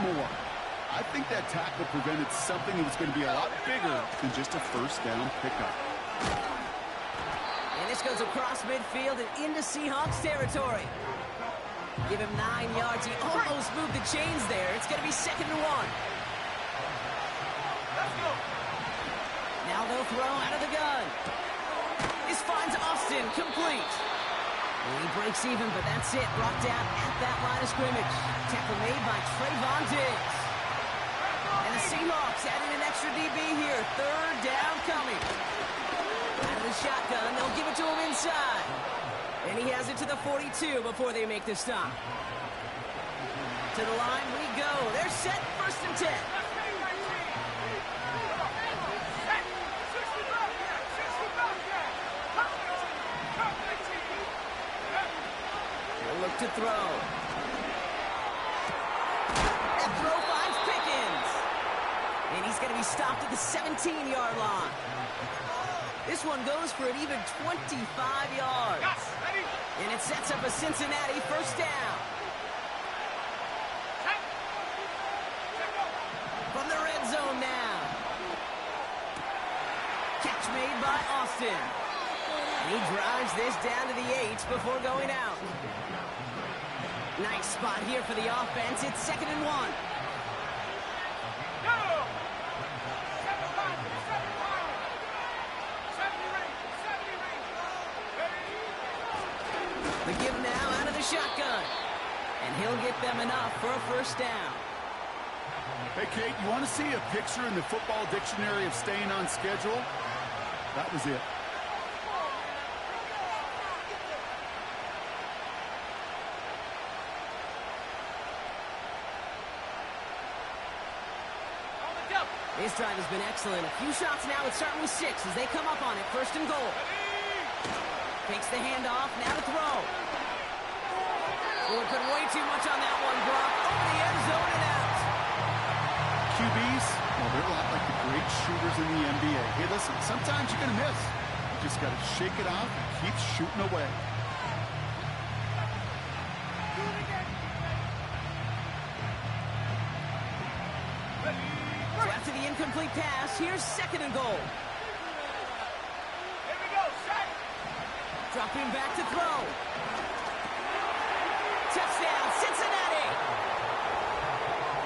more. I think that tackle prevented something that was going to be a lot bigger than just a first down pickup. And this goes across midfield and into Seahawks territory. Give him 9 yards. He almost moved the chains there. It's going to be 2nd and 1. Let's go. Now they'll throw out of the gun. This finds Austin complete. And he breaks even, but that's it. Brought down at that line of scrimmage. Tackle made by Trayvon Diggs. And the Seahawks adding an extra DB here. 3rd down coming. Out of the shotgun, they'll give it to him inside. And he has it to the 42 before they make the stop. To the line we go. They're set, 1st and 10. They'll look to throw. That throw finds Pickens. And he's going to be stopped at the 17-yard line. This one goes for an even 25 yards. And it sets up a Cincinnati 1st down. From the red zone now. Catch made by Austin. He drives this down to the 8 before going out. Nice spot here for the offense. It's 2nd and 1. The give now out of the shotgun. And he'll get them enough for a 1st down. Hey, Kate, you want to see a picture in the football dictionary of staying on schedule? That was it. This drive has been excellent. A few shots now. It's starting with 6 as they come up on it. 1st and goal. Takes the handoff. Now to throw. Oh, put way too much on that one, Brock. Over the end zone and out. QBs, well, they're a lot like the great shooters in the NBA. Hey, listen, sometimes you're going to miss. You just got to shake it off and keep shooting away. So after the incomplete pass, here's 2nd and goal. Here we go, set. Dropping back to throw. Touchdown, Cincinnati!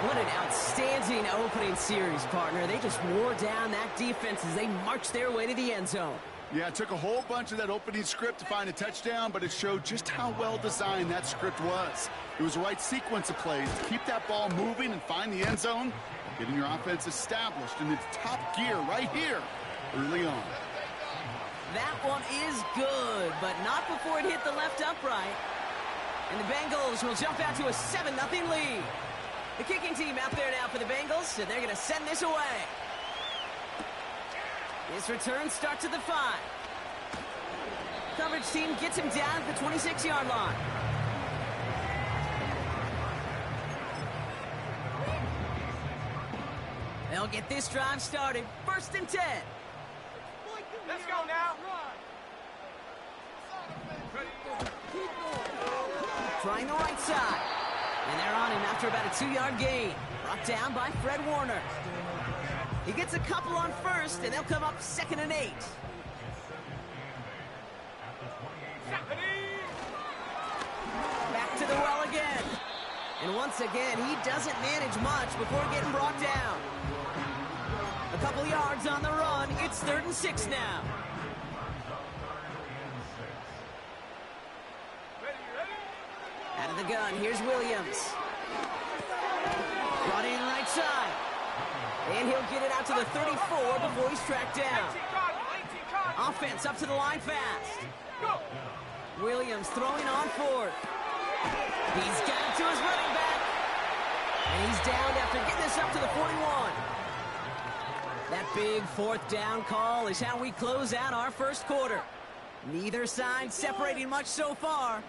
What an outstanding opening series, partner. They just wore down that defense as they marched their way to the end zone. Yeah, it took a whole bunch of that opening script to find a touchdown, but it showed just how well designed that script was. It was the right sequence of plays to keep that ball moving and find the end zone, getting your offense established in its top gear right here early on. That one is good, but not before it hit the left upright. And the Bengals will jump out to a 7-0 lead. The kicking team out there now for the Bengals, and they're going to send this away. This return starts at the 5. Coverage team gets him down at the 26-yard line. They'll get this drive started. 1st and 10. Let's go now. Trying the right side. And they're on him after about a 2-yard gain. Brought down by Fred Warner. He gets a couple on 1st, and they'll come up 2nd and 8. Back to the well again. And once again, he doesn't manage much before getting brought down. A couple yards on the run. It's 3rd and 6 now. Out of the gun, here's Williams. Brought in right side. And he'll get it out to the 34 before he's tracked down. Offense up to the line fast. Williams throwing on 4th. He's got it to his running back. And he's down after getting this up to the 41. That big 4th down call is how we close out our 1st quarter. Neither side separating much so far.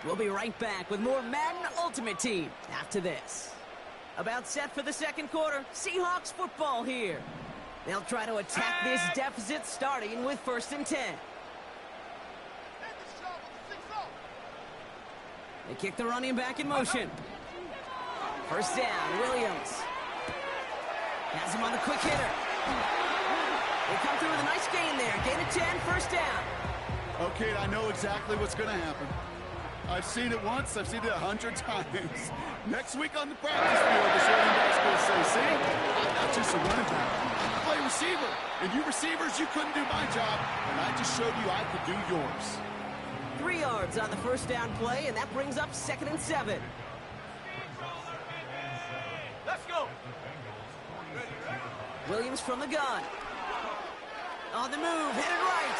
We'll be right back with more Madden Ultimate Team after this. About set for the 2nd quarter. Seahawks football here. They'll try to attack this deficit starting with 1st and 10. They kick the running back in motion. First down, Williams. Has him on the quick hitter. They come through with a nice gain there. Gain of 10, first down. Okay, I know exactly what's going to happen. I've seen it once. I've seen it 100 times. Next week on the practice field, the running back's going to say, see, I'm not just a running back. I play receiver. And you receivers, you couldn't do my job. And I just showed you I could do yours. 3 yards on the first down play, and that brings up 2nd and 7. Let's go. Williams from the gun. On the move, headed right.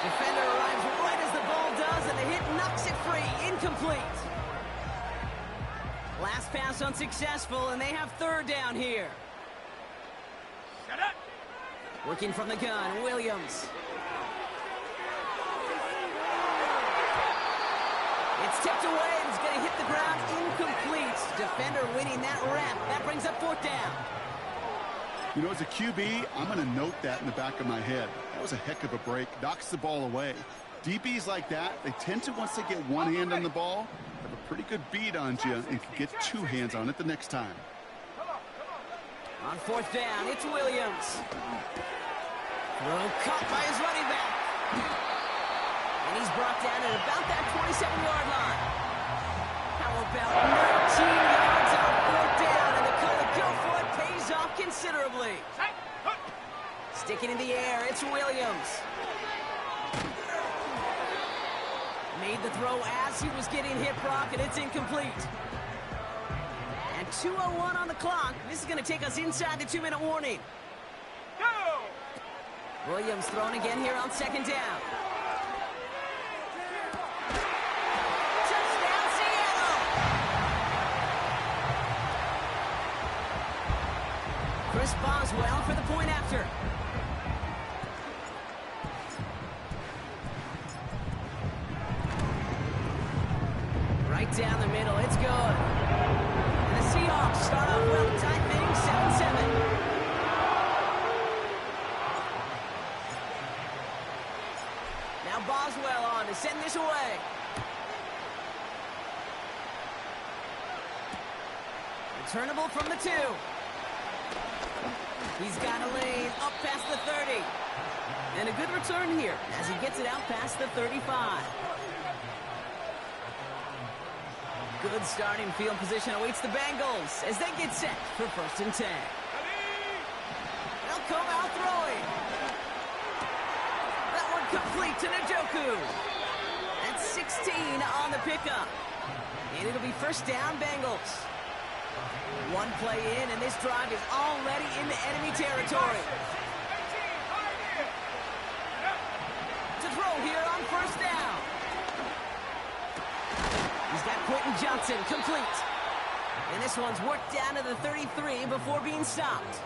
Defender arrives right as the ball does, and the hit knocks it free. Incomplete. Last pass unsuccessful, and they have 3rd down here. Set up. Working from the gun, Williams. It's tipped away, and it's going to hit the ground. Incomplete. Defender winning that rep. That brings up 4th down. You know, as a QB, I'm going to note that in the back of my head. That was a heck of a break. Knocks the ball away. DBs like that, they tend to, once they get one hand on the ball, have a pretty good beat on you and can get 2 hands on it the next time. On 4th down, it's Williams. Throw caught by his running back. And he's brought down at about that 27-yard line. How about 19 yards on 4th down, and the call to go for it pays off considerably. Sticking in the air, it's Williams. Made the throw as he was getting hit, Brock, and it's incomplete. And 2:01 on the clock. This is going to take us inside the 2-minute warning. Go! Williams thrown again here on 2nd down. Touchdown, Seattle! Chris Boswell for the point after. Right down the middle, it's good. And the Seahawks start off well to tie things 7-7. Now Boswell on to send this away. Returnable from the 2. He's got a lane up past the 30. And a good return here as he gets it out past the 35. Good starting field position awaits the Bengals as they get set for 1st and 10. They'll come out throwing. That one complete to Njoku. That's 16 on the pickup. And it'll be 1st down, Bengals. 1 play in, and this drive is already into enemy territory. To throw here on 1st down. He's got Quentin Johnson complete. And this one's worked down to the 33 before being stopped.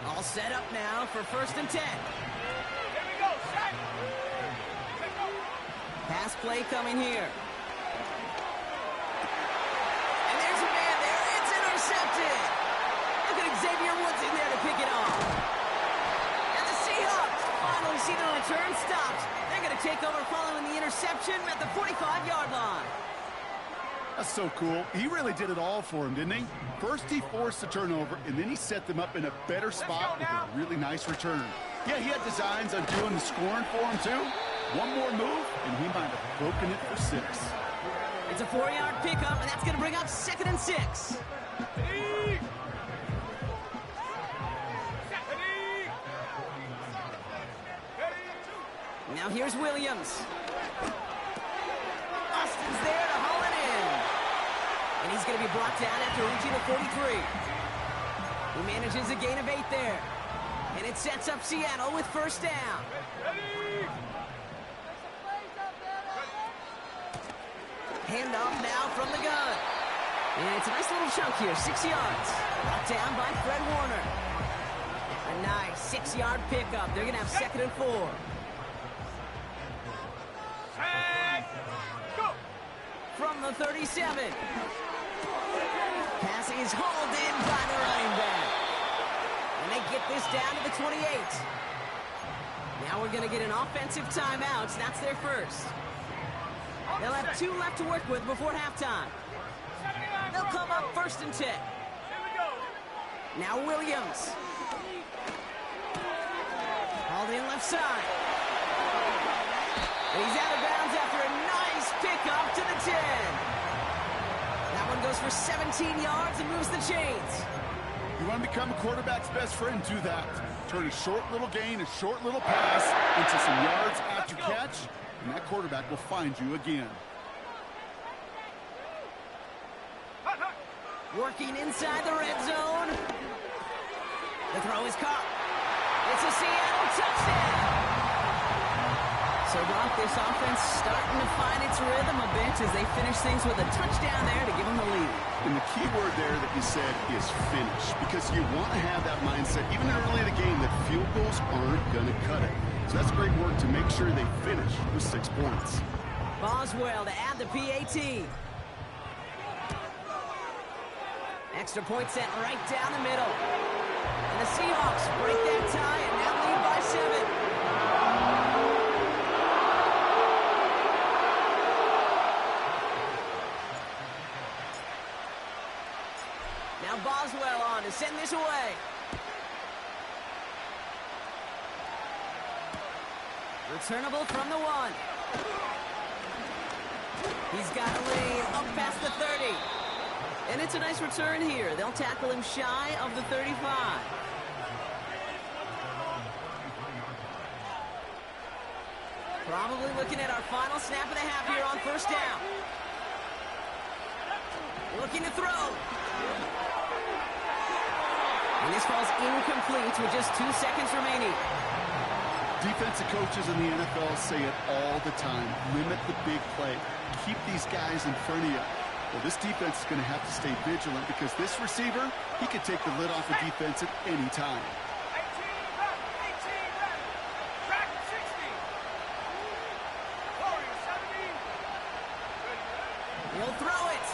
All set up now for 1st and 10. Here we go, set. Pass play coming here. And there's a man there. It's intercepted. Look at Xavier Woods in there to pick it off. And the Seahawks finally see the return stopped. They're going to take over following the interception at the 45-yard line. That's so cool. He really did it all for him, didn't he? First, he forced the turnover, and then he set them up in a better spot with a really nice return. Yeah, he had designs on doing the scoring for him, too. One more move, and he might have broken it for 6. It's a 4-yard pickup, and that's going to bring up 2nd and 6. Now here's Williams. Austin's there to haul it in. And he's going to be brought down after reaching the 43. He manages a gain of 8 there. And it sets up Seattle with 1st down. Handoff now from the gun. And it's a nice little chunk here, 6 yards. Brought down by Fred Warner. A nice 6-yard pickup. They're going to have 2nd and 4. Go! From the 37. Pass is hauled in by the running back. And they get this down to the 28. Now we're going to get an offensive timeout. That's their first. They'll have 2 left to work with before halftime. 1st and 10. Here we go. Now Williams. Hauled in left side. And he's out of bounds after a nice pickup to the 10. That one goes for 17 yards and moves the chains. You want to become a quarterback's best friend, do that. Turn a short little gain, a short little pass into some yards after catch, and that quarterback will find you again. Working inside the red zone. The throw is caught. It's a Seattle touchdown. So, Brock, this offense starting to find its rhythm a bit as they finish things with a touchdown there to give them the lead. And the key word there that you said is finish, because you want to have that mindset, even early in the game, that field goals aren't going to cut it. So that's great work to make sure they finish with 6 points. Boswell to add the PAT. Extra point sent right down the middle. And the Seahawks break that tie and now lead by 7. Now Boswell on to send this away. Returnable from the 1. He's got a lead up past the 30. And it's a nice return here. They'll tackle him shy of the 35. Probably looking at our final snap of the half here on 1st down. Looking to throw. And this falls incomplete with just 2 seconds remaining. Defensive coaches in the NFL say it all the time. Limit the big play. Keep these guys in front of you. Well, this defense is going to have to stay vigilant because this receiver, he could take the lid off the defense at any time. 18 left. 18 left. Track 60. Warrior 70. He'll throw it.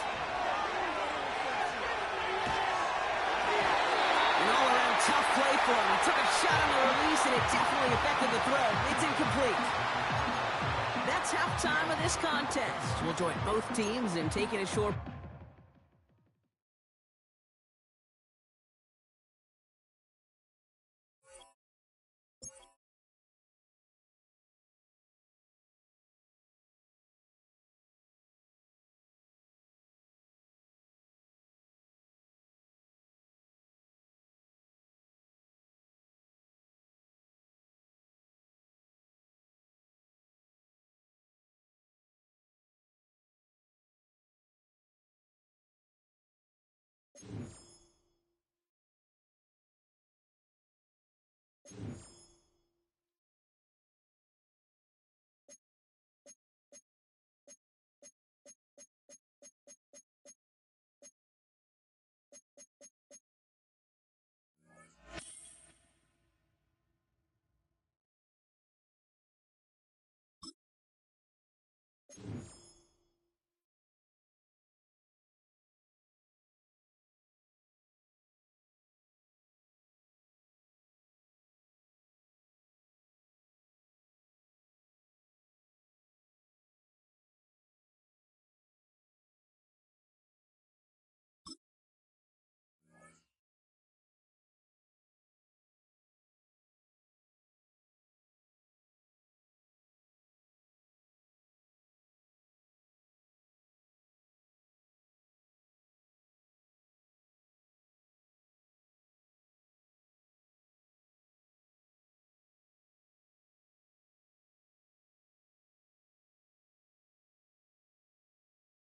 An all-around tough play for him. He took a shot on the release, and it definitely affected the throw. It's incomplete. That's halftime of this contest. We'll join both teams in taking a short...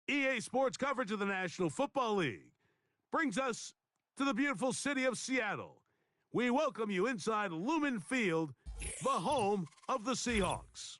EA Sports coverage of the National Football League brings us to the beautiful city of Seattle. We welcome you inside Lumen Field, the home of the Seahawks.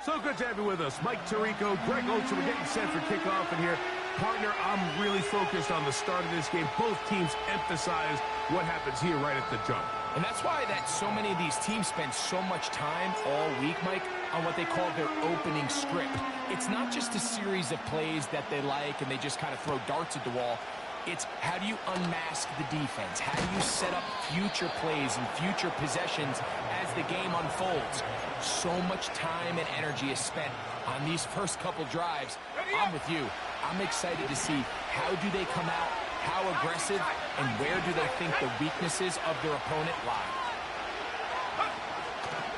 So good to have you with us. Mike Tirico, Greg Oates, we're getting set for kickoff in here. Partner, I'm really focused on the start of this game. Both teams emphasize what happens here right at the jump. And that's why so many of these teams spend so much time all week, Mike, on what they call their opening script. It's not just a series of plays that they like and they just kind of throw darts at the wall. It's how do you unmask the defense? How do you set up future plays and future possessions as the game unfolds? So much time and energy is spent on these first couple drives. I'm with you. I'm excited to see how do they come out how aggressive, and where do they think the weaknesses of their opponent lie.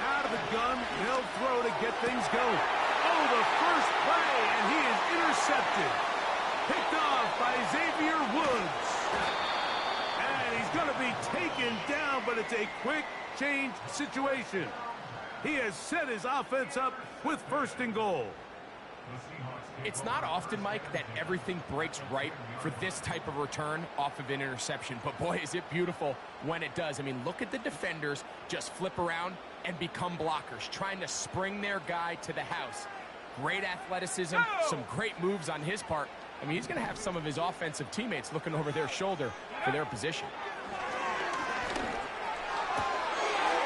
Out of the gun, they'll throw to get things going. Oh, the first play, and he is intercepted. Picked off by Xavier Woods. And he's going to be taken down, but it's a quick change situation. He has set his offense up with 1st and goal. It's not often, Mike, that everything breaks right for this type of return off of an interception. But, boy, is it beautiful when it does. I mean, look at the defenders just flip around and become blockers, trying to spring their guy to the house. Great athleticism, some great moves on his part. I mean, he's going to have some of his offensive teammates looking over their shoulder for their position.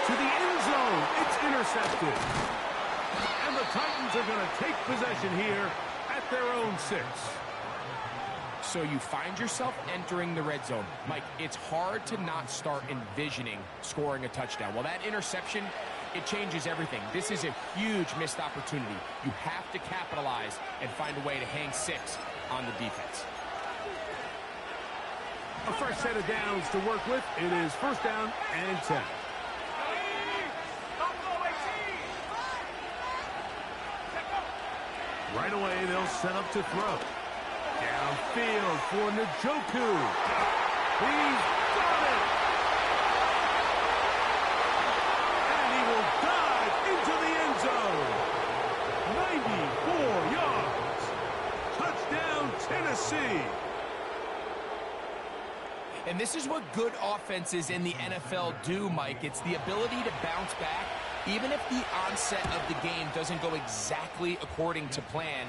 To the end zone, it's intercepted. And the Titans are going to take possession here at their own 6. So you find yourself entering the red zone. Mike, it's hard to not start envisioning scoring a touchdown. Well, that interception, it changes everything. This is a huge missed opportunity. You have to capitalize and find a way to hang 6 on the defense. A fresh set of downs to work with. It is 1st down and 10. Right away, they'll set up to throw. Downfield for Njoku. He's got it. And he will dive into the end zone. 94 yards. Touchdown, Tennessee. And this is what good offenses in the NFL do, Mike. It's the ability to bounce back. Even if the onset of the game doesn't go exactly according to plan,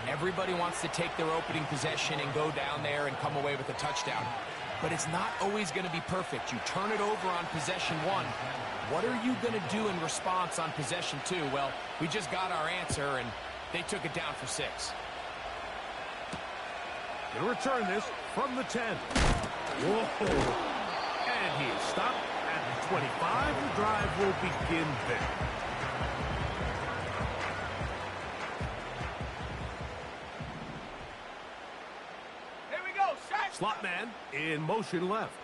everybody wants to take their opening possession and go down there and come away with a touchdown. But it's not always going to be perfect. You turn it over on possession 1. What are you going to do in response on possession 2? Well, we just got our answer, and they took it down for 6. Going to return this from the 10. Whoa. And he is stopped at the 25. The drive will begin there. Here we go, set. Slot man in motion left.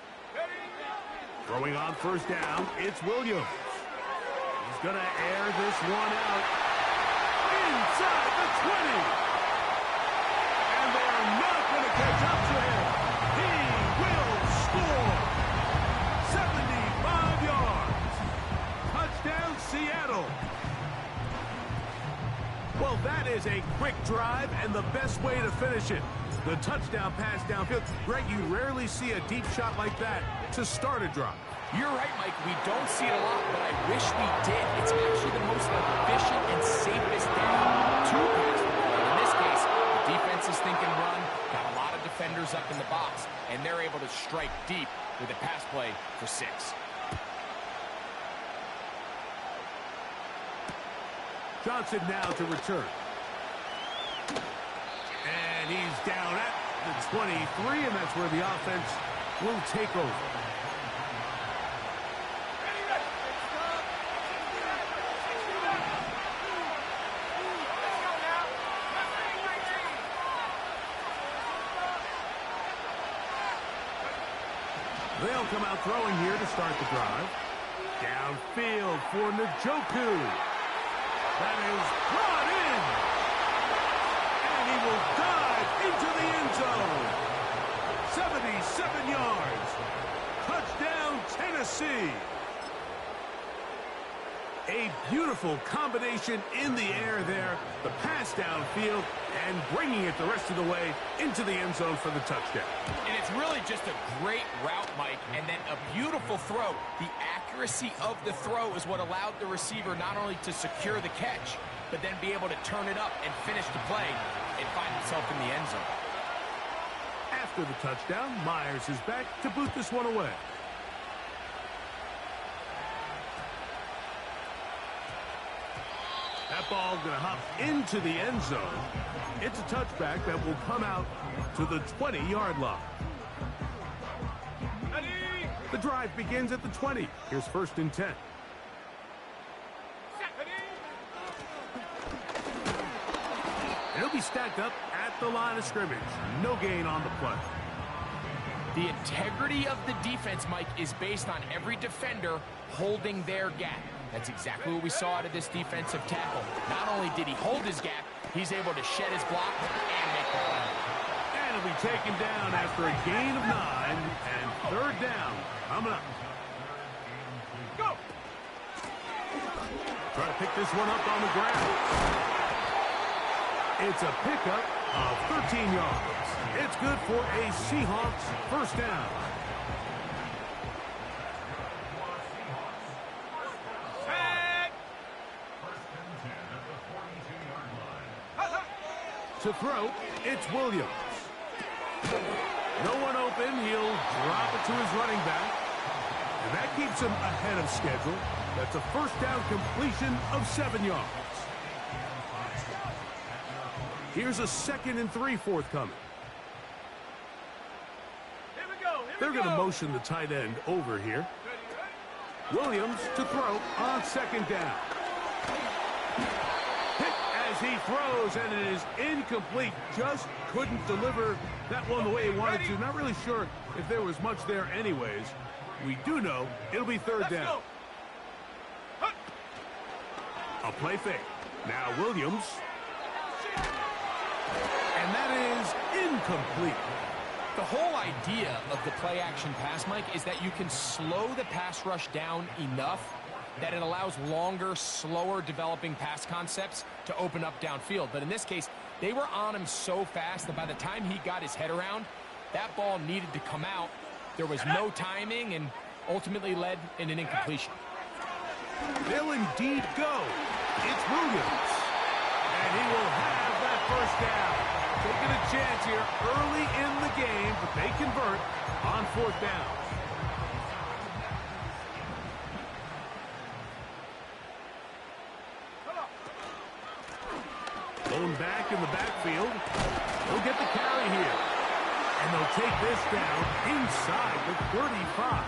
Throwing on 1st down, it's Williams. He's going to air this one out. Inside the 20. And they're not going to catch up to him. He will score. 75 yards. Touchdown, Seattle. Well, that is a quick drive and the best way to finish it. The touchdown pass downfield. Greg, you rarely see a deep shot like that to start a drive. You're right, Mike. We don't see it a lot, but I wish we did. It's actually the most efficient and safest down to pass the ball. In this case, the defense is thinking run, got a lot of defenders up in the box, and they're able to strike deep with a pass play for 6. Johnson now to return. And he's down at the 23, and that's where the offense will take over. They'll come out throwing here to start the drive. Downfield for Njoku. That is brought in. And he will dive into the end zone. 77 yards. Touchdown, Tennessee. A beautiful combination in the air there. The pass downfield and bringing it the rest of the way into the end zone for the touchdown. And it's really just a great route, Mike, and then a beautiful throw. The accuracy of the throw is what allowed the receiver not only to secure the catch, but then be able to turn it up and finish the play and find himself in the end zone. After the touchdown, Myers is back to boot this one away. That ball going to hop into the end zone. It's a touchback that will come out to the 20-yard line. The drive begins at the 20. Here's 1st and 10. It'll be stacked up at the line of scrimmage. No gain on the play. The integrity of the defense, Mike, is based on every defender holding their gap. That's exactly what we saw out of this defensive tackle. Not only did he hold his gap, he's able to shed his block and make the play. And he'll be taken down after a gain of 9 and third down coming up. Go! Try to pick this one up on the ground. It's a pickup of 13 yards. It's good for a Seahawks first down. To throw, it's Williams. No one open. He'll drop it to his running back. And that keeps him ahead of schedule. That's a first down completion of 7 yards. Here's a 2nd and 3 forthcoming. They're going to motion the tight end over here. Williams to throw on 2nd down. Hit as he throws, and it is incomplete. Just couldn't deliver that one the way he wanted to. Not really sure if there was much there anyways. We do know it'll be 3rd down. A play fake. Now Williams. And that is incomplete. The whole idea of the play-action pass, Mike, is that you can slow the pass rush down enough that it allows longer, slower developing pass concepts to open up downfield. But in this case, they were on him so fast that by the time he got his head around, that ball needed to come out. There was no timing and ultimately led in an incompletion. They'll indeed go. It's Williams. And he will have that first down. Taking a chance here early in the game, but they convert on 4th down. Going back in the backfield. They'll get the carry here. And they'll take this down inside the 35.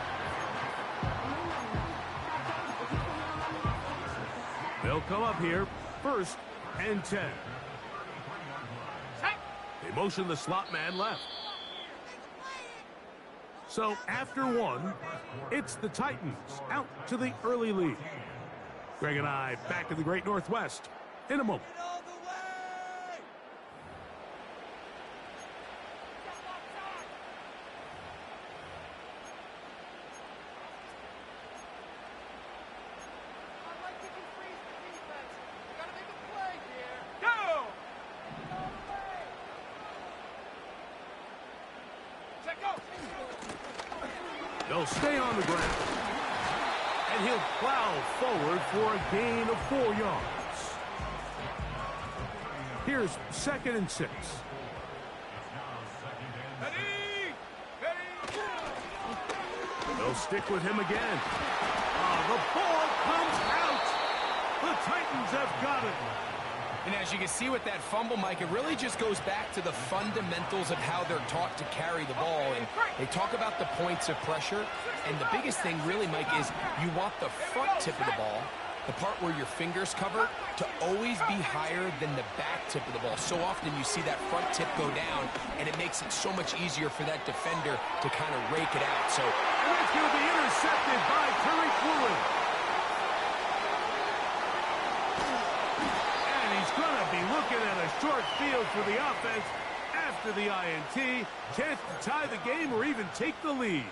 They'll come up here 1st and 10. They motion the slot man left. So after 1, it's the Titans out to the early lead. Greg and I back in the Great Northwest in a moment. They'll stay on the ground. And he'll plow forward for a gain of 4 yards. Here's 2nd and 6. They'll stick with him again. The ball comes out. The Titans have got it. And as you can see with that fumble, Mike, it really just goes back to the fundamentals of how they're taught to carry the ball. And they talk about the points of pressure. And the biggest thing really, Mike, is you want the front tip of the ball, the part where your fingers cover, to always be higher than the back tip of the ball. So often you see that front tip go down, and it makes it so much easier for that defender to kind of rake it out. So it's going to be intercepted by Tariq Woolen. Going to be looking at a short field for the offense after the INT. Chance to tie the game or even take the lead.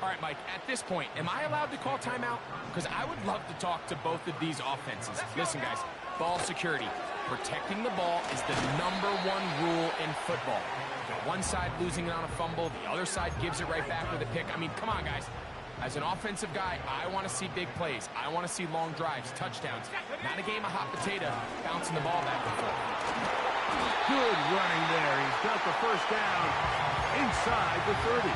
All right, Mike, at this point, am I allowed to call timeout? Because I would love to talk to both of these offenses. Listen, guys, ball security. Protecting the ball is the #1 rule in football. You got one side losing it on a fumble, the other side gives it right back with a pick. I mean, come on, guys. As an offensive guy, I want to see big plays. I want to see long drives, touchdowns. Not a game of hot potato, bouncing the ball back and forth. Good running there. He's got the first down inside the 30.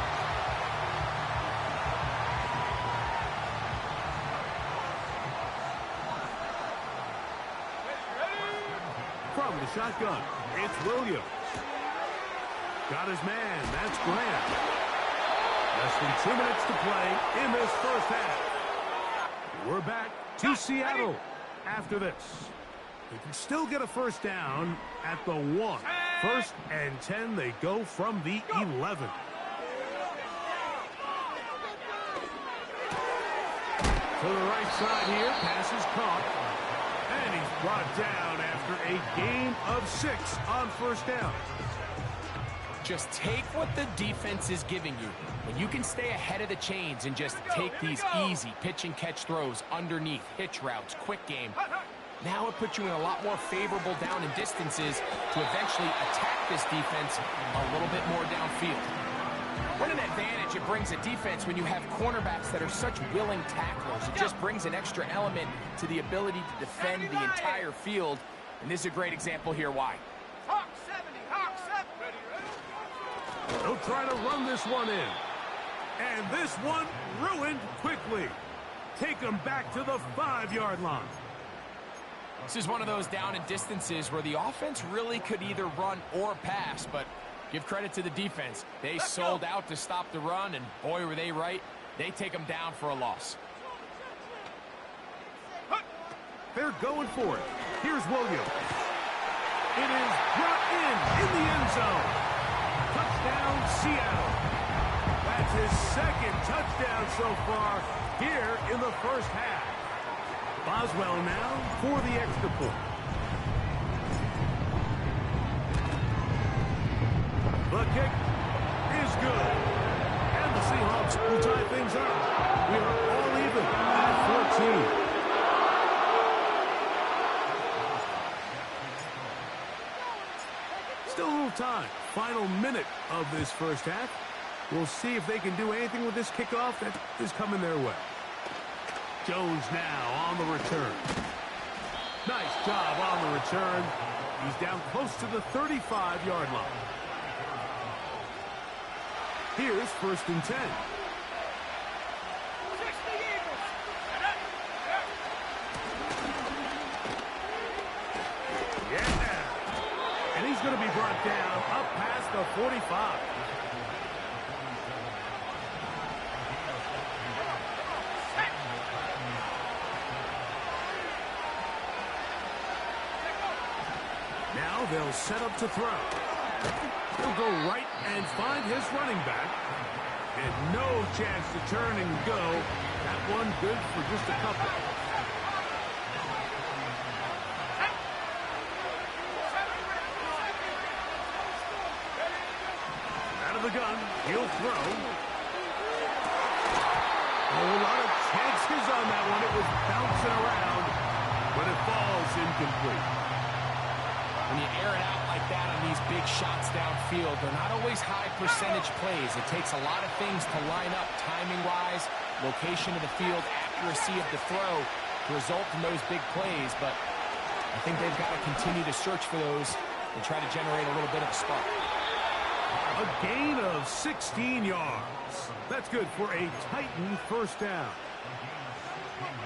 From the shotgun, it's Williams. Got his man. That's Grant. Less than 2 minutes to play in this first half. We're back to Seattle after this. They can still get a first down at the 1. First and 10, they go from the 11. To the right side here, pass is caught. And he's brought down after a gain of 6 on first down. Just take what the defense is giving you. When you can stay ahead of the chains and just take these easy pitch and catch throws underneath, hitch routes, quick game, now it puts you in a lot more favorable down and distances to eventually attack this defense a little bit more downfield. What an advantage it brings a defense when you have cornerbacks that are such willing tacklers. It just brings an extra element to the ability to defend the entire field. And this is a great example here why. Hawk 70, Hawk 70. They'll try to run this one in. And this one ruined quickly. Take them back to the 5-yard line. This is one of those down and distances where the offense really could either run or pass, but give credit to the defense. They sold out to stop the run, and boy, were they right. They take them down for a loss. They're going for it. Here's Williams. It is brought in the end zone. Touchdown, Seattle. That's his second touchdown so far here in the first half. Boswell now for the extra point. The kick is good. And the Seahawks will tie things up. We are all even at 14. Still a little time. Final minute of this first half. We'll see if they can do anything with this kickoff that is coming their way. Jones now on the return. Nice job on the return. He's down close to the 35-yard line. Here's first and 10. 60 Eagles. Yeah. And he's going to be brought down up past the 45. Now they'll set up to throw. He'll go right and find his running back. And no chance to turn and go. That one good for just a couple. Out of the gun, he'll throw. A whole lot of chances on that one. It was bouncing around, but it falls incomplete. When you air it out like that on these big shots downfield, they're not always high percentage plays. It takes a lot of things to line up timing-wise, location of the field, accuracy of the throw to result in those big plays. But I think they've got to continue to search for those and try to generate a little bit of a spark. A gain of 16 yards. That's good for a Titan first down.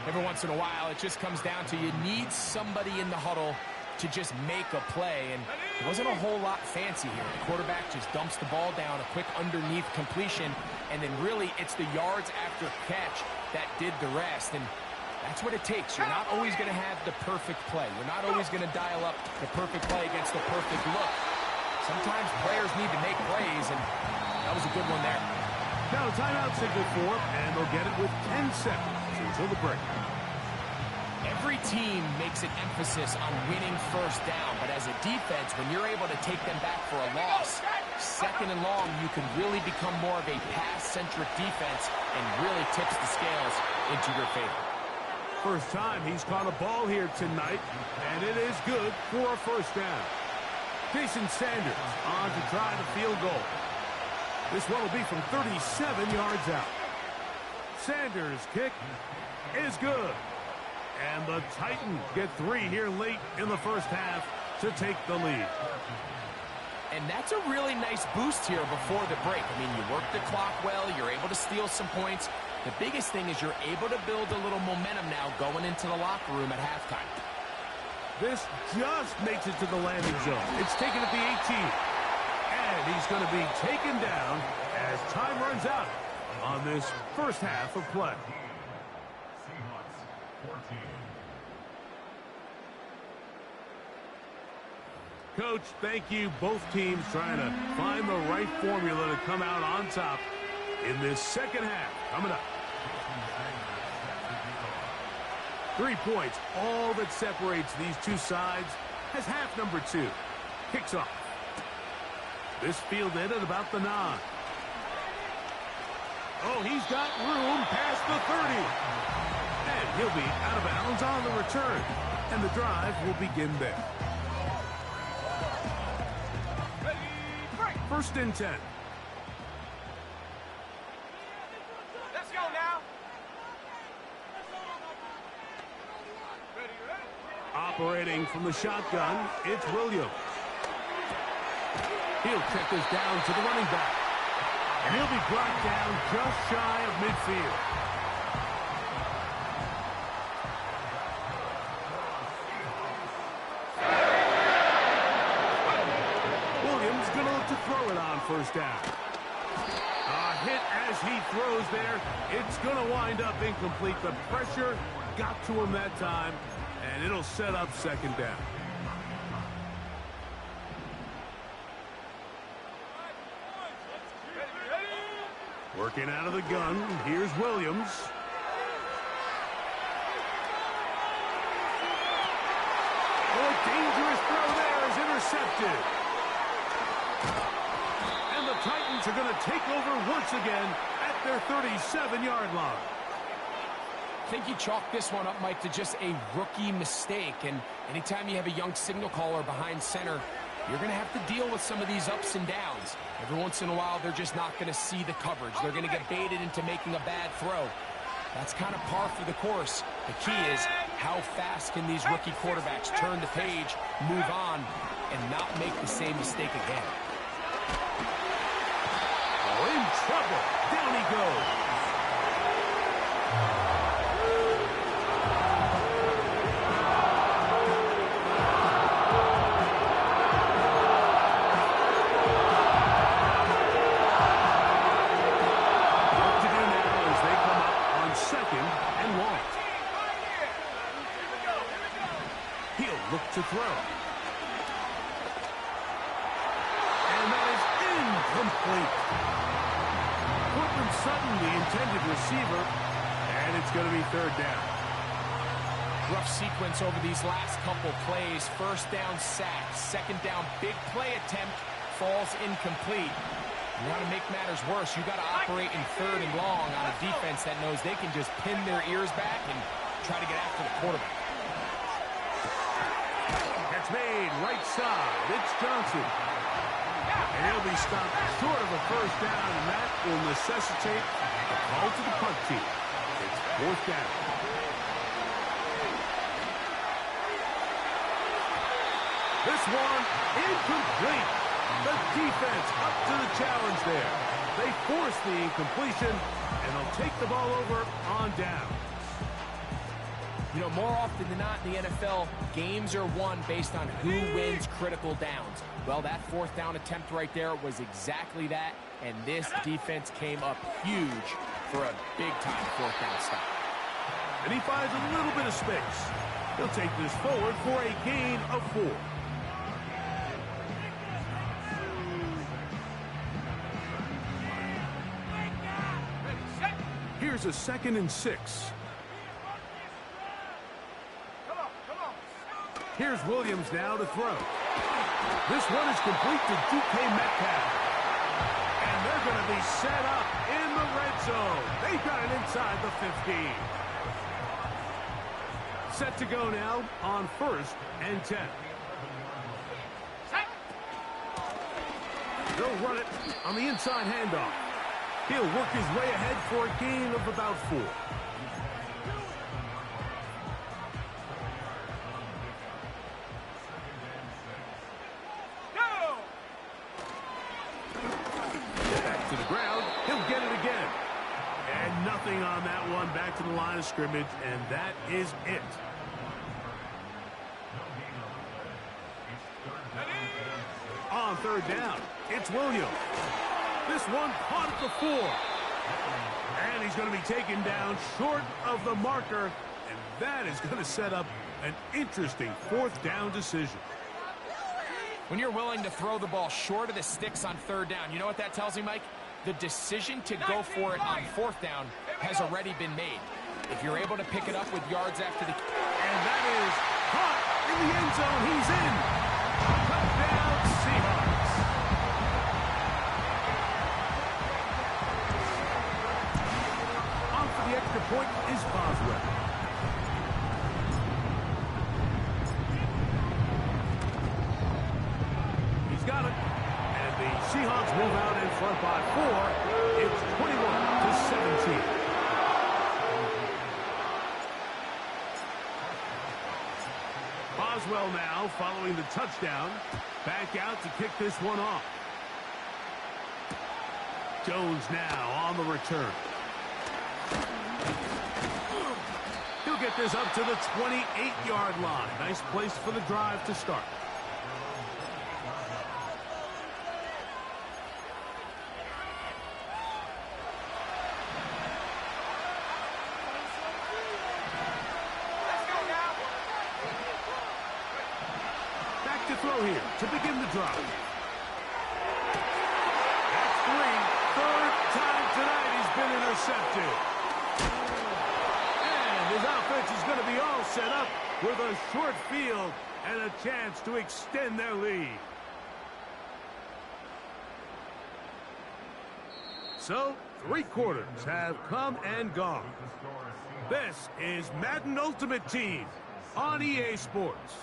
Every once in a while, it just comes down to you need somebody in the huddle to just make a play, and it wasn't a whole lot fancy here. The quarterback just dumps the ball down, a quick underneath completion, and then really it's the yards after catch that did the rest, and that's what it takes. You're not always going to have the perfect play. You're not always going to dial up the perfect play against the perfect look. Sometimes players need to make plays, and that was a good one there. Now timeout signal for, and they'll get it with 10 seconds until the break. Every team makes an emphasis on winning first down, but as a defense, when you're able to take them back for a loss, second and long, you can really become more of a pass-centric defense and really tips the scales into your favor. First time he's caught a ball here tonight, and it is good for a first down. Jason Sanders on to try the field goal. This one will be from 37 yards out. Sanders' kick is good. And the Titans get 3 here late in the first half to take the lead. And that's a really nice boost here before the break. I mean, you work the clock well, you're able to steal some points. The biggest thing is you're able to build a little momentum now going into the locker room at halftime. This just makes it to the landing zone. It's taken at the 18. And he's going to be taken down as time runs out on this first half of play. Coach, thank you. Both teams trying to find the right formula to come out on top in this second half. Coming up. 3 points, all that separates these two sides, as half number 2 kicks off. This fielded at about the 9. Oh, he's got room past the 30. And he'll be out of bounds on the return. And the drive will begin there. First and 10. Let's go now. Operating from the shotgun, it's Williams. He'll check this down to the running back. And he'll be brought down just shy of midfield. Williams going to look to throw it on first down. A hit as he throws there. It's going to wind up incomplete. The pressure got to him that time, and it'll set up second down. Working out of the gun, here's Williams. Oh, a dangerous throw there is intercepted. And the Titans are going to take over once again at their 37-yard line. I think you chalk this one up, Mike, to just a rookie mistake. And anytime you have a young signal caller behind center, you're going to have to deal with some of these ups and downs. Every once in a while, they're just not going to see the coverage. They're going to get baited into making a bad throw. That's kind of par for the course. The key is how fast can these rookie quarterbacks turn the page, move on, and not make the same mistake again. Oh, in trouble. Down he goes. To throw. And that is incomplete. Cortland Sutton, the intended receiver, and it's going to be third down. Rough sequence over these last couple plays. First down sack, second down big play attempt, falls incomplete. Now to make matters worse, you got to operate in third and long on a defense that knows they can just pin their ears back and try to get after the quarterback. Made right side. It's Johnson. And he'll be stopped short of a first down, and that will necessitate a call to the punt team. It's fourth down. This one incomplete. The defense up to the challenge there. They force the incompletion, and they'll take the ball over on down. You know, more often than not in the NFL, games are won based on who wins critical downs. Well, that fourth down attempt right there was exactly that, and this defense came up huge for a big-time fourth down stop. And he finds a little bit of space. He'll take this forward for a gain of 4. Here's a 2nd and 6. Here's Williams now to throw. This one is complete to DK Metcalf. And they're going to be set up in the red zone. They've got it inside the 15. Set to go now on 1st and 10. They'll run it on the inside handoff. He'll work his way ahead for a gain of about 4. On that one, back to the line of scrimmage, and that is it. On 3rd down, it's Williams. This one caught at the 4. And he's going to be taken down short of the marker, and that is going to set up an interesting 4th down decision. When you're willing to throw the ball short of the sticks on third down, you know what that tells me, Mike? The decision to go for it on fourth down has already been made. If you're able to pick it up with yards after the... And that is caught in the end zone. He's in. Touchdown, Seahawks. On for the extra point is Boswell. He's got it. And the Seahawks move out in front by 4. It's 21-17. Boswell now following the touchdown. Back out to kick this one off. Jones now on the return. He'll get this up to the 28-yard line. Nice place for the drive to start. Here to begin the drive. That's 3. Third time tonight he's been intercepted. And his offense is going to be all set up with a short field and a chance to extend their lead. So, 3 quarters have come and gone. This is Madden Ultimate Team on EA Sports.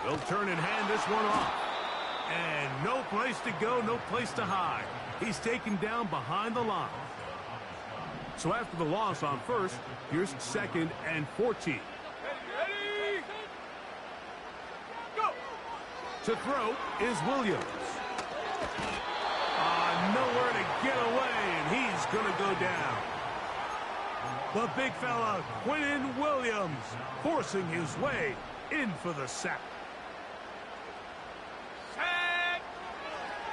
They'll turn and hand this one off. And no place to go, no place to hide. He's taken down behind the line. So after the loss on first, here's 2nd and 14. Ready? Go! To throw is Williams. Nowhere to get away, and he's going to go down. The big fella, Quinn Williams, forcing his way in for the sack. Sack!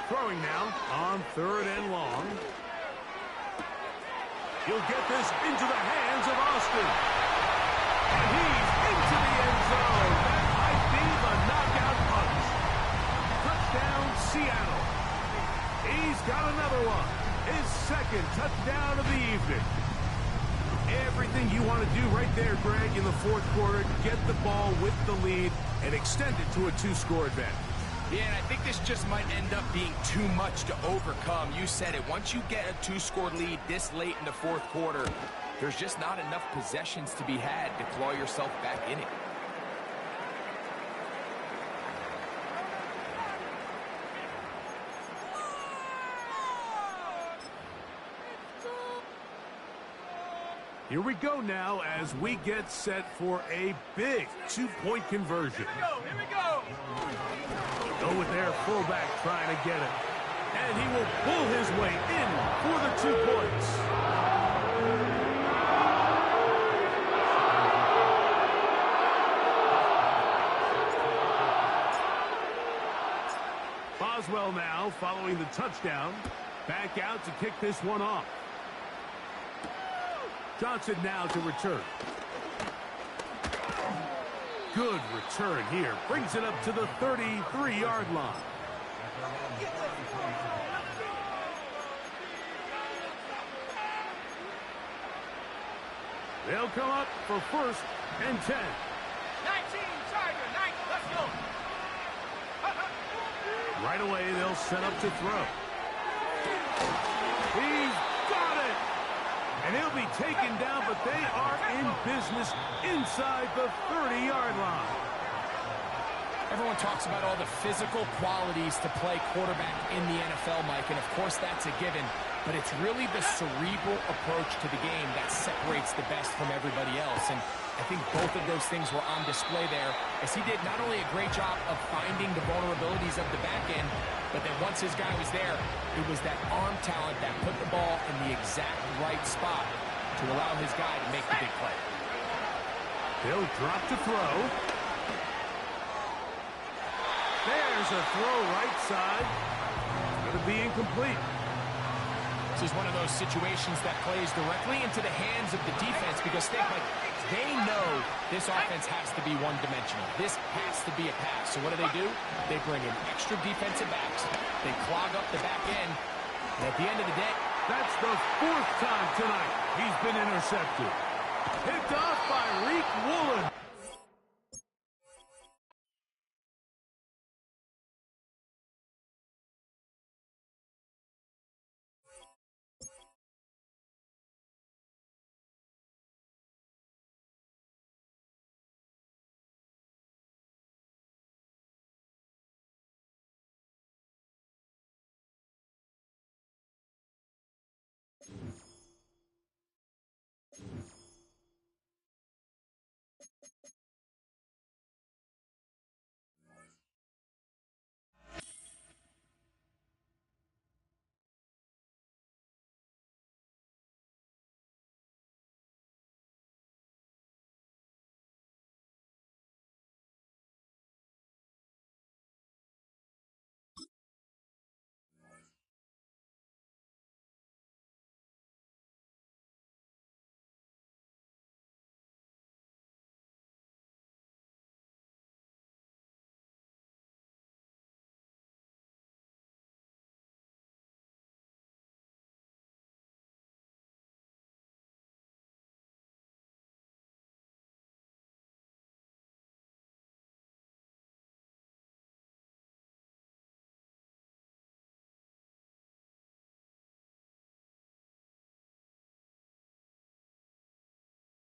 Throwing now on 3rd and long. He'll get this into the hands of Austin. And he's into the end zone. That might be the knockout punch. Touchdown, Seattle. He's got another one. His 2nd touchdown of the evening. Everything you want to do right there, Greg, in the 4th quarter. Get the ball with the lead and extend it to a 2-score advantage. Yeah, and I think this just might end up being too much to overcome. You said it. Once you get a 2-score lead this late in the 4th quarter, there's just not enough possessions to be had to claw yourself back in it. Here we go now as we get set for a big 2-point conversion. Here we go! Go with their fullback trying to get it. And he will pull his way in for the 2 points. Boswell now following the touchdown. Back out to kick this one off. Johnson now to return. Good return here. Brings it up to the 33-yard line. They'll come up for 1st and 10. 19, Tiger, 9, let's go! Right away, they'll set up to throw. He's got it! And he'll be taken down, but they are in business inside the 30-yard line. Everyone talks about all the physical qualities to play quarterback in the NFL, Mike, and of course that's a given, but it's really the cerebral approach to the game that separates the best from everybody else, and I think both of those things were on display there, as he did not only a great job of finding the vulnerabilities of the back end, but then once his guy was there, it was that arm talent that put the ball in the exact right spot to allow his guy to make the big play. He'll drop to throw. Here's a throw right side. Going to be incomplete. This is one of those situations that plays directly into the hands of the defense because they know this offense has to be one-dimensional. This has to be a pass. So what do? They bring in extra defensive backs. They clog up the back end. And at the end of the day, that's the 4th time tonight he's been intercepted. Picked off by Reek Woolen.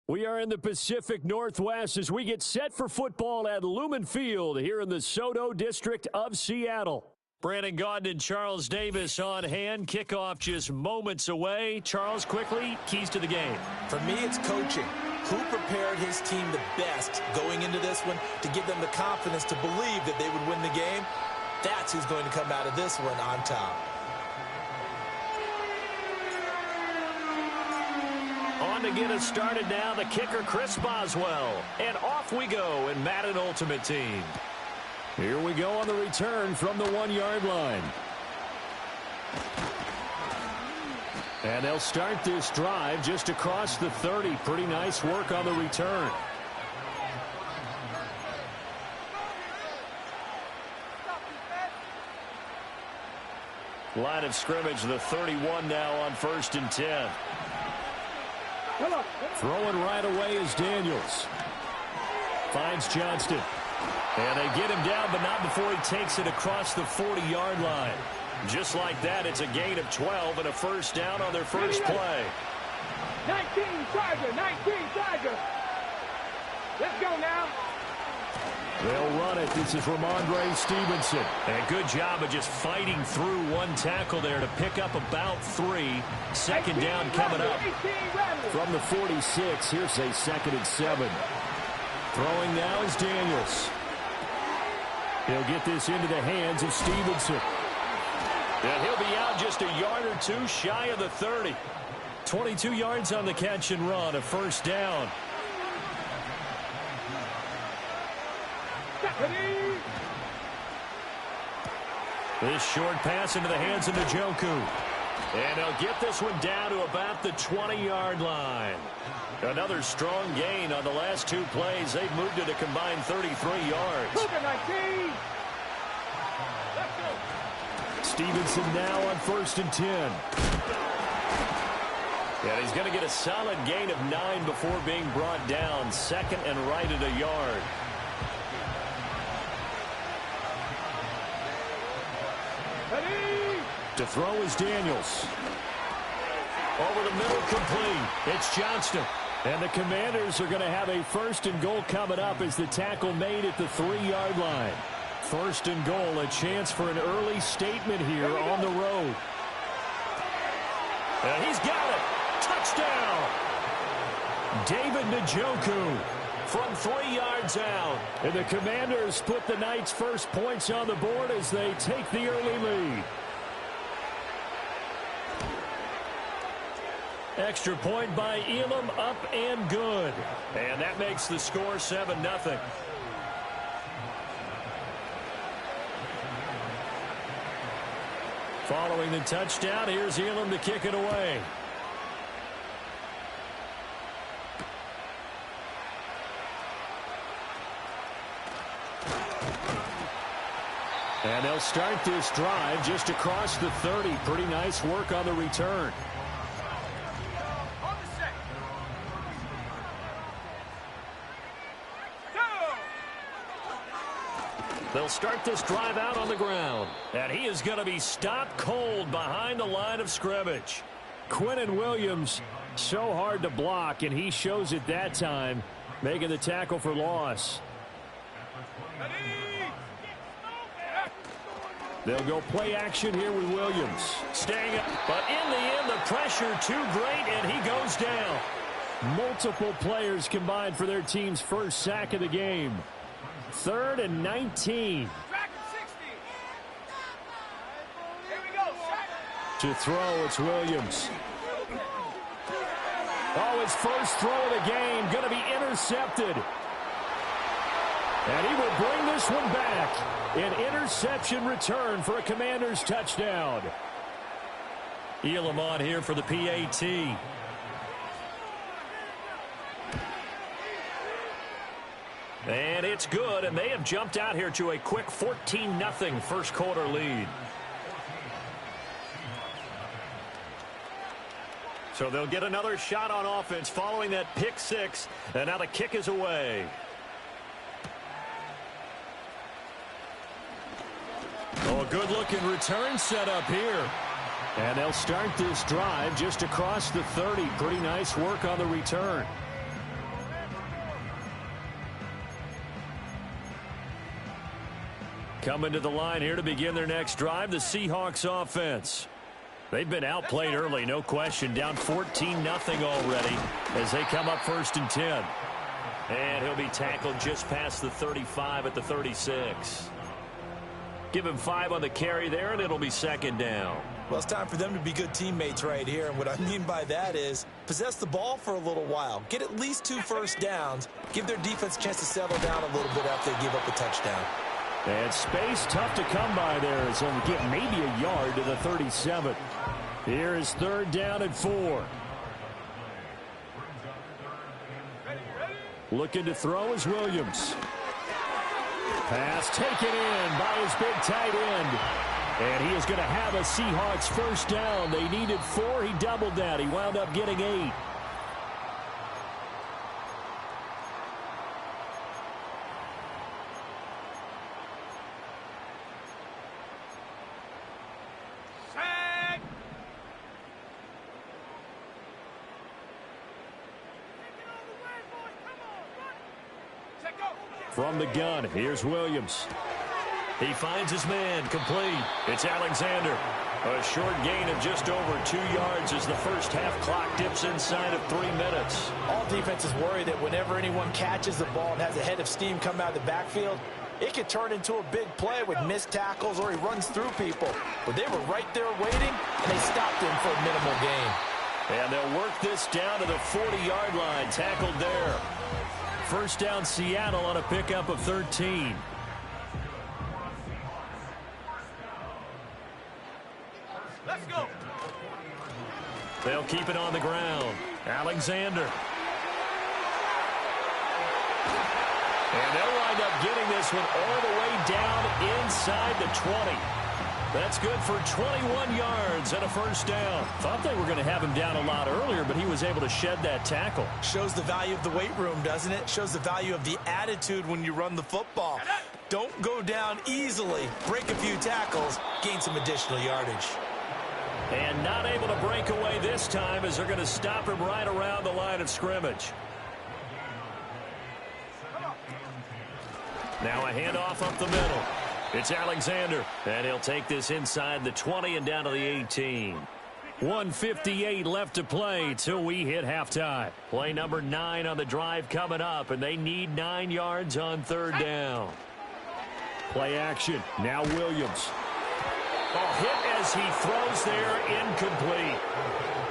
We are in the Pacific Northwest as we get set for football at Lumen Field here in the Soto District of Seattle. Brandon Gaudin and Charles Davis on hand. Kickoff just moments away. Charles, quickly, keys to the game. For me, it's coaching. Who prepared his team the best going into this one to give them the confidence to believe that they would win the game? That's who's going to come out of this one on top. On to get us started now, the kicker, Chris Boswell. And off we go in Madden Ultimate Team. Here we go on the return from the 1-yard line. And they'll start this drive just across the 30. Pretty nice work on the return. Line of scrimmage, the 31 now on 1st and 10. Throwing right away is Daniels. Finds Johnston. And they get him down, but not before he takes it across the 40-yard line. Just like that, it's a gain of 12 and a first down on their first play. 19 Charger. Let's go now. They'll run it. This is Ramondre Stevenson. And a good job of just fighting through one tackle there to pick up about 3. Second down coming up. From the 46, here's a 2nd and 7. Throwing now is Daniels. He'll get this into the hands of Stevenson. And he'll be out just a yard or 2 shy of the 30. 22 yards on the catch and run, a first down. This short pass into the hands of Njoku. And they'll get this one down to about the 20-yard line. Another strong gain on the last 2 plays. They've moved it a combined 33 yards. Stevenson now on 1st and 10. And he's going to get a solid gain of 9 before being brought down. 2nd and right at a yard. To throw is Daniels. Over the middle, complete. It's Johnston. And the Commanders are going to have a 1st and goal coming up as the tackle made at the 3-yard line. 1st and goal, a chance for an early statement here on the road. And he's got it. Touchdown. David Njoku from 3 yards out. And the Commanders put the Knights' first points on the board as they take the early lead. Extra point by Elam, up and good. And that makes the score 7-0. Following the touchdown, here's Elam to kick it away. And they'll start this drive just across the 30. Pretty nice work on the return. They'll start this drive out on the ground. And he is going to be stopped cold behind the line of scrimmage. Quinnen Williams, so hard to block, and he shows it that time, making the tackle for loss. They'll go play action here with Williams. Staying up, but in the end, the pressure too great, and he goes down. Multiple players combined for their team's first sack of the game. 3rd and 19. To throw, it's Williams. Oh, his first throw of the game, going to be intercepted. And he will bring this one back. An interception return for a Commanders touchdown. Elam on here for the PAT. And it's good, and they have jumped out here to a quick 14-0 first quarter lead. So they'll get another shot on offense following that pick six, and now the kick is away. Oh, a good-looking return set up here. And they'll start this drive just across the 30. Pretty nice work on the return. Coming to the line here to begin their next drive, the Seahawks offense. They've been outplayed early, no question. Down 14-0 already as they come up 1st and 10. And he'll be tackled just past the 35 at the 36. Give him 5 on the carry there, and it'll be 2nd down. Well, it's time for them to be good teammates right here. And what I mean by that is possess the ball for a little while. Get at least 2 first downs. Give their defense a chance to settle down a little bit after they give up a touchdown. And space tough to come by there. So we get maybe a yard to the 37. Here is 3rd down and 4. Looking to throw is Williams. Pass taken in by his big tight end. And he is going to have a Seahawks first down. They needed 4. He doubled that. He wound up getting 8. From the gun, here's Williams. He finds his man, complete. It's Alexander. A short gain of just over 2 yards as the first half clock dips inside of 3 minutes. All defenses worry that whenever anyone catches the ball and has a head of steam come out of the backfield, it could turn into a big play with missed tackles or he runs through people. But they were right there waiting, and they stopped him for a minimal gain. And they'll work this down to the 40-yard line, tackled there. First down, Seattle on a pickup of 13. Let's go. They'll keep it on the ground. Alexander. And they'll wind up getting this one all the way down inside the 20. That's good for 21 yards and a first down. Thought they were going to have him down a lot earlier, but he was able to shed that tackle. Shows the value of the weight room, doesn't it? Shows the value of the attitude when you run the football. Don't go down easily. Break a few tackles. Gain some additional yardage. And not able to break away this time as they're going to stop him right around the line of scrimmage. Now a handoff up the middle. It's Alexander, and he'll take this inside the 20 and down to the 18. 1:58 left to play till we hit halftime. Play number 9 on the drive coming up, and they need 9 yards on 3rd down. Play action. Now Williams. Oh, hit as he throws there, incomplete.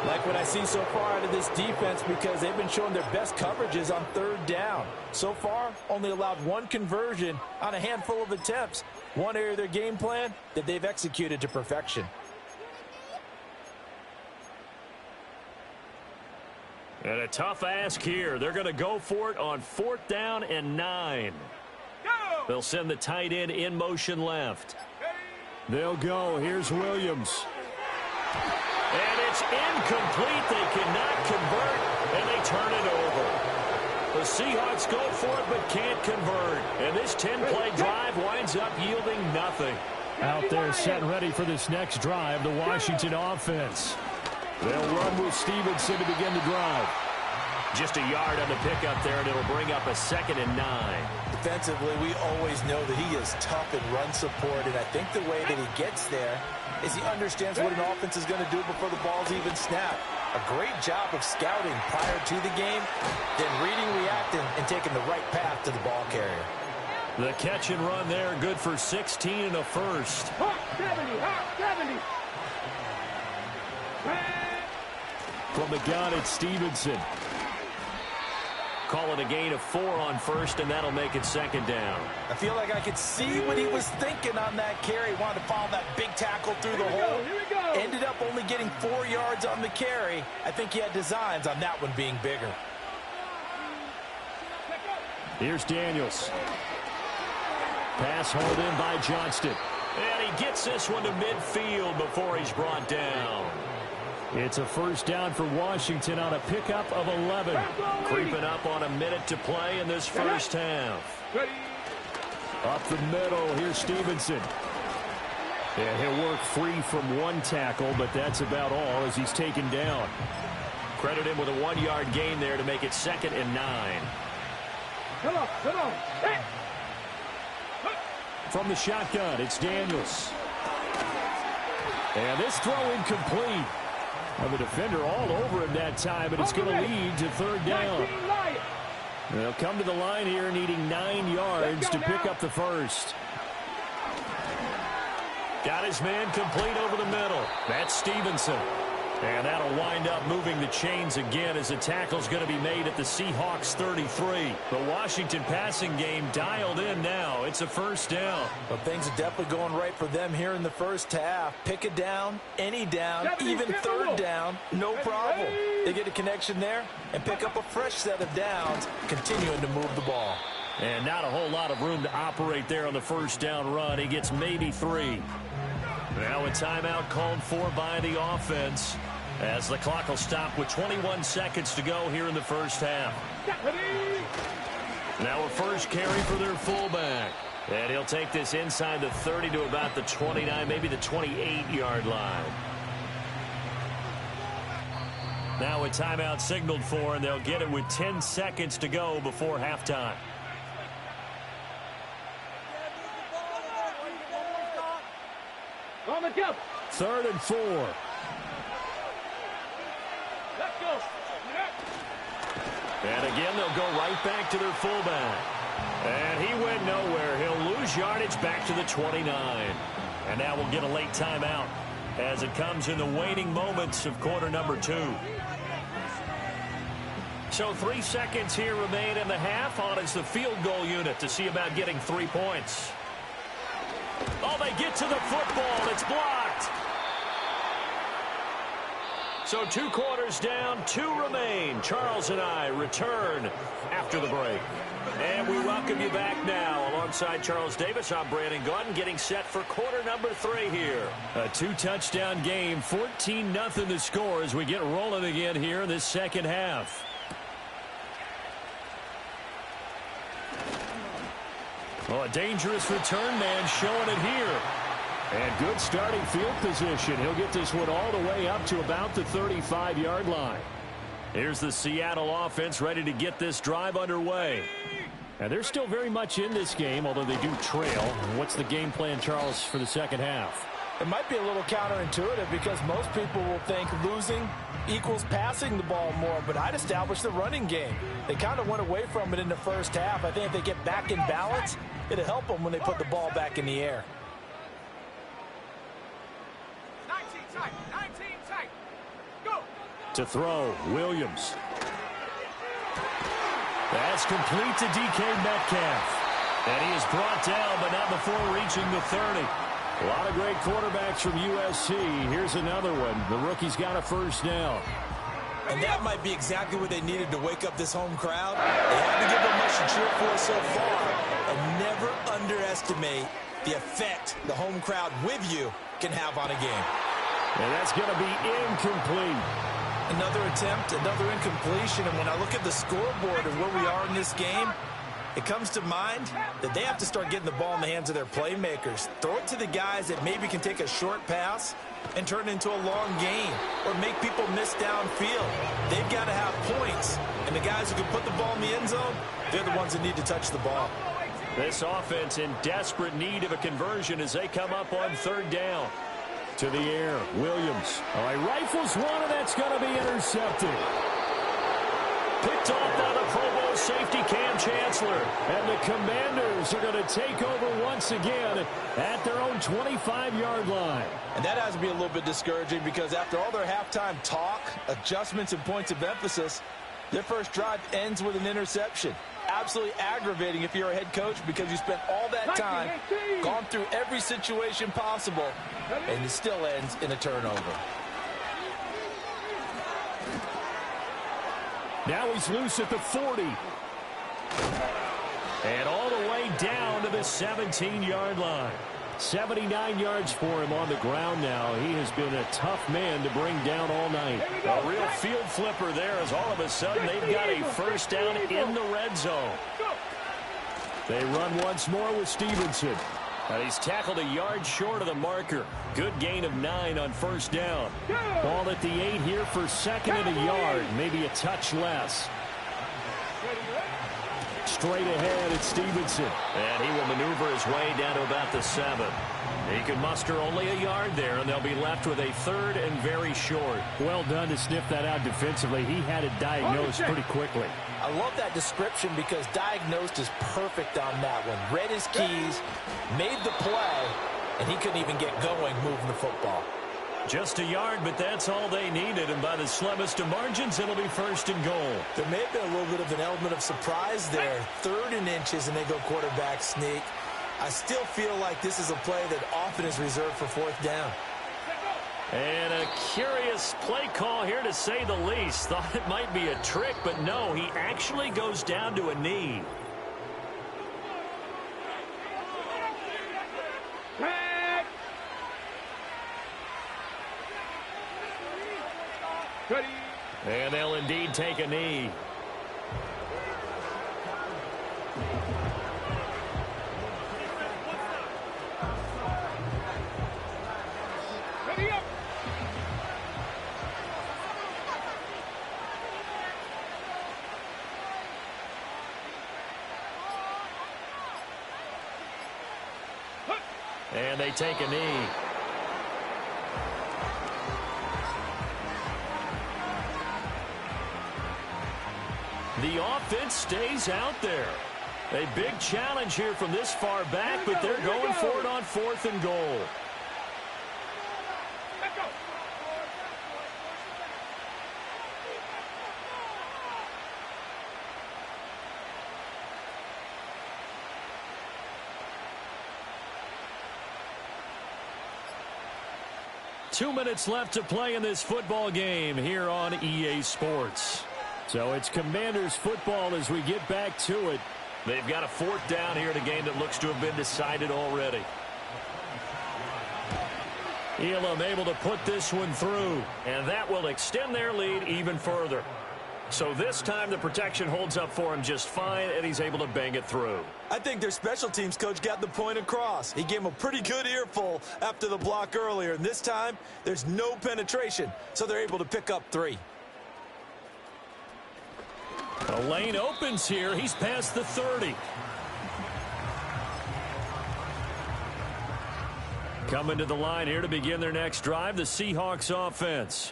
Like what I see so far out of this defense because they've been showing their best coverages on 3rd down. So far, only allowed 1 conversion on a handful of attempts. One area of their game plan that they've executed to perfection. And a tough ask here. They're going to go for it on 4th down and 9. They'll send the tight end in motion left. They'll go. Here's Williams. And it's incomplete. They cannot convert, and they turn it over. The Seahawks go for it but can't convert. And this 10-play drive winds up yielding nothing. Out there set and ready for this next drive, the Washington offense. They'll run with Stevenson to begin the drive. Just a yard on the pickup there, and it'll bring up a 2nd and 9. Defensively, we always know that he is tough in run support, and I think the way that he gets there is he understands what an offense is going to do before the ball's even snapped. A great job of scouting prior to the game, then reading, reacting, and taking the right path to the ball carrier. The catch and run there, good for 16 and a first. 70. From the gun, it's Stevenson. Call it a gain of 4 on first, and that'll make it 2nd down. I feel like I could see what he was thinking on that carry. Wanted to follow that big tackle through the hole. Ended up only getting 4 yards on the carry. I think he had designs on that one being bigger. Here's Daniels. Pass hauled in by Johnston. And he gets this one to midfield before he's brought down. It's a 1st down for Washington on a pickup of 11. Creeping up on a minute to play in this first half. Up the middle, here's Stevenson. And he'll work free from 1 tackle, but that's about all as he's taken down. Credit him with a 1-yard gain there to make it 2nd and 9. Come on. Hey. From the shotgun, it's Daniels. And this throw incomplete. And the defender all over him that time, but it's going to lead to 3rd down. They'll come to the line here needing 9 yards to pick up the first. Got his man complete over the middle. That's Stevenson. And that'll wind up moving the chains again as the tackle's going to be made at the Seahawks 33. The Washington passing game dialed in now. It's a 1st down. Well, things are definitely going right for them here in the first half. Pick a down, any down, even 3rd down, no problem. They get a connection there and pick up a fresh set of downs, continuing to move the ball. And not a whole lot of room to operate there on the 1st down run. He gets maybe 3. Now a timeout called for by the offense, as the clock will stop with 21 seconds to go here in the first half. Now a first carry for their fullback. And he'll take this inside the 30 to about the 29, maybe the 28-yard line. Now a timeout signaled for, and they'll get it with 10 seconds to go before halftime. On the go. 3rd and 4. Let's go. And again, they'll go right back to their fullback. And he went nowhere. He'll lose yardage back to the 29. And now we'll get a late timeout as it comes in the waning moments of quarter number 2. So 3 seconds here remain in the half. On is the field goal unit to see about getting 3 points. Oh, they get to the football. It's blocked. So 2 quarters down, 2 remain. Charles and I return after the break. And we welcome you back now. Alongside Charles Davis, I'm Brandon Gaudin, getting set for quarter number 3 here. A 2-touchdown game, 14-0 the score as we get rolling again here in this second half. Oh, a dangerous return man showing it here. And good starting field position. He'll get this one all the way up to about the 35-yard line. Here's the Seattle offense ready to get this drive underway. And they're still very much in this game, although they do trail. What's the game plan, Charles, for the second half? It might be a little counterintuitive because most people will think losing equals passing the ball more, but I'd establish the running game. They kind of went away from it in the first half. I think if they get back in balance, it'll help them when they put the ball back in the air. 19 tight. Go. To throw, Williams. That's complete to DK Metcalf. And he is brought down, but not before reaching the 30. A lot of great quarterbacks from USC. Here's another one. The rookie's got a first down. And that might be exactly what they needed to wake up this home crowd. They haven't given them much to cheer for so far. And never underestimate the effect the home crowd with you can have on a game. And that's going to be incomplete. Another attempt, another incompletion. And when I look at the scoreboard and where we are in this game, it comes to mind that they have to start getting the ball in the hands of their playmakers. Throw it to the guys that maybe can take a short pass and turn it into a long gain or make people miss downfield. They've got to have points. And the guys who can put the ball in the end zone, they're the ones that need to touch the ball. This offense in desperate need of a conversion as they come up on third down. To the air, Williams. All right, rifles one, and that's going to be intercepted. Picked off by the Pro Bowl safety Cam Chancellor. And the Commanders are going to take over once again at their own 25-yard line. And that has to be a little bit discouraging because after all their halftime talk, adjustments, and points of emphasis, their first drive ends with an interception. Absolutely aggravating if you're a head coach because you spent all that time, gone through every situation possible, and it still ends in a turnover. Now he's loose at the 40. And all the way down to the 17-yard line. 79 yards for him on the ground now. He has been a tough man to bring down all night. A real field flipper there as all of a sudden they've got a first down in the red zone. They run once more with Stevenson. He's tackled a yard short of the marker. Good gain of 9 on first down. Ball at the 8 here for second and a yard. Maybe a touch less. Straight ahead, it's Stevenson. And he will maneuver his way down to about the 7. He can muster only a yard there, and they'll be left with a third and very short. Well done to sniff that out defensively. He had it diagnosed pretty quickly. I love that description because diagnosed is perfect on that one. Read his keys, made the play, and he couldn't even get going moving the football. Just a yard, but that's all they needed, and by the slimmest of margins, it'll be first and goal. There may have been a little bit of an element of surprise there. 3rd and inches, and they go quarterback sneak. I still feel like this is a play that often is reserved for 4th down. And a curious play call here, to say the least. Thought it might be a trick, but no, he actually goes down to a knee. And they'll indeed take a knee. And they take a knee. The offense stays out there. A big challenge here from this far back, but they're going for it on 4th and goal. Let's go. 2 minutes left to play in this football game here on EA Sports. So it's Commanders football as we get back to it. They've got a 4th down here in a game that looks to have been decided already. Elam able to put this one through, and that will extend their lead even further. So this time the protection holds up for him just fine, and he's able to bang it through. I think their special teams coach got the point across. He gave him a pretty good earful after the block earlier, and this time there's no penetration, so they're able to pick up 3. The lane opens here. He's past the 30. Coming to the line here to begin their next drive, the Seahawks offense.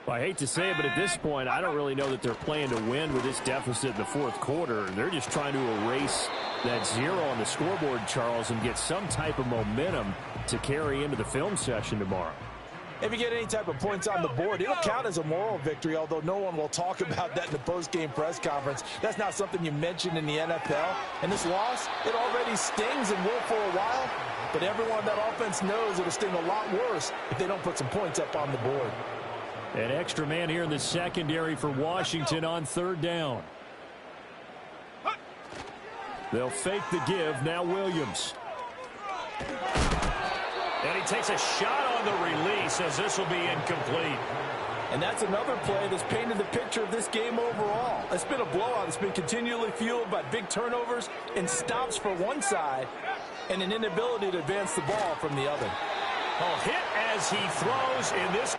Well, I hate to say it, but at this point, I don't really know that they're playing to win with this deficit in the 4th quarter. They're just trying to erase that 0 on the scoreboard, Charles, and get some type of momentum to carry into the film session tomorrow. If you get any type of points on the board, it'll count as a moral victory, although no one will talk about that in the post-game press conference. That's not something you mention in the NFL. And this loss, it already stings and will for a while, but everyone on that offense knows it'll sting a lot worse if they don't put some points up on the board. An extra man here in the secondary for Washington on third down. They'll fake the give. Now Williams. And he takes a shot on the release as this will be incomplete. And that's another play that's painted the picture of this game overall. It's been a blowout. It's been continually fueled by big turnovers and stops for one side and an inability to advance the ball from the other. Oh, hit as he throws in this.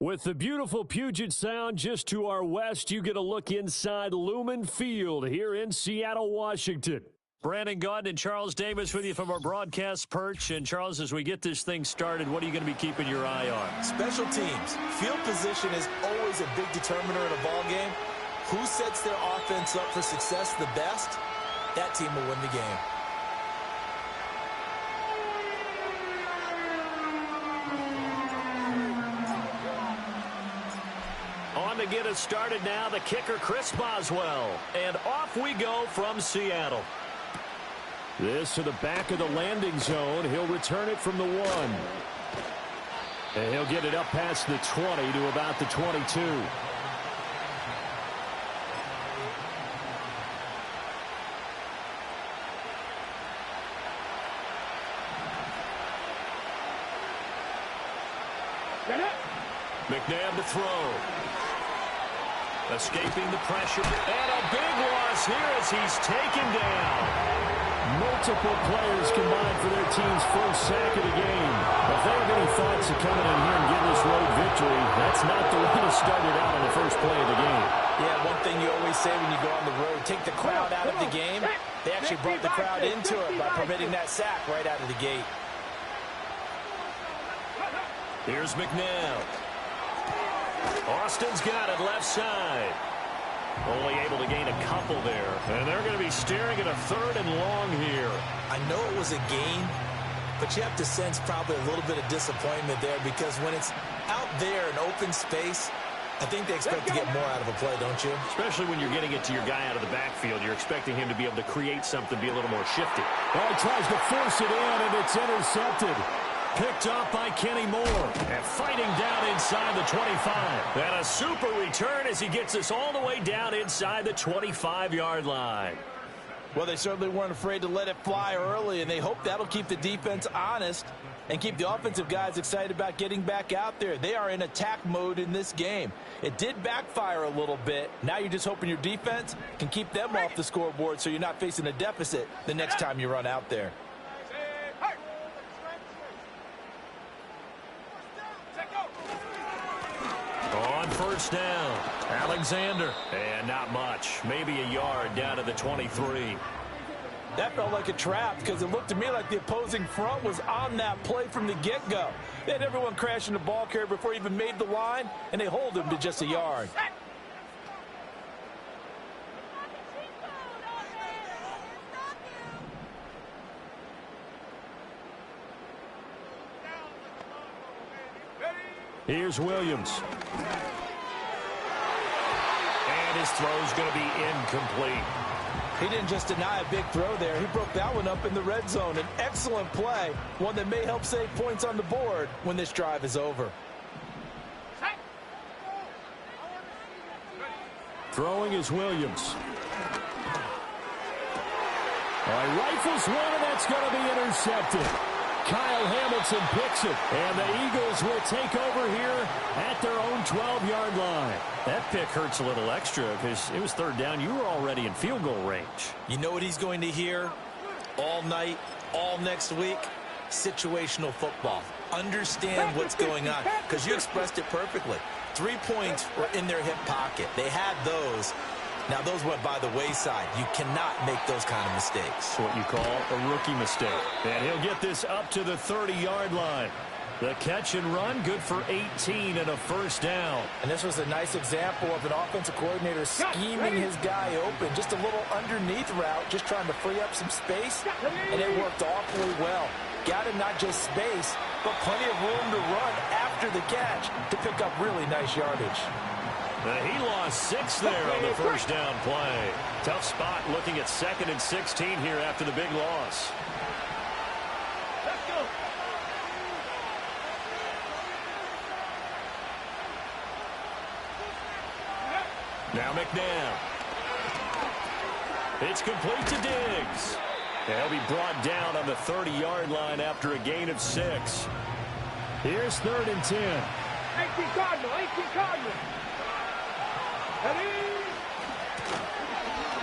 With the beautiful Puget Sound just to our west, you get a look inside Lumen Field here in Seattle, Washington. Brandon Gaudin and Charles Davis with you from our broadcast perch. And, Charles, as we get this thing started, what are you going to be keeping your eye on? Special teams. Field position is always a big determiner in a ball game. Who sets their offense up for success the best, that team will win the game. On to get us started now, the kicker, Chris Boswell. And off we go from Seattle. This to the back of the landing zone. He'll return it from the 1. And he'll get it up past the 20 to about the 22. McNabb to throw. Escaping the pressure. And a big loss here as he's taken down. Multiple players combined for their team's first sack of the game. If they have any thoughts of coming in here and getting this road victory, that's not the way to start it out on the first play of the game. Yeah, one thing you always say when you go on the road, take the crowd out of the game. They actually brought the crowd into it by permitting that sack right out of the gate. Here's McNabb. Austin's got it left side. Only able to gain a couple there. And they're going to be staring at a 3rd and long here. I know it was a gain, but you have to sense probably a little bit of disappointment there because when it's out there in open space, I think they expect to get more out of a play, don't you? Especially when you're getting it to your guy out of the backfield. You're expecting him to be able to create something, be a little more shifty. Oh, he tries to force it in, and it's intercepted. Picked off by Kenny Moore. And fighting down inside the 25. And a super return as he gets us all the way down inside the 25-yard line. Well, they certainly weren't afraid to let it fly early, and they hope that'll keep the defense honest and keep the offensive guys excited about getting back out there. They are in attack mode in this game. It did backfire a little bit. Now you're just hoping your defense can keep them off the scoreboard so you're not facing a deficit the next time you run out there. On first down, Alexander. And not much. Maybe a yard down to the 23. That felt like a trap because it looked to me like the opposing front was on that play from the get-go. They had everyone crashing the ball carrier before he even made the line, and they hold him to just a yard. Here's Williams. And his throw's going to be incomplete. He didn't just deny a big throw there. He broke that one up in the red zone. An excellent play, one that may help save points on the board when this drive is over. Throwing is Williams. All right, rifles one, and that's going to be intercepted. Kyle Hamilton picks it, and the Eagles will take over here at their own 12-yard line. That pick hurts a little extra because it was 3rd down. You were already in field goal range. You know what he's going to hear all night, all next week? Situational football. Understand what's going on because you expressed it perfectly. 3 points were in their hip pocket. They had those. Now, those went by the wayside. You cannot make those kind of mistakes. What you call a rookie mistake. And he'll get this up to the 30-yard line. The catch and run, good for 18 and a first down. And this was a nice example of an offensive coordinator scheming his guy open. Just a little underneath route, just trying to free up some space, and it worked awfully well. Got him not just space, but plenty of room to run after the catch to pick up really nice yardage. He lost 6 there on the first down play. Tough spot looking at 2nd and 16 here after the big loss. Now McNabb. It's complete to Diggs. They'll be brought down on the 30-yard line after a gain of 6. Here's 3rd and 10. 18 Cardinal, 18 Cardinal.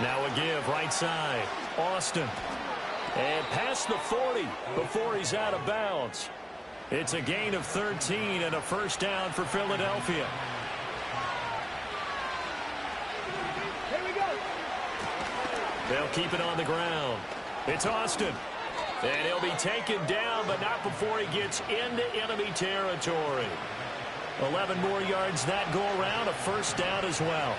Now a give right side. Austin. And past the 40 before he's out of bounds. It's a gain of 13 and a first down for Philadelphia. Here we go. They'll keep it on the ground. It's Austin. And he'll be taken down, but not before he gets into enemy territory. 11 more yards that go around, a first down as well.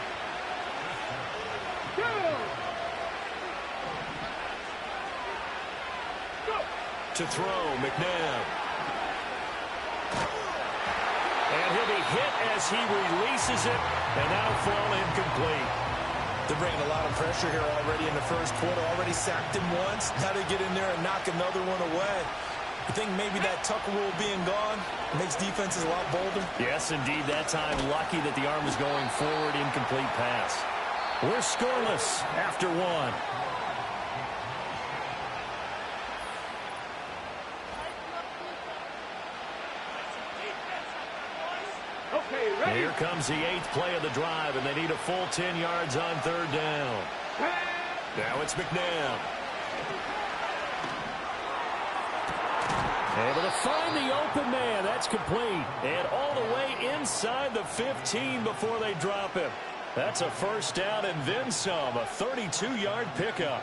To throw, McNabb. And he'll be hit as he releases it, and that'll fall incomplete. They're bringing a lot of pressure here already in the first quarter. Already sacked him once. Now they get in there and knock another one away. I think maybe that Tucker rule being gone makes defenses a lot bolder. Yes, indeed. That time, lucky that the arm was going forward. Incomplete pass. We're scoreless after one. Okay, ready? Here comes the 8th play of the drive, and they need a full 10 yards on third down. Now it's McNabb. Able to find the open man. That's complete. And all the way inside the 15 before they drop him. That's a first down and then some. A 32-yard pickup.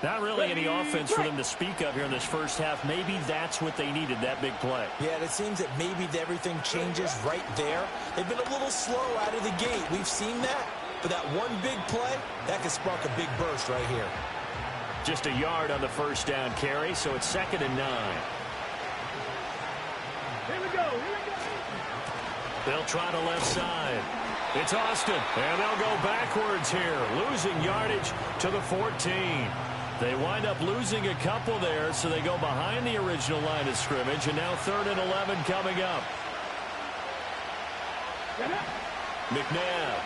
Not really any offense for them to speak of here in this first half. Maybe that's what they needed, that big play. Yeah, it seems that maybe everything changes right there. They've been a little slow out of the gate. We've seen that. But that one big play, that could spark a big burst right here. Just a yard on the first down carry, so it's 2nd and 9. Here we go. Here we go. They'll try the left side. It's Austin, and they'll go backwards here, losing yardage to the 14. They wind up losing a couple there, so they go behind the original line of scrimmage, and now 3rd and 11 coming up. McNabb.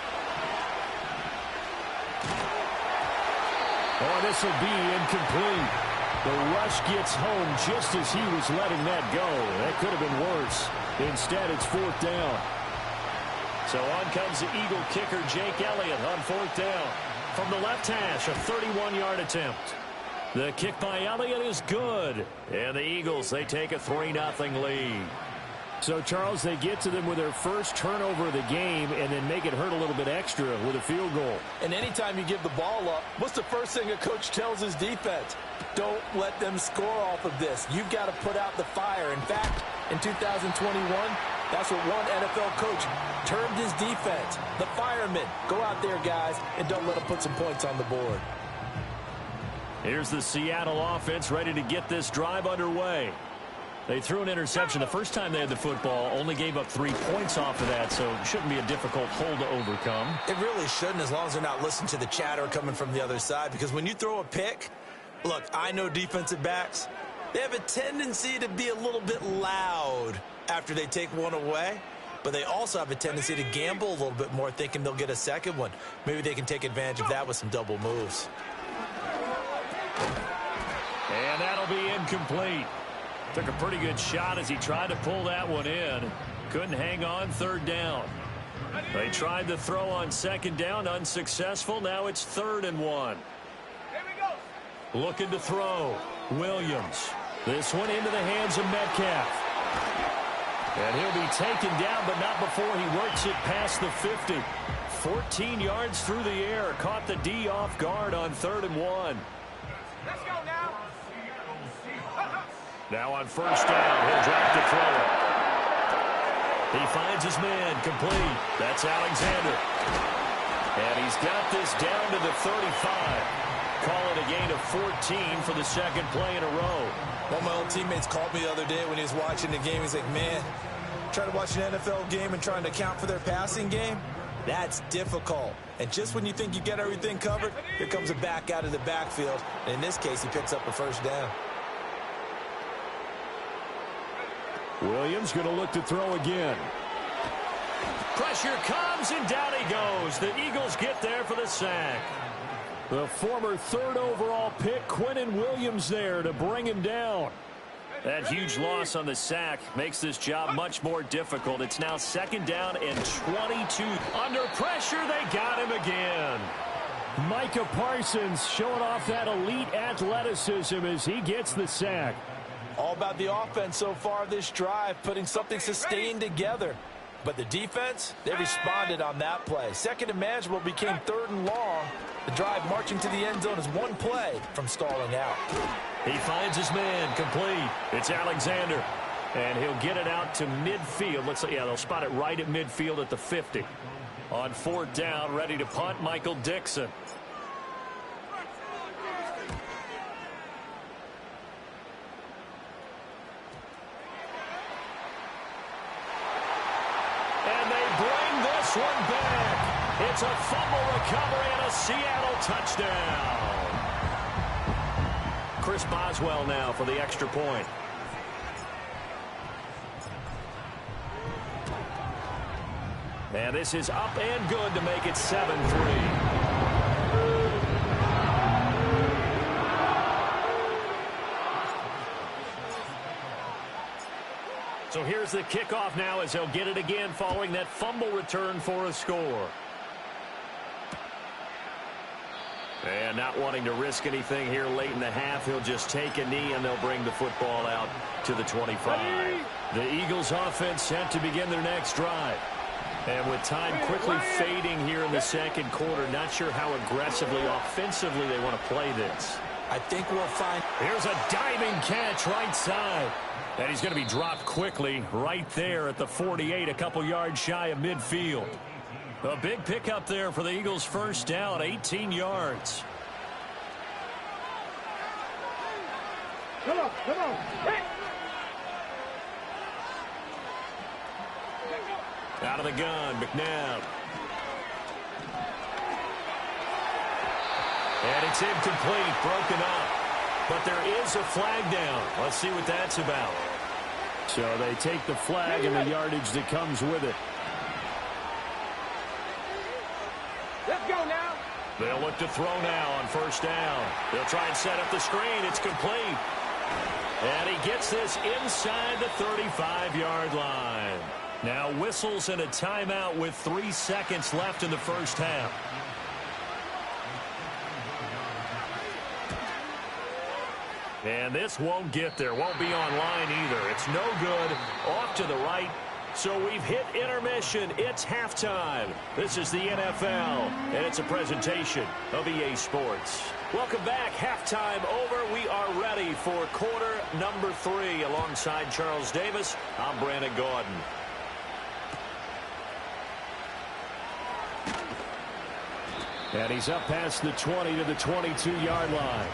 Oh, this will be incomplete. The rush gets home just as he was letting that go. That could have been worse. Instead, it's 4th down. So on comes the Eagle kicker, Jake Elliott, on 4th down. From the left hash, a 31-yard attempt. The kick by Elliott is good. And the Eagles, they take a 3-0 lead. So, Charles, they get to them with their first turnover of the game and then make it hurt a little bit extra with a field goal. And anytime you give the ball up, what's the first thing a coach tells his defense? Don't let them score off of this. You've got to put out the fire. In fact, in 2021, that's what one NFL coach termed his defense. The firemen. Go out there, guys, and don't let them put some points on the board. Here's the Seattle offense ready to get this drive underway. They threw an interception the first time they had the football, only gave up 3 points off of that, so it shouldn't be a difficult hole to overcome. It really shouldn't, as long as they're not listening to the chatter coming from the other side, because when you throw a pick, look, I know defensive backs, they have a tendency to be a little bit loud after they take one away, but they also have a tendency to gamble a little bit more, thinking they'll get a second one. Maybe they can take advantage of that with some double moves. And that'll be incomplete. Took a pretty good shot as he tried to pull that one in. Couldn't hang on 3rd down. They tried to throw on 2nd down, unsuccessful. Now it's 3rd and 1. Here we go. Looking to throw. Williams. This one into the hands of Metcalf. And he'll be taken down, but not before he works it past the 50. 14 yards through the air. Caught the D off guard on 3rd and 1. Let's go now. Now on 1st down, he'll drop to throw it. He finds his man, complete. That's Alexander. And he's got this down to the 35. Call it a gain of 14 for the 2nd play in a row. One of my old teammates called me the other day when he was watching the game. He's like, man, trying to watch an NFL game and trying to account for their passing game, that's difficult. And just when you think you get everything covered, here comes a back out of the backfield. And in this case, he picks up a 1st down. Williams going to look to throw again. Pressure comes, and down he goes. The Eagles get there for the sack. The former 3rd overall pick, Quinnen Williams, there to bring him down. That huge loss on the sack makes this job much more difficult. It's now 2nd down and 22. Under pressure, they got him again. Micah Parsons showing off that elite athleticism as he gets the sack. All about the offense so far this drive, putting something sustained together. But the defense, they responded on that play. Second and manageable became 3rd and long. The drive marching to the end zone is one play from stalling out. He finds his man, complete. It's Alexander. And he'll get it out to midfield. Looks like, yeah, they'll spot it right at midfield at the 50. On 4th down, ready to punt, Michael Dixon. And they bring this one back. It's a fumble recovery and a Seattle touchdown. Chris Boswell now for the extra point. And this is up and good to make it 7-3. So here's the kickoff now as they'll get it again following that fumble return for a score. And not wanting to risk anything here late in the half, he'll just take a knee and they'll bring the football out to the 25. The Eagles offense set to begin their next drive. And with time quickly fading here in the second quarter, not sure how aggressively, offensively they want to play this. I think we'll find... Here's a diving catch right side. And he's going to be dropped quickly right there at the 48, a couple yards shy of midfield. A big pickup there for the Eagles' first down, 18 yards. Come on, come on. Hey. Out of the gun, McNabb. And it's incomplete, broken up. But there is a flag down. Let's see what that's about. So they take the flag and the yardage that comes with it. Let's go now. They'll look to throw now on first down. They'll try and set up the screen. It's complete. And he gets this inside the 35-yard line. Now whistles and a timeout with 3 seconds left in the first half. And this won't get there. Won't be online either. It's no good. Off to the right. So we've hit intermission. It's halftime. This is the NFL, and it's a presentation of EA Sports. Welcome back. Halftime over. We are ready for quarter number 3. Alongside Charles Davis, I'm Brandon Gordon. And he's up past the 20 to the 22-yard line.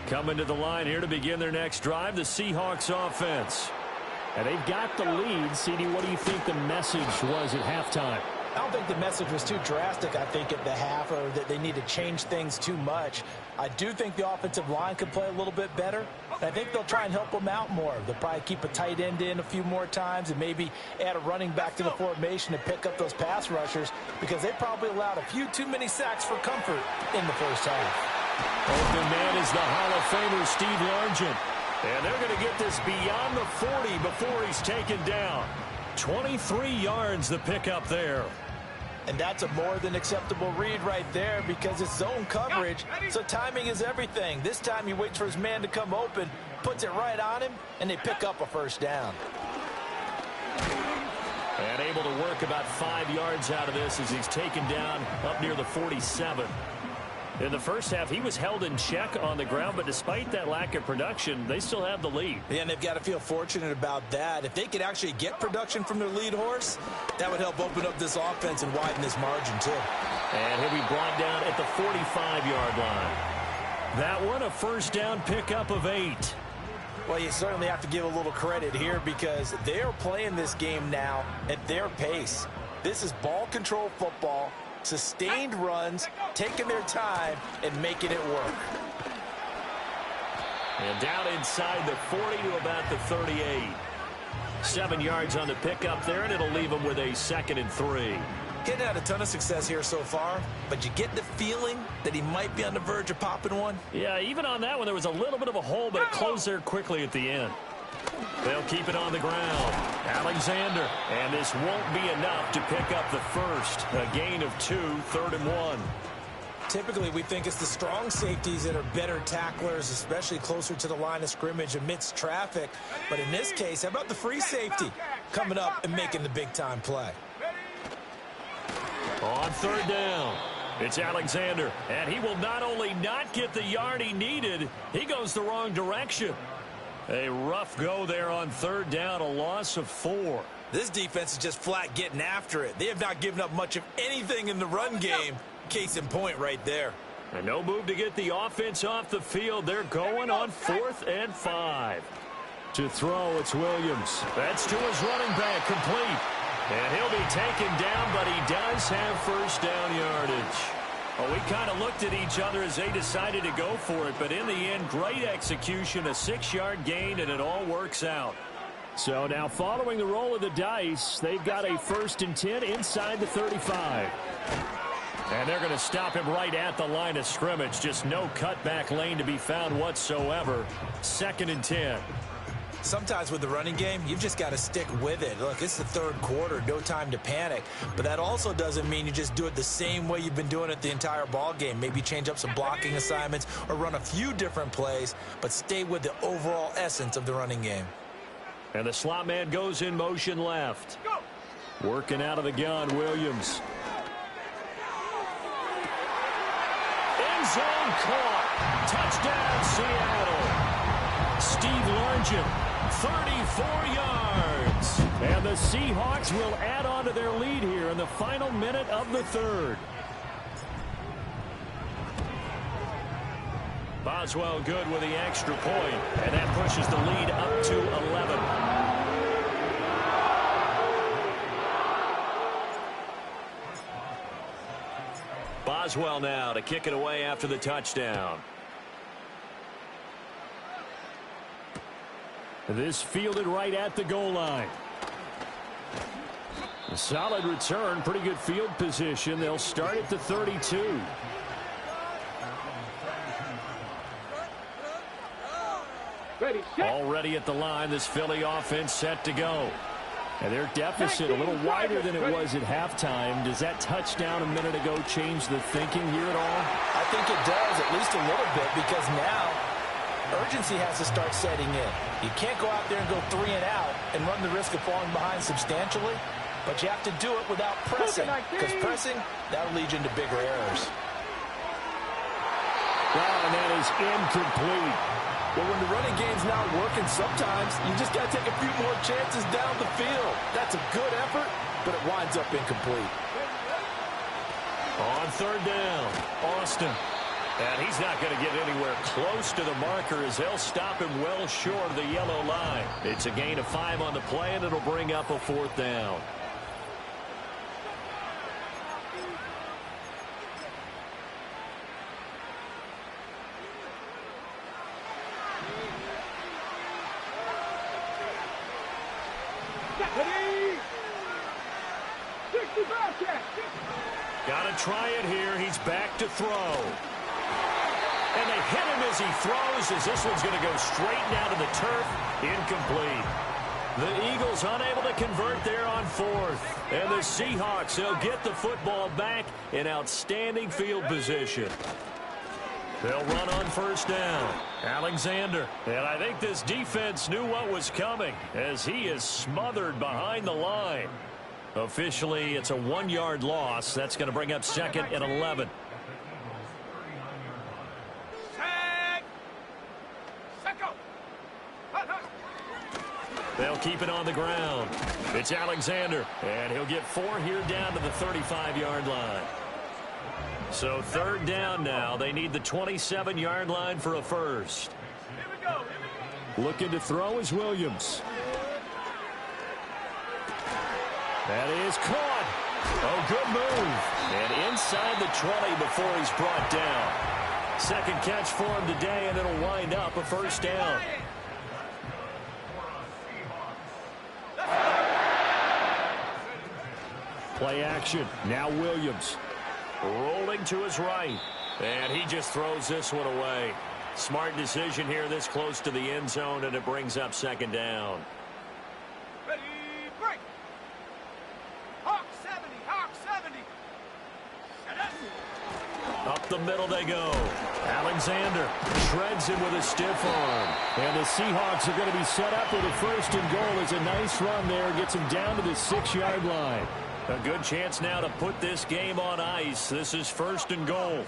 Coming to the line here to begin their next drive, the Seahawks offense. And they've got the lead. CD, what do you think the message was at halftime? I don't think the message was too drastic, I think, at the half, or that they need to change things too much. I do think the offensive line could play a little bit better. I think they'll try and help them out more. They'll probably keep a tight end in a few more times and maybe add a running back to the formation to pick up those pass rushers, because they probably allowed a few too many sacks for comfort in the first half. Open man is the Hall of Famer Steve Largent. And they're going to get this beyond the 40 before he's taken down. 23 yards the pickup there. And that's a more than acceptable read right there, because it's zone coverage, so timing is everything. This time he waits for his man to come open, puts it right on him, and they pick up a first down. And able to work about 5 yards out of this as he's taken down up near the 47. In the first half, he was held in check on the ground, but despite that lack of production, they still have the lead. Yeah, and they've got to feel fortunate about that. If they could actually get production from their lead horse, that would help open up this offense and widen this margin, too. And he'll be brought down at the 45-yard line. That one, a first down pickup of 8. Well, you certainly have to give a little credit here, because they're playing this game now at their pace. This is ball control football. Sustained runs, taking their time, and making it work. And down inside the 40 to about the 38. 7 yards on the pickup there, and it'll leave them with a 2nd and 3. Getting had a ton of success here so far, but you get the feeling that he might be on the verge of popping one. Yeah, even on that one, there was a little bit of a hole, but it closed there quickly at the end. They'll keep it on the ground. Alexander. And this won't be enough to pick up the first. A gain of 2, 3rd and 1. Typically, we think it's the strong safeties that are better tacklers, especially closer to the line of scrimmage amidst traffic. But in this case, how about the free safety coming up and making the big-time play? On third down, it's Alexander, and he will not only not get the yard he needed, he goes the wrong direction. A rough go there on third down, a loss of 4. This defense is just flat getting after it. They have not given up much of anything in the run game. Case in point right there. And no move to get the offense off the field. They're going on 4th and 5. To throw, it's Williams. That's to his running back, complete. And he'll be taken down, but he does have first down yardage. Well, we kind of looked at each other as they decided to go for it, but in the end, great execution, a 6-yard gain, and it all works out. So now following the roll of the dice, they've got a 1st and 10 inside the 35. And they're going to stop him right at the line of scrimmage. Just no cutback lane to be found whatsoever. 2nd and 10. Sometimes with the running game, you've just got to stick with it. Look, it's the third quarter, no time to panic. But that also doesn't mean you just do it the same way you've been doing it the entire ball game. Maybe change up some blocking assignments or run a few different plays, but stay with the overall essence of the running game. And the slot man goes in motion left. Working out of the gun, Williams. End zone caught. Touchdown, Seattle. Steve Largent, 34 yards. And the Seahawks will add on to their lead here in the final minute of the third. Boswell good with the extra point, and that pushes the lead up to 11. Boswell now to kick it away after the touchdown. This fielded right at the goal line. A solid return, pretty good field position. They'll start at the 32. Already at the line, this Philly offense set to go. And their deficit a little wider than it was at halftime. Does that touchdown a minute ago change the thinking here at all? I think it does, at least a little bit, because now urgency has to start setting in. You can't go out there and go 3 and out and run the risk of falling behind substantially, but you have to do it without pressing, because pressing, that'll lead you into bigger errors. And that is incomplete. Well, when the running game's not working, sometimes you just got to take a few more chances down the field. That's a good effort, but it winds up incomplete. On third down, Austin. And he's not going to get anywhere close to the marker as they'll stop him well short of the yellow line. It's a gain of 5 on the play, and it'll bring up a 4th down. Got to try it here. He's back to throw. And they hit him as he throws, as this one's going to go straight down to the turf. Incomplete. The Eagles unable to convert there on 4th. And the Seahawks, they'll get the football back in outstanding field position. They'll run on first down. Alexander. And I think this defense knew what was coming as he is smothered behind the line. Officially, it's a 1-yard loss. That's going to bring up 2nd and 11. They'll keep it on the ground. It's Alexander, and he'll get 4 here down to the 35-yard line. So 3rd down now. They need the 27-yard line for a first. Looking to throw is Williams. That is caught. Oh, good move. And inside the 20 before he's brought down. 2nd catch for him today, and it'll wind up a first down. Play action. Now Williams. Rolling to his right. And he just throws this one away. Smart decision here this close to the end zone, and it brings up 2nd down. Ready, break. Hawk 70, Hawk 70. Up the middle they go. Alexander shreds him with a stiff arm. And the Seahawks are going to be set up with a 1st and goal. As a nice run there. Gets him down to the 6-yard line. A good chance now to put this game on ice. This is 1st and goal.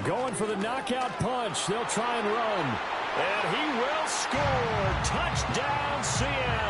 Going for the knockout punch. They'll try and run. And he will score. Touchdown, Seattle.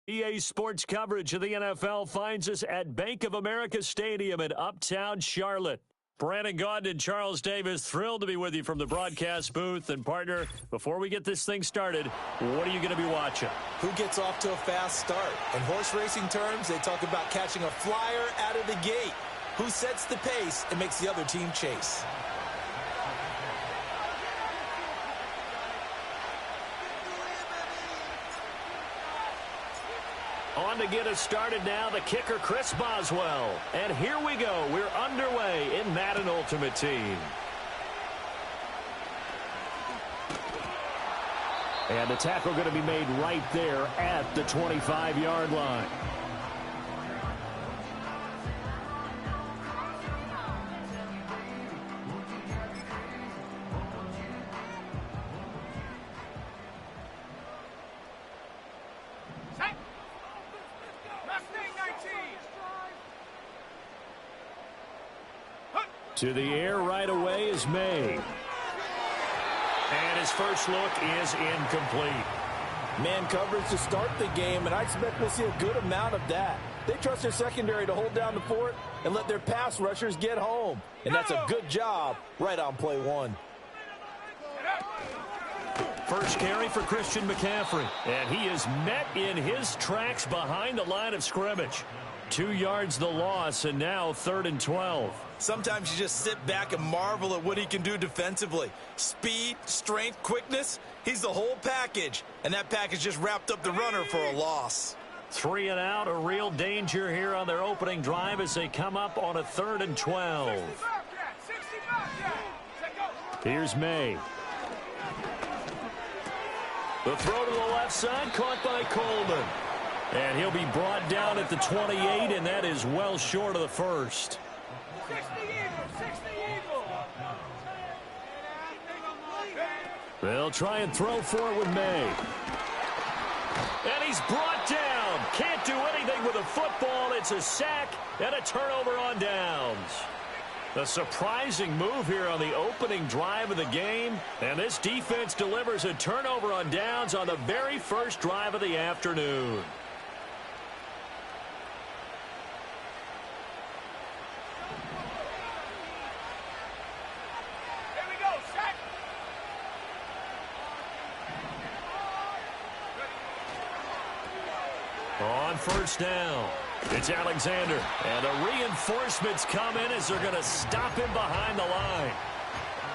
EA Sports coverage of the NFL finds us at Bank of America Stadium in Uptown Charlotte. Brandon Gaudin and Charles Davis, thrilled to be with you from the broadcast booth. And, partner, before we get this thing started, what are you going to be watching? Who gets off to a fast start? In horse racing terms, they talk about catching a flyer out of the gate. Who sets the pace and makes the other team chase? On to get us started now, the kicker, Chris Boswell. And here we go. We're underway in Madden Ultimate Team. And the tackle going to be made right there at the 25-yard line. To the air right away is May. And his first look is incomplete. Man coverage to start the game, and I expect we'll see a good amount of that. They trust their secondary to hold down the fort and let their pass rushers get home. And that's a good job right on play one. First carry for Christian McCaffrey. And he is met in his tracks behind the line of scrimmage. 2 yards the loss, and now 3rd and 12. Sometimes you just sit back and marvel at what he can do defensively. Speed, strength, quickness, he's the whole package. And that package just wrapped up the runner for a loss. 3 and out, a real danger here on their opening drive as they come up on a 3rd and 12. Here's May. The throw to the left side, caught by Coleman. And he'll be brought down at the 28, and that is well short of the first. 60 Eagles. They'll try and throw for it with May. And he's brought down. Can't do anything with a football. It's a sack and a turnover on downs. A surprising move here on the opening drive of the game. And this defense delivers a turnover on downs on the very first drive of the afternoon. On first down, it's Alexander. And the reinforcements come in as they're going to stop him behind the line.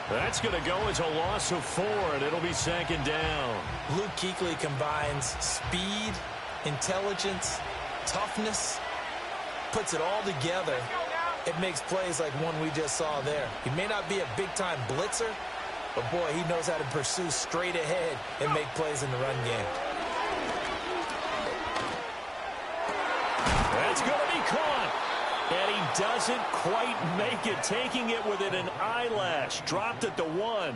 That's going to go as a loss of 4, and it'll be 2nd down. Luke Kuechly combines speed, intelligence, toughness, puts it all together. It makes plays like one we just saw there. He may not be a big-time blitzer, but, boy, he knows how to pursue straight ahead and make plays in the run game. That's going to be caught. And he doesn't quite make it, taking it within an eyelash. Dropped at the 1.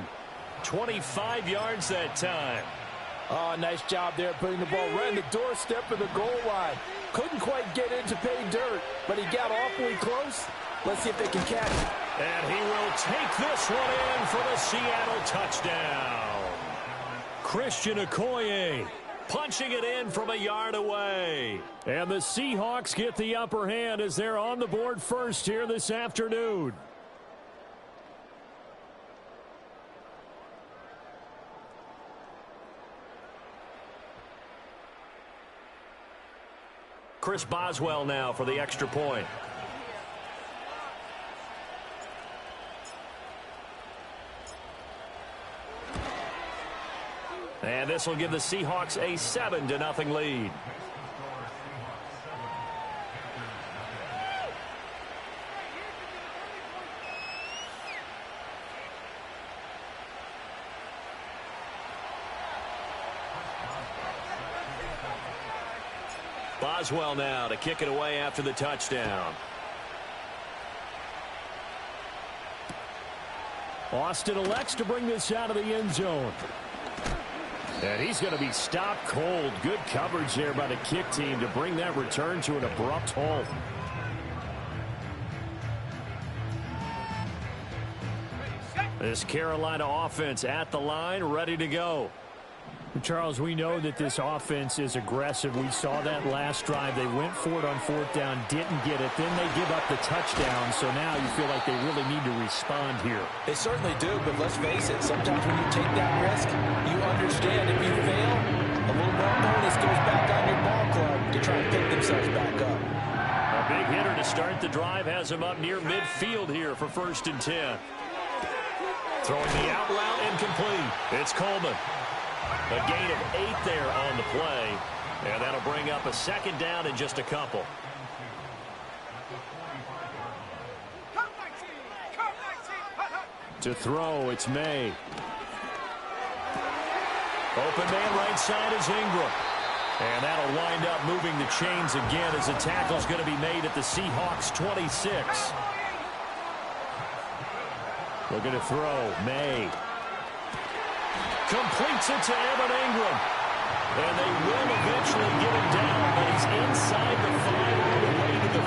25 yards that time. Oh, nice job there putting the ball right in the doorstep of the goal line. Couldn't quite get in to pay dirt, but he got awfully close. Let's see if they can catch it. And he will take this one in for the Seattle touchdown. Christian Okoye punching it in from a yard away. And the Seahawks get the upper hand as they're on the board first here this afternoon. Chris Boswell now for the extra point. And this will give the Seahawks a 7-0 lead. Boswell now to kick it away after the touchdown. Austin elects to bring this out of the end zone. And he's going to be stopped cold. Good coverage there by the kick team to bring that return to an abrupt halt. This Carolina offense at the line, ready to go. Charles, we know that this offense is aggressive. We saw that last drive. They went for it on fourth down, didn't get it. Then they give up the touchdown. So now you feel like they really need to respond here. They certainly do, but let's face it. Sometimes when you take that risk, you understand if you fail, a little more bonus goes back on your ball club to try and pick themselves back up. A big hitter to start the drive has him up near midfield here for 1st and 10. Throwing the out route incomplete. It's Coleman. A gain of 8 there on the play. And that'll bring up a 2nd down in just a couple. To throw, it's May. Open man right side is Ingram. And that'll wind up moving the chains again as the tackle's going to be made at the Seahawks 26. Looking to throw, May. Completes it to Evan Ingram. And they will eventually get him down, but he's inside the 5 all the way to the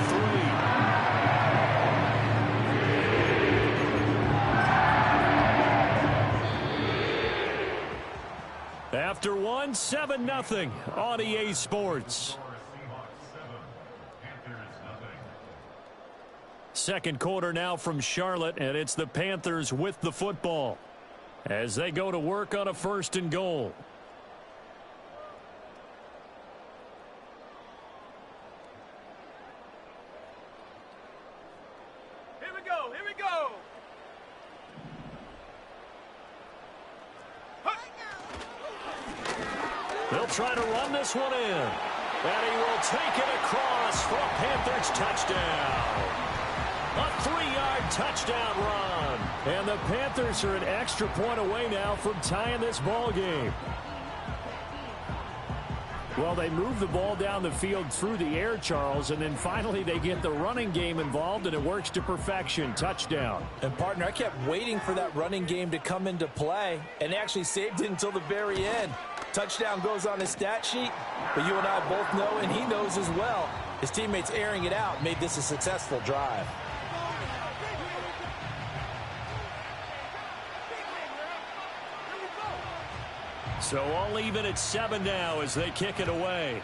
3. After one, 7-0 on EA Sports. Second quarter now from Charlotte, and it's the Panthers with the football as they go to work on a 1st and goal. Here we go, here we go. They'll try to run this one in, and he will take it across for a Panthers touchdown. A 3-yard touchdown run. And the Panthers are an extra point away now from tying this ball game. Well, they move the ball down the field through the air, Charles, and then finally they get the running game involved, and it works to perfection. Touchdown. And, partner, I kept waiting for that running game to come into play and actually saved it until the very end. Touchdown goes on his stat sheet, but you and I both know, and he knows as well, his teammates airing it out made this a successful drive. So all even at 7 now as they kick it away.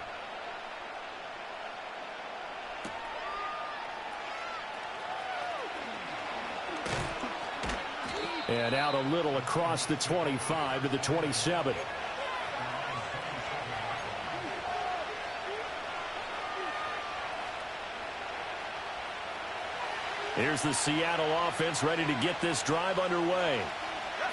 And out a little across the 25 to the 27. Here's the Seattle offense ready to get this drive underway.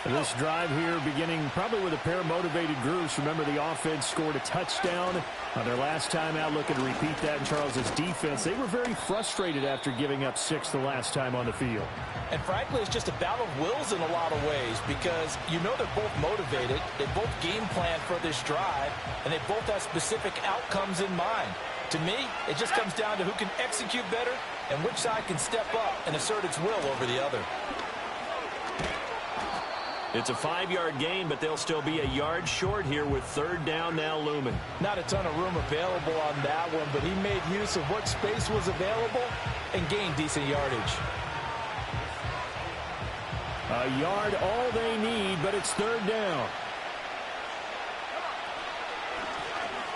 This drive here beginning probably with a pair of motivated groups. Remember, the offense scored a touchdown on their last time out. Looking to repeat that in Charles's defense. They were very frustrated after giving up 6 the last time on the field. And frankly, it's just a battle of wills in a lot of ways because you know they're both motivated. They both game plan for this drive, and they both have specific outcomes in mind. To me, it just comes down to who can execute better and which side can step up and assert its will over the other. It's a 5-yard gain, but they'll still be a yard short here with 3rd down now looming. Not a ton of room available on that one, but he made use of what space was available and gained decent yardage. A yard all they need, but it's 3rd down.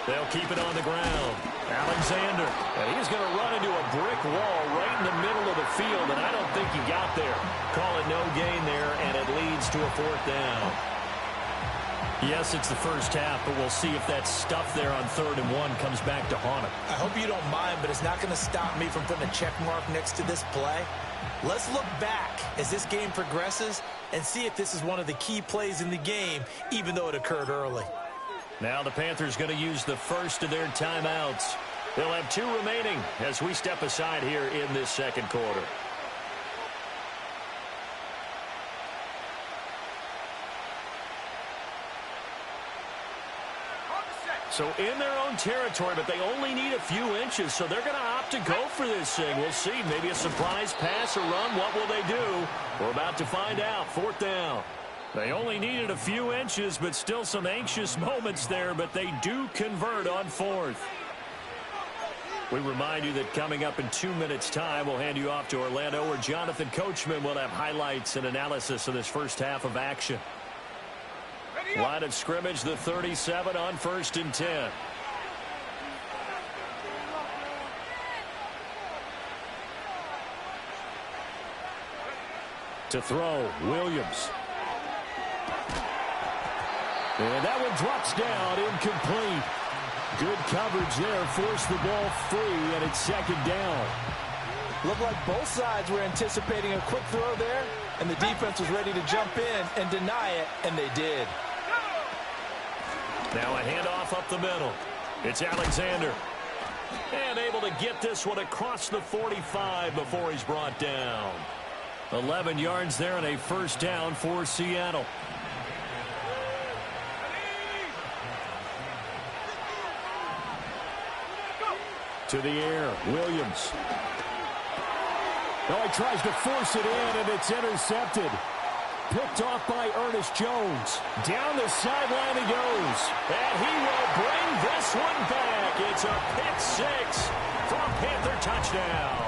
They'll keep it on the ground. Alexander, and he's going to run into a brick wall right in the middle of the field, and I don't think he got there. Call it no gain there, and it leads to a 4th down. Yes, it's the first half, but we'll see if that stuff there on 3rd and 1 comes back to haunt him. I hope you don't mind, but it's not going to stop me from putting a check mark next to this play. Let's look back as this game progresses and see if this is one of the key plays in the game, even though it occurred early. Now the Panthers going to use the first of their timeouts. They'll have 2 remaining as we step aside here in this second quarter. So in their own territory, but they only need a few inches, so they're going to opt to go for this thing. We'll see. Maybe a surprise pass or run. What will they do? We're about to find out. 4th down. They only needed a few inches, but still some anxious moments there, but they do convert on 4th. We remind you that coming up in 2 minutes' time, we'll hand you off to Orlando, where Jonathan Coachman will have highlights and analysis of this first half of action. Line of scrimmage, the 37 on 1st and 10. To throw, Williams. And that one drops down, incomplete. Good coverage there, forced the ball free, and it's 2nd down. Looked like both sides were anticipating a quick throw there, and the defense was ready to jump in and deny it, and they did. Now a handoff up the middle. It's Alexander. And able to get this one across the 45 before he's brought down. 11 yards there and a 1st down for Seattle. To the air, Williams. Oh, he tries to force it in, and it's intercepted. Picked off by Ernest Jones. Down the sideline he goes. And he will bring this one back. It's a pick 6 for a Panther touchdown.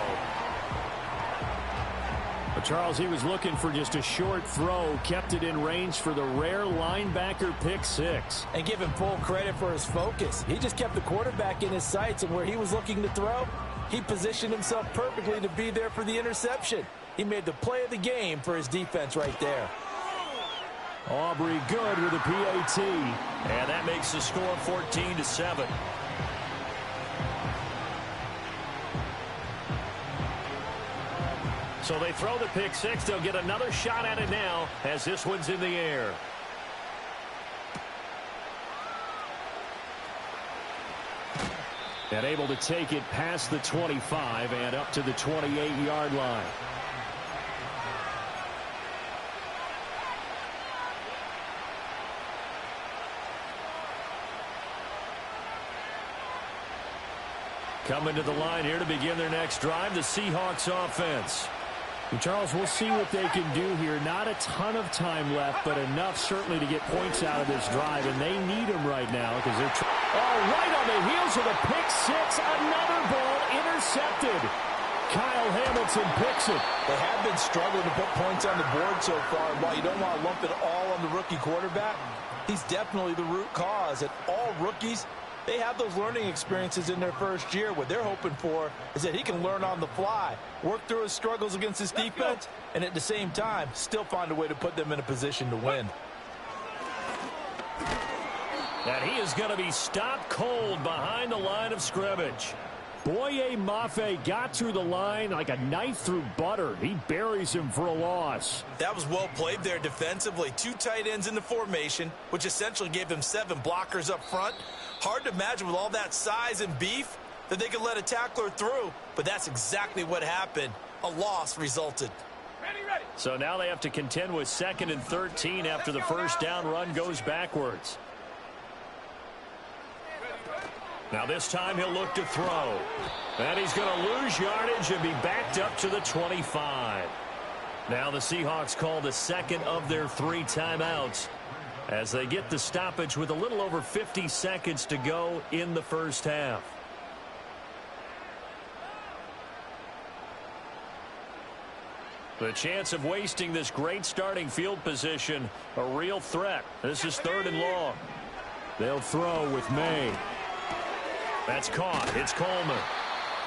But Charles, he was looking for just a short throw. Kept it in range for the rare linebacker pick 6. And give him full credit for his focus. He just kept the quarterback in his sights, and where he was looking to throw, he positioned himself perfectly to be there for the interception. He made the play of the game for his defense right there. Aubrey good with a PAT. And that makes the score 14-7. So they throw the pick 6. They'll get another shot at it now as this one's in the air. And able to take it past the 25 and up to the 28-yard line. Coming to the line here to begin their next drive, the Seahawks offense. And Charles, we'll see what they can do here. Not a ton of time left, but enough certainly to get points out of this drive, and they need them right now because they're right on the heels of the pick 6. Another ball intercepted. Kyle Hamilton picks it. They have been struggling to put points on the board so far, and while you don't want to lump it all on the rookie quarterback, he's definitely the root cause. And all rookies, they have those learning experiences in their first year. What they're hoping for is that he can learn on the fly, work through his struggles against his defense, and at the same time, still find a way to put them in a position to win. And he is going to be stopped cold behind the line of scrimmage. Boye Mafe got through the line like a knife through butter. He buries him for a loss. That was well played there defensively. 2 tight ends in the formation, which essentially gave them 7 blockers up front. Hard to imagine with all that size and beef that they could let a tackler through, but that's exactly what happened. A loss resulted. Ready. So now they have to contend with 2nd and 13 after the first down run goes backwards. Now this time he'll look to throw. And he's going to lose yardage and be backed up to the 25. Now the Seahawks call the second of their 3 timeouts as they get the stoppage with a little over 50 seconds to go in the first half. The chance of wasting this great starting field position, a real threat. This is 3rd and long. They'll throw with May. That's caught. It's Coleman.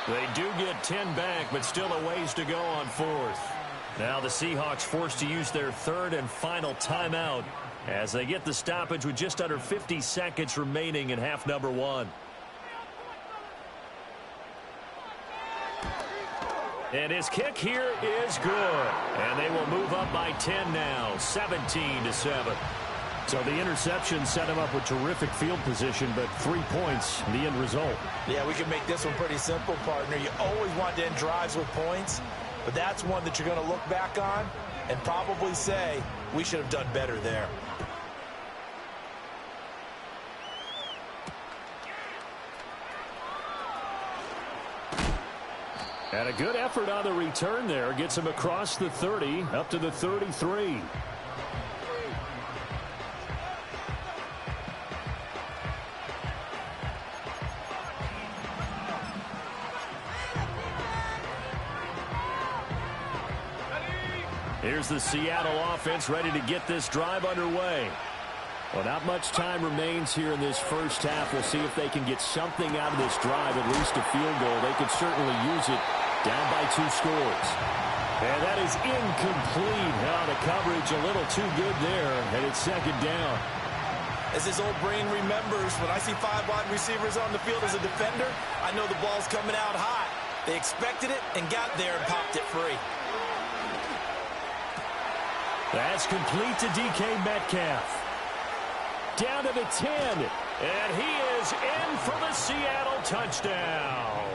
They do get 10 back, but still a ways to go on 4th. Now the Seahawks forced to use their 3rd and final timeout as they get the stoppage with just under 50 seconds remaining in half number 1. And his kick here is good. And they will move up by 10 now, 17-7. So the interception set him up with terrific field position, but 3 points, the end result. Yeah, we can make this one pretty simple, partner. You always want to end drives with points, but that's one that you're going to look back on and probably say, we should have done better there. And a good effort on the return there. Gets him across the 30, up to the 33. Here's the Seattle offense ready to get this drive underway. Well, not much time remains here in this first half. We'll see if they can get something out of this drive, at least a field goal. They could certainly use it, down by 2 scores. And that is incomplete. Now the coverage a little too good there, and it's second down. As his old brain remembers, when I see 5 wide receivers on the field as a defender, I know the ball's coming out hot. They expected it and got there and popped it free. That's complete to DK Metcalf. Down to the 10, and he is in for the Seattle touchdown.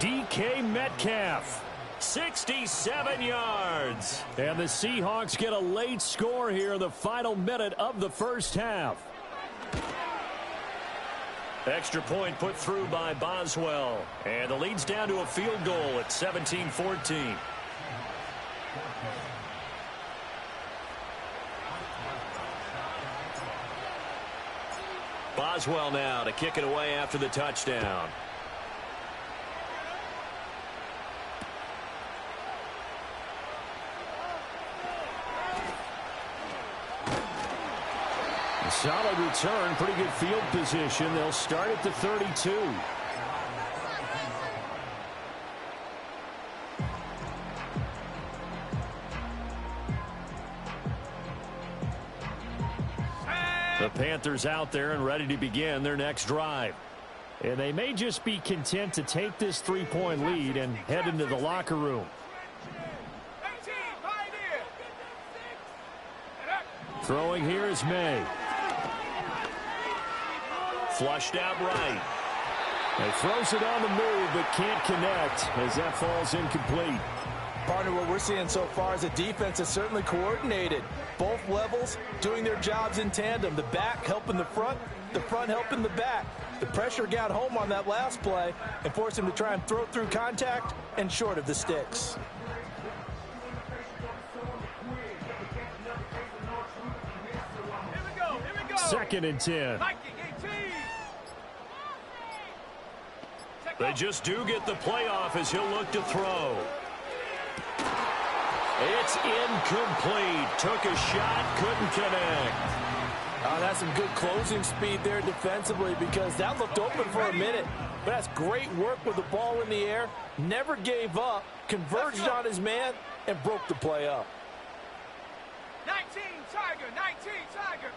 DK Metcalf, 67 yards. And the Seahawks get a late score here in the final minute of the first half. Extra point put through by Boswell. And the lead's down to a field goal at 17-14. Boswell now to kick it away after the touchdown. A solid return, pretty good field position. They'll start at the 32. The Panthers out there and ready to begin their next drive. And they may just be content to take this 3-point lead and head into the locker room. Throwing here is May. Flushed out right. He throws it on the move but can't connect as that falls incomplete. Partner, what we're seeing so far is a defense that's certainly coordinated. Both levels doing their jobs in tandem. The back helping the front helping the back. The pressure got home on that last play and forced him to try and throw through contact and short of the sticks. Second and 10. They just do get the play off as he'll look to throw. It's incomplete. Took a shot, couldn't connect. That's some good closing speed there defensively because that looked open for a minute. But that's great work with the ball in the air. Never gave up, converged on his man, and broke the play up. 19 Tiger, 19 Tiger.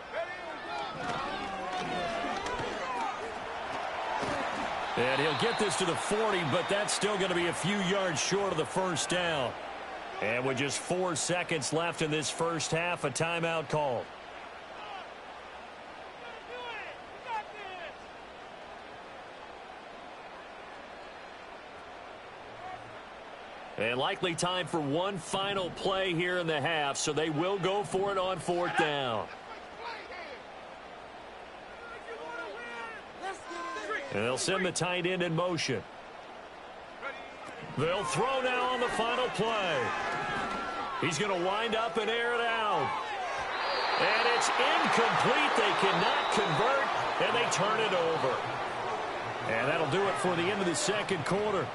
And he'll get this to the 40, but that's still going to be a few yards short of the first down. And with just 4 seconds left in this first half, a timeout called. And likely time for one final play here in the half, so they will go for it on 4th down. And they'll send the tight end in motion. They'll throw now on the final play. He's going to wind up and air it out. And it's incomplete. They cannot convert, and they turn it over. And that'll do it for the end of the second quarter.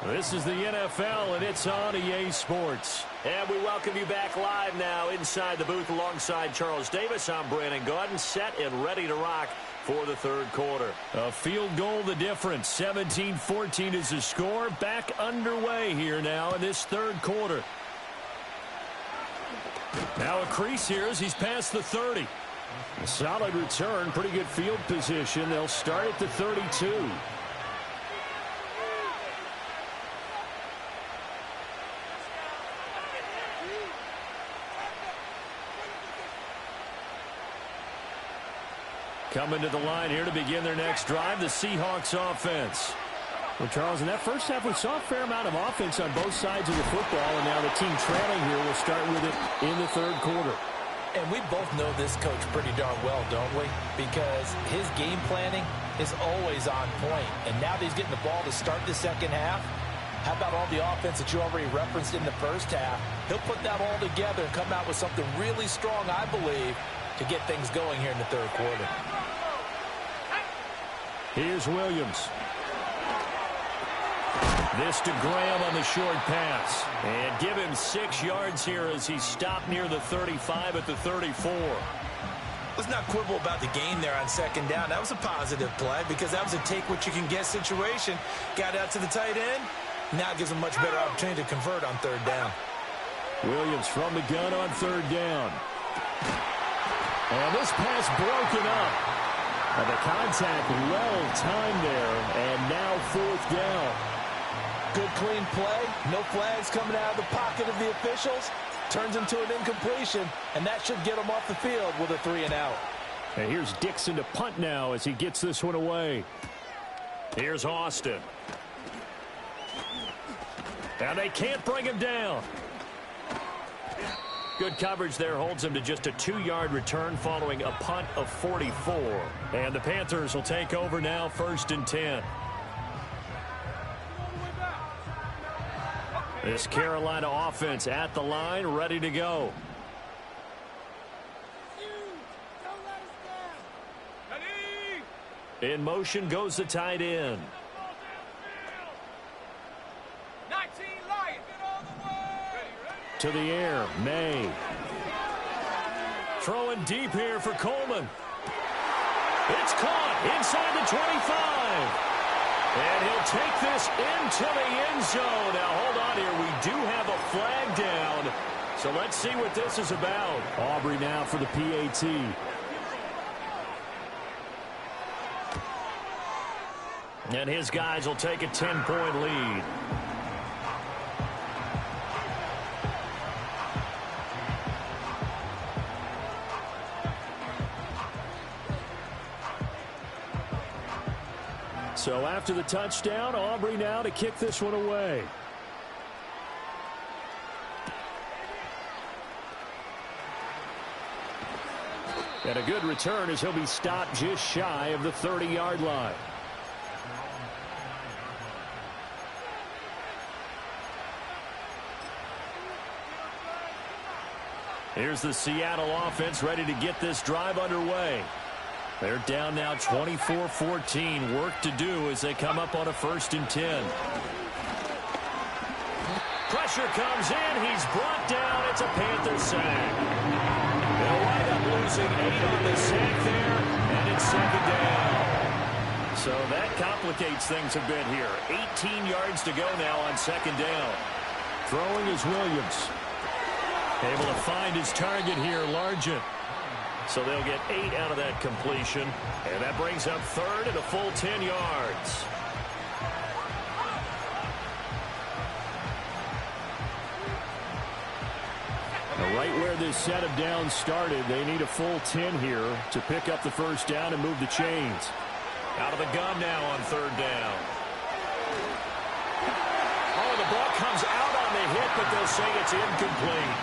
This is the NFL, and it's on EA Sports. And we welcome you back live now inside the booth alongside Charles Davis. I'm Brandon Gaudin, set and ready to rock for the third quarter. A field goal the difference. 17-14 is the score. Back underway here now in this third quarter. Now a crease here as he's past the 30. A solid return, pretty good field position. They'll start at the 32. Coming to the line here to begin their next drive, the Seahawks offense. Well, Charles, in that first half, we saw a fair amount of offense on both sides of the football, and now the team trailing here will start with it in the third quarter. And we both know this coach pretty darn well, don't we? Because his game planning is always on point. And now that he's getting the ball to start the second half, how about all the offense that you already referenced in the first half? He'll put that all together and come out with something really strong, I believe, to get things going here in the third quarter. Here's Williams. This to Graham on the short pass. And give him 6 yards here as he stopped near the 35 at the 34. Let's not quibble about the gain there on second down. That was a positive play because that was a take-what-you-can-get situation. Got out to the tight end. Now it gives them a much better opportunity to convert on third down. Williams from the gun on third down. And this pass broken up. And the contact well timed there. And now fourth down. Good clean play. No flags coming out of the pocket of the officials. Turns into an incompletion, and that should get him off the field with a 3-and-out. And here's Dixon to punt now as he gets this one away. Here's Austin. And they can't bring him down. Good coverage there holds him to just a 2-yard return following a punt of 44. And the Panthers will take over now, 1st and 10. This Carolina offense at the line, ready to go. In motion goes the tight end. 19 Lions. To the air, May. Throwing deep here for Coleman. It's caught inside the 25. And he'll take this into the end zone. Now, hold on here. We do have a flag down. So let's see what this is about. Aubrey now for the PAT. And his guys will take a 10-point lead. So after the touchdown, Aubrey now to kick this one away. And a good return as he'll be stopped just shy of the 30-yard line. Here's the Seattle offense ready to get this drive underway. They're down now 24-14. Work to do as they come up on a 1st and 10. Pressure comes in. He's brought down. It's a Panther sack. They'll wind up losing 8 on the sack there, and it's 2nd down. So that complicates things a bit here. 18 yards to go now on 2nd down. Throwing is Williams. Able to find his target here, Largent. So they'll get 8 out of that completion. And that brings up 3rd and a full 10 yards. Right where this set of downs started, they need a full 10 here to pick up the 1st down and move the chains. Out of the gun now on 3rd down. Oh, the ball comes out on the hit, but they'll say it's incomplete.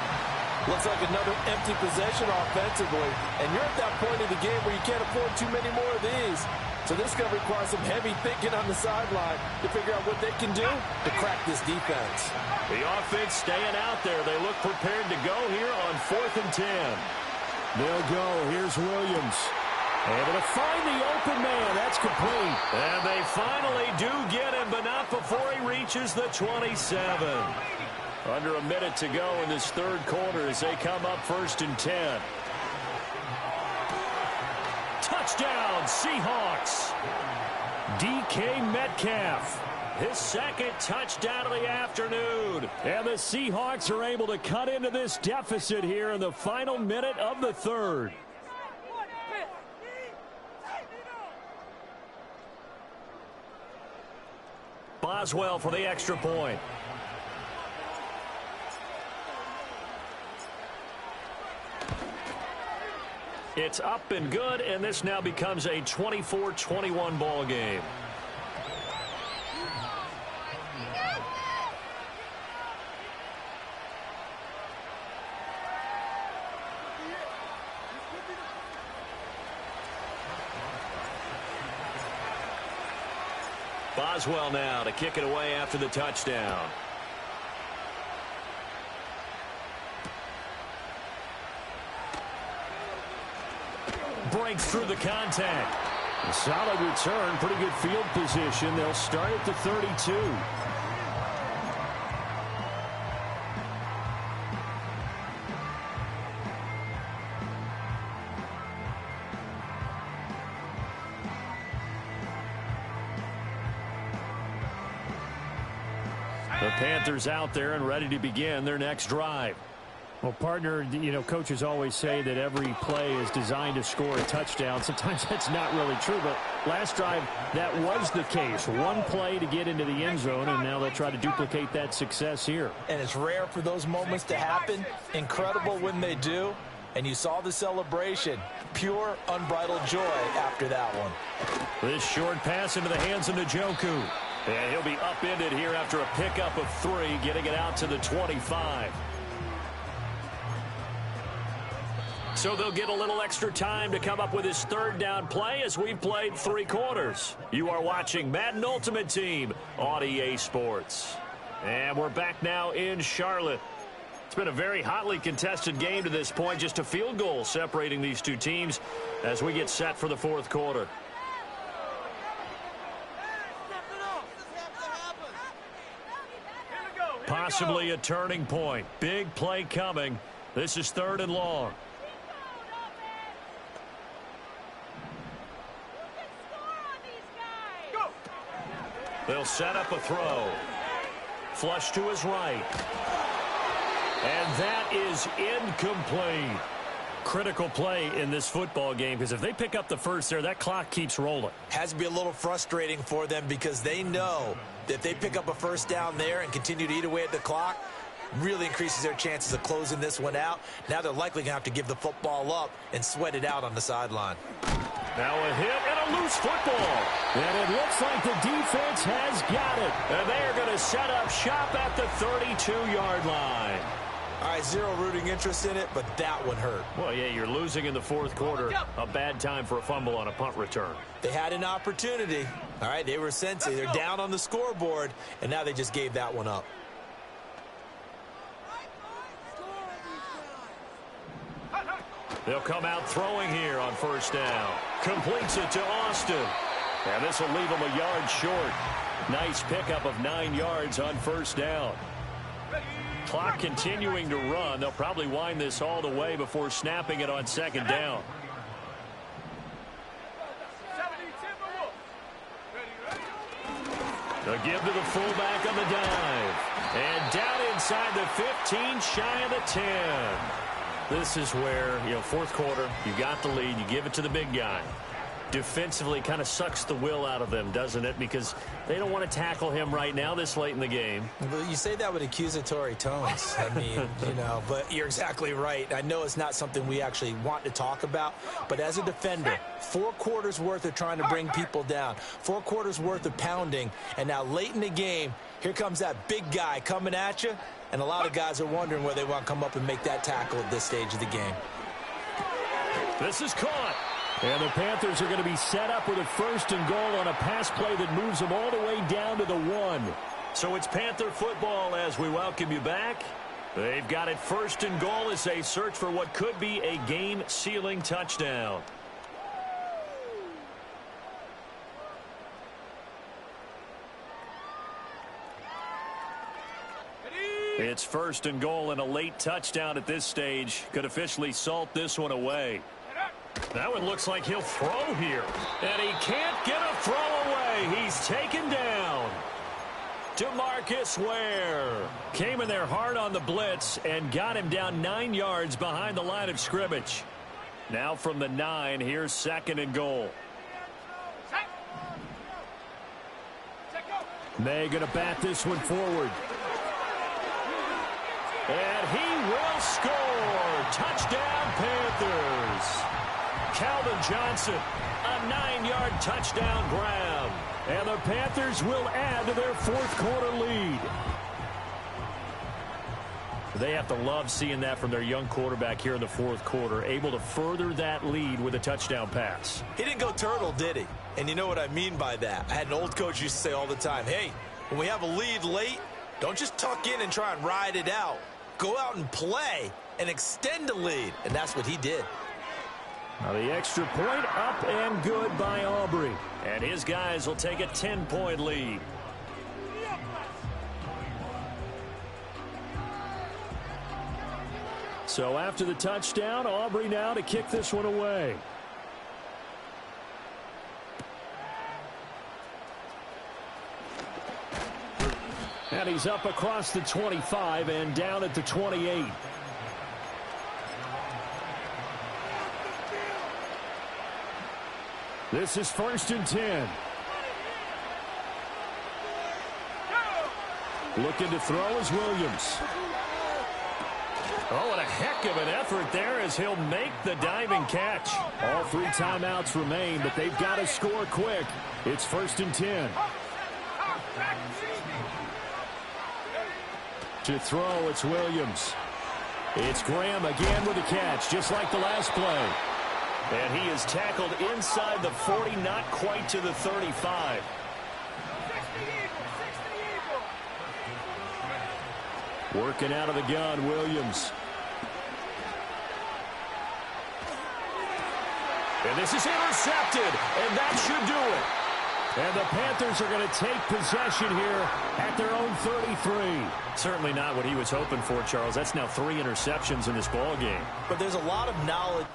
Looks like another empty possession offensively. And you're at that point in the game where you can't afford too many more of these. So this is going to require some heavy thinking on the sideline to figure out what they can do to crack this defense. The offense staying out there. They look prepared to go here on 4th and 10. They'll go. Here's Williams. Able to find the open man. That's complete. And they finally do get him, but not before he reaches the 27. Under a minute to go in this 3rd quarter as they come up 1st and 10. Touchdown, Seahawks. DK Metcalf. His 2nd touchdown of the afternoon. And the Seahawks are able to cut into this deficit here in the final minute of the 3rd. Boswell for the extra point. It's up and good, and this now becomes a 24-21 ball game. Boswell now to kick it away after the touchdown. Breaks through the contact. A solid return, pretty good field position. They'll start at the 32. The Panthers out there and ready to begin their next drive. Well, partner, coaches always say that every play is designed to score a touchdown. Sometimes that's not really true, but last drive, that was the case. One play to get into the end zone, and now they'll try to duplicate that success here. And it's rare for those moments to happen. Incredible when they do. And you saw the celebration. Pure, unbridled joy after that one. This short pass into the hands of Njoku. And he'll be upended here after a pickup of 3, getting it out to the 25. So they'll get a little extra time to come up with his third down play as we've played 3 quarters. You are watching Madden Ultimate Team on EA Sports. And we're back now in Charlotte. It's been a very hotly contested game to this point. Just a field goal separating these two teams as we get set for the fourth quarter. Possibly a turning point. Big play coming. This is 3rd and long. They'll set up a throw. Flush to his right. And that is incomplete. Critical play in this football game, because if they pick up the first there, that clock keeps rolling. Has to be a little frustrating for them because they know that if they pick up a first down there and continue to eat away at the clock, really increases their chances of closing this one out. Now they're likely going to have to give the football up and sweat it out on the sideline. Now a hit and a loose football. And it looks like the defense has got it. And they are going to set up shop at the 32-yard line. All right, zero rooting interest in it, but that one hurt. Well, yeah, you're losing in the fourth quarter. A bad time for a fumble on a punt return. They had an opportunity. All right, they were sensing. They're down on the scoreboard, and now they just gave that one up. They'll come out throwing here on first down. Completes it to Austin. And this will leave him a yard short. Nice pickup of 9 yards on first down. Clock continuing to run. They'll probably wind this all the way before snapping it on second down. A give to the fullback on the dive. And down inside the 15, shy of the 10. This is where, fourth quarter, you got the lead, you give it to the big guy. Defensively kind of sucks the will out of them, doesn't it? Because they don't want to tackle him right now this late in the game. Well, you say that with accusatory tones. I mean, but you're exactly right. I know it's not something we actually want to talk about, but as a defender, 4 quarters worth of trying to bring people down, 4 quarters worth of pounding, and now late in the game, here comes that big guy coming at you, and a lot of guys are wondering where they want to come up and make that tackle at this stage of the game. This is caught. And the Panthers are going to be set up with a 1st and goal on a pass play that moves them all the way down to the 1. So it's Panther football as we welcome you back. They've got it 1st and goal as they search for what could be a game-sealing touchdown. It's 1st and goal, and a late touchdown at this stage could officially salt this one away. That one looks like he'll throw here. And he can't get a throw away. He's taken down. DeMarcus Ware came in there hard on the blitz and got him down 9 yards behind the line of scrimmage. Now from the 9, here's 2nd and goal. May going to bat this one forward. And he will score. Touchdown, Panthers. Calvin Johnson, a 9-yard touchdown grab. And the Panthers will add to their 4th quarter lead. They have to love seeing that from their young quarterback here in the 4th quarter, able to further that lead with a touchdown pass. He didn't go turtle, did he? And you know what I mean by that. I had an old coach used to say all the time, hey, when we have a lead late, don't just tuck in and try and ride it out. Go out and play and extend the lead. And that's what he did. Now the extra point up and good by Aubrey. And his guys will take a 10-point lead. So after the touchdown, Aubrey now to kick this one away. And he's up across the 25 and down at the 28. This is 1st and 10. Looking to throw is Williams. Oh, and a heck of an effort there as he'll make the diving catch. All 3 timeouts remain, but they've got to score quick. It's 1st and 10. To throw, it's Williams. It's Graham again with a catch, just like the last play. And he is tackled inside the 40, not quite to the 35. Working out of the gun, Williams. And this is intercepted, and that should do it. And the Panthers are going to take possession here at their own 33. Certainly not what he was hoping for, Charles. That's now 3 interceptions in this ball game. But there's a lot of knowledge.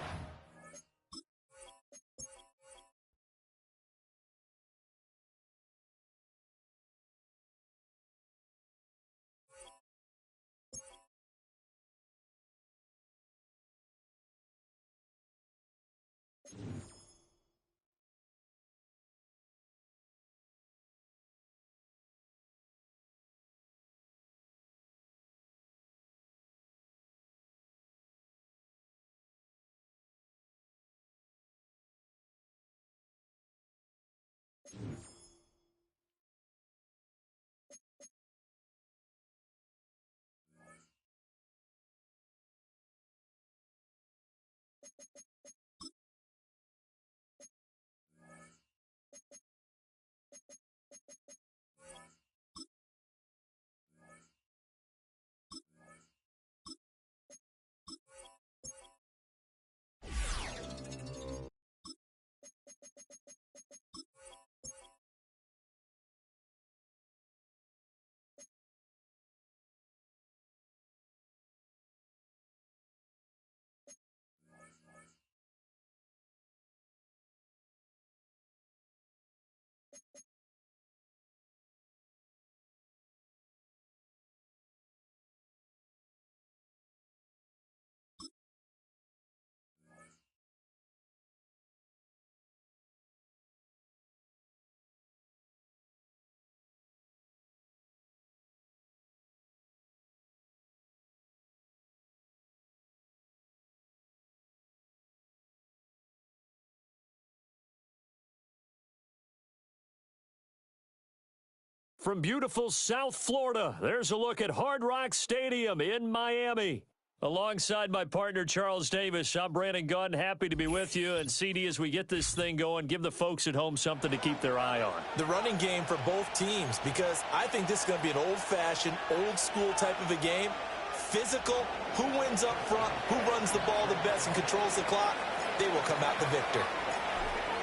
From beautiful South Florida, there's a look at Hard Rock Stadium in Miami. Alongside my partner, Charles Davis, I'm Brandon Gunn, happy to be with you. And CD, as we get this thing going, give the folks at home something to keep their eye on. The running game for both teams, because I think this is going to be an old-fashioned, old-school type of a game. Physical, who wins up front, who runs the ball the best and controls the clock, they will come out the victor.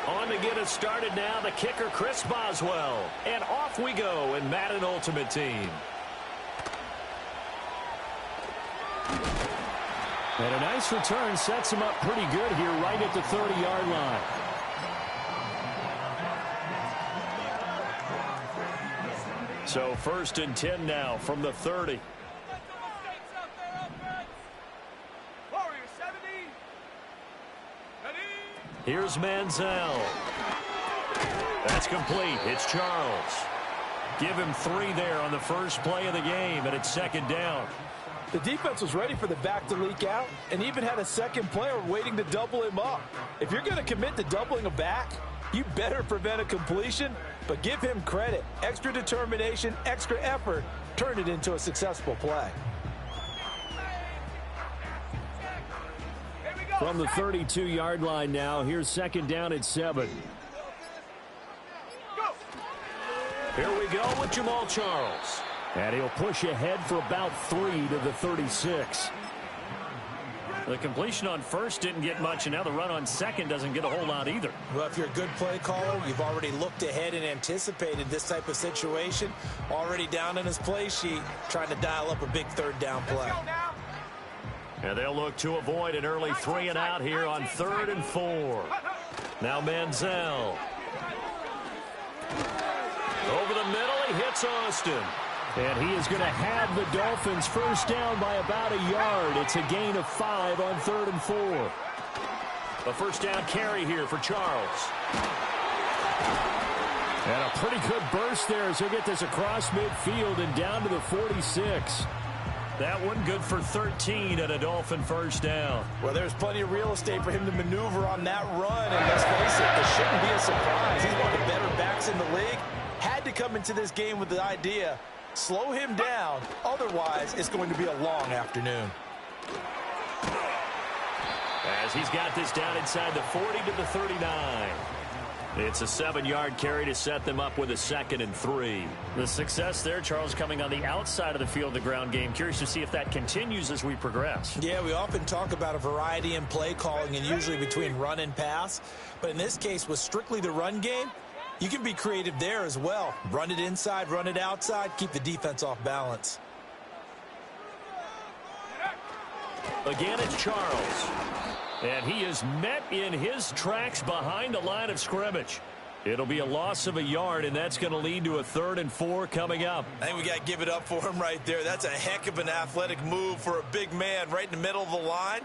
On to get us started now, the kicker, Chris Boswell. And off we go in Madden Ultimate Team. And a nice return sets him up pretty good here right at the 30-yard line. So 1st and 10 now from the 30. Here's Manziel. That's complete. It's Charles. Give him 3 there on the first play of the game, and it's 2nd down. The defense was ready for the back to leak out and even had a second player waiting to double him up. If you're going to commit to doubling a back, you better prevent a completion, but give him credit. Extra determination, extra effort, turn it into a successful play. From the 32-yard line now, here's 2nd down at 7. Here we go with Jamal Charles. And he'll push ahead for about 3 to the 36. The completion on first didn't get much, and now the run on second doesn't get a whole lot either. Well, if you're a good play caller, you've already looked ahead and anticipated this type of situation. Already down in his play sheet, trying to dial up a big 3rd down play. And they'll look to avoid an early 3 and out here on 3rd and 4. Now Manziel. Over the middle, he hits Austin. And he is going to have the Dolphins first down by about a yard. It's a gain of 5 on 3rd and 4. A first down carry here for Charles. And a pretty good burst there as he'll get this across midfield and down to the 46. That one good for 13 and a Dolphin first down. Well, there's plenty of real estate for him to maneuver on that run. And let's face it, this shouldn't be a surprise. He's one of the better backs in the league. Had to come into this game with the idea, slow him down. Otherwise, it's going to be a long afternoon. As he's got this down inside the 40 to the 39. It's a 7-yard carry to set them up with a 2nd and 3. The success there, Charles, coming on the outside of the field, the ground game. Curious to see if that continues as we progress. Yeah, we often talk about a variety in play calling and usually between run and pass. But in this case, with strictly the run game, you can be creative there as well. Run it inside, run it outside, keep the defense off balance. Again, it's Charles. And he is met in his tracks behind the line of scrimmage. It'll be a loss of a yard, and that's going to lead to a 3rd and 4 coming up. I think we got to give it up for him right there. That's a heck of an athletic move for a big man right in the middle of the line.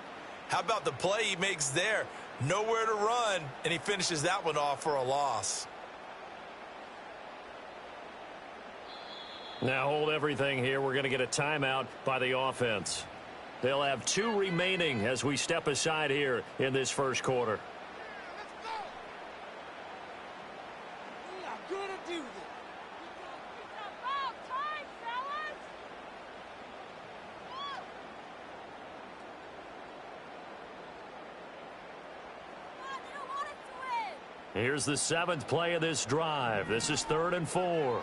How about the play he makes there? Nowhere to run, and he finishes that one off for a loss. Now hold everything here. We're going to get a timeout by the offense. They'll have 2 remaining as we step aside here in this first quarter. We are gonna do this. It's about time, fellas. They don't want us to win. Here's the 7th play of this drive. This is 3rd and 4.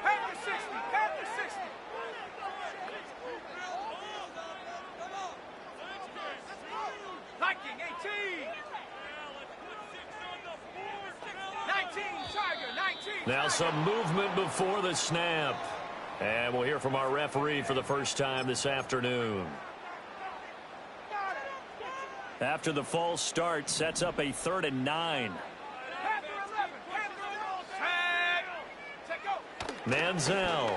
Panther 60, Panther 60. Viking 18. 19, Tiger 19. Now some movement before the snap. And we'll hear from our referee for the first time this afternoon. After the false start, sets up a 3rd and 9. Panther 11, Panther 11. Tag. Manziel.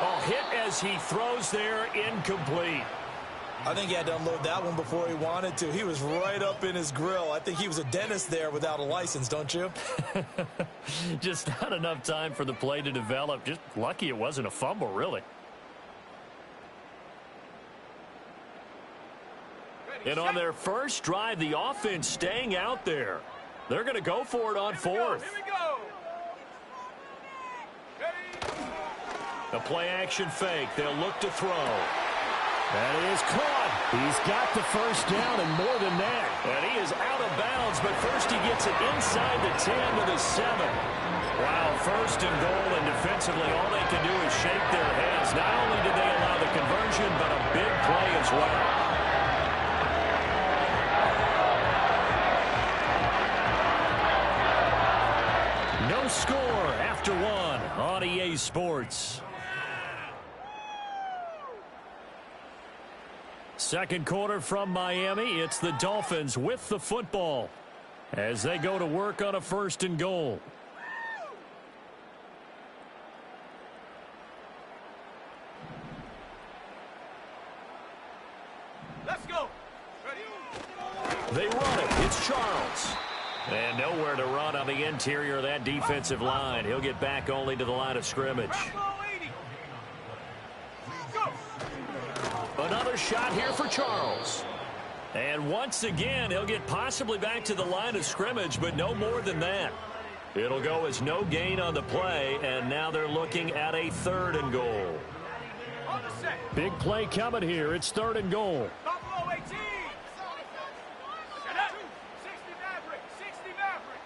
Oh, hit as he throws there, incomplete. I think he had to unload that one before he wanted to. He was right up in his grill. I think he was a dentist there without a license, don't you? Just not enough time for the play to develop. Just lucky it wasn't a fumble, really. And on their first drive, the offense staying out there. They're going to go for it on 4th. Here we go. A play-action fake. They'll look to throw. That is caught. He's got the first down and more than that. And he is out of bounds, but first he gets it inside the 10 to the 7. Wow, 1st and goal, and defensively all they can do is shake their heads. Not only did they allow the conversion, but a big play as well. No score after 1 on EA Sports. Second quarter from Miami. It's the Dolphins with the football as they go to work on a 1st and goal. Let's go. They run it. It's Charles. And nowhere to run on the interior of that defensive line. He'll get back only to the line of scrimmage. Another shot here for Charles. And once again, he'll get possibly back to the line of scrimmage, but no more than that. It'll go as no gain on the play, and now they're looking at a 3rd and goal. Big play coming here. It's 3rd and goal. Buffalo 18. 60 Maverick. 60 Maverick.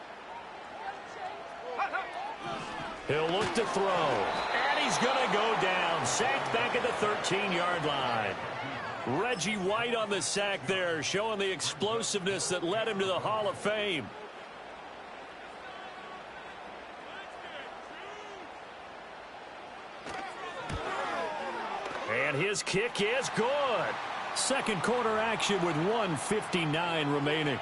He'll look to throw. And he's going to go down. Sacked back at the 13-yard line. Reggie White on the sack there, showing the explosiveness that led him to the Hall of Fame. And his kick is good. Second quarter action with 1:59 remaining.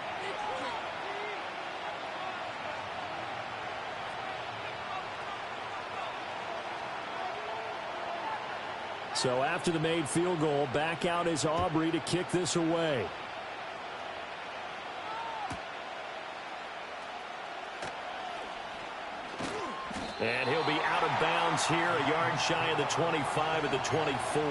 So after the made field goal, back out is Aubrey to kick this away. And he'll be out of bounds here, a yard shy of the 25 at the 24.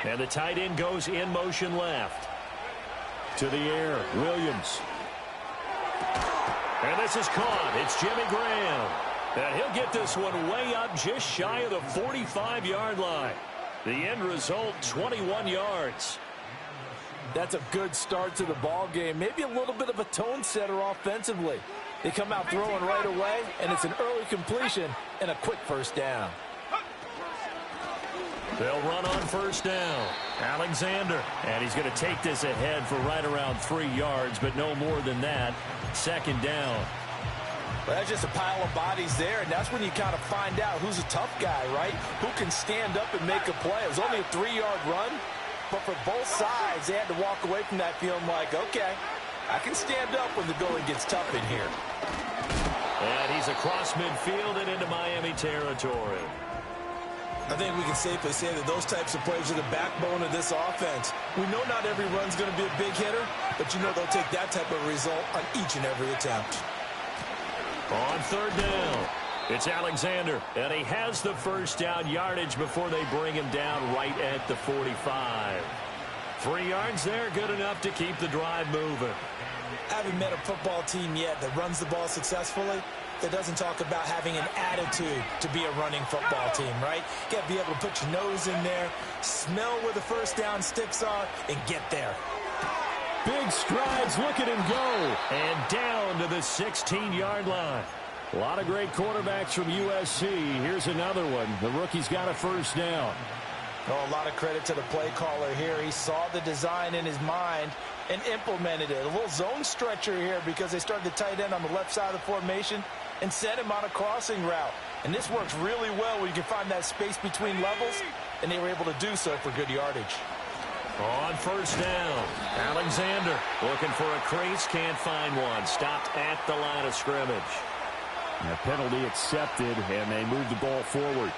And the tight end goes in motion left. To the air, Williams. And this is caught. It's Jimmy Graham. And he'll get this one way up just shy of the 45-yard line. The end result, 21 yards. That's a good start to the ball game. Maybe a little bit of a tone setter offensively. They come out throwing right away, and it's an early completion and a quick first down. They'll run on first down. Alexander. And he's going to take this ahead for right around 3 yards, but no more than that. Second down. Well, that's just a pile of bodies there, and that's when you kind of find out who's a tough guy, right? Who can stand up and make a play. It was only a 3-yard run, but for both sides, they had to walk away from that feeling like, okay, I can stand up when the going gets tough in here. And he's across midfield and into Miami territory. I think we can safely say that those types of plays are the backbone of this offense. We know not every run's going to be a big hitter, but you know they'll take that type of result on each and every attempt. On third down, it's Alexander, and he has the first down yardage before they bring him down right at the 45. 3 yards there, good enough to keep the drive moving. I haven't met a football team yet that runs the ball successfully that doesn't talk about having an attitude to be a running football team, right? You got to be able to put your nose in there, smell where the first down sticks are, and get there. Big strides, look at him go. And down to the 16-yard line. A lot of great quarterbacks from USC. Here's another one. The rookie's got a first down. Oh, a lot of credit to the play caller here. He saw the design in his mind and implemented it. A little zone stretcher here because they started the tight end on the left side of the formation and sent him on a crossing route. And this works really well when you can find that space between levels, and they were able to do so for good yardage. On first down, Alexander looking for a crease, can't find one. Stopped at the line of scrimmage. And a penalty accepted, and they move the ball forward.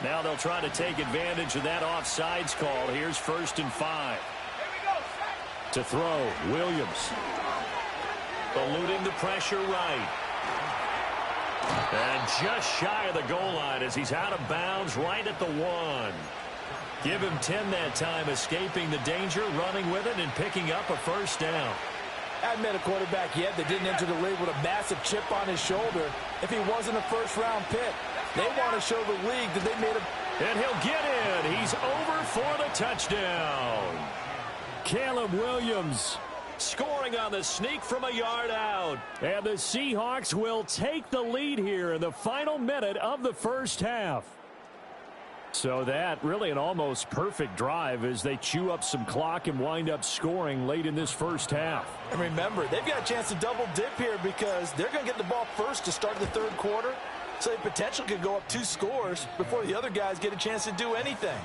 Now they'll try to take advantage of that offsides call. Here's 1st and 5. To throw, Williams. Eluding the pressure right. And just shy of the goal line as he's out of bounds right at the 1. Give him 10 that time, escaping the danger, running with it, and picking up a first down. I haven't met a quarterback yet that didn't enter the league with a massive chip on his shoulder if he wasn't a first-round pick. They want to show the league that they made a... And he'll get in. He's over for the touchdown. Caleb Williams scoring on the sneak from a yard out. And the Seahawks will take the lead here in the final minute of the first half. So that really an almost perfect drive as they chew up some clock and wind up scoring late in this first half. And remember, they've got a chance to double dip here because they're going to get the ball first to start the third quarter. So they potentially could go up 2 scores before the other guys get a chance to do anything.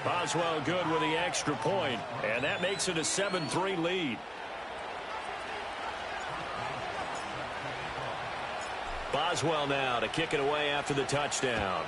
Boswell good with the extra point, and that makes it a 7-3 lead. Boswell now to kick it away after the touchdown.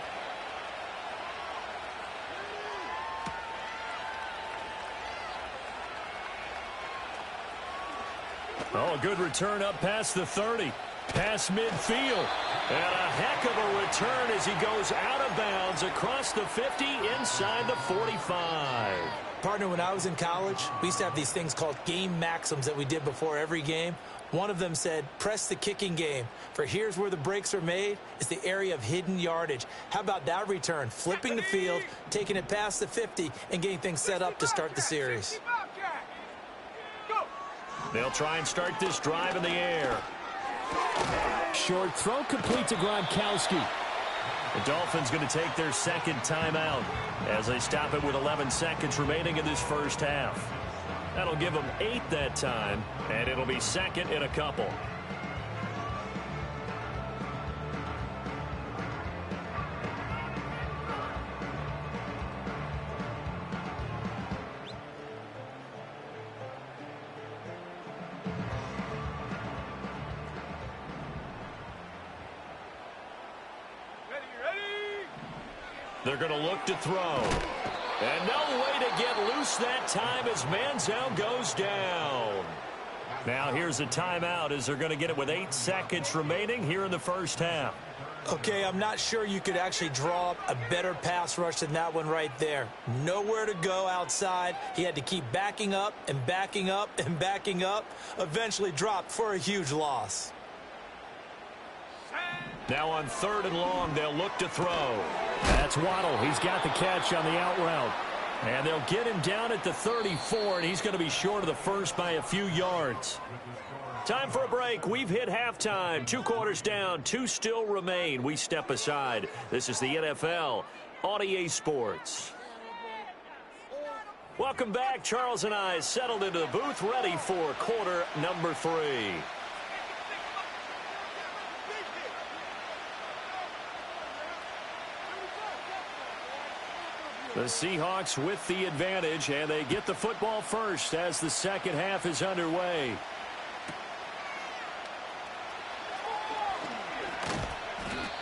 Oh, a good return up past the 30. Past midfield. And a heck of a return as he goes out of bounds across the 50 inside the 45. Partner, when I was in college, we used to have these things called game maxims that we did before every game. One of them said, press the kicking game. For here's where the breaks are made. It's the area of hidden yardage. How about that return? Flipping the field, taking it past the 50, and getting things set up to start the series. They'll try and start this drive in the air. Short throw complete to Gronkowski. The Dolphins going to take their second timeout as they stop it with 11 seconds remaining in this first half. That'll give them 8 that time, and it'll be second in a couple. They're going to look to throw. And no way to get loose that time as Manziel goes down. Now here's a timeout as they're going to get it with 8 seconds remaining here in the first half. Okay, I'm not sure you could actually draw up a better pass rush than that one right there. Nowhere to go outside. He had to keep backing up and backing up and backing up. Eventually dropped for a huge loss. Now on 3rd and long, they'll look to throw. That's Waddle. He's got the catch on the out route. And they'll get him down at the 34, and he's going to be short of the first by a few yards. Time for a break. We've hit halftime. 2 quarters down, 2 still remain. We step aside. This is the NFL on EA Sports. Welcome back. Charles and I settled into the booth, ready for quarter number 3. The Seahawks with the advantage, and they get the football first as the second half is underway.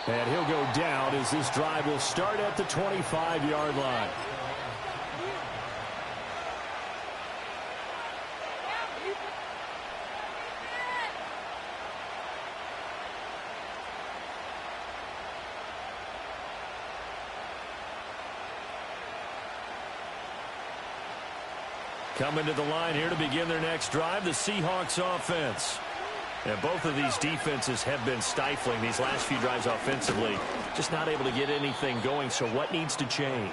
And he'll go down as this drive will start at the 25-yard line. Coming to the line here to begin their next drive, the Seahawks offense. And both of these defenses have been stifling these last few drives offensively. Just not able to get anything going, so what needs to change?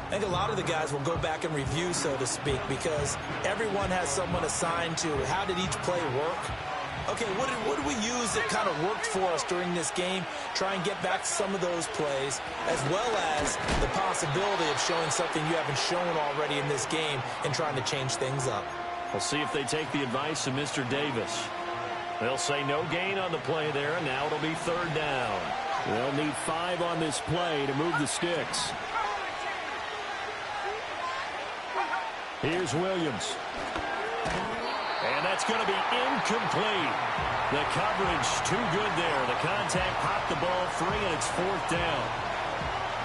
I think a lot of the guys will go back and review, so to speak, because everyone has someone assigned to how did each play work. Okay, what did we use that kind of worked for us during this game? Try and get back to some of those plays, as well as the possibility of showing something you haven't shown already in this game and trying to change things up. We'll see if they take the advice of Mr. Davis. They'll say no gain on the play there, and now it'll be 3rd down. They'll need 5 on this play to move the sticks. Here's Williams. And that's going to be incomplete. The coverage too good there. The contact popped the ball free, and it's 4th down.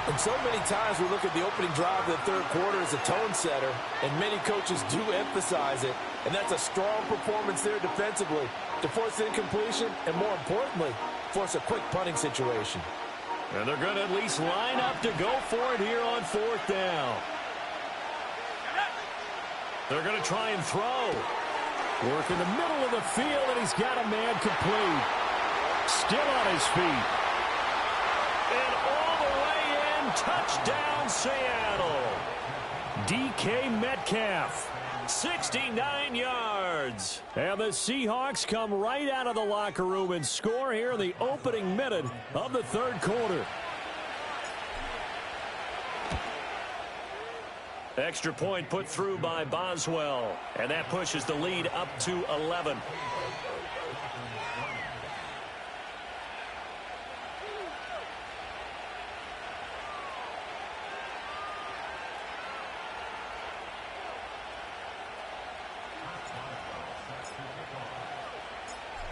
And so many times we look at the opening drive of the 3rd quarter as a tone setter, and many coaches do emphasize it. And that's a strong performance there defensively to force incompletion and, more importantly, force a quick punting situation. And they're going to at least line up to go for it here on 4th down. They're going to try and throw. Work in the middle of the field, and he's got a man complete. Still on his feet. And all the way in, touchdown Seattle. DK Metcalf. 69 yards. And the Seahawks come right out of the locker room and score here in the opening minute of the 3rd quarter. Extra point put through by Boswell, and that pushes the lead up to 11.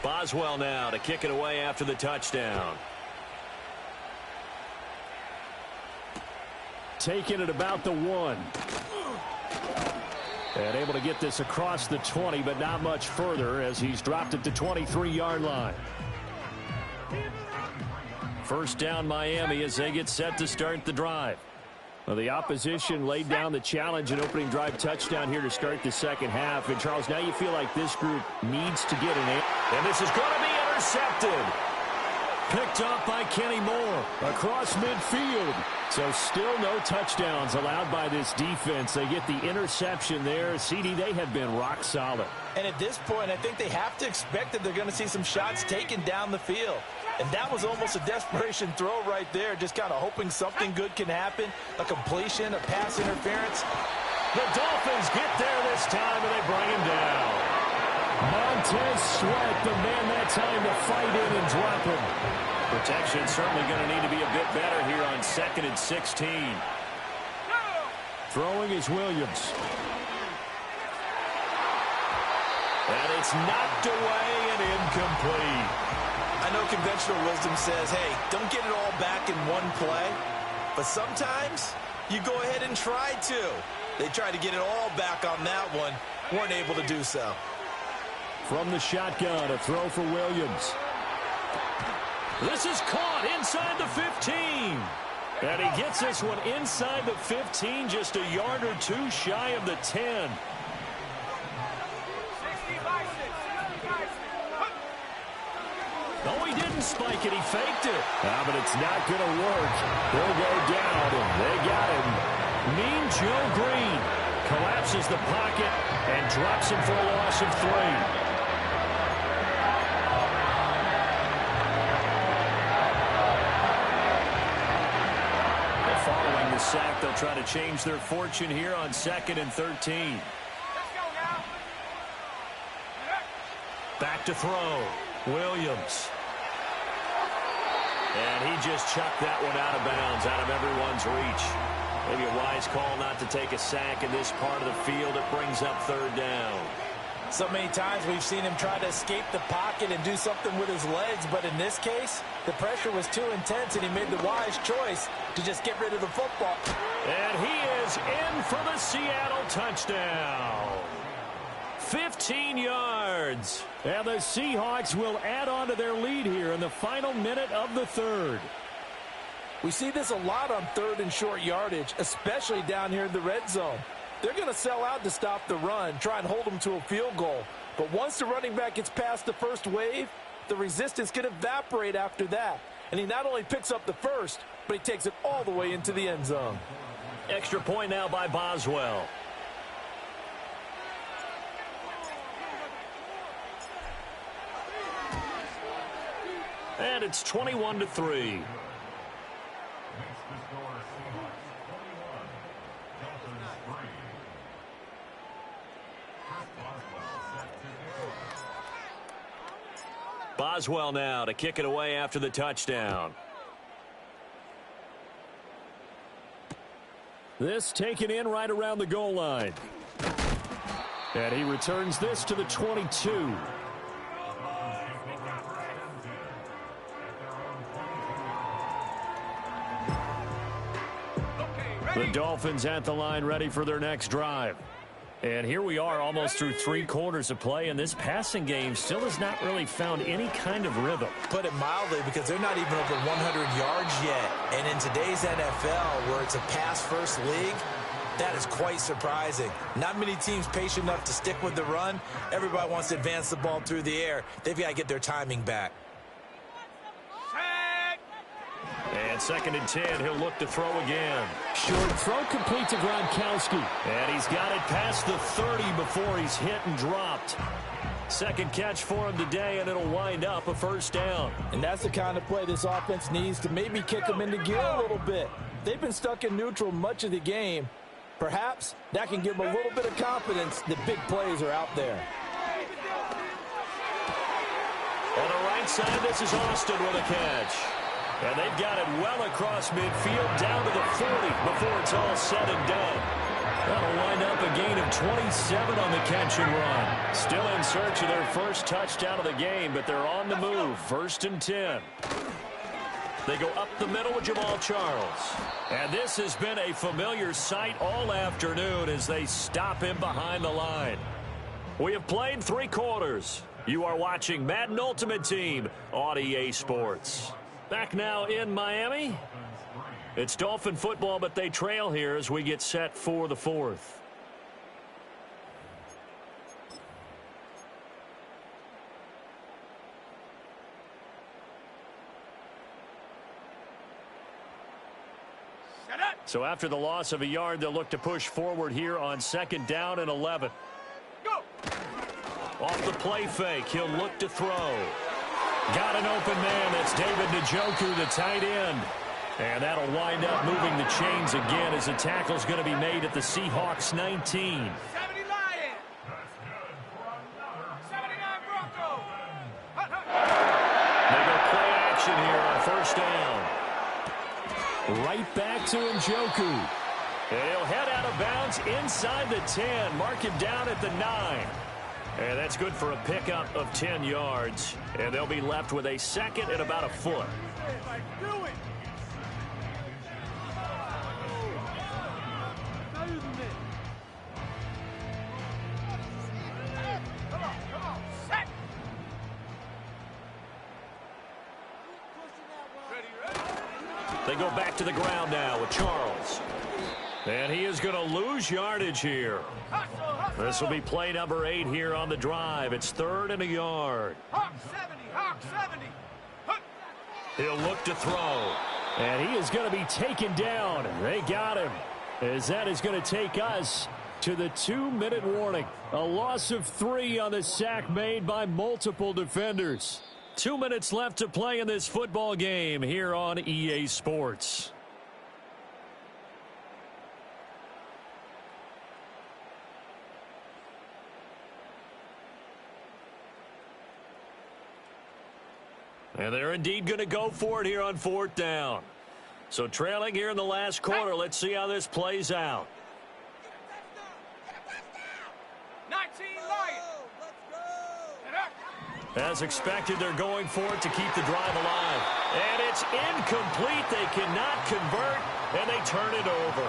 Boswell now to kick it away after the touchdown. Taking it about the 1. And able to get this across the 20, but not much further as he's dropped at the 23-yard line. 1st down Miami as they get set to start the drive. Well, the opposition laid down the challenge and opening drive touchdown here to start the second half. And, Charles, now you feel like this group needs to get an answer. And this is going to be intercepted. Picked up by Kenny Moore. Across midfield. So still no touchdowns allowed by this defense. They get the interception there. CD, they have been rock solid. And at this point, I think they have to expect that they're going to see some shots taken down the field. And that was almost a desperation throw right there, just kind of hoping something good can happen, a completion, a pass interference. The Dolphins get there this time, and they bring him down. Montez Sweat, the man that time to fight in and drop him. Protection certainly going to need to be a bit better here on 2nd and 16. Throwing is Williams. And it's knocked away and incomplete. I know conventional wisdom says, hey, don't get it all back in one play. But sometimes you go ahead and try to. They tried to get it all back on that one. Weren't able to do so. From the shotgun, a throw for Williams. This is caught inside the 15. And he gets this one inside the 15, just a yard or two shy of the 10. No, he didn't spike it. He faked it. But it's not going to work. He'll go down, and they got him. Mean Joe Green collapses the pocket and drops him for a loss of 3. Following the sack, they'll try to change their fortune here on 2nd and 13. Back to throw. Williams. And he just chucked that one out of bounds, out of everyone's reach. Maybe a wise call not to take a sack in this part of the field. It brings up 3rd down. So many times we've seen him try to escape the pocket and do something with his legs, but in this case, the pressure was too intense, and he made the wise choice to just get rid of the football. And he is in for the Seattle touchdown. 15 yards. And the Seahawks will add on to their lead here in the final minute of the 3rd. We see this a lot on 3rd and short yardage, especially down here in the red zone. They're going to sell out to stop the run, try and hold them to a field goal. But once the running back gets past the first wave, the resistance can evaporate after that. And he not only picks up the first, but he takes it all the way into the end zone. Extra point now by Boswell. And it's 21-3. Boswell now to kick it away after the touchdown. This taken in right around the goal line. And he returns this to the 22. The Dolphins at the line ready for their next drive. And here we are almost through 3 quarters of play, and this passing game still has not really found any kind of rhythm. Put it mildly, because they're not even over 100 yards yet. And in today's NFL, where it's a pass-first league, that is quite surprising. Not many teams patient enough to stick with the run. Everybody wants to advance the ball through the air. They've got to get their timing back. And 2nd and 10, he'll look to throw again. Short throw complete to Gronkowski. And he's got it past the 30 before he's hit and dropped. Second catch for him today, and it'll wind up a 1st down. And that's the kind of play this offense needs to maybe kick them into gear a little bit. They've been stuck in neutral much of the game. Perhaps that can give them a little bit of confidence that big plays are out there. On the right side, this is Austin with a catch. And they've got it well across midfield down to the 40 before it's all said and done. That'll wind up a gain of 27 on the catch and run. Still in search of their first touchdown of the game, but they're on the move. 1st and 10. They go up the middle with Jamal Charles. And this has been a familiar sight all afternoon as they stop him behind the line. We have played 3 quarters. You are watching Madden Ultimate Team on EA Sports. Back now in Miami. It's Dolphin football, but they trail here as we get set for the 4th. So after the loss of a yard, they'll look to push forward here on 2nd down and 11. Off the play fake, he'll look to throw. Got an open man. That's David Njoku, the tight end. And that'll wind up moving the chains again as the tackle's going to be made at the Seahawks 19. 70 Lions. 79 Broncos. They go play action here on first down. Right back to Njoku. And he'll head out of bounds inside the 10. Mark him down at the 9. And that's good for a pickup of 10 yards. And they'll be left with a second and about a foot. They go back to the ground now with Charles. And he is going to lose yardage here. This will be play number 8 here on the drive. It's 3rd and a yard. Hawk 70, Hawk 70. He'll look to throw. And he is going to be taken down. They got him. As that is going to take us to the 2-minute warning. A loss of 3 on the sack made by multiple defenders. 2 minutes left to play in this football game here on EA Sports. And they're indeed going to go for it here on 4th down. So trailing here in the last quarter, let's see how this plays out. 19 Lions. As expected, they're going for it to keep the drive alive. And it's incomplete. They cannot convert, and they turn it over.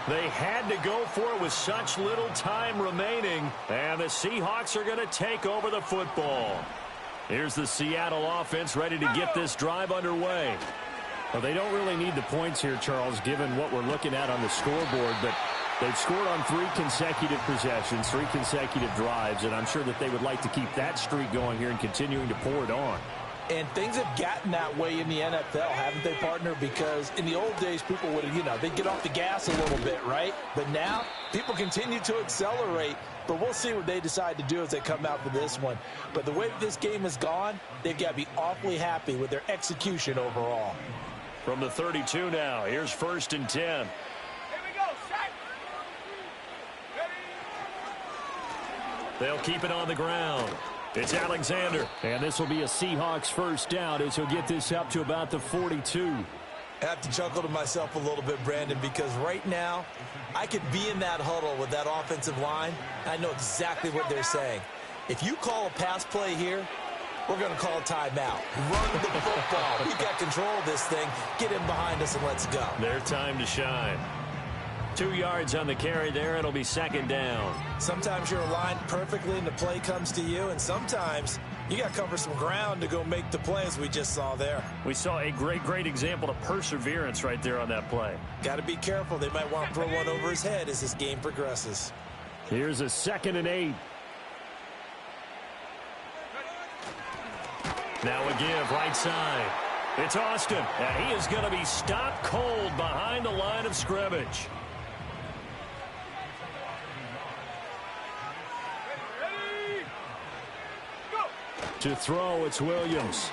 They had to go for it with such little time remaining, and the Seahawks are going to take over the football. Here's the Seattle offense ready to get this drive underway. Well, they don't really need the points here, Charles, given what we're looking at on the scoreboard, but they've scored on 3 consecutive possessions, 3 consecutive drives, and I'm sure that they would like to keep that streak going here and continuing to pour it on. And things have gotten that way in the NFL, haven't they, partner? Because in the old days, people would, they'd get off the gas a little bit, right? But now, people continue to accelerate. But we'll see what they decide to do as they come out for this one. But the way that this game has gone, they've got to be awfully happy with their execution overall. From the 32 now, here's 1st and 10. Here we go, set. They'll keep it on the ground. It's Alexander. And this will be a Seahawks first down as he'll get this up to about the 42. I have to chuckle to myself a little bit, Brandon, because right now I could be in that huddle with that offensive line. I know exactly what they're saying. If you call a pass play here, we're going to call a timeout. Run the football. We've got control of this thing. Get in behind us and let's go. Their time to shine. 2 yards on the carry there. It'll be 2nd down. Sometimes you're aligned perfectly and the play comes to you, and sometimes you got to cover some ground to go make the play, as we just saw there. We saw a great example of perseverance right there on that play. Got to be careful. They might want to throw one over his head as this game progresses. Here's a 2nd and 8. Now a give right side. It's Austin, and he is going to be stopped cold behind the line of scrimmage. To throw, it's Williams.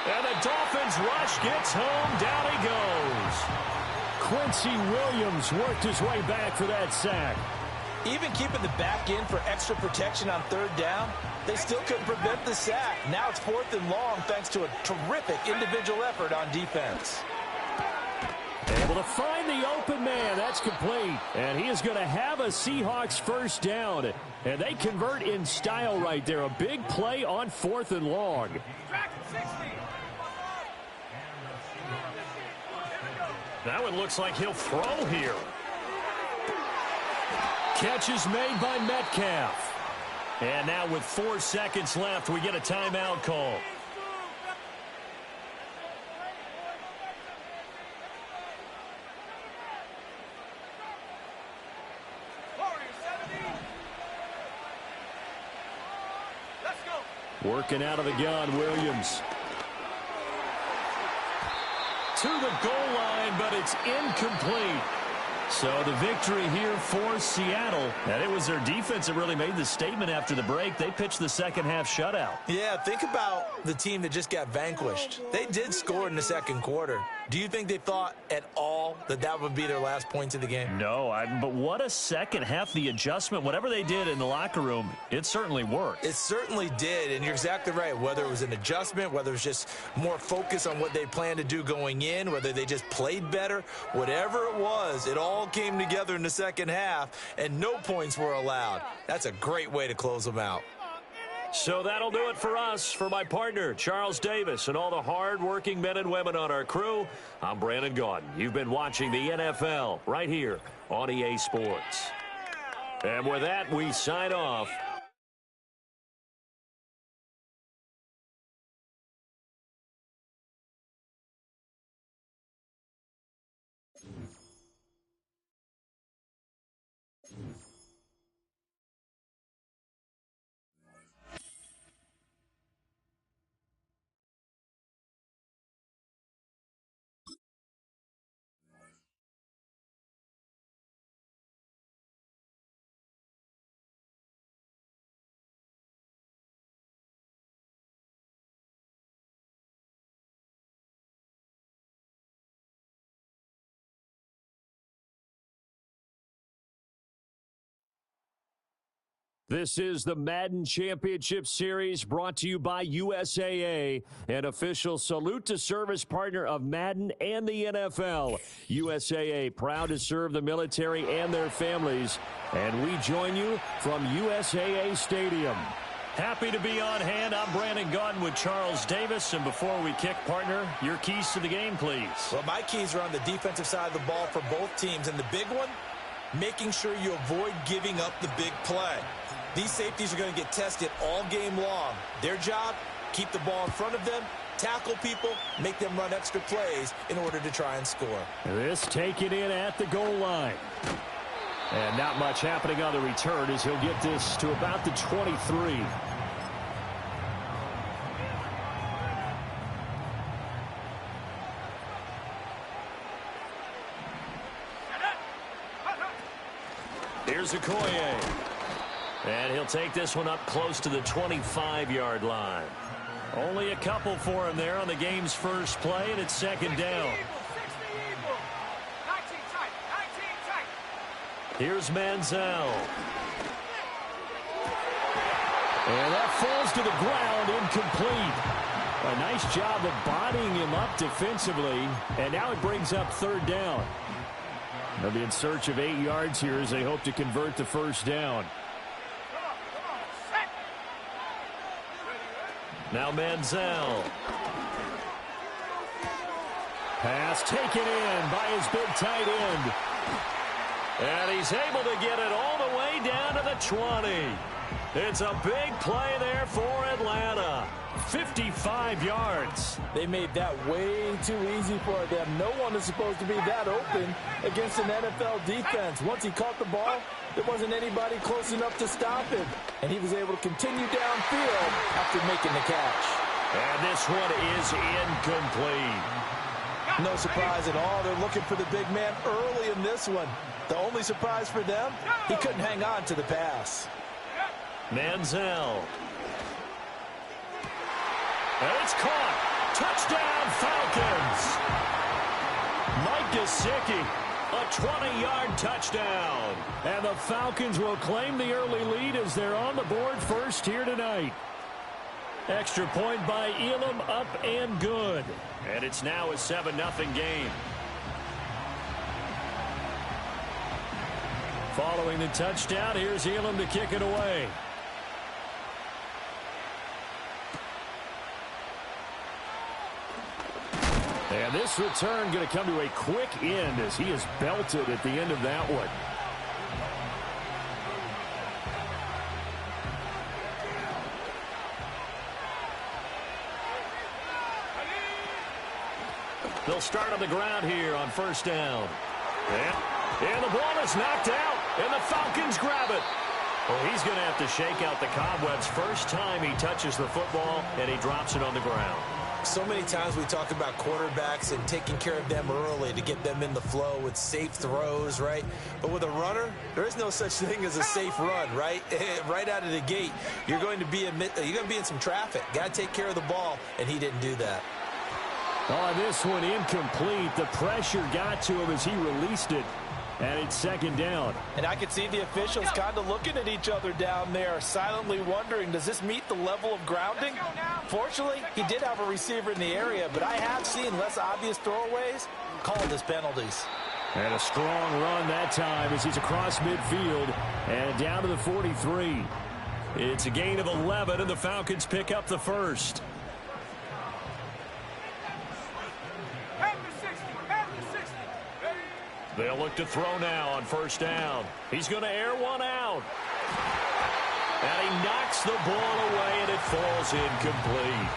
And the Dolphins rush gets home. Down he goes. Quincy Williams worked his way back for that sack. Even keeping the back in for extra protection on 3rd down, they still couldn't prevent the sack. Now it's 4th and long thanks to a terrific individual effort on defense. Able to find the open man. That's complete. And he is going to have a Seahawks first down. And they convert in style right there. A big play on 4th and long. That one looks like he'll throw here. Catch is made by Metcalf. And now with 4 seconds left, we get a timeout call. Working out of the gun, Williams. To the goal line, but it's incomplete. So the victory here for Seattle. And it was their defense that really made the statement after the break. They pitched the second half shutout. Yeah, think about the team that just got vanquished. They did score in the second quarter. Do you think they thought at all that that would be their last points of the game? No, but what a second half. The adjustment, whatever they did in the locker room, it certainly worked. It certainly did, and you're exactly right. Whether it was an adjustment, whether it was just more focus on what they planned to do going in, whether they just played better, whatever it was, it all came together in the second half, and no points were allowed. That's a great way to close them out. So that'll do it for us. For my partner, Charles Davis, and all the hard-working men and women on our crew, I'm Brandon Gaudin. You've been watching the NFL right here on EA Sports. And with that, we sign off. This is the Madden Championship Series brought to you by USAA, an official salute to service partner of Madden and the NFL. USAA, proud to serve the military and their families. And we join you from USAA Stadium. Happy to be on hand. I'm Brandon Gaudin with Charles Davis. And before we kick, partner, your keys to the game, please. Well, my keys are on the defensive side of the ball for both teams. And the big one, making sure you avoid giving up the big play. These safeties are going to get tested all game long. Their job, keep the ball in front of them, tackle people, make them run extra plays in order to try and score. This taken in at the goal line. And not much happening on the return as he'll get this to about the 23. Here's Okoye. And he'll take this one up close to the 25-yard line. Only a couple for him there on the game's first play, and it's second down. Here's Manziel. And that falls to the ground, incomplete. A nice job of bodying him up defensively, and now it brings up third down. They'll be in search of 8 yards here as they hope to convert the first down. Now Manziel. Pass taken in by his big tight end. And he's able to get it all the way down to the 20. It's a big play there for Atlanta. 55 yards. They made that way too easy for them. No one is supposed to be that open against an NFL defense. Once he caught the ball, there wasn't anybody close enough to stop him. And he was able to continue downfield after making the catch. And this one is incomplete. No surprise at all. They're looking for the big man early in this one. The only surprise for them, he couldn't hang on to the pass. Manziel. And it's caught. Touchdown, Falcons. Mike Gesicki, a 20-yard touchdown. And the Falcons will claim the early lead as they're on the board first here tonight. Extra point by Elam, up and good. And it's now a 7-0 game. Following the touchdown, here's Elam to kick it away. And this return going to come to a quick end as he is belted at the end of that one. They'll start on the ground here on first down. And the ball is knocked out, and the Falcons grab it. Well, he's going to have to shake out the cobwebs first time he touches the football, and he drops it on the ground. So many times we talk about quarterbacks and taking care of them early to get them in the flow with safe throws, right? But with a runner, there is no such thing as a safe run, right? Right out of the gate, you're going to be in some traffic. Got to take care of the ball, and he didn't do that. Oh, this one incomplete. The pressure got to him as he released it. And it's second down. And I could see the officials kind of looking at each other down there, silently wondering, does this meet the level of grounding? Fortunately, he did have a receiver in the area, but I have seen less obvious throwaways called as penalties. And a strong run that time as he's across midfield and down to the 43. It's a gain of 11, and the Falcons pick up the first. They'll look to throw now on first down. He's going to air one out. And he knocks the ball away, and it falls incomplete.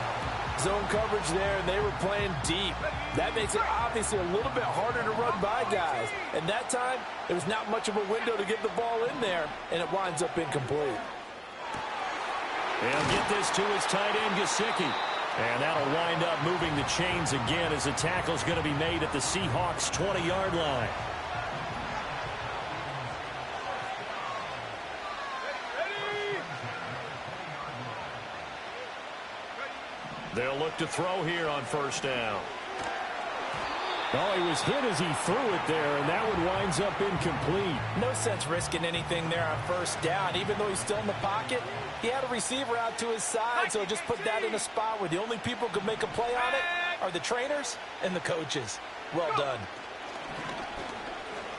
Zone coverage there, and they were playing deep. That makes it obviously a little bit harder to run by guys. And that time, there was not much of a window to get the ball in there, and it winds up incomplete. They'll get this to his tight end, Gesicki. And that'll wind up moving the chains again as the tackle's going to be made at the Seahawks' 20-yard line. They'll look to throw here on first down. Oh, he was hit as he threw it there, and that one winds up incomplete. No sense risking anything there on first down. Even though he's still in the pocket, he had a receiver out to his side, so just put that in a spot where the only people who can make a play on it are the trainers and the coaches. Well done.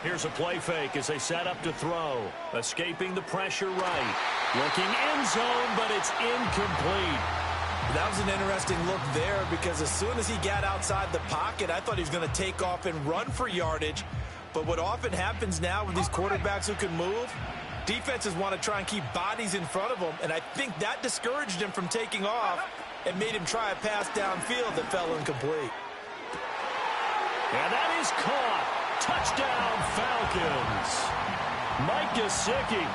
Here's a play fake as they set up to throw. Escaping the pressure right. Looking end zone, but it's incomplete. That was an interesting look there because as soon as he got outside the pocket, I thought he was going to take off and run for yardage. But what often happens now with these quarterbacks who can move, defenses want to try and keep bodies in front of them, and I think that discouraged him from taking off and made him try a pass downfield that fell incomplete. And that is caught. Touchdown, Falcons. Mike Gesicki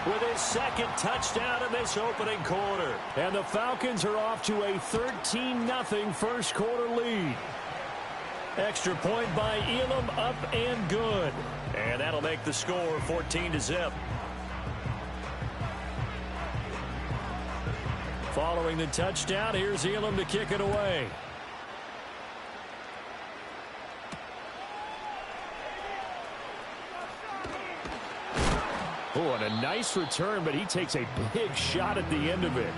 with his second touchdown in this opening quarter. And the Falcons are off to a 13-0 first quarter lead. Extra point by Elam, up and good. And that'll make the score 14-0. Following the touchdown, here's Elam to kick it away. Oh, and a nice return, but he takes a big shot at the end of it.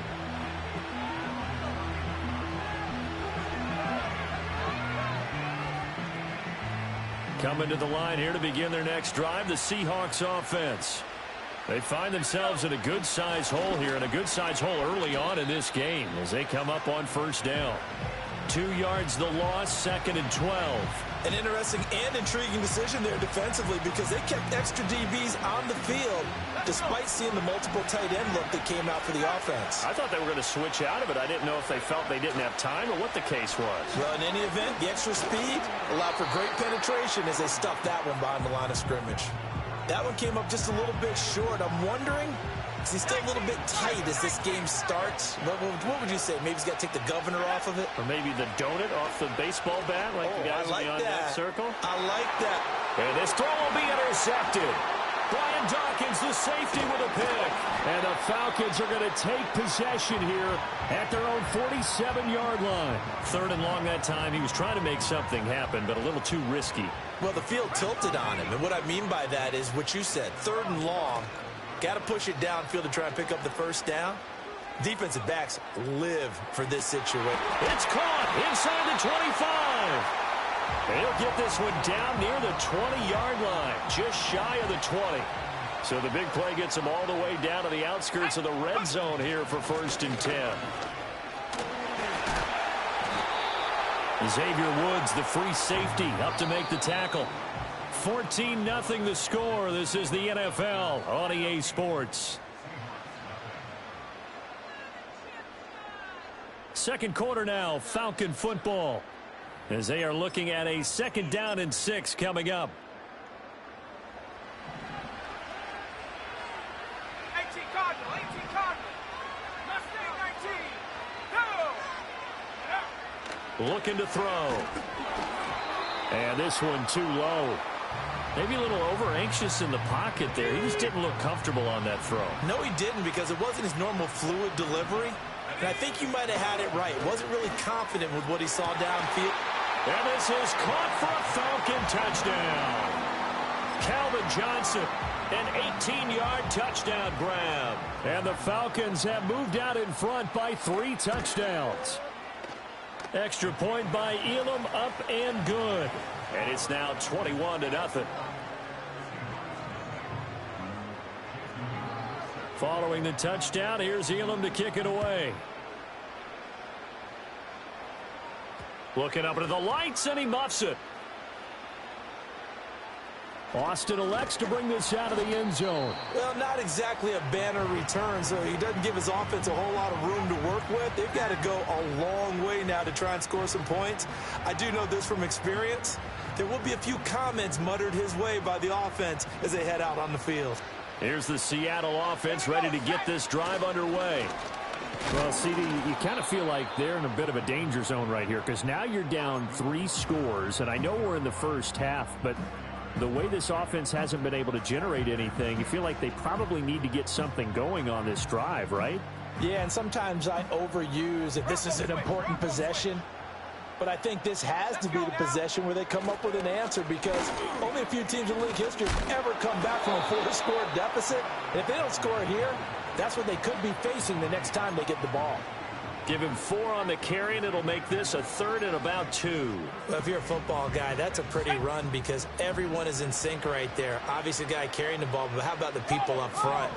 Coming to the line here to begin their next drive, the Seahawks offense. They find themselves in a good-sized hole here, and a good-sized hole early on in this game as they come up on first down. 2 yards the loss, 2nd and 12. An interesting and intriguing decision there defensively because they kept extra DBs on the field despite seeing the multiple tight end look that came out for the offense. I thought they were going to switch out of it. I didn't know if they felt they didn't have time or what the case was. Well, in any event, the extra speed allowed for great penetration as they stuffed that one behind the line of scrimmage. That one came up just a little bit short. I'm wondering, is he still a little bit tight as this game starts? What would you say? Maybe he's got to take the governor off of it? Or maybe the donut off the baseball bat like the guys beyond that circle? I like that. And this throw will be intercepted. Brian Dawkins, the safety, with a pick. And the Falcons are going to take possession here at their own 47-yard line. 3rd and long that time. He was trying to make something happen, but a little too risky. Well, the field tilted on him. And what I mean by that is what you said. 3rd and long. Got to push it downfield to try and pick up the first down. Defensive backs live for this situation. It's caught inside the 25. They'll get this one down near the 20-yard line, just shy of the 20. So the big play gets them all the way down to the outskirts of the red zone here for 1st and 10. Xavier Woods, the free safety, up to make the tackle. 14-0 the score. This is the NFL on EA Sports. Second quarter now, Falcon football, as they are looking at a 2nd down and 6 coming up. 18 Cardinal, 18 Cardinal. Mustang 19. Go! Looking to throw. And this one too low. Maybe a little over-anxious in the pocket there. He just didn't look comfortable on that throw. No, he didn't, because it wasn't his normal fluid delivery. And I think you might have had it right. Wasn't really confident with what he saw downfield. And this is caught for a Falcon touchdown. Calvin Johnson, an 18-yard touchdown grab. And the Falcons have moved out in front by 3 touchdowns. Extra point by Elam, up and good. And it's now 21-0. Following the touchdown, here's Elam to kick it away. Looking up into the lights, and he muffs it. Austin elects to bring this out of the end zone. Well, not exactly a banner return, so he doesn't give his offense a whole lot of room to work with. They've got to go a long way now to try and score some points. I do know this from experience. There will be a few comments muttered his way by the offense as they head out on the field. Here's the Seattle offense ready to get this drive underway. Well, CD, you kind of feel like they're in a bit of a danger zone right here, because now you're down 3 scores, and I know we're in the first half, but the way this offense hasn't been able to generate anything, you feel like they probably need to get something going on this drive, right? Yeah, and sometimes I overuse that this is an important possession. But I think this has to be the possession where they come up with an answer, because only a few teams in league history have ever come back from a 4-score deficit. And if they don't score here, that's what they could be facing the next time they get the ball. Give him 4 on the carry, and it'll make this a 3rd and about 2. Well, if you're a football guy, that's a pretty run, because everyone is in sync right there. Obviously, the guy carrying the ball, but how about the people up front?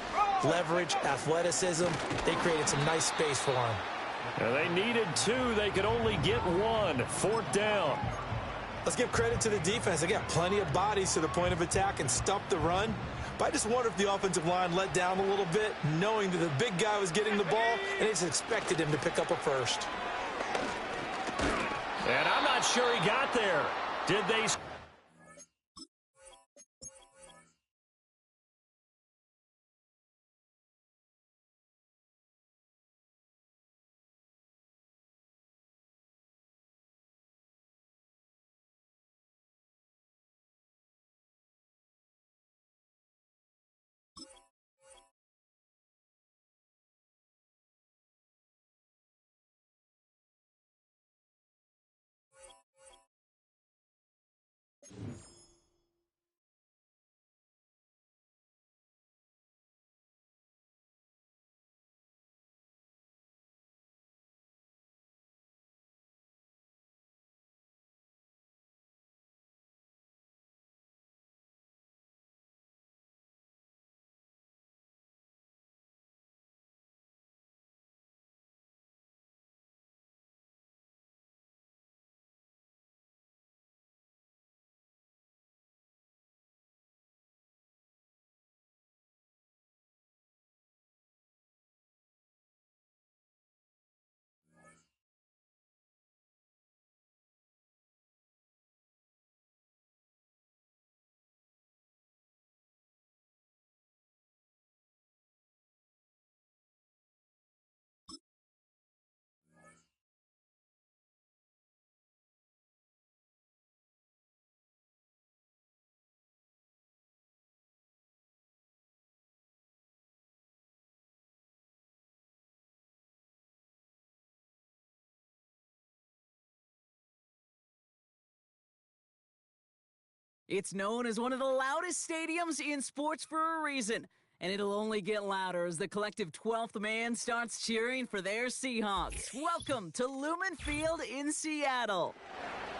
Leverage, athleticism, they created some nice space for him. They needed 2. They could only get 1. 4th down. Let's give credit to the defense. They got plenty of bodies to the point of attack and stuffed the run. But I just wonder if the offensive line let down a little bit, knowing that the big guy was getting the ball, and they just expected him to pick up a first. And I'm not sure he got there. Did they? It's known as one of the loudest stadiums in sports for a reason, and it'll only get louder as the collective 12th man starts cheering for their Seahawks. Welcome to Lumen Field in Seattle.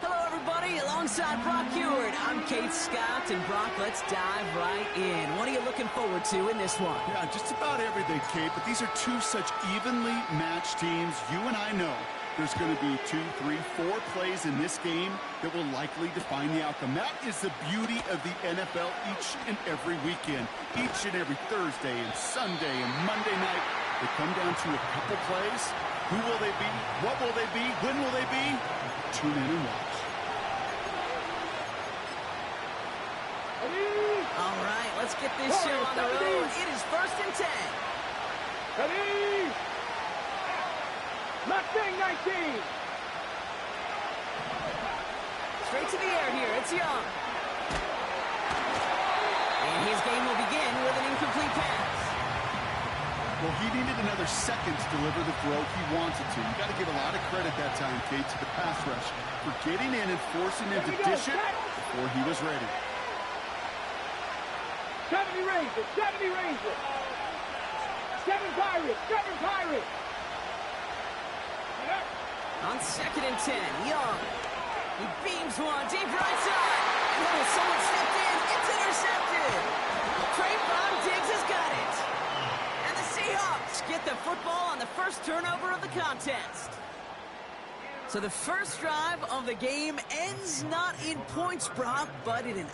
Hello, everybody. Alongside Brock Heward, I'm Kate Scott, and Brock, let's dive right in. What are you looking forward to in this one? Yeah, just about everything, Kate, but these are 2 such evenly matched teams. You and I know there's going to be 2, 3, 4 plays in this game that will likely define the outcome. That is the beauty of the NFL each and every weekend. Each and every Thursday and Sunday and Monday night, they come down to a couple plays. Who will they be? What will they be? When will they be? Tune in and watch. All right, let's get this show on the road. It is 1st and 10. Ready? Mustang 19. straight to the air here. It's Young. And his game will begin with an incomplete pass. Well, he needed another second to deliver the throw he wanted to. You got to give a lot of credit that time, Kate, to the pass rush for getting in and forcing him to dish it before he was ready. 70 Rangers, 70 Rangers. 7 Pirates, 7 Pirates. On 2nd and 10, Young. He beams one deep right side. And someone stepped in. It's intercepted. Trayvon Diggs has got it. And the Seahawks get the football on the first turnover of the contest. So the first drive of the game ends not in points, Brock, but in an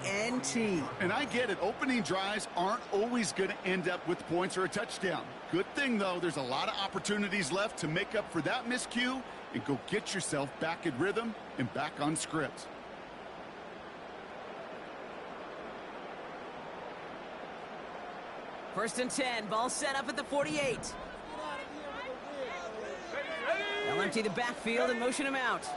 INT. And I get it. Opening drives aren't always going to end up with points or a touchdown. Good thing, though, there's a lot of opportunities left to make up for that miscue and go get yourself back in rhythm and back on script. First and 10, ball set up at the 48. They'll empty the backfield and motion him out.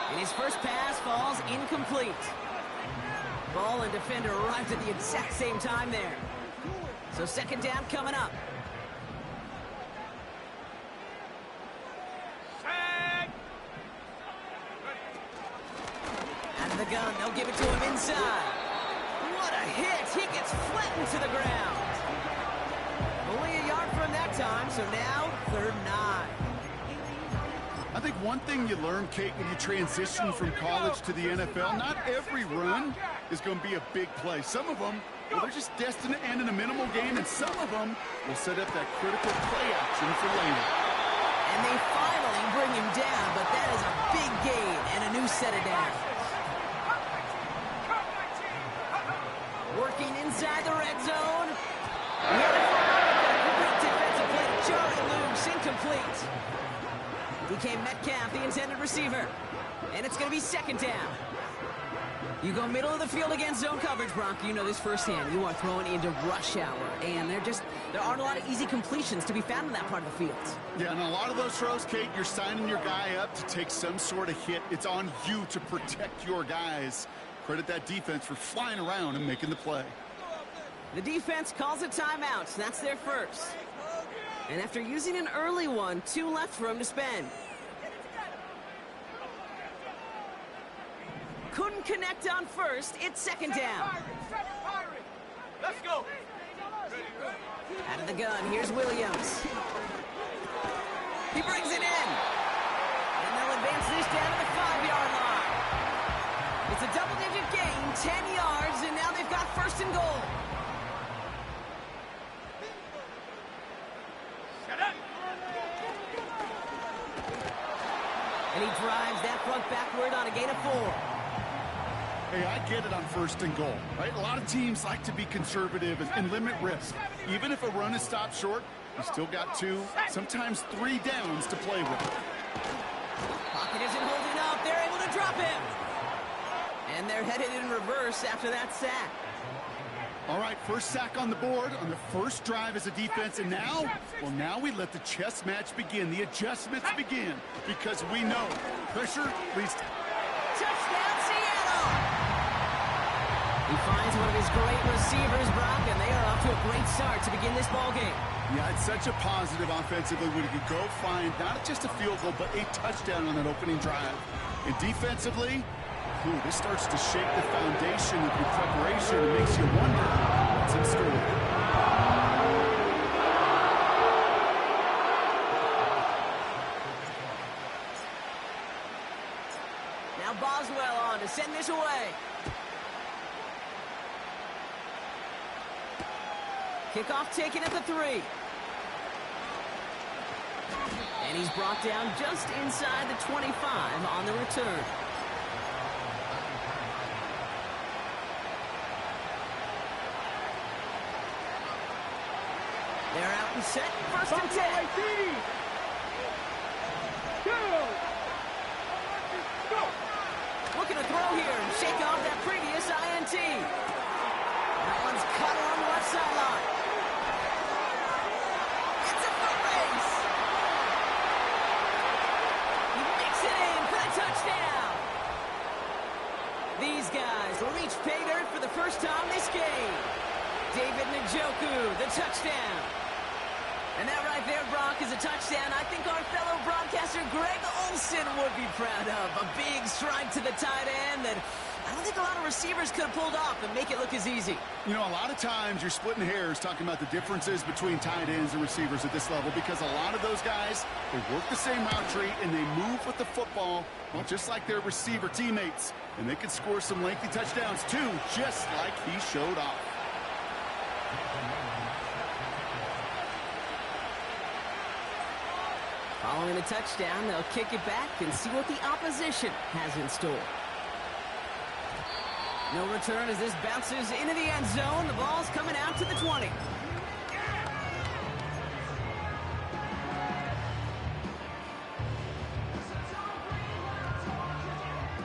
And his first pass falls incomplete. Ball and defender arrived at the exact same time there. So second down coming up. Out of the gun, they'll give it to him inside. What a hit! He gets flattened to the ground. Only a yard from that time, so now 3rd and 9. I think one thing you learn, Kate, when you transition from college to the NFL, not every run is going to be a big play. Some of them, well, they're just destined to end in a minimal gain, and some of them will set up that critical play action for later. And they finally bring him down, but that is a big gain and a new set of downs. Working inside the red zone. Great defensive play to Charlie loose, incomplete. DK Metcalf, the intended receiver. And it's going to be second down. You go middle of the field against zone coverage, Brock. You know this firsthand. You are throwing into rush hour. And there aren't a lot of easy completions to be found in that part of the field. Yeah, and a lot of those throws, Kate, you're signing your guy up to take some sort of hit. It's on you to protect your guys. Credit that defense for flying around and making the play. The defense calls a timeout. That's their first. And after using an early one, 2 left for him to spend. Couldn't connect on first. It's second down. Let's go. Out of the gun, here's Williams. He brings it in. And they'll advance this down to the 5-yard line. It's a double-digit gain, 10 yards, and now they've got first and goal. And he drives that front backward on a gain of 4. Hey, I get it on first and goal, right? A lot of teams like to be conservative and limit risk. Even if a run is stopped short, you still got 2, sometimes 3 downs to play with. Pocket isn't holding up. They're able to drop him. And they're headed in reverse after that sack. All right, first sack on the board on the first drive as a defense, and now, well, now we let the chess match begin, the adjustments begin, because we know pressure leads to... Touchdown, Seattle! He finds one of his great receivers, Brock, and they are off to a great start to begin this ball game. Yeah, it's such a positive offensively when you can go find not just a field goal, but a touchdown on that opening drive. And defensively, this starts to shake the foundation of your preparation and makes you wonder what's in store. Now Boswell on to send this away. Kickoff taken at the 3. And he's brought down just inside the 25 on the return. They're out and set. First and 10. Looking to throw here and shake off that previous INT. That one's cut on the left sideline. It's a foot race. He makes it these guys reach pay dirt for the first time this game. David Njoku, the touchdown. And that right there, Brock, is a touchdown I think our fellow broadcaster Greg Olson would be proud of. A big strike to the tight end that I don't think a lot of receivers could have pulled off and make it look as easy. You know, a lot of times you're splitting hairs talking about the differences between tight ends and receivers at this level because a lot of those guys, they work the same route tree and they move with the football, well, just like their receiver teammates. And they can score some lengthy touchdowns, too, just like he showed off. Following the touchdown, they'll kick it back and see what the opposition has in store. No return as this bounces into the end zone. The ball's coming out to the 20.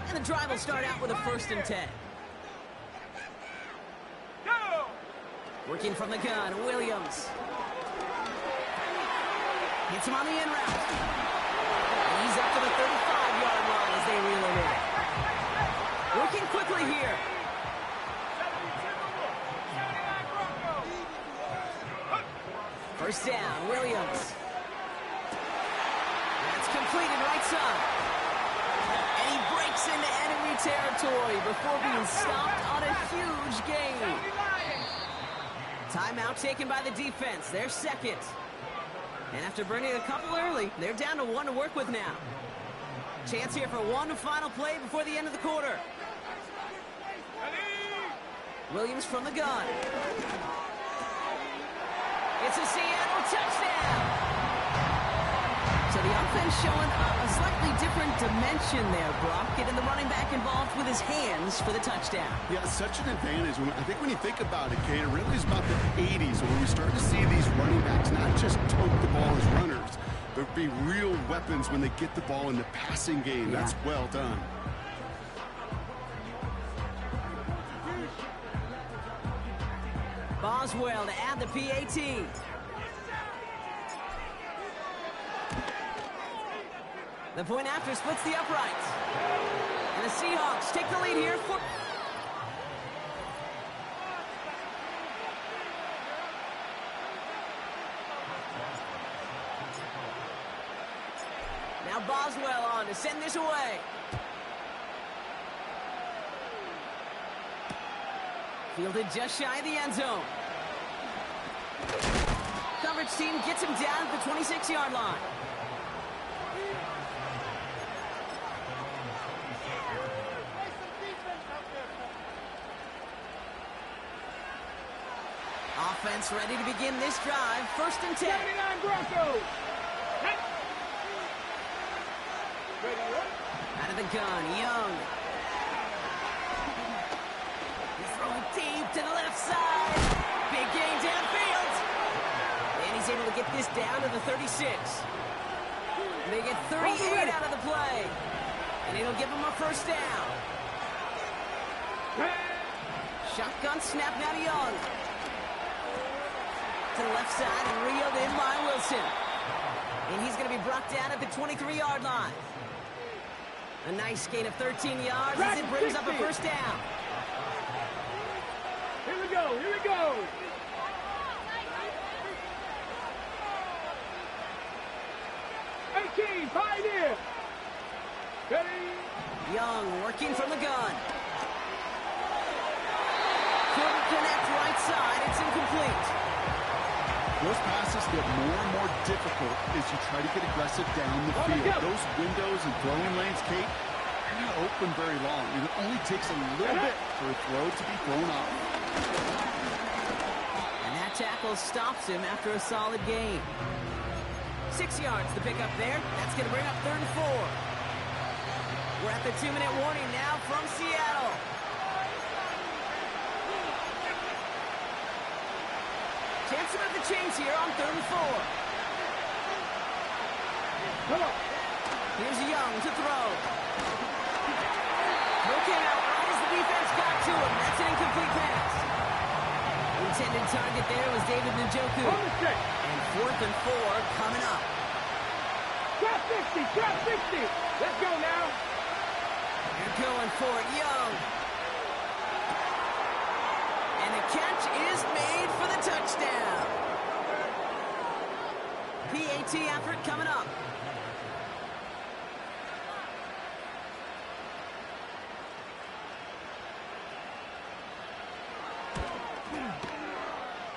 And the drive will start out with a 1st and 10. Working from the gun, Williams. Hits him on the in route. And he's up to the 35-yard line as they reel him in. Working quickly here. First down, Williams. That's completed right side. And he breaks into enemy territory before being stopped on a huge gain. Timeout taken by the defense. Their second. And after burning a couple early, they're down to 1 to work with now. Chance here for one final play before the end of the quarter. Williams from the gun. It's a Seattle touchdown. So the offense showing a slightly different dimension there, Brock. Getting the running back involved with his hands for the touchdoal. Yeah, such an advantage. I think when you think about it, Kate, it really is about the 80s when we start to see these running backs not just tote the ball as runners, but be real weapons when they get the ball in the passing game. Yeah. That's well done. Boswell to add the PAT. The point after splits the uprights. And the Seahawks take the lead here. Now Boswell on to send this away. Fielded just shy of the end zone. Coverage team gets him down at the 26-yard line. Offense ready to begin this drive. 1st and 10. Out of the gun, Young. He's throwing deep to the left side. Big gain downfield. And he's able to get this down to the 36. They get 38 out of the play. And it'll give him a 1st down. Shotgun snap now to Young. To the left side and reeled in by Wilson. And he's going to be brought down at the 23-yard line. A nice gain of 13 yards as it brings up a 1st down. Here we go, here we go. Pioneer. Young working from the gun. Couldn't connect right side. It's incomplete. Those passes get more and more difficult as you try to get aggressive down the field. Those windows and throwing lanes, Kate, they're not open very long. It only takes a little bit for a throw to be thrown off. And that tackle stops him after a solid gain. 6 yards to pick up there. That's going to bring up 3rd and 4. We're at the 2-minute warning now from Seattle. Chance about the chains here on 3rd and 4. Here's Young to throw. Looking out right as the defense got to him. That's an incomplete pass. Intended target there was David Njoku. And 4th and 4 coming up. Trap 60, trap 60. Let's go now. They're going for it. Young. the touchdown. PAT effort coming up.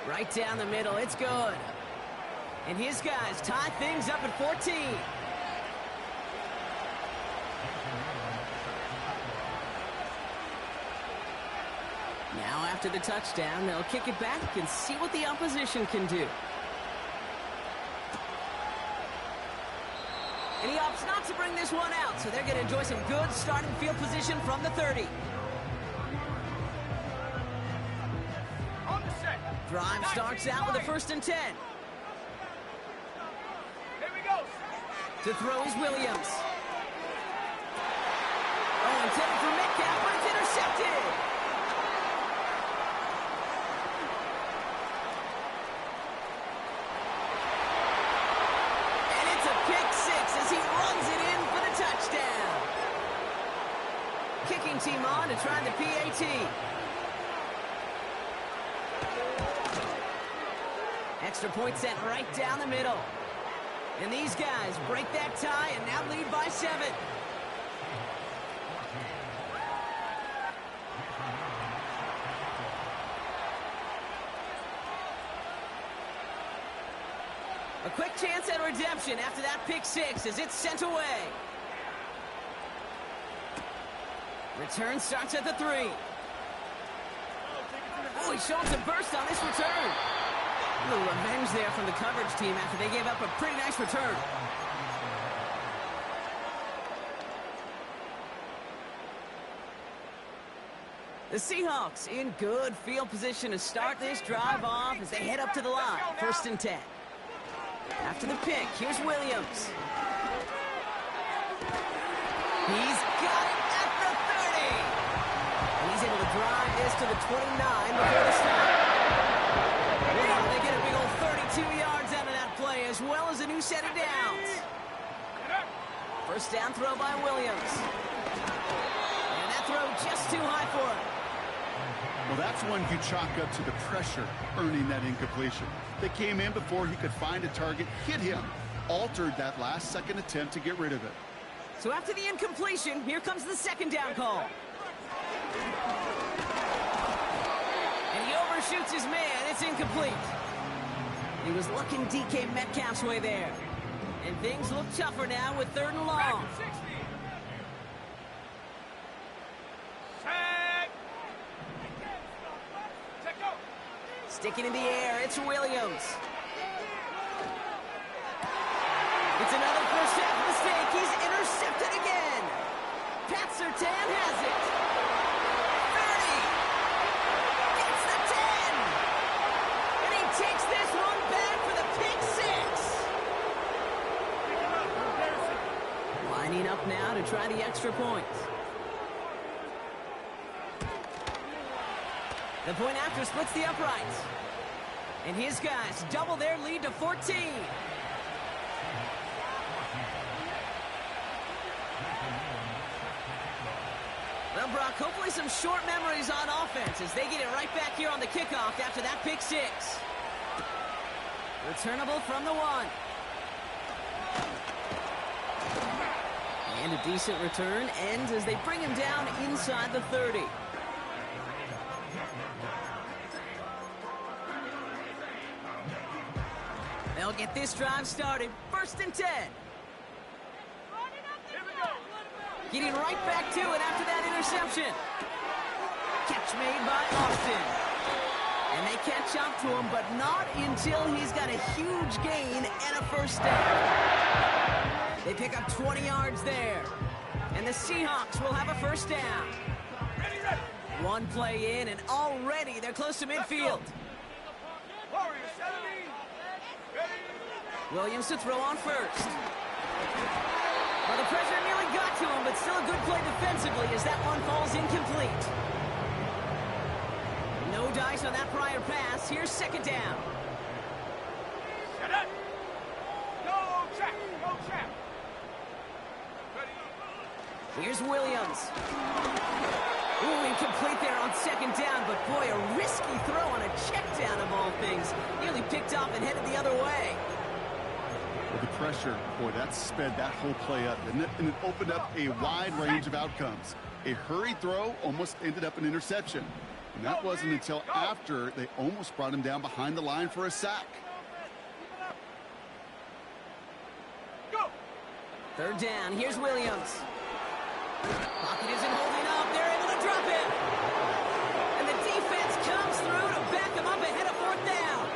Right down the middle, it's good. And his guys tie things up at 14. Now after the touchdown, they'll kick it back and see what the opposition can do. And he opts not to bring this one out, so they're going to enjoy some good starting field position from the 30. Drive starts out with a 1st and 10. Here we go. To throw is Williams. Oh, intended for Metcalf, but it's intercepted. And it's a pick 6 as he runs it in for the touchdown. Kicking team on to try the PAT. Extra point sent right down the middle. And these guys break that tie and now lead by 7. A quick chance at redemption after that pick 6 as it's sent away. Return starts at the 3. Oh, he's showing some burst on this return. A little revenge there from the coverage team after they gave up a pretty nice return. The Seahawks in good field position to start this drive off as they head up to the line. 1st and 10. After the pick, here's Williams. He's got it at the 30. And he's able to drive this to the 29 before the stop. They get a big old 32 yards out of that play, as well as a new set of downs. 1st down throw by Williams. And that throw just too high for him. Well, that's one you chalk up to the pressure earning that incompletion. They came in before he could find a target, hit him, altered that last-second attempt to get rid of it. So after the incompletion, here comes the 2nd down call. And he overshoots his man. It's incomplete. He was looking DK Metcalf's way there. And things look tougher now with 3rd and long. Sticking in the air, it's Williams. It's another first half mistake. He's intercepted again. Pat Surtain has it. 30. Gets the 10. And he takes this one back for the pick 6. Lining up now to try the extra point. The point after splits the uprights. And his guys double their lead to 14. Well, Brock, hopefully some short memories on offense as they get it right back here on the kickoff after that pick 6. Returnable from the 1. And a decent return ends as they bring him down inside the 30. They'll get this drive started. 1st and 10. Getting right back to it after that interception. Catch made by Austin. And they catch up to him, but not until he's got a huge gain and a 1st down. They pick up 20 yards there. And the Seahawks will have a 1st down. One play in, and already they're close to midfield. Williams to throw on 1st. Well, the pressure nearly got to him, but still a good play defensively as that one falls incomplete. No dice on that prior pass. Here's 2nd down. Here's Williams. Ooh, incomplete there on second down, but boy, a risky throw on a check down of all things. Nearly picked off and headed the other way. With the pressure, boy, that sped that whole play up, didn't it? And it opened up a wide range of outcomes. A hurried throw almost ended up an interception. And that wasn't until after they almost brought him down behind the line for a sack. Third down, here's Williams. Pocket isn't holding up, they're able to drop it. And the defense comes through to back him up ahead of fourth down.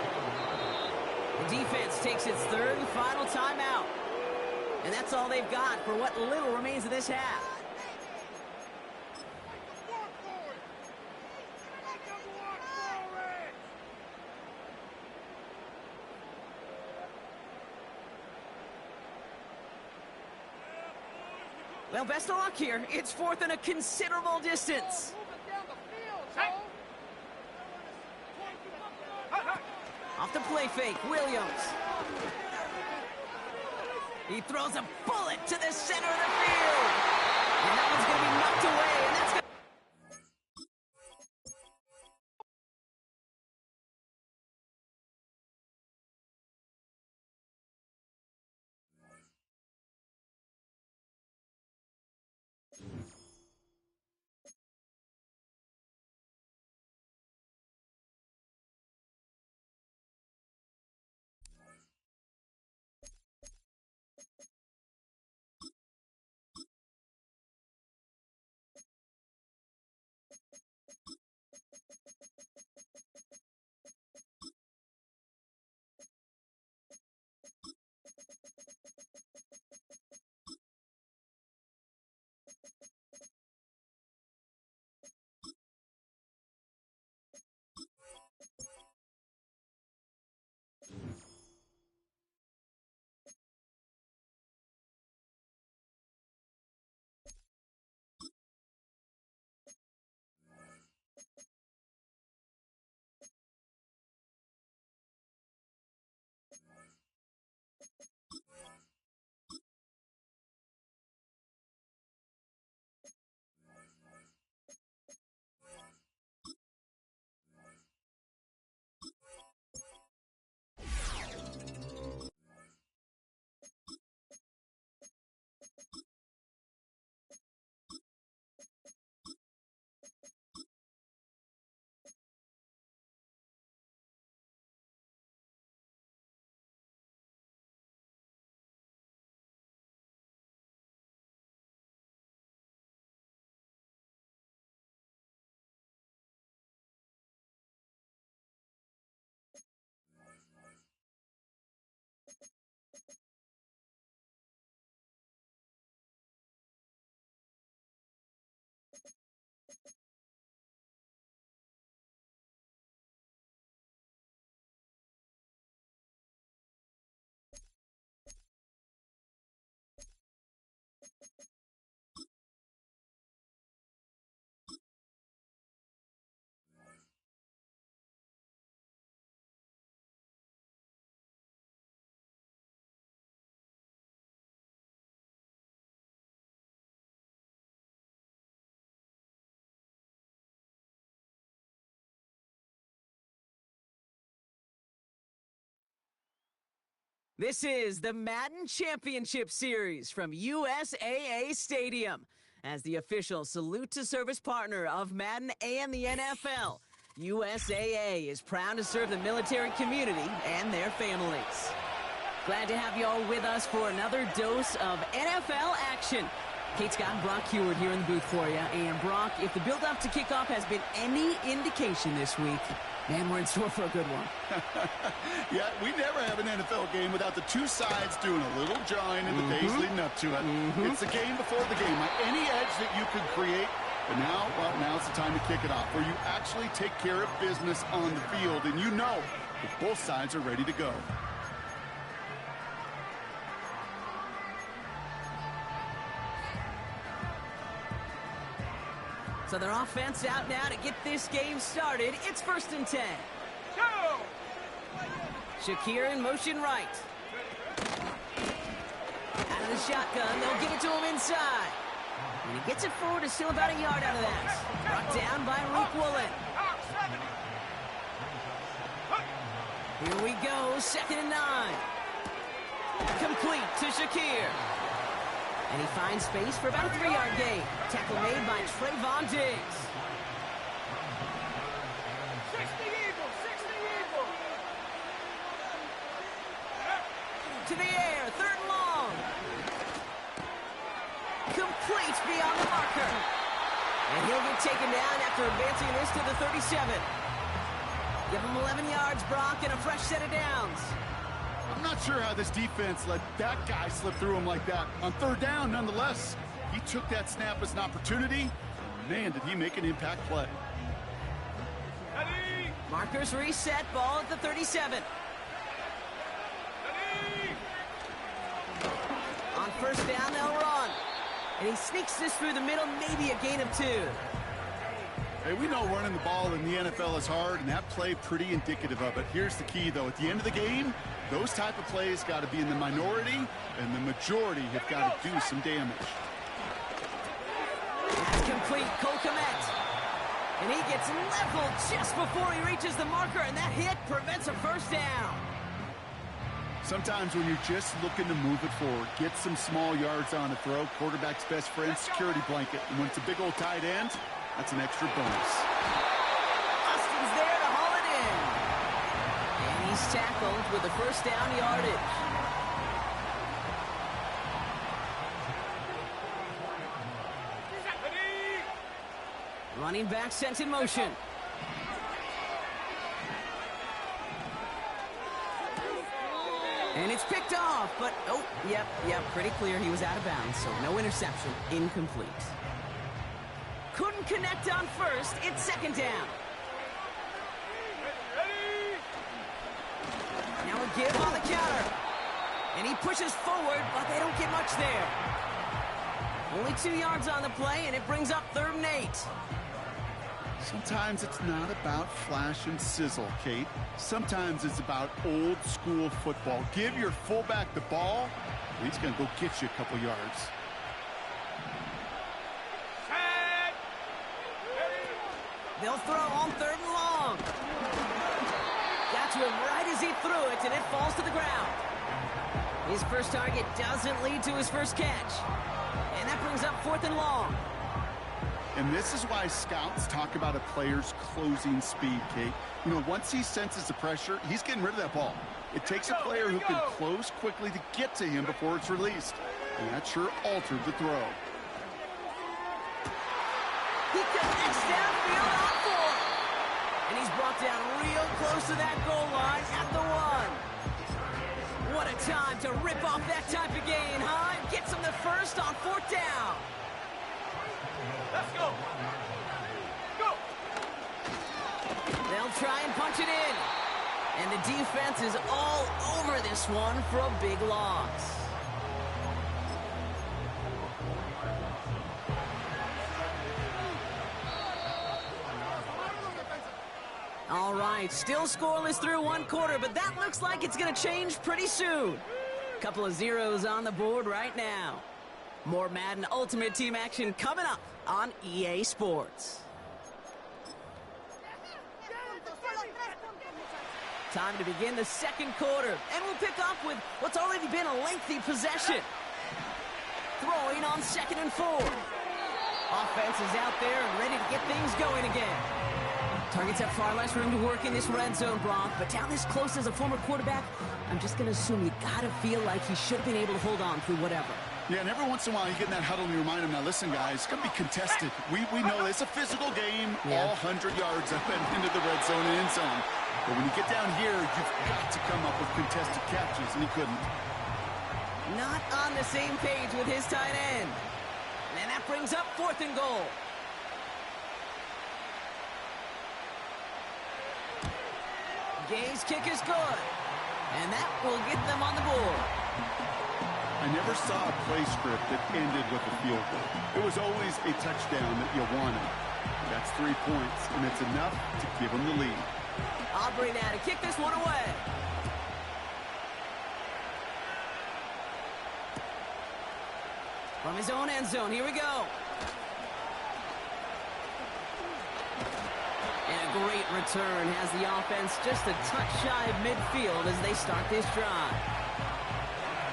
The defense takes its third and final timeout. And that's all they've got for what little remains of this half. Well, best of luck here. It's fourth and a considerable distance. Off the play fake, Williams. He throws a bullet to the center of the field. And that one's going to be knocked away, and that's going to... This is the Madden Championship Series from USAA Stadium. As the official salute to service partner of Madden and the NFL, USAA is proud to serve the military community and their families. Glad to have you all with us for another dose of NFL action. Kate Scott and Brock Heward here in the booth for you. And Brock, if the build-up to kickoff has been any indication this week, man, we're in store for a good one. Yeah, we never have an NFL game without the two sides doing a little jawing in the days leading up to it. It's the game before the game. Like any edge that you could create, but now, well, now's the time to kick it off, where you actually take care of business on the field, and you know that both sides are ready to go. So their offense out now to get this game started. It's 1st and 10. Go! Shakir in motion right. Out of the shotgun, they'll give it to him inside. And he gets it forward, is still about a yard out of that. Brought down by Luke Woolen. Here we go, 2nd and 9. Complete to Shakir. And he finds space for about a 3-yard gain. Tackle made by Trayvon Diggs. 60 Eagles, 60 Eagles. To the air, 3rd and long. Complete beyond the marker. And he'll get taken down after advancing this to the 37. Give him 11 yards, Brock, and a fresh set of downs. I'm not sure how this defense let that guy slip through him like that. On 3rd down, nonetheless, he took that snap as an opportunity. Man, did he make an impact play. Markers reset, ball at the 37. On 1st down, they'll run. And he sneaks this through the middle, maybe a gain of 2. Hey, we know running the ball in the NFL is hard, and that play pretty indicative of it. Here's the key, though. At the end of the game, those type of plays got to be in the minority, and the majority have got to do some damage. That's complete, Cole Kmet. And he gets leveled just before he reaches the marker, and that hit prevents a 1st down. Sometimes when you're just looking to move it forward, get some small yards on a throw, quarterback's best friend, security blanket. And when it's a big old tight end, that's an extra bonus. Austin's there to haul it in. And he's tackled with the 1st down yardage. Running back sent in motion. And it's picked off, but, oh, yep, pretty clear he was out of bounds, so no interception, incomplete. Couldn't connect on 1st, it's 2nd down. Now a give on the counter. And he pushes forward, but they don't get much there. Only 2 yards on the play, and it brings up 3rd and 8. Sometimes it's not about flash and sizzle, Kate. Sometimes it's about old school football. Give your fullback the ball, and he's going to go get you a couple yards. They'll throw on 3rd and long. Got to him right as he threw it, and it falls to the ground. His first target doesn't lead to his first catch. And that brings up 4th and long. And this is why scouts talk about a player's closing speed, Kate. You know, once he senses the pressure, he's getting rid of that ball. It takes a player who can close quickly to get to him before it's released. And that sure altered the throw. He connects downfield on 4. And he's brought down real close to that goal line at the 1. What a time to rip off that type of gain, huh? Gets him the 1st on 4th down. Let's go. Go. They'll try and punch it in. And the defense is all over this one for a big loss. All right, still scoreless through 1 quarter, but that looks like it's going to change pretty soon. Couple of zeros on the board right now. More Madden Ultimate Team action coming up on EA Sports. Time to begin the 2nd quarter, and we'll pick up with what's already been a lengthy possession. Throwing on 2nd and 4. Offense is out there and ready to get things going again. Targets have far less room to work in this red zone, Brock, but down this close as a former quarterback, I'm just going to assume you got to feel like he should have been able to hold on through whatever. Yeah, and every once in a while you get in that huddle and you remind him, now listen, guys, it's going to be contested. We know it's a physical game, all 100 yards up and into the red zone and end zone. But when you get down here, you've got to come up with contested catches, and he couldn't. Not on the same page with his tight end. And that brings up 4th and goal. Gay's kick is good. And that will get them on the board. I never saw a play script that ended with a field goal. It was always a touchdown that you wanted. That's 3 points, and it's enough to give them the lead. Aubrey now to kick this one away. From his own end zone, here we go. And a great return has the offense just a touch shy of midfield as they start this drive.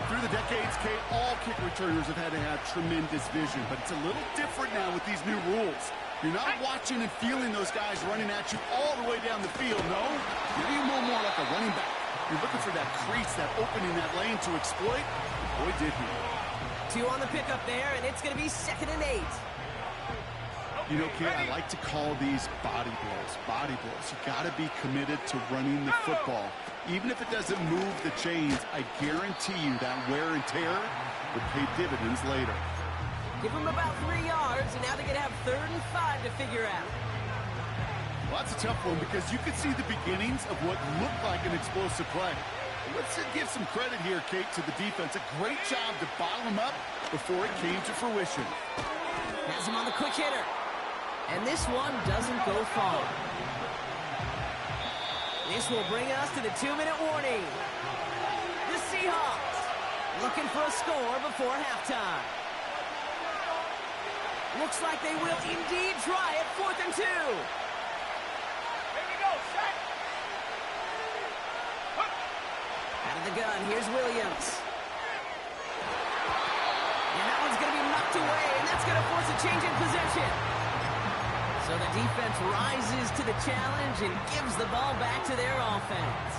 Through the decades, Kate, all kick returners have had to have tremendous vision, but it's a little different now with these new rules. You're not watching and feeling those guys running at you all the way down the field, no. You're being more like a running back. You're looking for that crease, that opening, that lane to exploit. And boy, did he. 2 on the pickup there, and it's going to be 2nd and 8. You know, kid, I like to call these body blows. Body blows. You got to be committed to running the football. Even if it doesn't move the chains, I guarantee you that wear and tear would pay dividends later. Give them about 3 yards, and now they're going to have 3rd and 5 to figure out. Well, that's a tough one because you could see the beginnings of what looked like an explosive play. Let's give some credit here, Kate, to the defense. A great job to bottle him up before it came to fruition. Has him on the quick hitter. And this one doesn't go far. This will bring us to the 2-minute warning. The Seahawks looking for a score before halftime. Looks like they will indeed try it. 4th and 2. Here we go, set. Out of the gun, here's Williams. And that one's going to be knocked away, and that's going to force a change in possession. So the defense rises to the challenge and gives the ball back to their offense.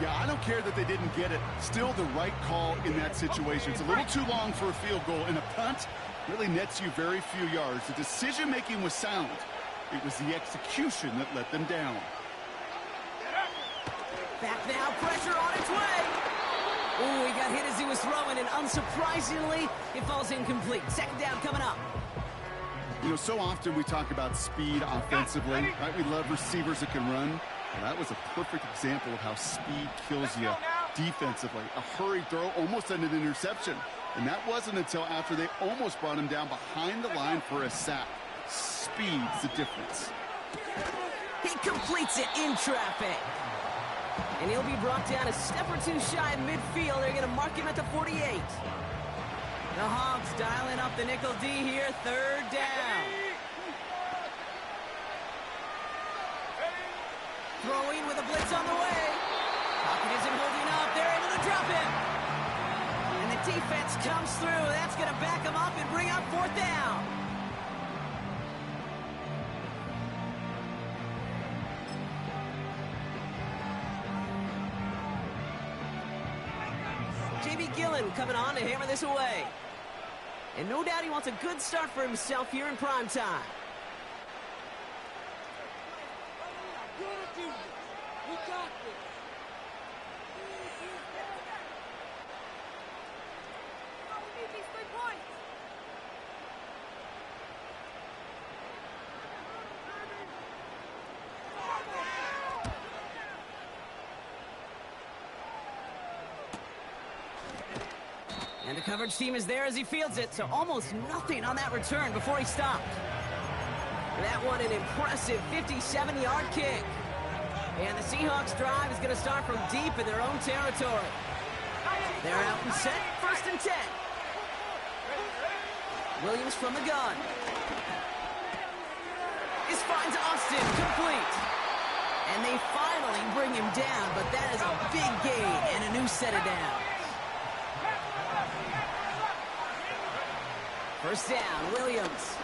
Yeah, I don't care that they didn't get it. Still the right call in that situation. It's a little too long for a field goal, and a punt really nets you very few yards. The decision-making was sound. It was the execution that let them down. Back now, pressure on its way. Ooh, he got hit as he was throwing, and unsurprisingly, it falls incomplete. 2nd down coming up. You know, so often we talk about speed offensively, right? We love receivers that can run. Well, that was a perfect example of how speed kills you defensively. A hurried throw, almost an interception. And that wasn't until after they almost brought him down behind the line for a sack. Speed's the difference. He completes it in traffic. And he'll be brought down a step or 2 shy of midfield. They're going to mark him at the 48. The Hogs dialing up the nickel D here, 3rd down. Throwing with a blitz on the way. Pocket isn't holding up. They're able to drop him. And the defense comes through. That's going to back him up and bring up 4th down. J.B. Gillen coming on to hammer this away. And no doubt he wants a good start for himself here in prime time. We're gonna do this. We got this. We need these 3 points. And the coverage team is there as he fields it, so almost nothing on that return before he stopped. That one an impressive 57-yard kick. And the Seahawks drive is going to start from deep in their own territory. They're out and set, 1st and 10. Williams from the gun. This finds Austin, complete. And they finally bring him down, but that is a big gain and a new set of downs. 1st down, Williams.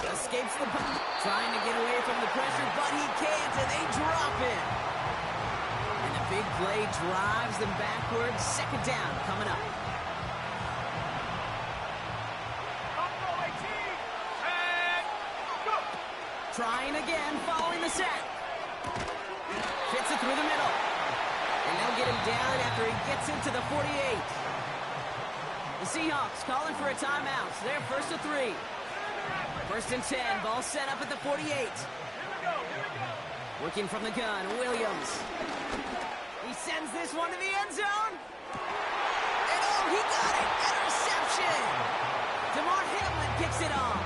Escapes the punt. Trying to get away from the pressure, but he can't, and they drop him. And the big play drives them backwards. 2nd down coming up. Trying again, following the sack. Fits it through the middle. And they'll get him down after he gets into the 48. The Seahawks calling for a timeout. They're 1st and 3. 1st and 10. Ball set up at the 48. Working from the gun, Williams. He sends this one to the end zone. And oh, he got it. Interception. DeMar Hamlin picks it off.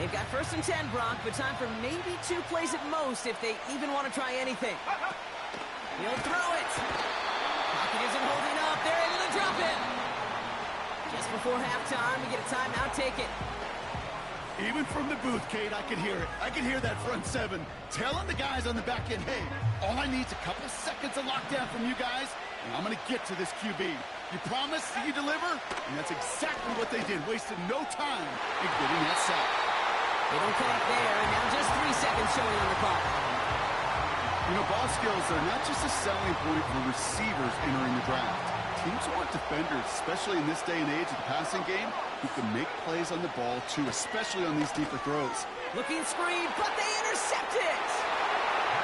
They've got 1st and 10, Brock, but time for maybe 2 plays at most if they even want to try anything. He'll throw it. Pocket isn't holding up. They're able to drop it. Just before halftime, we get a timeout. Take it. Even from the booth, Kate, I can hear it. I can hear that front 7 telling the guys on the back end, hey, all I need is a couple seconds of lockdown from you guys, and I'm going to get to this QB. You promise that you deliver? And that's exactly what they did, wasted no time in getting that sack. They don't connect there, and now just 3 seconds showing on the clock. You know, ball skills are not just a selling point for receivers entering the draft. Teams want defenders, especially in this day and age of the passing game, who can make plays on the ball, too, especially on these deeper throws. Looking screen, but they intercept it!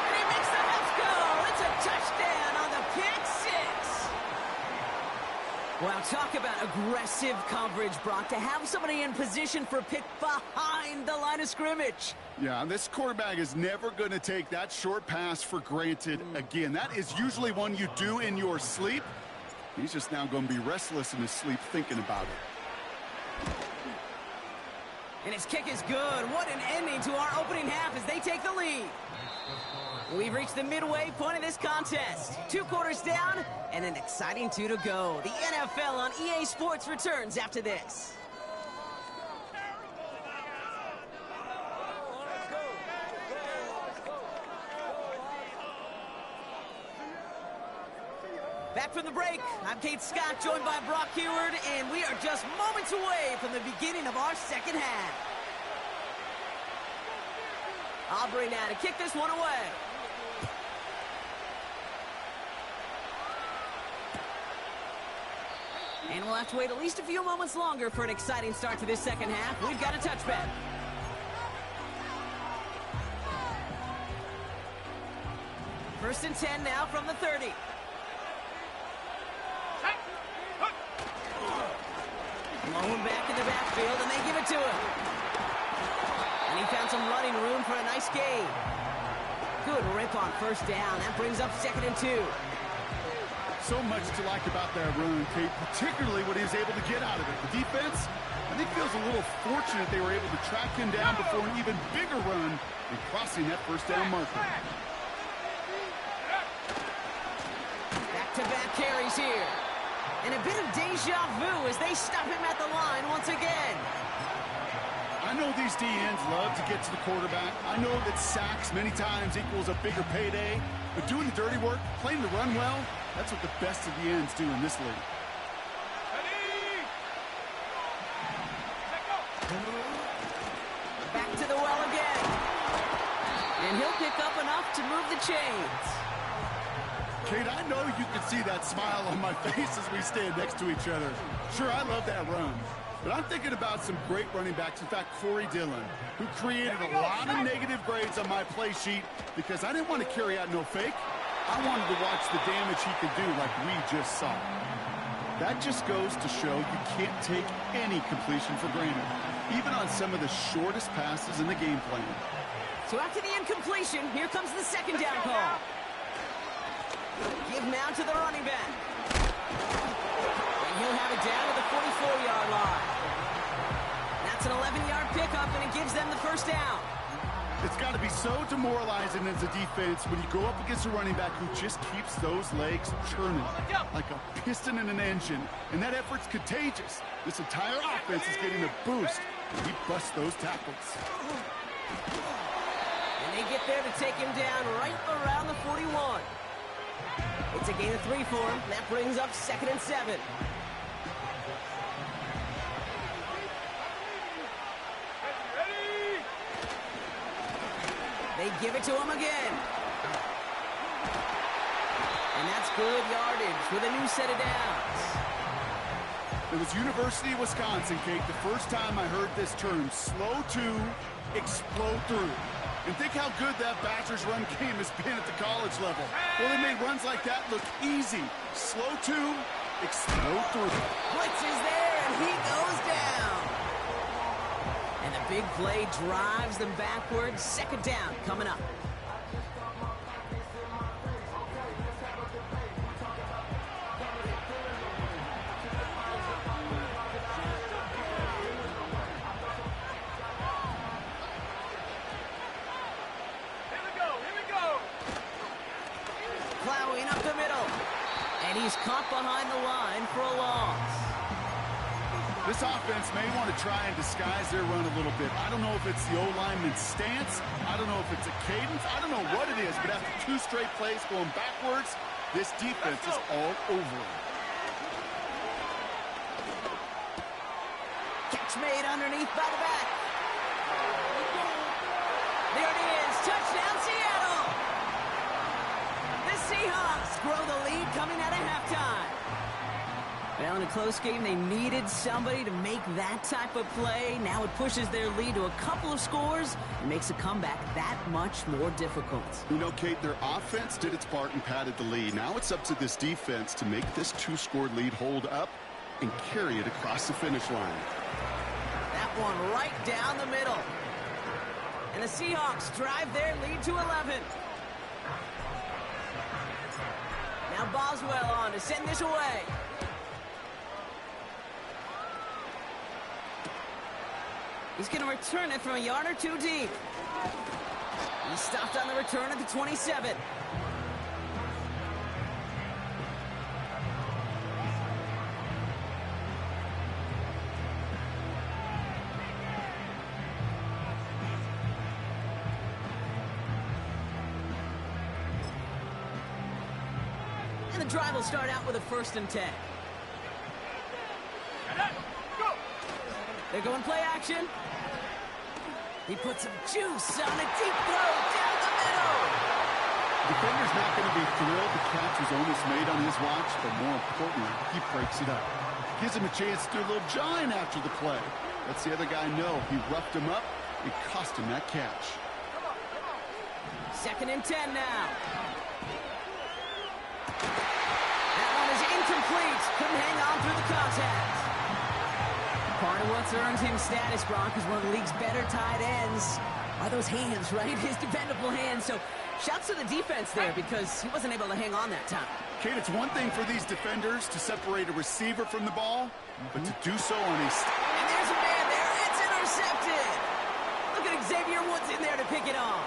And he makes the house go! It's a touchdown on the pick 6! Wow, talk about aggressive coverage, Brock, to have somebody in position for a pick behind the line of scrimmage. Yeah, and this quarterback is never going to take that short pass for granted again. That is usually one you do in your sleep. He's just now going to be restless in his sleep thinking about it. And his kick is good. What an ending to our opening half as they take the lead. We've reached the midway point of this contest. 2 quarters down and an exciting 2 to go. The NFL on EA Sports returns after this. Back from the break, I'm Kate Scott, joined by Brock Heward, and we are just moments away from the beginning of our second half. Aubrey now to kick this one away. And we'll have to wait at least a few moments longer for an exciting start to this second half. We've got a touchback. First and 10 now from the 30. Blown back in the backfield, and they give it to him. And he found some running room for a nice gain. Good rip on 1st down. That brings up 2nd and 2. So much to like about that run, Kate, particularly what he was able to get out of it. The defense, I think, feels a little fortunate they were able to track him down before an even bigger run and crossing that 1st down marker. Back-to-back carries here. And a bit of deja vu as they stop him at the line once again. I know these DNs love to get to the quarterback. I know that sacks many times equals a bigger payday. But doing the dirty work, playing the run well, that's what the best of the ends do in this league. Back to the well again. And he'll pick up enough to move the chains. Kate, I know you can see that smile on my face as we stand next to each other. Sure, I love that run. But I'm thinking about some great running backs. In fact, Corey Dillon, who created a lot of negative grades on my play sheet because I didn't want to carry out no fake. I wanted to watch the damage he could do like we just saw. That just goes to show you can't take any completion for granted, even on some of the shortest passes in the game plan. So after the incompletion, here comes the 2nd down call. Give now to the running back. And he'll have it down to the 44-yard line. That's an 11-yard pickup, and it gives them the 1st down. It's got to be so demoralizing as a defense when you go up against a running back who just keeps those legs churning like a piston in an engine. And that effort's contagious. This entire offense is getting a boost, and he busts those tackles. And they get there to take him down right around the 41. It's a gain of 3 for him. That brings up 2nd and 7. They give it to him again. And that's good yardage with a new set of downs. It was University of Wisconsin, Kate, the first time I heard this term, slow to explode through. And think how good that Badgers run game has been at the college level. Well, they made runs like that look easy. Slow to explode through. Blitz is there, and he goes down. And the big play drives them backwards. 2nd down coming up. plowing up the middle. And he's caught behind the line for a loss. This offense may want to try and disguise their run a little bit. I don't know if it's the O-lineman's stance. I don't know if it's a cadence. I don't know what it is, but after 2 straight plays going backwards, this defense is all over it. Catch made underneath by the back. There it is. Touchdown, Seattle. The Seahawks grow the lead coming out of halftime. Well, in a close game, they needed somebody to make that type of play. Now it pushes their lead to a couple of scores and makes a comeback that much more difficult. You know, Kate, their offense did its part and padded the lead. Now it's up to this defense to make this 2-score lead hold up and carry it across the finish line. That one right down the middle. And the Seahawks drive their lead to 11. Now Boswell on to send this away. He's going to return it from a yard or 2 deep. He stopped on the return at the 27. And the drive will start out with a 1st and 10. They're going play action. He puts some juice on a deep throw down the middle. The defender's not going to be thrilled the catch was almost made on his watch, but more importantly, he breaks it up. Gives him a chance to do a little jawing after the play. Lets the other guy know he roughed him up and cost him that catch. 2nd and 10 now. That one is incomplete. Couldn't hang on through the contact. Part of what's earned him status, Brock, is one of the league's better tight ends. Are those hands, right? His dependable hands. So shouts to the defense there because he wasn't able to hang on that time. Kate, it's one thing for these defenders to separate a receiver from the ball, but to do so on a... And there's a man there. It's intercepted. Look at Xavier Woods in there to pick it off.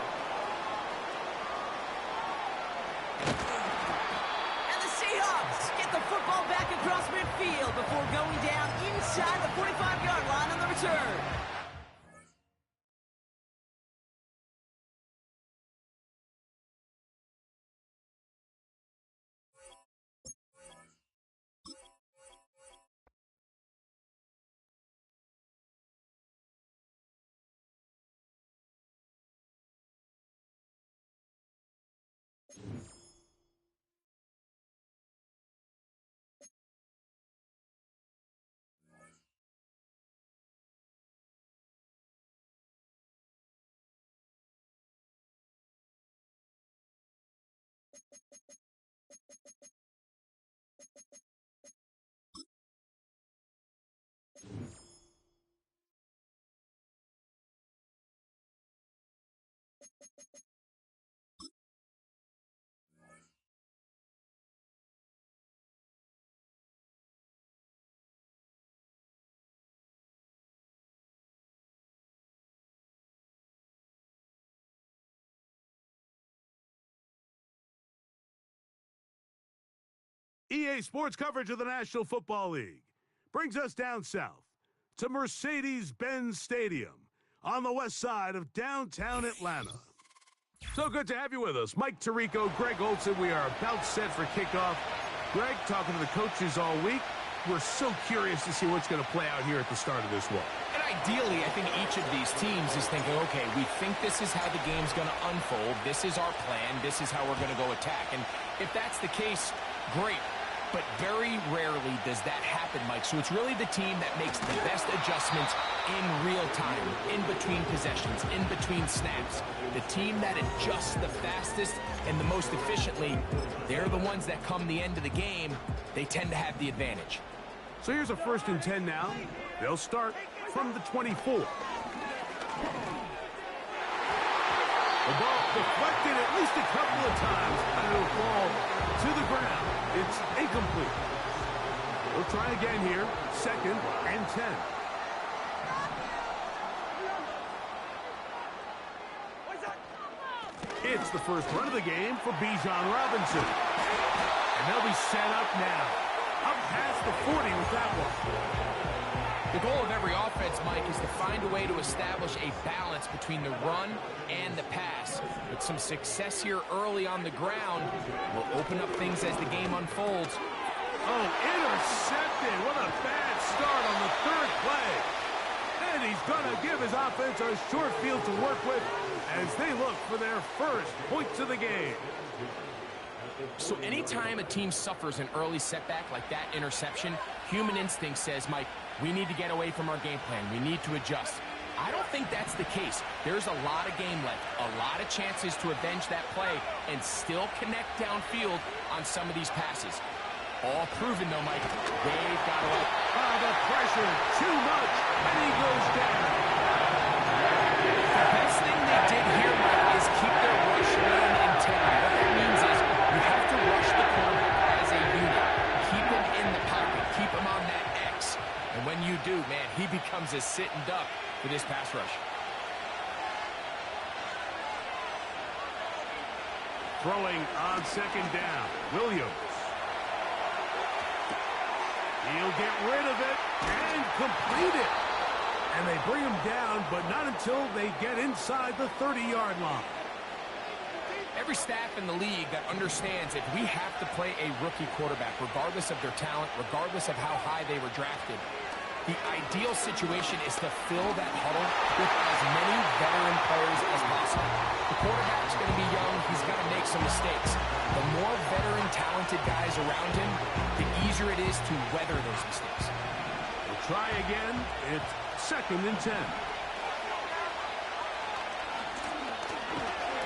And the Seahawks get the football back across midfield before going down inside the 45-yard line on the return. EA Sports coverage of the National Football League brings us down south to Mercedes-Benz Stadium on the west side of downtown Atlanta. So good to have you with us. Mike Tirico, Greg Olson. We are about set for kickoff. Greg, talking to the coaches all week. We're so curious to see what's going to play out here at the start of this one. And ideally, I think each of these teams is thinking, okay, we think this is how the game's going to unfold. This is our plan. This is how we're going to go attack. And if that's the case, great. But very rarely does that happen, Mike. So it's really the team that makes the best adjustments in real time, in between possessions, in between snaps. The team that adjusts the fastest and the most efficiently, they're the ones that come the end of the game. They tend to have the advantage. So here's a 1st and 10 now. They'll start from the 24. The ball deflected at least a couple of times, and it'll fall to the ground. It's incomplete. We'll try again here. 2nd and 10. It's the first run of the game for Bijan Robinson. And they'll be set up now. Up past the 40 with that one. The goal of every offense, Mike, is to find a way to establish a balance between the run and the pass. With some success here early on the ground, will open up things as the game unfolds. Oh, intercepted. What a bad start on the third play. And he's going to give his offense a short field to work with as they look for their first points of the game. So anytime a team suffers an early setback like that interception, human instinct says, Mike, we need to get away from our game plan. We need to adjust. I don't think that's the case. There's a lot of game left, a lot of chances to avenge that play and still connect downfield on some of these passes. All proven, though, Mike. They've got to up. The pressure, too much, and he goes down. The best thing they did here, Mike, is keep their rush lane intact. What that means is you have to rush the quarterback as a unit. Keep him in the pocket. Keep him on that X. And when you do, man, he becomes a sitting duck for this pass rush. Throwing on second down, Williams. He'll get rid of it and complete it. And they bring him down, but not until they get inside the 30-yard line. Every staff in the league that understands that we have to play a rookie quarterback, regardless of their talent, regardless of how high they were drafted. The ideal situation is to fill that huddle with as many veteran players as possible. The quarterback's going to be young. He's got to make some mistakes. The more veteran, talented guys around him, the easier it is to weather those mistakes. We'll try again. It's 2nd and 10.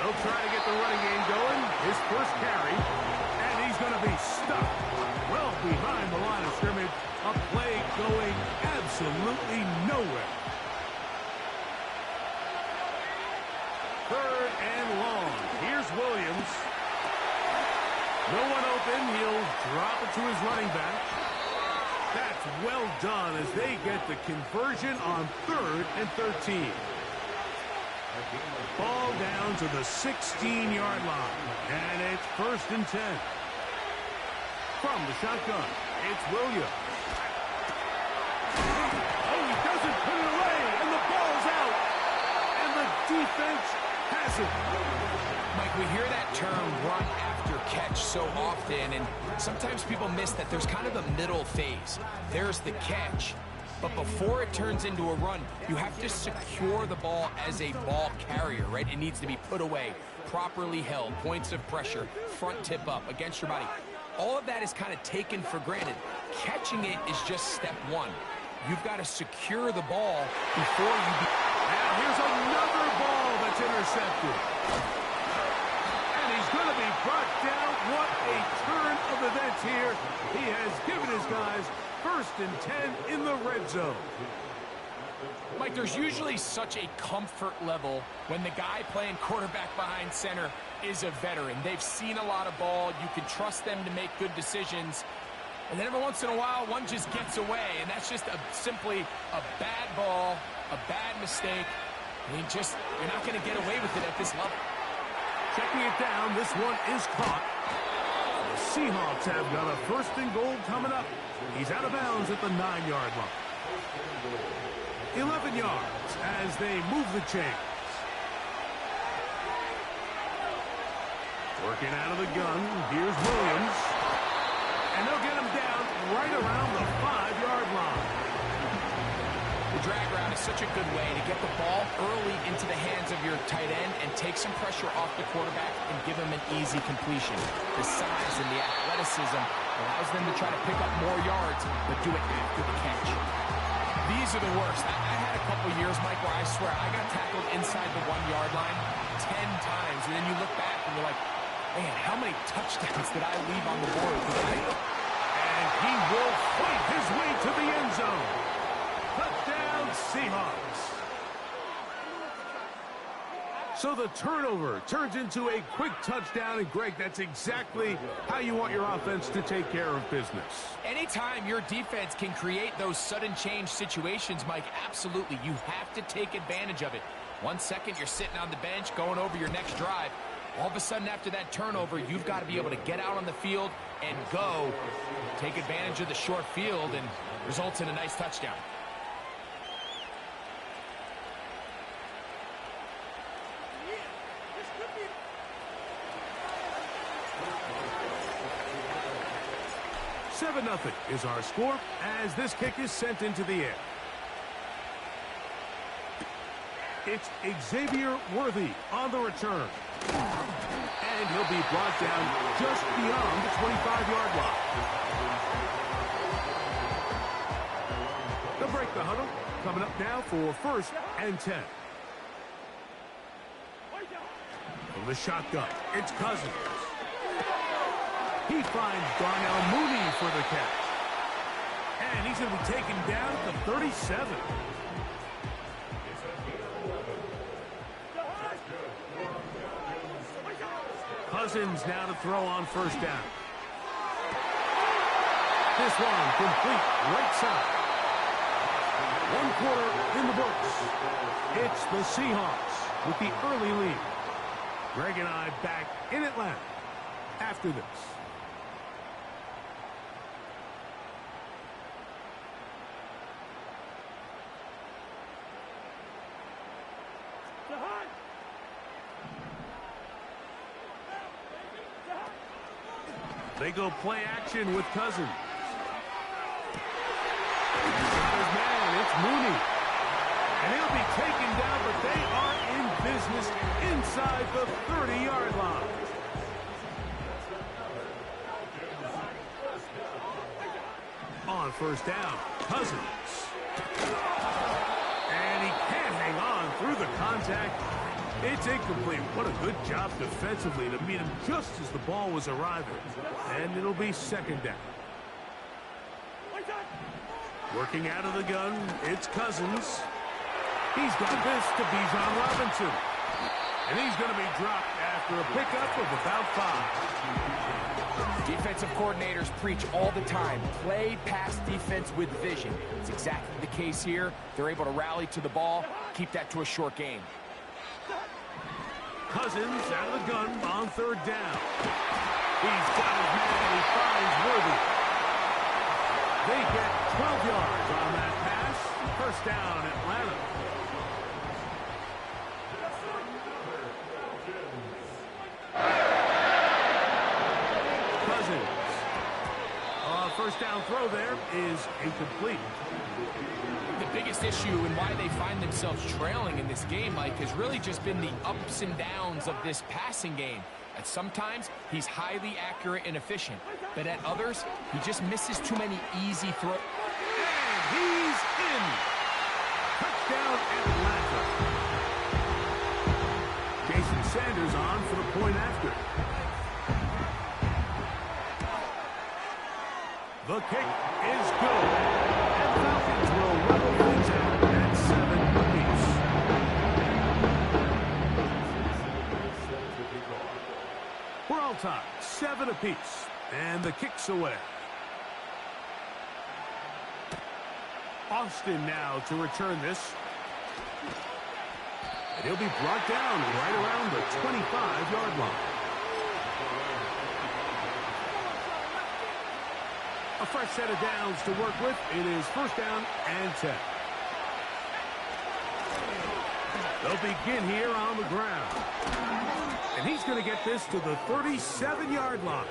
They'll try to get the running game going. His first carry, and he's going to be stuck well behind the line of scrimmage. A play going absolutely nowhere. 3rd and long. Here's Williams. No one open. He'll drop it to his running back. That's well done as they get the conversion on 3rd and 13. Ball down to the 16-yard line. And it's 1st and 10. From the shotgun, it's Williams. Oh, he doesn't put it away, and the ball's out. And the defense has it. Mike, we hear that term run after catch so often, and sometimes people miss that there's kind of a middle phase. There's the catch, but before it turns into a run, you have to secure the ball as a ball carrier, right? It needs to be put away, properly held, points of pressure, front tip up against your body. All of that is kind of taken for granted. Catching it is just step one. You've got to secure the ball before you... Now here's another ball that's intercepted. And he's going to be brought down. What a turn of events here. He has given his guys 1st and 10 in the red zone. Mike, there's usually such a comfort level when the guy playing quarterback behind center is a veteran. They've seen a lot of ball. You can trust them to make good decisions. And then every once in a while, one just gets away, and that's just simply a bad ball, a bad mistake. I mean, you're not going to get away with it at this level. Checking it down, this one is caught. The Seahawks have got a 1st and goal coming up. He's out of bounds at the 9-yard line. 11 yards as they move the chains. Working out of the gun, here's Williams. And they'll get him down right around the 5-yard line. The drag route is such a good way to get the ball early into the hands of your tight end and take some pressure off the quarterback and give him an easy completion. The size and the athleticism allows them to try to pick up more yards, but do it after the catch. These are the worst. I had a couple years, Mike, where I swear I got tackled inside the 1-yard line 10 times, and then you look back and you're like, man, how many touchdowns did I leave on the board today? And he will fight his way to the end zone. Touchdown, Seahawks. So the turnover turns into a quick touchdown, and Greg, that's exactly how you want your offense to take care of business. Anytime your defense can create those sudden change situations, Mike, absolutely, you have to take advantage of it. 1 second, you're sitting on the bench going over your next drive. All of a sudden, after that turnover, you've got to be able to get out on the field and go, take advantage of the short field, and results in a nice touchdown. Seven 0 is our score as this kick is sent into the air. It's Xavier Worthy on the return. And he'll be brought down just beyond the 25-yard line. They'll break the huddle. Coming up now for 1st and 10. From the shotgun, it's Cousins. He finds Darnell Mooney for the catch. And he's going to be taken down at the 37. Cousins now to throw on 1st down. This one complete right side. 1 quarter in the books. It's the Seahawks with the early lead. Greg and I back in Atlanta after this. They go play action with Cousins. He's got his man. It's Mooney. And he'll be taken down, but they are in business inside the 30-yard line. On 1st down, Cousins. And he can't hang on through the contact. It's incomplete. What a good job defensively to meet him just as the ball was arriving. And it'll be 2nd down. Working out of the gun, it's Cousins. He's got this to Bijan Robinson. And he's going to be dropped after a pickup of about 5. Defensive coordinators preach all the time, play pass defense with vision. It's exactly the case here. They're able to rally to the ball, keep that to a short game. Cousins out of the gun on 3rd down. He's got his man and he finds Worthy. They get 12 yards on that pass. 1st down, Atlanta. Cousins. 1st down throw there is incomplete. The biggest issue and why they find themselves trailing in this game, Mike, has really just been the ups and downs of this passing game. At sometimes, he's highly accurate and efficient, but at others, he just misses too many easy throws. And he's in. Touchdown, Atlanta. Jason Sanders on for the point after. The kick is good. And Falcons will level things out at 7 apiece. We're all tied, 7 apiece. And the kick's away. Austin now to return this. And he'll be brought down right around the 25-yard line. A fresh set of downs to work with. It is 1st down and 10. They'll begin here on the ground. And he's going to get this to the 37-yard line.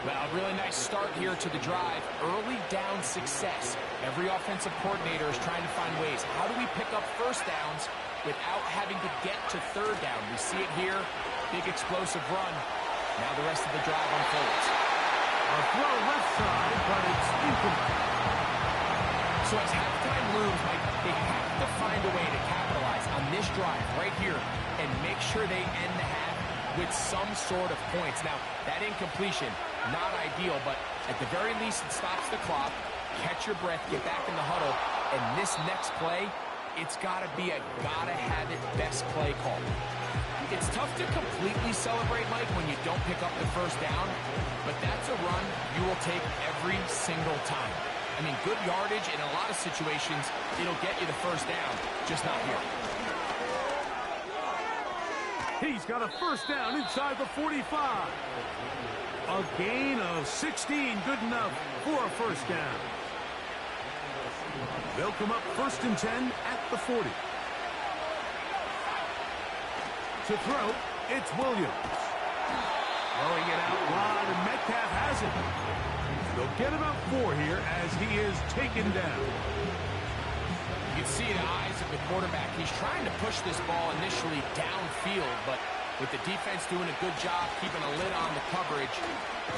Well, a really nice start here to the drive. Early down success. Every offensive coordinator is trying to find ways. How do we pick up 1st downs without having to get to 3rd down? We see it here. Big explosive run. Now the rest of the drive unfolds. A throw left side, but it's incomplete. So as halftime looms, Mike, they have to find a way to capitalize on this drive right here and make sure they end the half with some sort of points. Now, that incompletion, not ideal, but at the very least it stops the clock. Catch your breath, get back in the huddle, and this next play, it's got to be a gotta-have-it best play call. It's tough to completely celebrate, Mike, when you don't pick up the 1st down, but that's a run you will take every single time. I mean, good yardage in a lot of situations, it'll get you the 1st down, just not here. He's got a first down inside the 45. A gain of 16, good enough for a first down. They'll come up 1st and 10 at the 40. To throw, it's Williams. Throwing it out wide, and Metcalf has it. They'll get about 4 here as he is taken down. You can see the eyes of the quarterback. He's trying to push this ball initially downfield, but with the defense doing a good job keeping a lid on the coverage,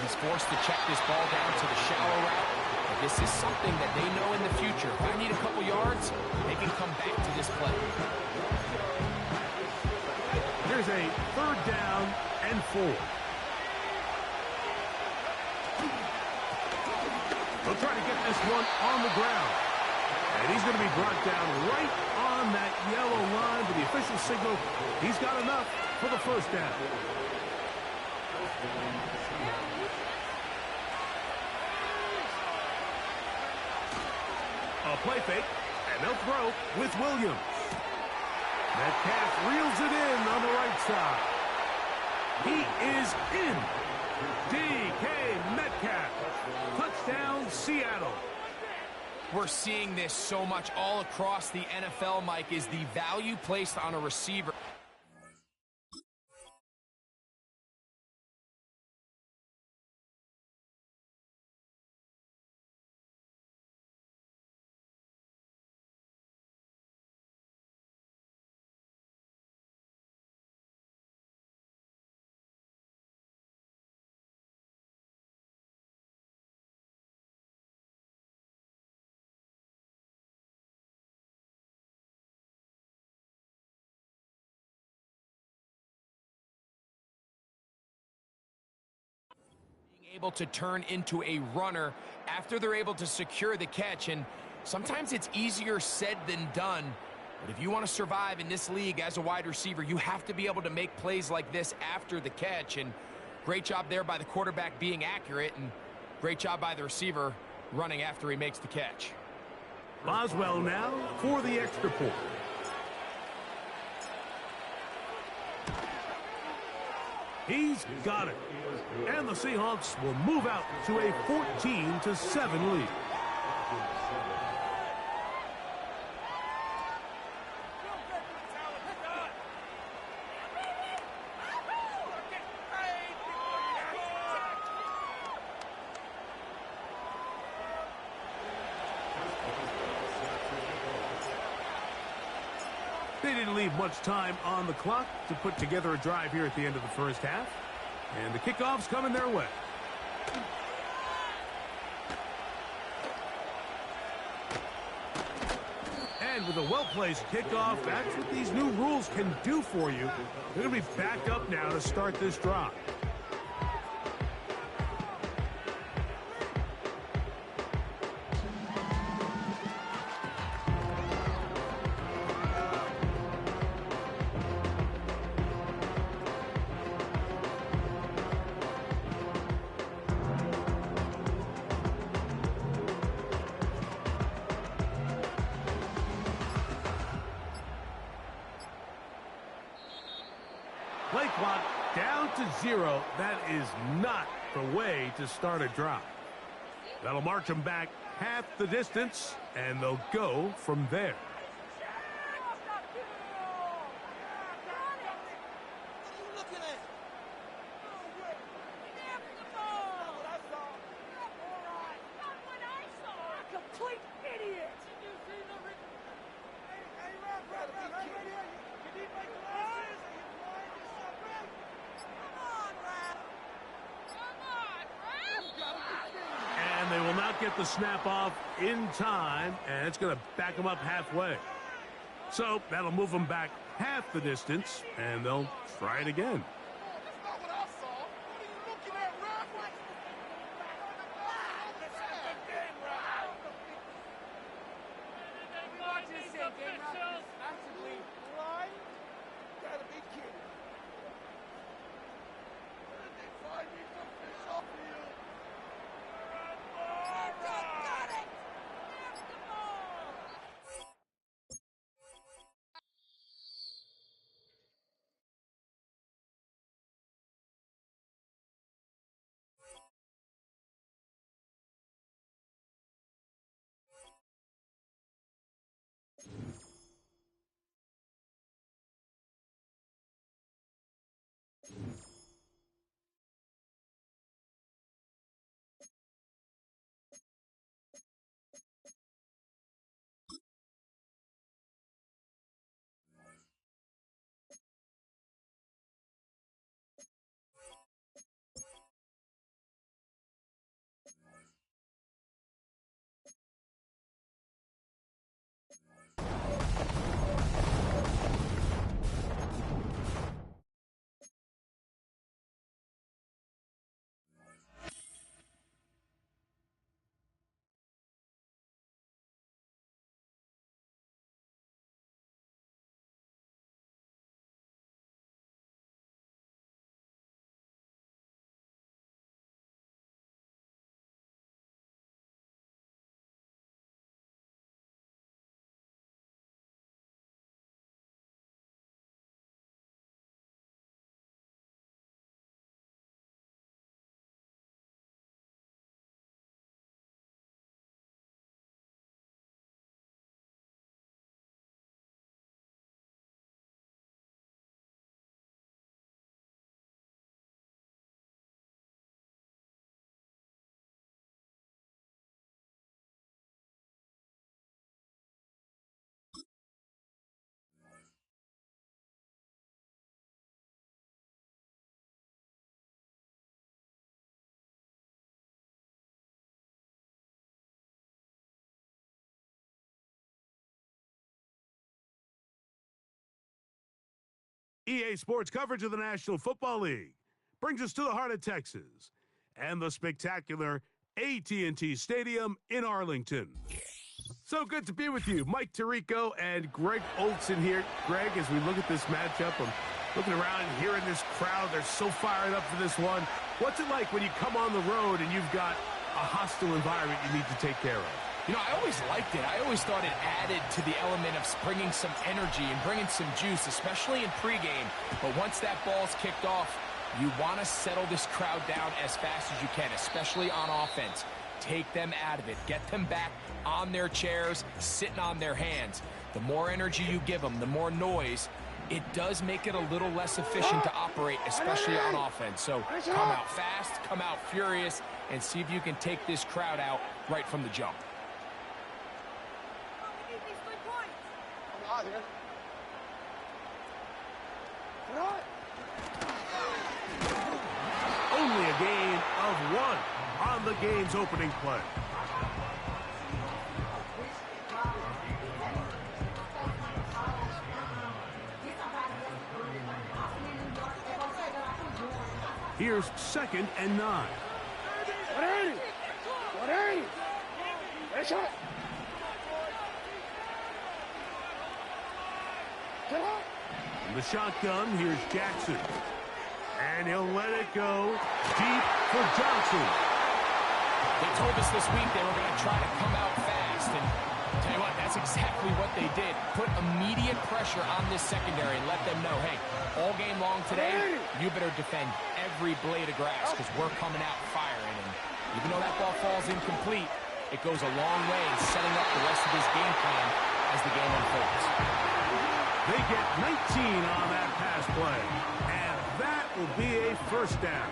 he's forced to check this ball down to the shallow route. But this is something that they know in the future. If I need a couple yards, they can come back to this play. Here's a 3rd down and 4. They'll try to get this one on the ground. And he's going to be brought down right on that yellow line with the official signal. He's got enough for the first down. A play fake, and they'll throw with Williams. Metcalf reels it in on the right side. He is in. DK Metcalf. Touchdown, Seattle. We're seeing this so much all across the NFL, Mike, is the value placed on a receiver. Able to turn into a runner after they're able to secure the catch, and sometimes it's easier said than done, but if you want to survive in this league as a wide receiver, you have to be able to make plays like this after the catch. And great job there by the quarterback being accurate, and great job by the receiver running after he makes the catch. Boswell now for the extra point. He's got it. And the Seahawks will move out to a 14-7 lead. They didn't leave much time on the clock to put together a drive here at the end of the first half. And the kickoff's coming their way. And with a well-placed kickoff, that's what these new rules can do for you. They're going to be backed up now to start this drive. Play clock down to 0. That is not the way to start a drive. That'll march them back half the distance, and they'll go from there. And they will not get the snap off in time, and it's going to back them up halfway. So that'll move them back half the distance, and they'll try it again. EA Sports coverage of the National Football League brings us to the heart of Texas and the spectacular AT&T Stadium in Arlington. So good to be with you. Mike Tirico and Greg Olson here. Greg, as we look at this matchup, I'm looking around and hearing this crowd. They're so fired up for this one. What's it like when you come on the road and you've got a hostile environment you need to take care of? You know, I always liked it. I always thought it added to the element of bringing some energy and bringing some juice, especially in pregame. But once that ball's kicked off, you want to settle this crowd down as fast as you can, especially on offense. Take them out of it. Get them back on their chairs, sitting on their hands. The more energy you give them, the more noise, it does make it a little less efficient to operate, especially on offense. So come out fast, come out furious, and see if you can take this crowd out right from the jump. Only a gain of 1 on the game's opening play. Here's 2nd and 9. 180! Nice shot! In the shotgun, here's Jackson. And he'll let it go deep for Johnson. They told us this week they were going to try to come out fast, and tell you what, that's exactly what they did. Put immediate pressure on this secondary and let them know, hey, all game long today, you better defend every blade of grass because we're coming out firing. And even though that ball falls incomplete, it goes a long way in setting up the rest of this game plan as the game unfolds. They get 19 on that pass play, and that will be a first down.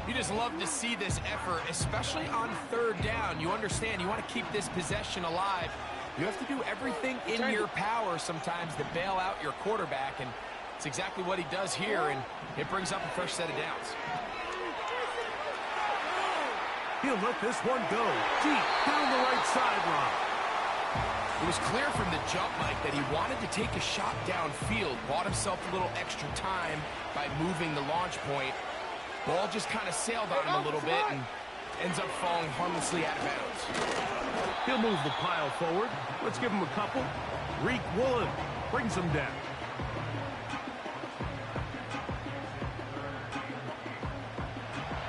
You just love to see this effort, especially on 3rd down. You understand, you want to keep this possession alive. You have to do everything in your power sometimes to bail out your quarterback, and it's exactly what he does here, and it brings up a first set of downs. He'll let this one go deep down the right sideline. It was clear from the jump, Mike, that he wanted to take a shot downfield, bought himself a little extra time by moving the launch point. Ball just kind of sailed on him a little bit and ends up falling harmlessly out of bounds. He'll move the pile forward. Let's give him a couple. Reek Woolen brings him down.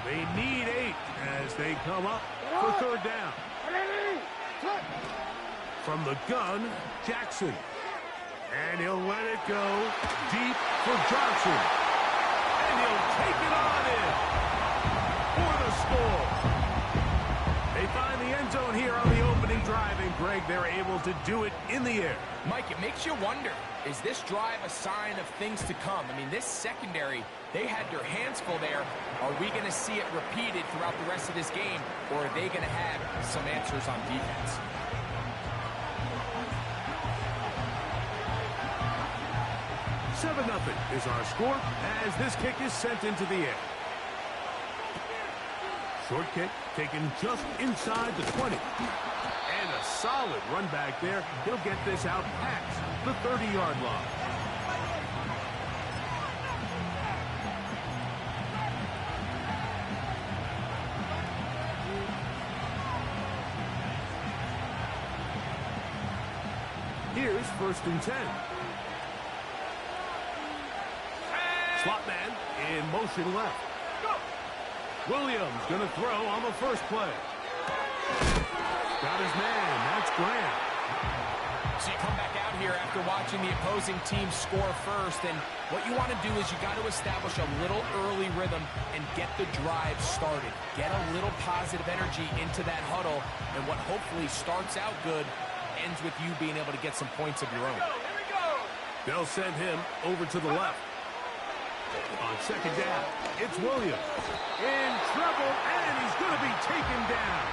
They need 8 as they come up for 3rd down. From the gun, Jackson. And he'll let it go deep for Johnson. And he'll take it on in for the score. They find the end zone here on the opening drive, and Greg, they're able to do it in the air. Mike, it makes you wonder, is this drive a sign of things to come? I mean, this secondary, they had their hands full there. Are we going to see it repeated throughout the rest of this game, or are they going to have some answers on defense? 7-0 is our score as this kick is sent into the air. Short kick taken just inside the 20. And a solid run back there. He'll get this out past the 30-yard line. Here's 1st and 10. Slot man in motion left. Williams going to throw on the first play. Got his man. That's Graham. So you come back out here after watching the opposing team score first, and what you want to do is you got to establish a little early rhythm and get the drive started. Get a little positive energy into that huddle, and what hopefully starts out good ends with you being able to get some points of your own. They'll send him over to the left. On 2nd down, it's Williams. In trouble, and he's going to be taken down.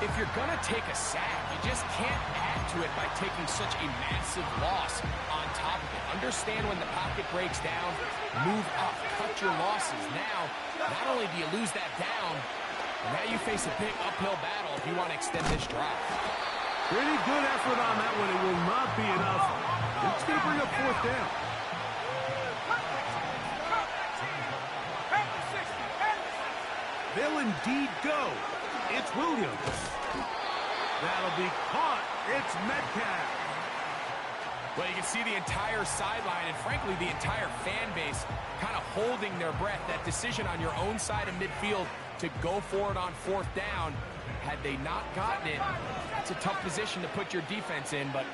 If you're going to take a sack, you just can't add to it by taking such a massive loss on top of it. Understand when the pocket breaks down, move up, cut your losses. Now, not only do you lose that down, now you face a big uphill battle if you want to extend this drive. Pretty good effort on that one. It will not be enough It's going to bring up fourth down. They'll indeed go. It's Williams. That'll be caught. It's Metcalf. Well, you can see the entire sideline and, frankly, the entire fan base kind of holding their breath. That decision on your own side of midfield to go for it on fourth down, had they not gotten it, it's a tough position to put your defense in, but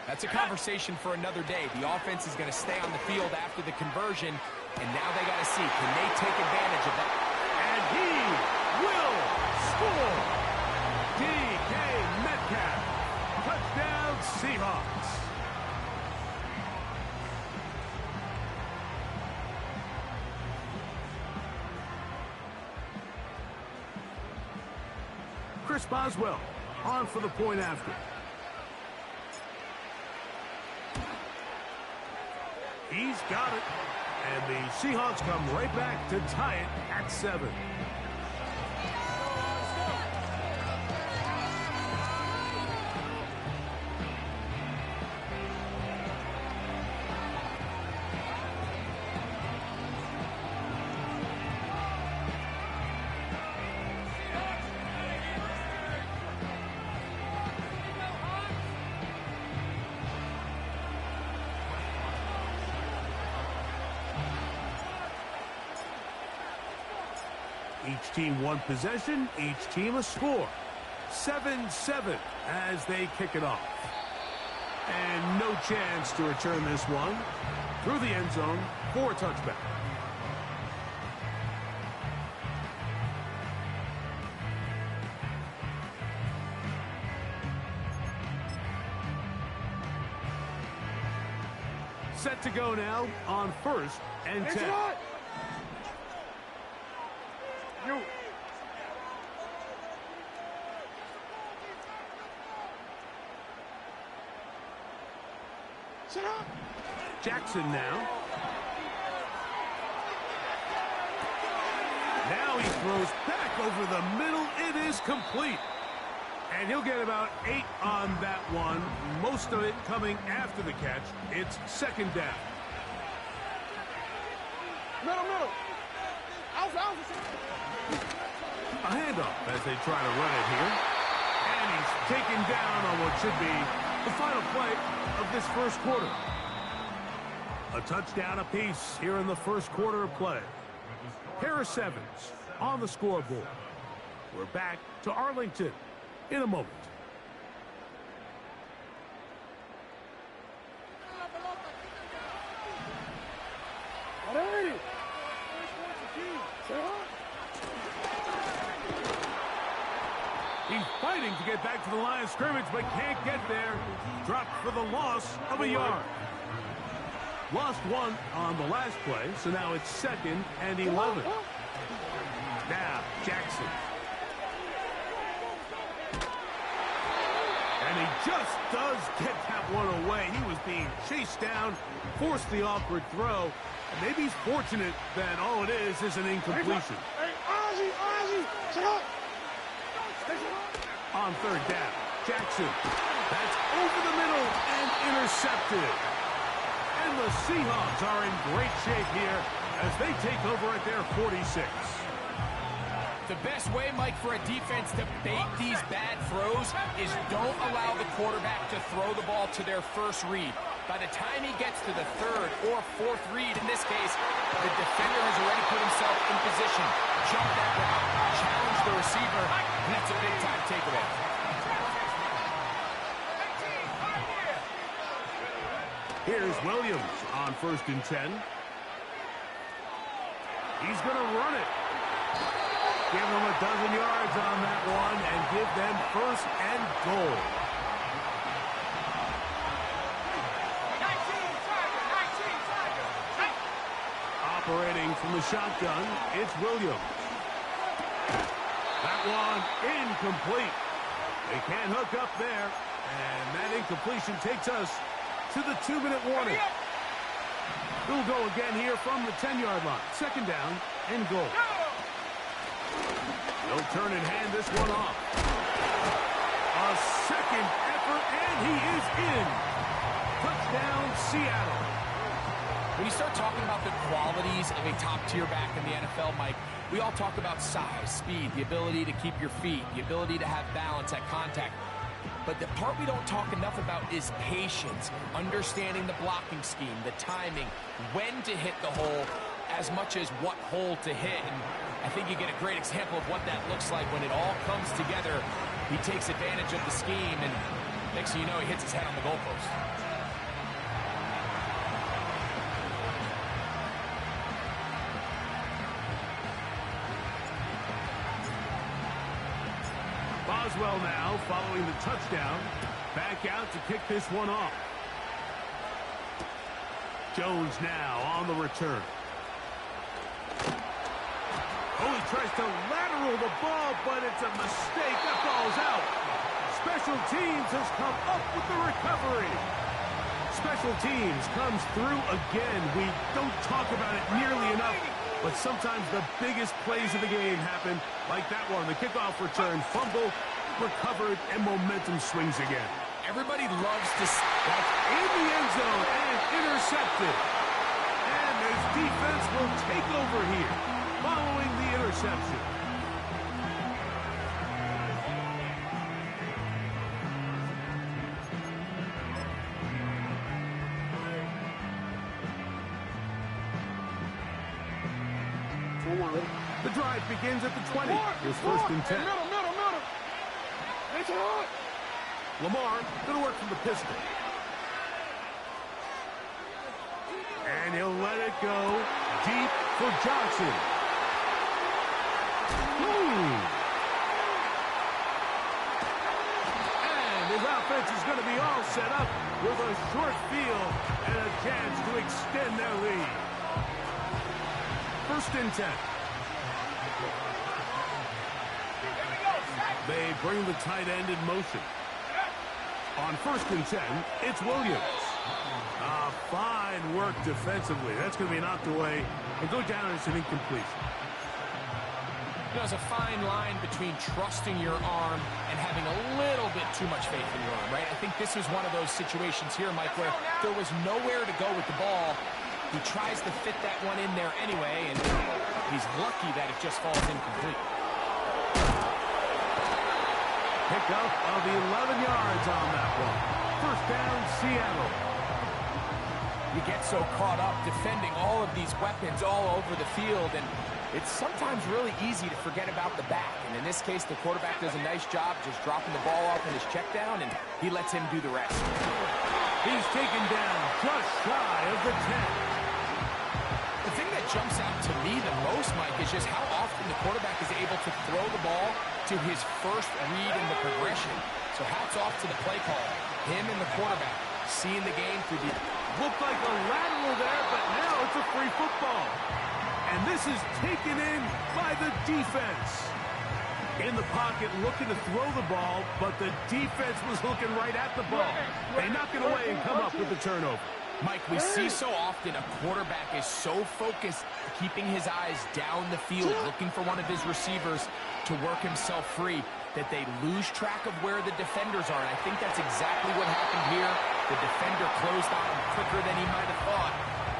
that's a conversation for another day. The offense is going to stay on the field after the conversion, and now they got to see, can they take advantage of that? And he will score. DK Metcalf. Touchdown Seahawks. Chris Boswell on for the point after. He's got it. And the Seahawks come right back to tie it at 7. Each team one possession, each team a score. 7-7 as they kick it off. And no chance to return this one through the end zone for a touchback. Set to go now on 1st and 10. Jackson now. Now he throws back over the middle. It is complete. And he'll get about 8 on that one. Most of it coming after the catch. It's 2nd down. Middle. A handoff as they try to run it here. And he's taken down on what should be the final play of this first quarter. A touchdown apiece here in the first quarter of play. Harris Evans on the scoreboard. We're back to Arlington in a moment. He's fighting to get back to the line of scrimmage, but can't get there. Dropped for the loss of a yard. Lost 1 on the last play, so now it's 2nd and 11. Now, Jackson. And he just does get that one away. He was being chased down, forced the awkward throw. And maybe he's fortunate that all it is an incompletion. On 3rd down, Jackson. That's over the middle and intercepted. And the Seahawks are in great shape here as they take over at their 46. The best way, Mike, for a defense to bait these bad throws is don't allow the quarterback to throw the ball to their first read. By the time he gets to the 3rd or 4th read, in this case, the defender has already put himself in position. Jump that route, challenge the receiver, and that's a big-time takeaway. Here's Williams on 1st and 10. He's going to run it. Give them a dozen yards on that one and give them 1st and goal. Operating from the shotgun, it's Williams. That one incomplete. They can't hook up there, and that incompletion takes us to the 2-minute warning. He'll go again here from the 10-yard line. 2nd down and goal. They'll turn and hand this one off. A 2nd effort, and he is in. Touchdown. down, Seattle. When you start talking about the qualities of a top-tier back in the NFL, Mike, we all talk about size, speed, the ability to keep your feet, the ability to have balance at contact. But the part we don't talk enough about is patience, understanding the blocking scheme, the timing, when to hit the hole, as much as what hole to hit. And I think you get a great example of what that looks like when it all comes together. He takes advantage of the scheme, and next thing you know, he hits his head on the goalpost. Boswell now following the touchdown. Back out to kick this one off. Jones now on the return. Oh, he tries to lateral the ball, but it's a mistake. That ball's out. Special teams has come up with the recovery. Special teams comes through again. We don't talk about it nearly enough, but sometimes the biggest plays of the game happen like that one. The kickoff return, fumble, recovered, and momentum swings again. Everybody loves to... That's in the end zone and intercepted. And his defense will take over here following the interception. The drive begins at the 20. Here's first and 10. Lamar going to work from the pistol. And he'll let it go deep for Johnson. And his offense is going to be all set up with a short field and a chance to extend their lead. First and 10. They bring the tight end in motion. On first and 10, it's Williams. Fine work defensively. That's going to be knocked away and go down as an incompletion. There's a fine line between trusting your arm and having a little bit too much faith in your arm, right? I think this is one of those situations here, Mike, where there was nowhere to go with the ball. He tries to fit that one in there anyway, and he's lucky that it just falls incomplete. Pickup of 11 yards on that one. First down, Seattle. You get so caught up defending all of these weapons all over the field, and it's sometimes really easy to forget about the back. And in this case, the quarterback does a nice job just dropping the ball off in his check down, and he lets him do the rest. He's taken down just shy of the 10. The thing that jumps out to me the most, Mike, is just how often the quarterback is able to throw the ball to his first read in the progression. So hats off to the play call. Him and the quarterback seeing the game through the... Looked like a lateral there, but now it's a free football. And this is taken in by the defense. In the pocket, looking to throw the ball, but the defense was looking right at the ball. They knock it away and come up with the turnover. Mike, we see so often a quarterback is so focused, keeping his eyes down the field, looking for one of his receivers to work himself free, that they lose track of where the defenders are. And I think that's exactly what happened here. The defender closed on him quicker than he might have thought,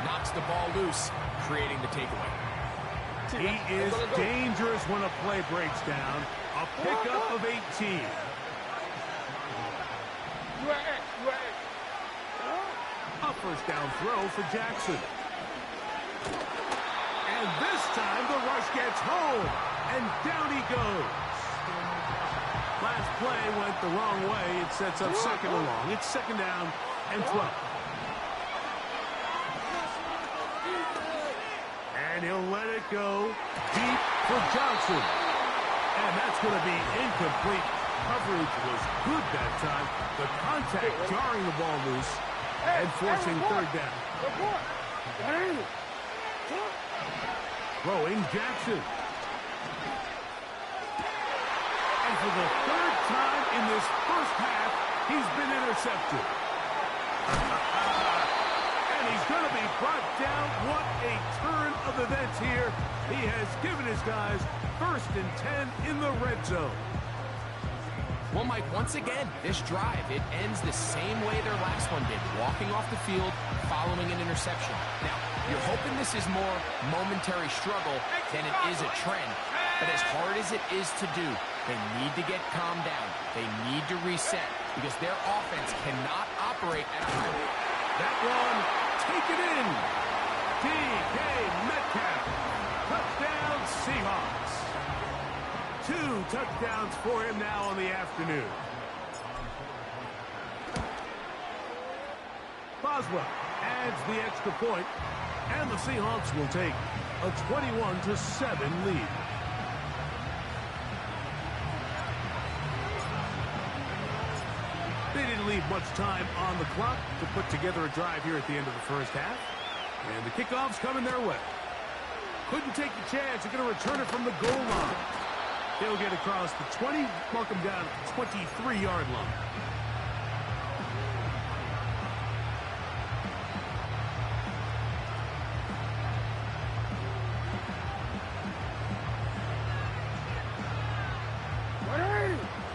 knocks the ball loose, creating the takeaway. He is dangerous when a play breaks down. A pickup of 18. A first down throw for Jackson. And this time the rush gets home. And down he goes. Last play went the wrong way. It sets up second and long. It's second down and 12. And he'll let it go deep for Johnson. And that's going to be incomplete. Coverage was good that time. The contact jarring the ball loose and forcing third down. Throwing Jackson. And for the third time in this first half, he's been intercepted. And he's going to be brought down. What a turn of events here. He has given his guys first and 10 in the red zone. Well, Mike, once again, this drive, it ends the same way their last one did, walking off the field, following an interception. Now, you're hoping this is more momentary struggle than it is a trend. But as hard as it is to do, they need to get calmed down. They need to reset because their offense cannot operate at a high rate. That one, take it in. DK Metcalf, touchdown Seahawks. 2 touchdowns for him now on the afternoon. Boswell adds the extra point, and the Seahawks will take a 21-7 lead. They didn't leave much time on the clock to put together a drive here at the end of the first half. And the kickoff's coming their way. Couldn't take the chance. They're going to return it from the goal line. They'll get across the 20, mark them down at the 23-yard line.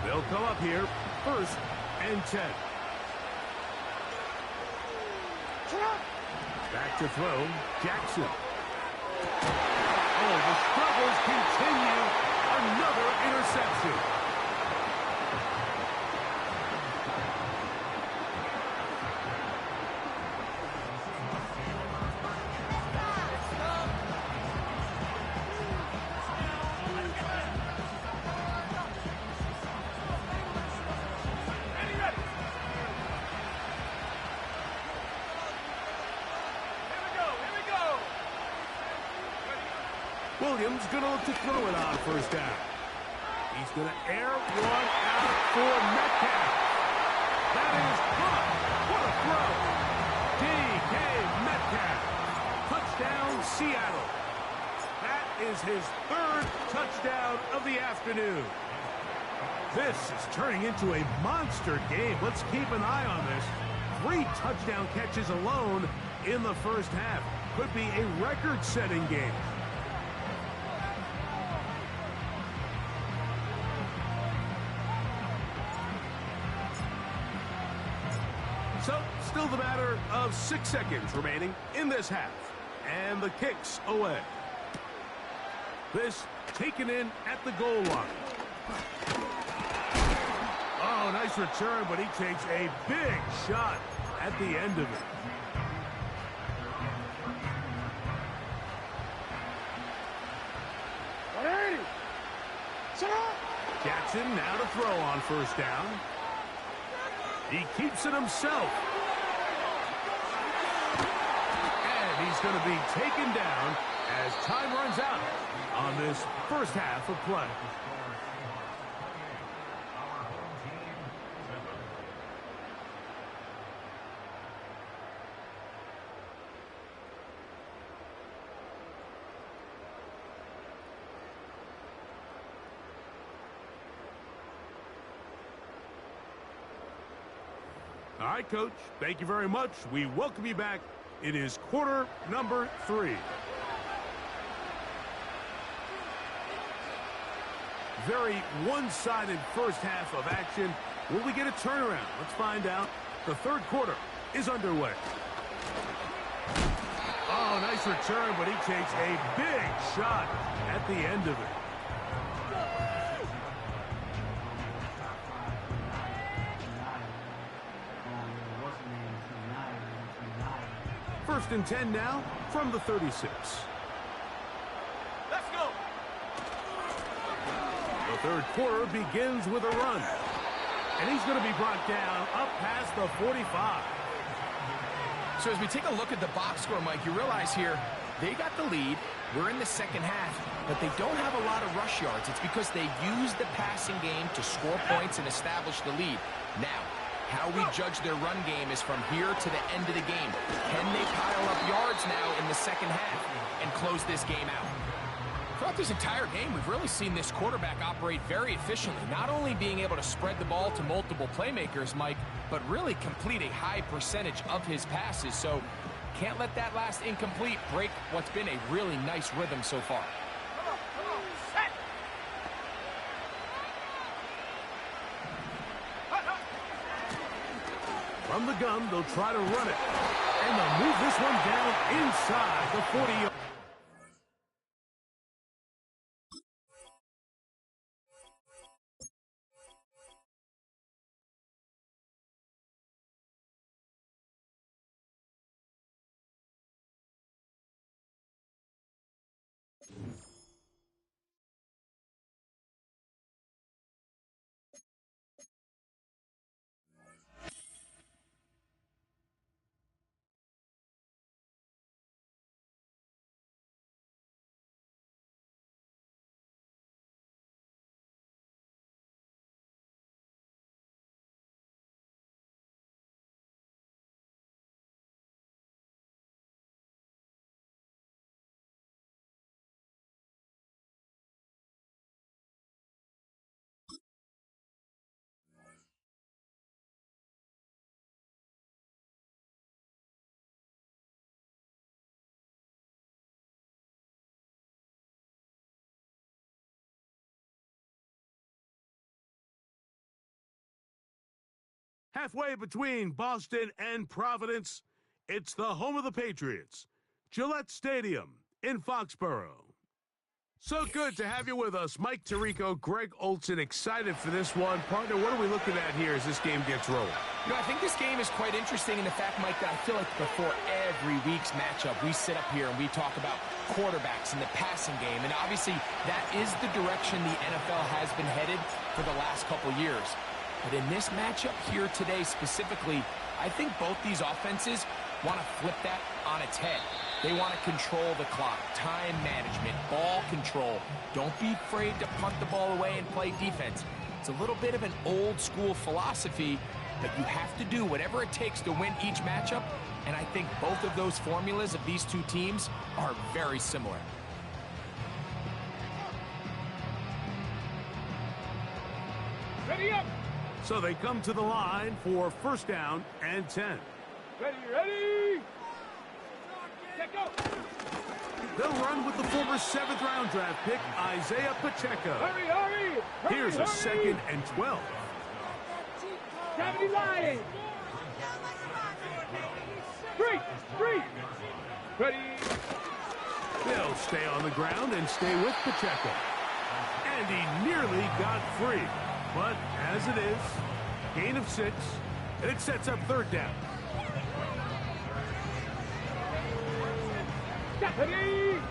They'll come up here, 1st and 10. Back to throw, Jackson. Oh, the struggles continue. Another interception. Williams gonna look to throw it on 1st down. He's gonna air one out for Metcalf. That is caught. What a throw. DK Metcalf. Touchdown Seattle. That is his 3rd touchdown of the afternoon. This is turning into a monster game. Let's keep an eye on this. 3 touchdown catches alone in the first half. Could be a record-setting game. So, still the matter of 6 seconds remaining in this half. And the kick's away. This taken in at the goal line. Oh, nice return, but he takes a big shot at the end of it. Jackson now to throw on 1st down. He keeps it himself. And he's going to be taken down as time runs out on this first half of play. All right, Coach, thank you very much. We welcome you back. It is quarter number 3. Very one-sided first half of action. Will we get a turnaround? Let's find out. The 3rd quarter is underway. Oh, nice return, but he takes a big shot at the end of it. 1st and 10 now from the 36. Let's go. The 3rd quarter begins with a run. And he's going to be brought down up past the 45. So as we take a look at the box score, Mike, you realize here they got the lead. We're in the second half, but they don't have a lot of rush yards. It's because they use the passing game to score points and establish the lead. Now, how we judge their run game is from here to the end of the game. Can they pile up yards now in the second half and close this game out? Throughout this entire game, we've really seen this quarterback operate very efficiently, not only being able to spread the ball to multiple playmakers, Mike, but really complete a high percentage of his passes. So can't let that last incomplete break what's been a really nice rhythm so far. From the gun, they'll try to run it. And they'll move this one down inside the 40-yard. Halfway between Boston and Providence, it's the home of the Patriots, Gillette Stadium in Foxborough. So good to have you with us. Mike Tirico, Greg Olson, excited for this one. Partner, what are we looking at here as this game gets rolling? You know, I think this game is quite interesting in the fact, Mike, that I feel like before every week's matchup, we sit up here and we talk about quarterbacks and the passing game. And obviously, that is the direction the NFL has been headed for the last couple years. But in this matchup here today specifically, I think both these offenses want to flip that on its head. They want to control the clock, time management, ball control. Don't be afraid to punt the ball away and play defense. It's a little bit of an old school philosophy, but you have to do whatever it takes to win each matchup. And I think both of those formulas of these two teams are very similar. Ready up! So they come to the line for first down and 10. Ready, ready! Get go! They'll run with the former 7th-round draft pick, Isaiah Pacheco. Hurry, hurry! Here's a second and 12. Gravity line! Straight! Ready! They'll stay on the ground and stay with Pacheco. And he nearly got free. But as it is, gain of 6, and it sets up third down. Ready!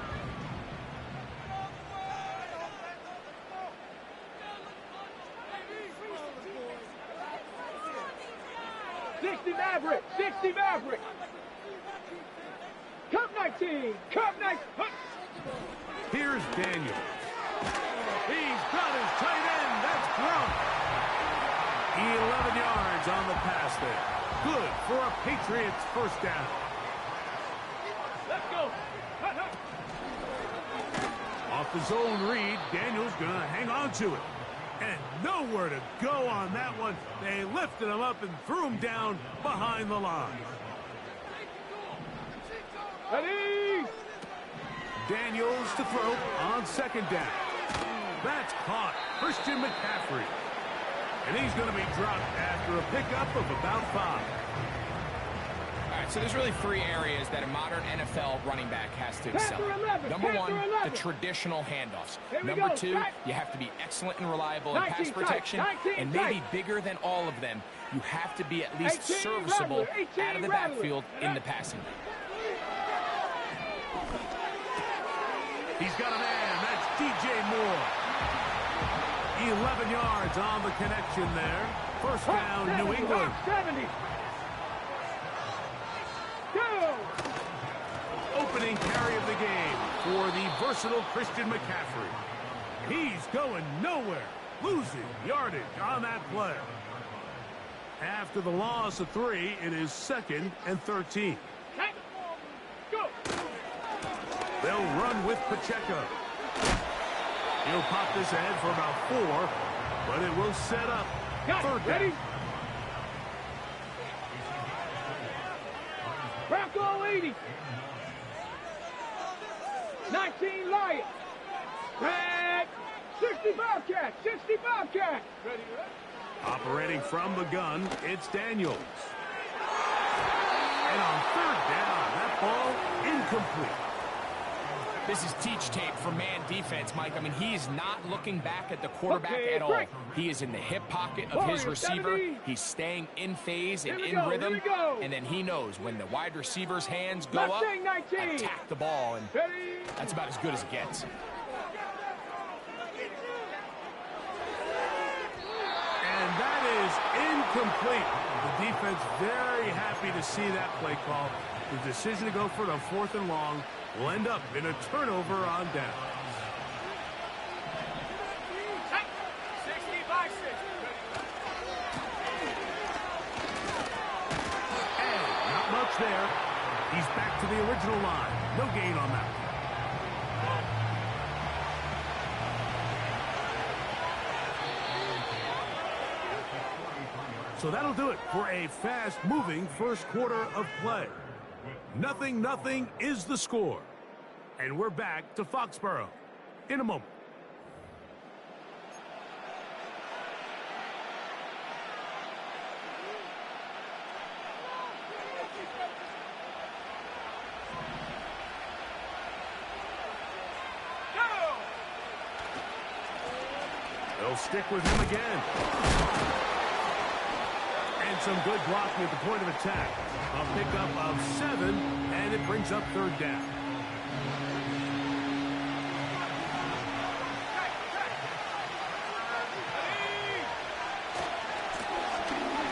Sixty Maverick! Cup 19! Cup 19! Here's Daniels. He's got his tight end. That's Gronk. 11 yards on the pass there. Good for a Patriots first down. Let's go! Off the zone read, Daniels gonna hang on to it. And nowhere to go on that one. They lifted him up and threw him down behind the line. Ready! Daniels to throw on second down. That's caught. Christian McCaffrey. And he's going to be dropped after a pickup of about 5. All right, so there's really 3 areas that a modern NFL running back has to excel in. Number 1, the traditional handoffs. Number 2, you have to be excellent and reliable in pass protection. And maybe bigger than all of them, you have to be at least serviceable out of the backfield in the passing game. He's got a man. That's DJ Moore. 11 yards on the connection there. First down, New England. 70. Go! Opening carry of the game for the versatile Christian McCaffrey. He's going nowhere. Losing yardage on that play. After the loss of 3, it is 2nd and 13. Go! They'll run with Pacheco. He'll pop this ahead for about 4, but it will set up third down. Bronco 80. 19 Lions. And 60 Bobcats. 60 Bobcats. Ready? Operating from the gun, it's Daniels. And on third down, that ball incomplete. This is teach tape for man defense, Mike. I mean, he is not looking back at the quarterback at all. He is in the hip pocket of his receiver. He's staying in phase and in rhythm. And then he knows when the wide receiver's hands go up, attack the ball. And that's about as good as it gets. And that is incomplete. The defense very happy to see that play call. The decision to go for the 4th and long will end up in a turnover on downs. And not much there. He's back to the original line. No gain on that. So that'll do it for a fast-moving first quarter of play. 0-0 is the score. And we're back to Foxborough in a moment. They'll stick with him again. And some good blocking at the point of attack. A pickup of 7, and it brings up third down.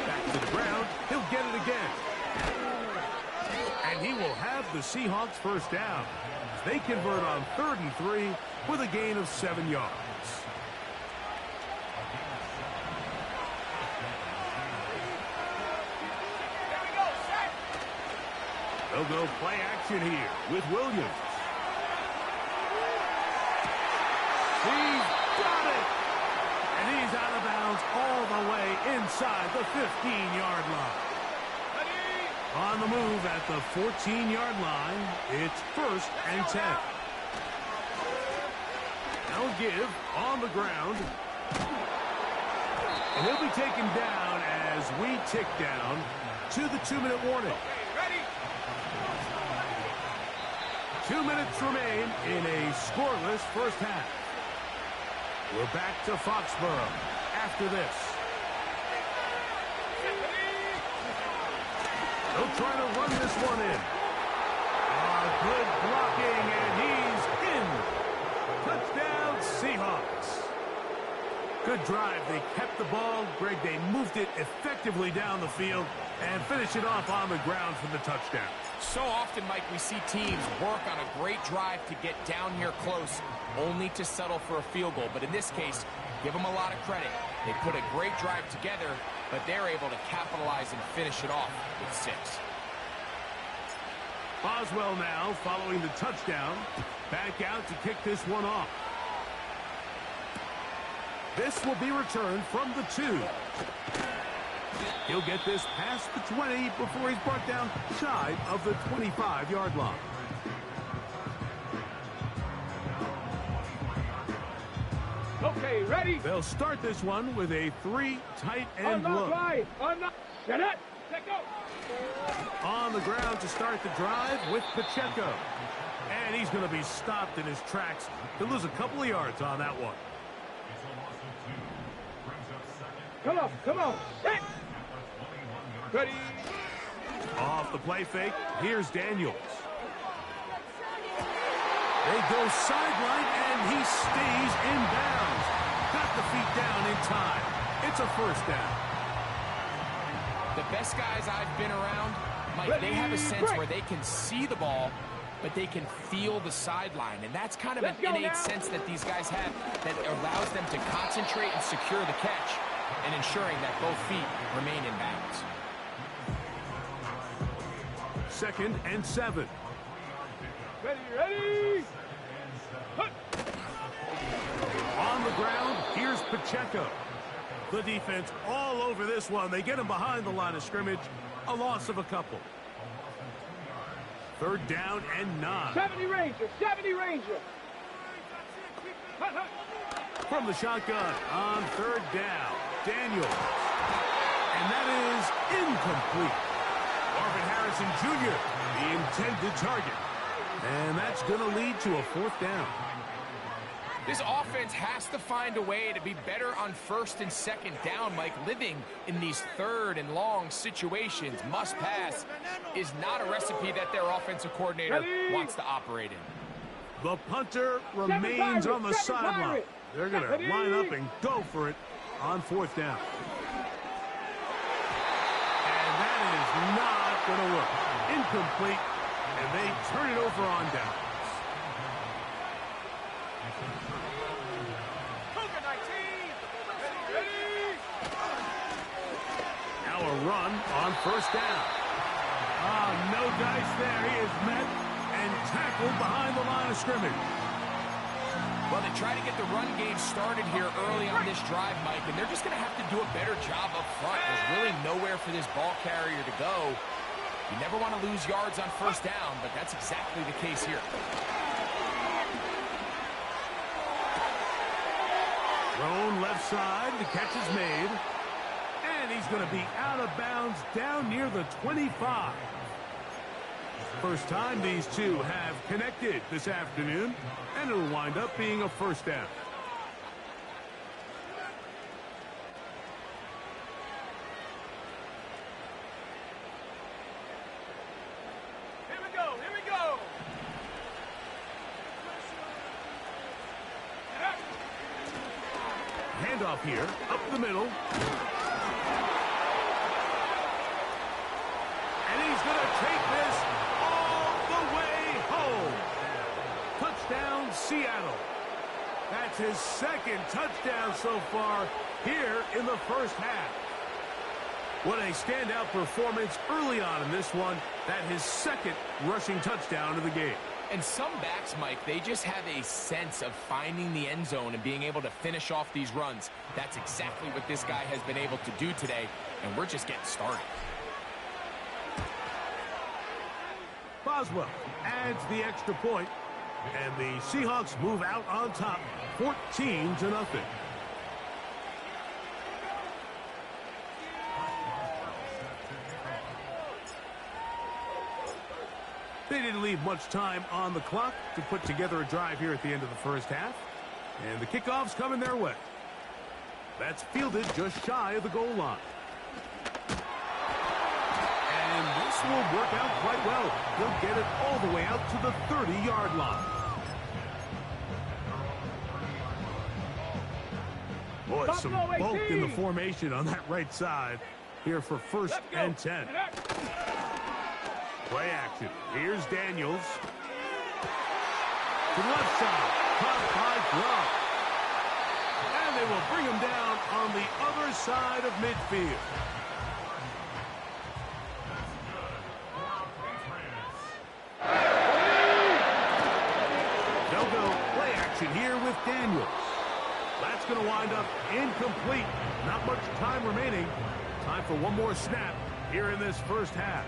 Back to the ground. He'll get it again. And he will have the Seahawks first down. They convert on 3rd and 3 with a gain of 7 yards. They'll go play action here with Williams. He's got it! And he's out of bounds all the way inside the 15-yard line. On the move at the 14-yard line, it's 1st and 10. Now give on the ground. And he'll be taken down as we tick down to the 2-minute warning. 2 minutes remain in a scoreless first half. We're back to Foxborough after this. They'll try to run this one in. Good blocking, and he's in. Touchdown, Seahawks. Good drive. They kept the ball. Greg, they moved it effectively down the field and finish it off on the ground for the touchdown. So often, Mike, we see teams work on a great drive to get down here close, only to settle for a field goal. But in this case, give them a lot of credit. They put a great drive together, but they're able to capitalize and finish it off with 6. Boswell now following the touchdown. Back out to kick this one off. This will be returned from the 2. He'll get this past the 20 before he's brought down shy of the 25-yard line. Okay, ready? They'll start this one with a 3 tight end look. Get it. Let go. On the ground to start the drive with Pacheco. And he's going to be stopped in his tracks. He'll lose a couple of yards on that one. Come on. Set. Ready. Off the play fake, here's Daniels. They go sideline, and he stays in bounds. Got the feet down in time. It's a first down. The best guys I've been around, Mike, they have a sense where they can see the ball, but they can feel the sideline. And that's kind of an innate sense that these guys have that allows them to concentrate and secure the catch and ensuring that both feet remain in bounds. 2nd and 7. Ready. On the ground, here's Pacheco. The defense all over this one. They get him behind the line of scrimmage. A loss of a couple. 3rd down and 9. 70 Ranger. From the shotgun on 3rd down, Daniels. And that is incomplete. Marvin Harrison Jr., the intended target. And that's going to lead to a 4th down. This offense has to find a way to be better on 1st and 2nd down, Mike. Living in these 3rd and long situations, must pass, is not a recipe that their offensive coordinator wants to operate in. The punter remains on the sideline. They're going to line up and go for it on 4th down. And that is not going to work. Incomplete, and they turn it over on down. Now a run on 1st down. No dice there. He is met and tackled behind the line of scrimmage. Well, they try to get the run game started here early on this drive, Mike, and they're just going to have to do a better job up front. There's really nowhere for this ball carrier to go. You never want to lose yards on 1st down, but that's exactly the case here. Thrown left side, the catch is made. And he's going to be out of bounds down near the 25. First time these two have connected this afternoon, and it'll wind up being a 1st down. Here we go, here we go. Handoff here, up the middle. And he's going to take this all the way home. Touchdown, Seattle. That's his 2nd touchdown so far here in the 1st half. What a standout performance early on in this one. That his 2nd rushing touchdown of the game. And some backs, Mike, they just have a sense of finding the end zone and being able to finish off these runs. That's exactly what this guy has been able to do today, and we're just getting started. Boswell adds the extra point, and the Seahawks move out on top, 14-0. They didn't leave much time on the clock to put together a drive here at the end of the 1st half, and the kickoff's coming their way. That's fielded just shy of the goal line. And this will work out quite well. He'll get it all the way out to the 30-yard line. Boy, some bulk in the formation on that right side here for 1st and 10. Play action. Here's Daniels. To the left side. Caught by Gronk. And they will bring him down on the other side of midfield. They'll go play action here with Daniels. That's going to wind up incomplete. Not much time remaining. Time for one more snap here in this 1st half.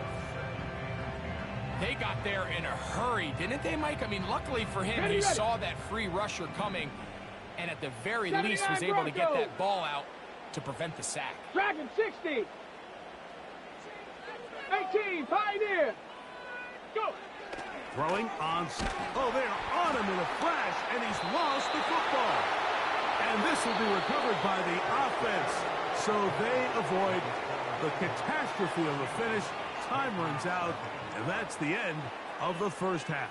They got there in a hurry, didn't they, Mike? I mean, luckily for him, he saw that free rusher coming, and at the very least was able to get that ball out to prevent the sack. Dragon 60. 18, Pioneer. Go. Throwing on. Oh, they're on him in a flash, and he's lost the football. And this will be recovered by the offense, so they avoid the catastrophe of the finish. Time runs out, and that's the end of the 1st half.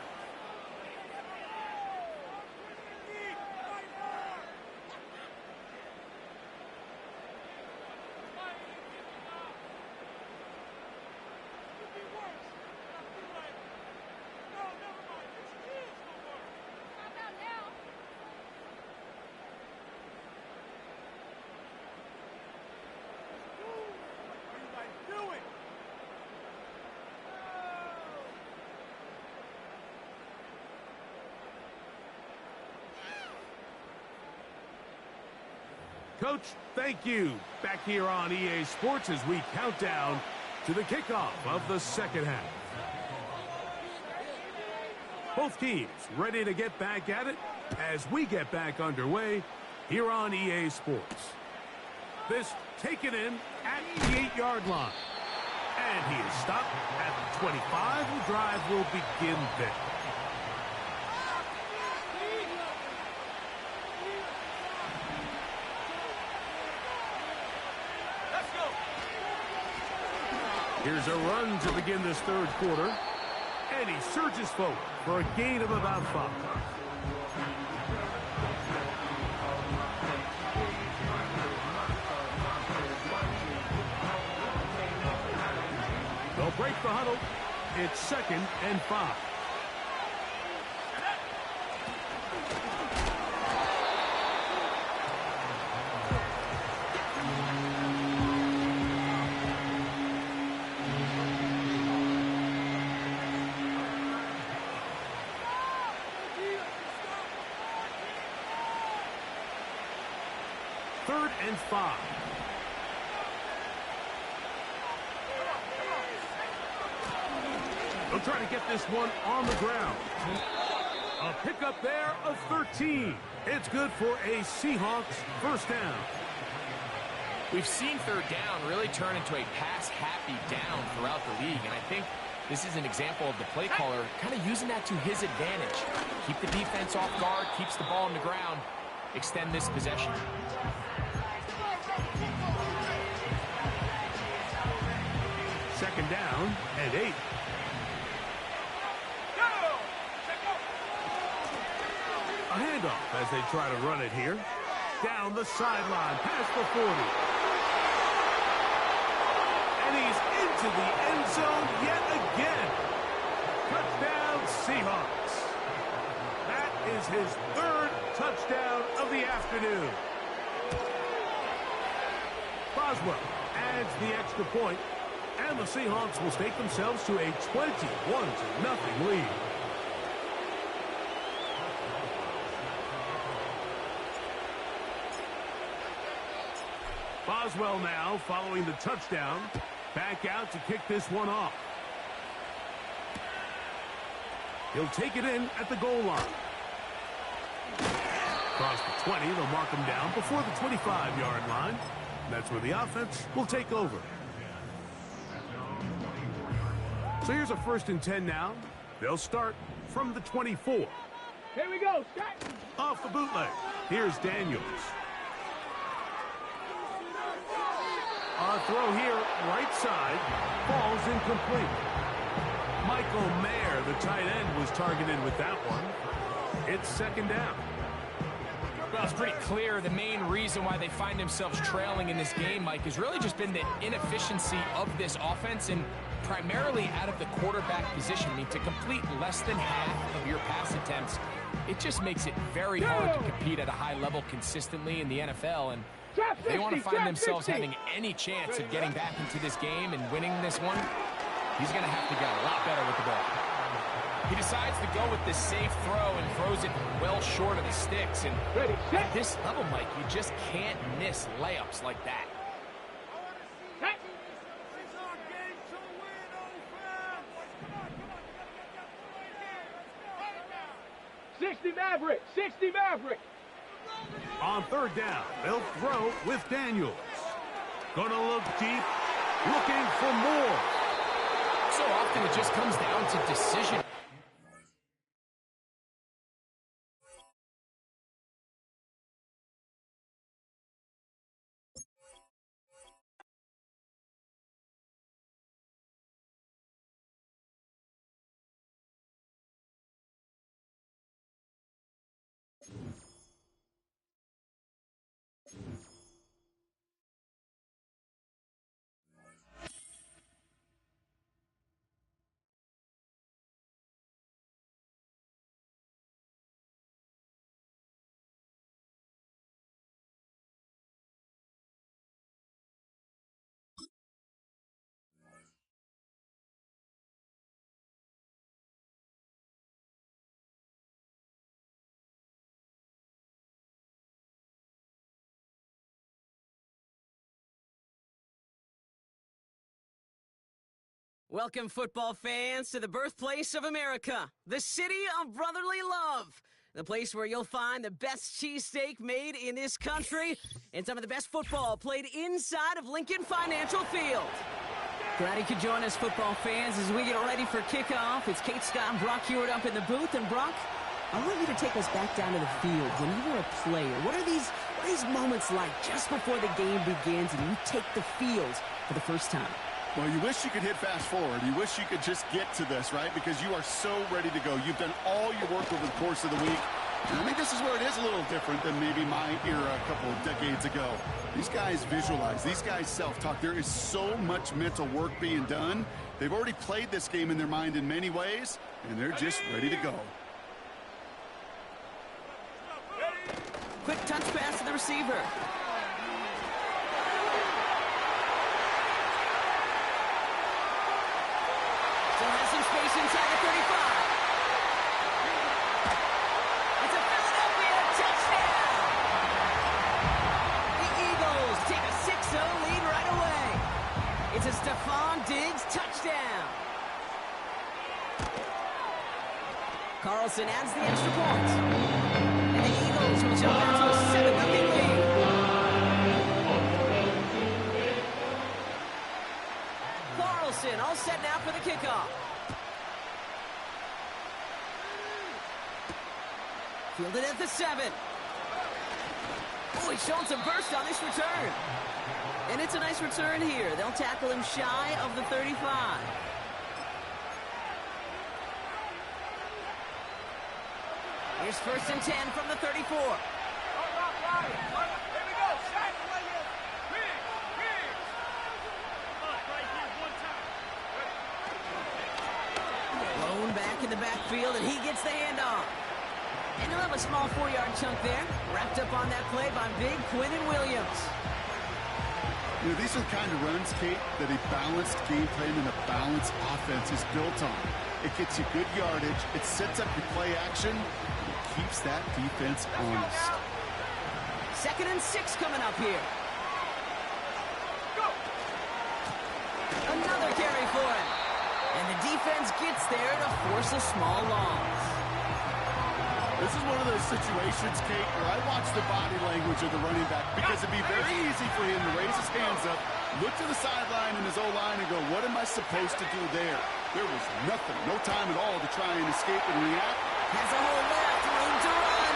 Coach, thank you. Back here on EA Sports as we count down to the kickoff of the 2nd half. Both teams ready to get back at it as we get back underway here on EA Sports. This taken in at the 8-yard line. And he is stopped at the 25. The drive will begin there. Here's a run to begin this third quarter. And he surges forward for a gain of about 5. They'll break the huddle. It's 2nd and 5. Third and 5. They'll try to get this one on the ground. A pickup there of 13. It's good for a Seahawks first down. We've seen third down really turn into a pass-happy down throughout the league, and I think this is an example of the play caller kind of using that to his advantage. Keep the defense off guard, keeps the ball on the ground, extend this possession. Second down and 8. A handoff as they try to run it here. Down the sideline, past the 40. And he's into the end zone yet again. Touchdown, Seahawks. That is his 3rd touchdown of the afternoon. Boswell adds the extra point, and the Seahawks will stake themselves to a 21-0 lead. Boswell now following the touchdown. Back out to kick this one off. He'll take it in at the goal line. Across the 20, they'll mark him down before the 25-yard line. That's where the offense will take over. So here's a 1st and 10 now. They'll start from the 24. Here we go, Scott. Off the bootleg. Here's Daniels. A throw here, right side, falls incomplete. Michael Mayer, the tight end, was targeted with that one. It's 2nd down. Well, it's pretty clear the main reason why they find themselves trailing in this game, Mike, has really just been the inefficiency of this offense and primarily out of the quarterback position. I mean, to complete less than half of your pass attempts, it just makes it very hard to compete at a high level consistently in the NFL. And if they want to find themselves having any chance of getting back into this game and winning this one, he's going to have to get a lot better with the ball. He decides to go with this safe throw and throws it well short of the sticks. And at this level, Mike, you just can't miss layups like that. 60 Maverick, 60 Maverick. On 3rd down, they'll throw with Daniels. Gonna look deep, looking for more. So often it just comes down to decision. Welcome, football fans, to the birthplace of America, the city of brotherly love. The place where you'll find the best cheesesteak made in this country and some of the best football played inside of Lincoln Financial Field. Glad he could join us, football fans, as we get ready for kickoff. It's Kate Scott and Brock Hewitt up in the booth. And, Brock, I want you to take us back down to the field. When you were a player, what are these moments like just before the game begins and you take the field for the first time? Well, you wish you could hit fast forward. You wish you could just get to this, right? Because you are so ready to go. You've done all your work over the course of the week. And I think this is where it is a little different than maybe my era a couple of decades ago. These guys visualize. These guys self-talk. There is so much mental work being done. They've already played this game in their mind in many ways, and they're just ready to go. Quick touch pass to the receiver. Still has some space inside the 35. It's a Philadelphia touchdown. The Eagles take a 6-0 lead right away. It's a Stephon Diggs touchdown. Carlson adds the extra point. And the Eagles will jump out to a 7-0 lead. Carlson all set now for the kickoff. Fielded at the 7. Oh, he's showing some burst on this return. And it's a nice return here. They'll tackle him shy of the 35. Here's 1st and 10 from the 34. Blown back in the backfield, and he gets the handoff. And he'll have a small 4-yard chunk there. Wrapped up on that play by big Quinnen Williams. You know, these are the kind of runs, Kate, that a balanced game plan and a balanced offense is built on. It gets you good yardage, it sets up your play action, and it keeps that defense honest. 2nd and 6 coming up here. Another carry for him. And the defense gets there to force a small loss. This is one of those situations, Kate, where I watch the body language of the running back because it'd be very easy for him to raise his hands up, look to the sideline in his O-line and go, what am I supposed to do there? There was nothing, no time at all to try and escape and react. Has a hole left, room to run.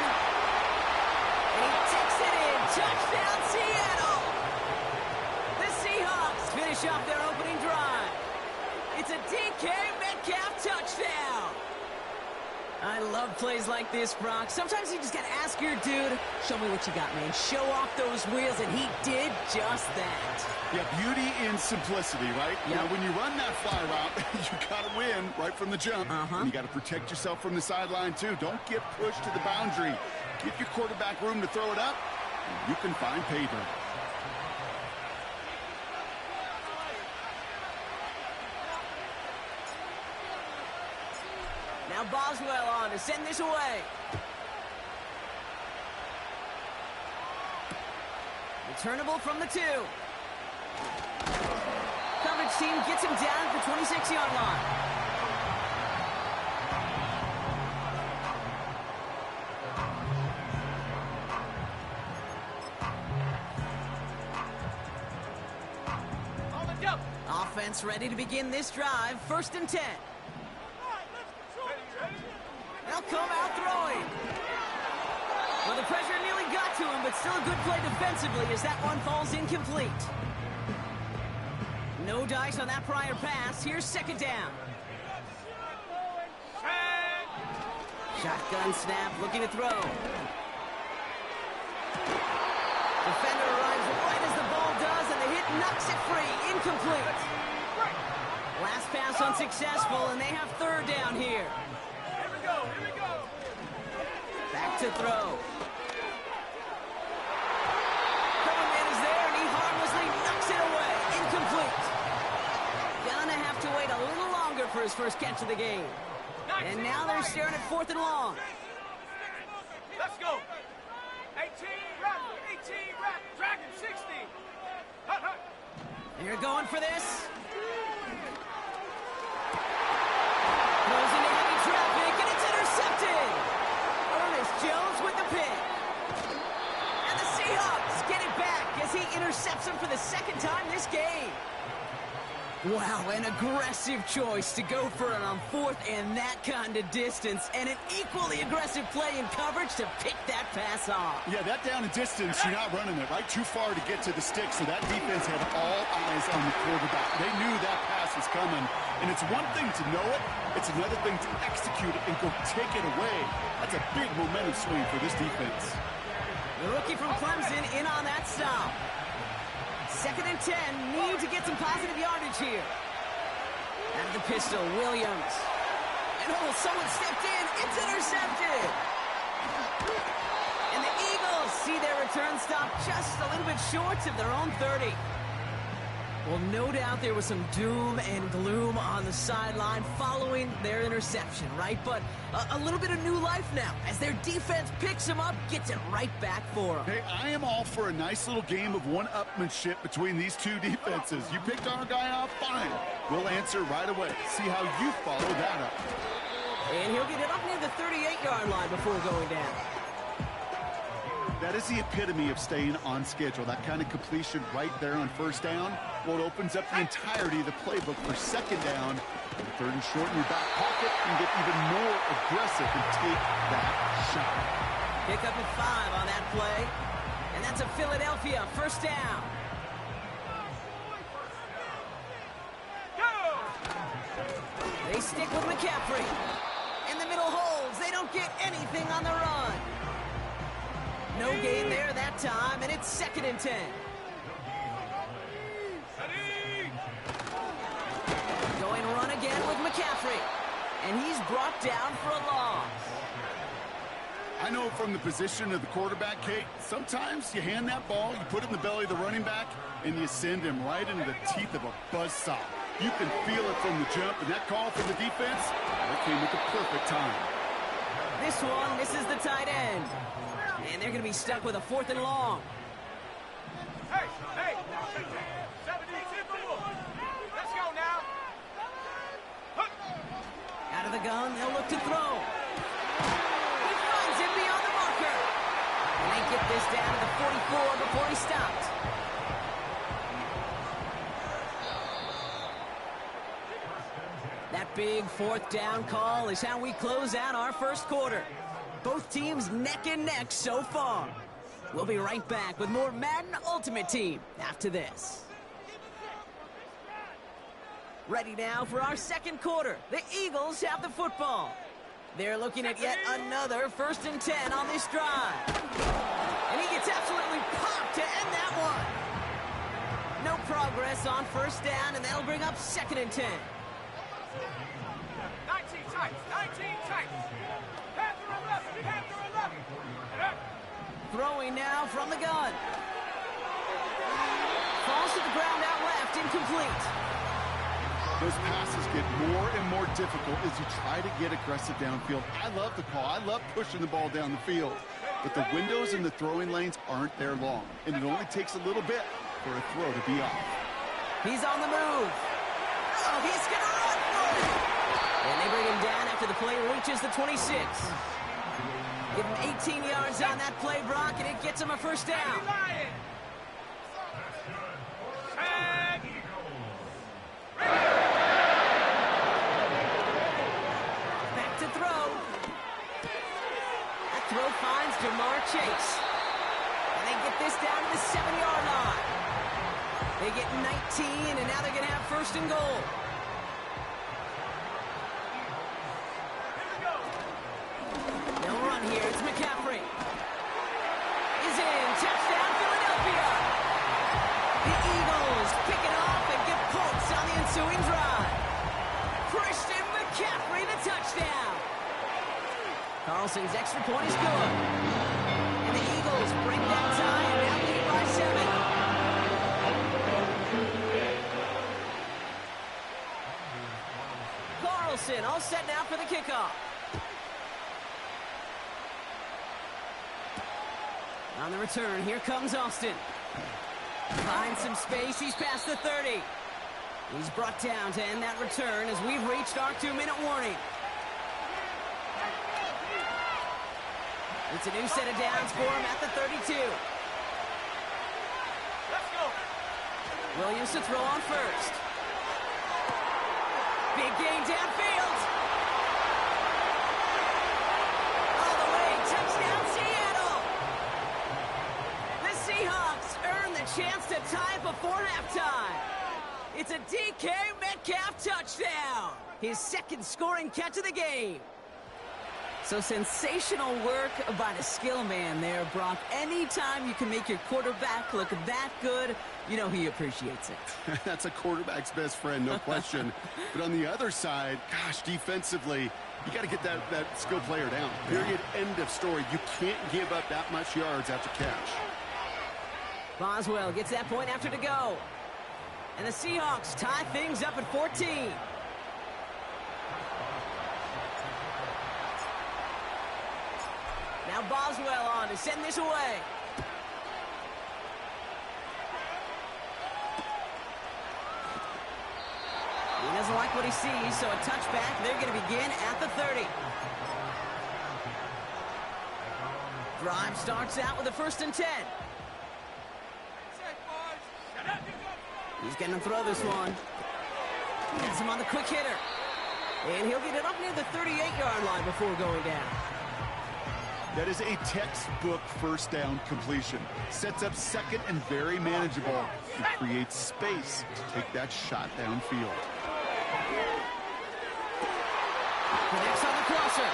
And he takes it in. Touchdown, Seattle. The Seahawks finish off their opening drive. It's a DK Metcalf touchdown. I love plays like this, Brock. Sometimes you just got to ask your dude, show me what you got, man. Show off those wheels, and he did just that. Yeah, beauty in simplicity, right? Yep. Now, when you run that fly route, you got to win right from the jump. And you got to protect yourself from the sideline, too. Don't get pushed to the boundary. Give your quarterback room to throw it up, and you can find pay dirt. Now Boswell on to send this away. Returnable from the 2. Coverage team gets him down at the 26-yard line. Offense ready to begin this drive. 1st and 10. They'll come out throwing. Well, the pressure nearly got to him, but still a good play defensively as that one falls incomplete. No dice on that prior pass. Here's 2nd down. Shotgun snap, looking to throw. Defender arrives right as the ball does, and the hit knocks it free. Incomplete. Last pass unsuccessful, and they have 3rd down here. Back to throw. Coverman is there, and he harmlessly knocks it away. Incomplete. Gonna have to wait a little longer for his first catch of the game. And now they're staring at 4th and long. Let's go. 18 rep, Dragon 60. They're going for this. Throws into heavy traffic, and it's intercepted. Ernest Jones with the pick. And the Seahawks get it back as he intercepts him for the 2nd time this game. Wow, an aggressive choice to go for it on fourth and that kind of distance, and an equally aggressive play in coverage to pick that pass off. Yeah, that down and distance, you're not running it right too far to get to the stick, so that defense had all eyes on the quarterback. They knew that pass was coming, and it's one thing to know it, it's another thing to execute it and go take it away. That's a big momentum swing for this defense. The rookie from Clemson in on that stop. 2nd and 10, need to get some positive yardage here. Out of the pistol, Williams. And oh, someone stepped in. It's intercepted. And the Eagles see their return stop just a little bit short of their own 30. Well, no doubt there was some doom and gloom on the sideline following their interception, right? But a little bit of new life now as their defense picks them up, gets it right back for them. Hey, I am all for a nice little game of one-upmanship between these two defenses. You picked our guy off, fine. We'll answer right away. See how you follow that up. And he'll get it up near the 38-yard line before going down. That is the epitome of staying on schedule. That kind of completion right there on first down. Well, it opens up the entirety of the playbook for second down. And 3rd and short in your back pocket and get even more aggressive and take that shot. Pick up at 5 on that play. And that's a Philadelphia first down. They stick with McCaffrey. In the middle holds. They don't get anything on the run. No gain there that time, and it's 2nd and 10. Going run again with McCaffrey. And he's brought down for a loss. I know from the position of the quarterback, Kate, sometimes you hand that ball, you put it in the belly of the running back, and you send him right into the teeth of a buzzsaw. You can feel it from the jump, and that call from the defense, that came at the perfect time. This one misses the tight end. And they're going to be stuck with a 4th and long. Hey! 70, let's go now. Out of the gun, they'll look to throw. He finds him beyond the marker. And they get this down to the 44 before he stopped. That big 4th down call is how we close out our first quarter. Both teams neck and neck so far. We'll be right back with more Madden Ultimate Team after this. Ready now for our second quarter. The Eagles have the football. They're looking at yet another 1st and 10 on this drive. And he gets absolutely popped to end that one. No progress on first down, and that'll bring up 2nd and 10. 19 tights. Throwing now from the gun. Falls to the ground out left, incomplete. Those passes get more and more difficult as you try to get aggressive downfield. I love the call. I love pushing the ball down the field. But the windows in the throwing lanes aren't there long, and it only takes a little bit for a throw to be off. He's on the move. Oh, he's going to run for it. And they bring him down after the play reaches the 26. Give him 18 yards on that play, Brock, and it gets him a first down. Back to throw. That throw finds Jamar Chase. And they get this down to the 7-yard line. They get 19, and now they're going to have 1st and goal. They'll run here. It's McCaffrey. Is in. Touchdown, Philadelphia. The Eagles pick it off and get points on the ensuing drive. Christian McCaffrey, the touchdown. Carlson's extra point is good. And the Eagles break that tie and now lead by 7. Carlson all set now for the kickoff. On the return, here comes Austin. Finds some space, he's past the 30. He's brought down to end that return as we've reached our 2-minute warning. It's a new set of downs for him at the 32. Let's go. Williams to throw on first. Big gain downfield. All the way, touchdown Seattle. The Seahawks earn the chance to tie before halftime. It's a DK Metcalf touchdown. His second scoring catch of the game. So sensational work by the skill man there, Brock. Anytime you can make your quarterback look that good, you know he appreciates it. That's a quarterback's best friend, no question. But on the other side, gosh, defensively, you got to get that skill player down. Period, end of story. You can't give up that much yards after catch. Boswell gets that point after to go. And the Seahawks tie things up at 14. Now Boswell on to send this away. He doesn't like what he sees, so a touchback. They're going to begin at the 30. Drive starts out with a 1st and 10. He's going to throw this one. Gets him on the quick hitter. And he'll get it up near the 38-yard line before going down. That is a textbook first down completion. Sets up second and very manageable. It creates space to take that shot downfield. Connects on the crosser.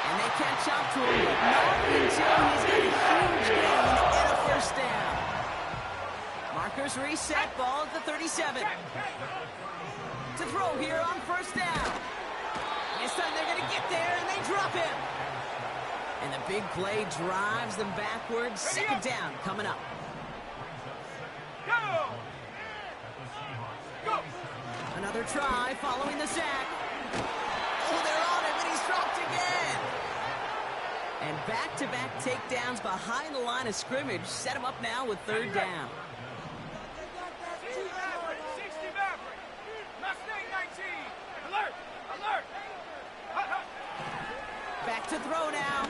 And they catch up to him, but not until he's got a huge gain and a 1st down. Markers reset, ball at the 37. To throw here on 1st down. This time they're going to get there, and they drop him. And the big play drives them backwards. 2nd down coming up. Another try following the sack. Oh, they're on him, and he's dropped again. And back-to-back takedowns behind the line of scrimmage set him up now with 3rd down. Back to throw now.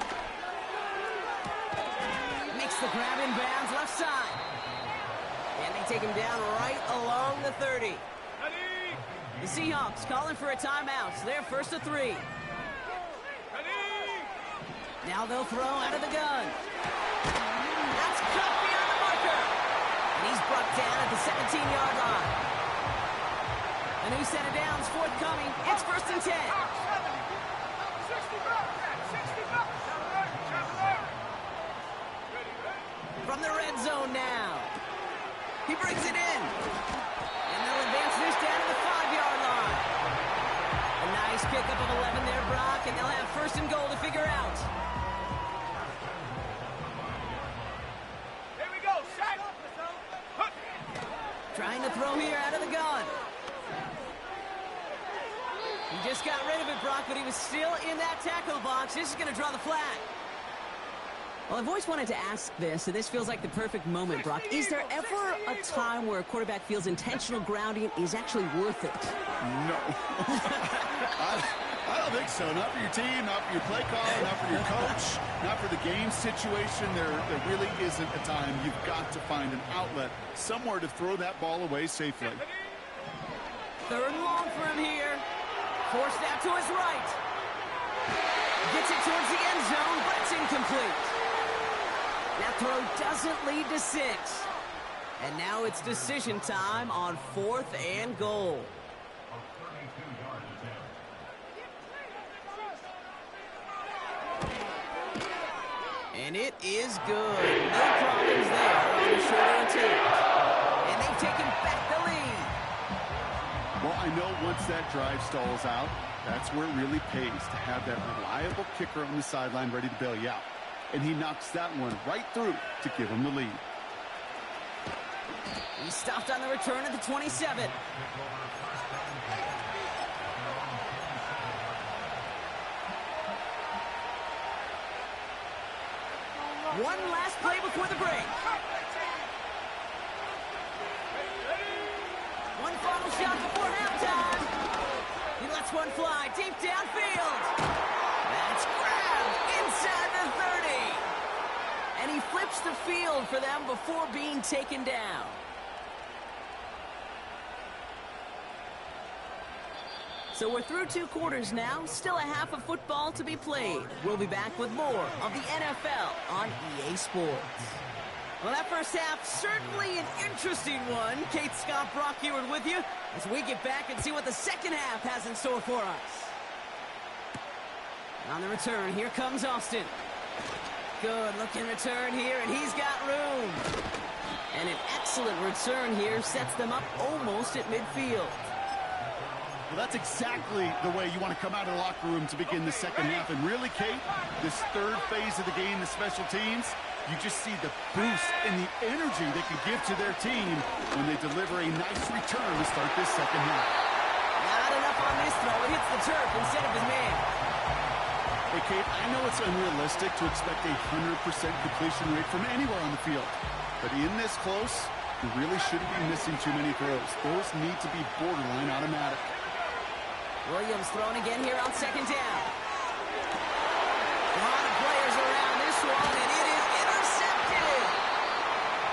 Makes the grab in bounds left side. And they take him down right along the 30. The Seahawks calling for a timeout. They're 1st and 3. Now they'll throw out of the gun. That's cut beyond the marker. And he's brought down at the 17-yard line. A new set of downs forthcoming. It's 1st and 10. From the red zone now. He brings it in. And they'll advance this down to the 5-yard line. A nice pickup of 11 there, Brock, and they'll have 1st and goal to figure out. Here we go, sack. Trying to throw here out of the gun. He just got rid of it, Brock, but he was still in that tackle box. This is going to draw the flag. Well, I've always wanted to ask this, and this feels like the perfect moment, Brock. Is there ever a time where a quarterback feels intentional grounding is actually worth it? No. I don't think so. Not for your team, not for your play caller, not for your coach, not for the game situation. There really isn't a time. You've got to find an outlet, somewhere to throw that ball away safely. 3rd and long for him here. Forced out to his right. Gets it towards the end zone, but it's incomplete. That throw doesn't lead to 6. And now it's decision time on 4th and goal. And it is good. No problems there on the shorter attempt. And they've taken back the lead. Well, I know once that drive stalls out, that's where it really pays to have that reliable kicker on the sideline ready to bail you out. And he knocks that one right through to give him the lead. He stopped on the return at the 27. One last play before the break. One final shot before halftime. He lets one fly deep downfield. That's grabbed inside the 30. And he flips the field for them before being taken down. So we're through 2 quarters now, still a half of football to be played. We'll be back with more of the NFL on EA Sports. Well, that first half, certainly an interesting one. Kate Scott Brock here with you as we get back and see what the second half has in store for us. On the return, here comes Austin. Good looking return here, and he's got room. And an excellent return here sets them up almost at midfield. Well, that's exactly the way you want to come out of the locker room to begin the second half. And really, Kate, this third phase of the game, the special teams, you just see the boost and the energy they can give to their team when they deliver a nice return to start this second half. Not enough on this throw. It hits the turf instead of his man. Hey, Kate, I know it's unrealistic to expect a 100% completion rate from anywhere on the field. But in this close, you really shouldn't be missing too many throws. Those need to be borderline automatic. Williams thrown again here on second down. A lot of players around this one, and it is intercepted.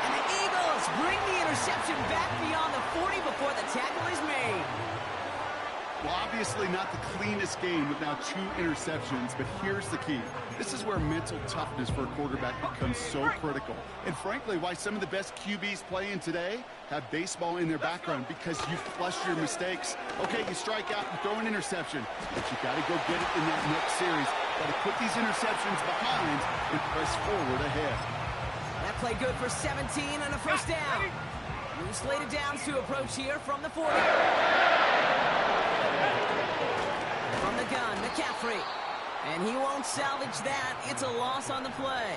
And the Eagles bring the interception back beyond the 40 before the tackle is made. Well, obviously not the cleanest game with now 2 interceptions, but here's the key. This is where mental toughness for a quarterback becomes so critical. And frankly, why some of the best QBs playing today have baseball in their background, because you flush your mistakes. Okay, you strike out and throw an interception, but you got to go get it in that next series. Got to put these interceptions behind and press forward ahead. That play good for 17 and a first down. New slated downs to approach here from the 40. From the gun, McCaffrey. And he won't salvage that. It's a loss on the play.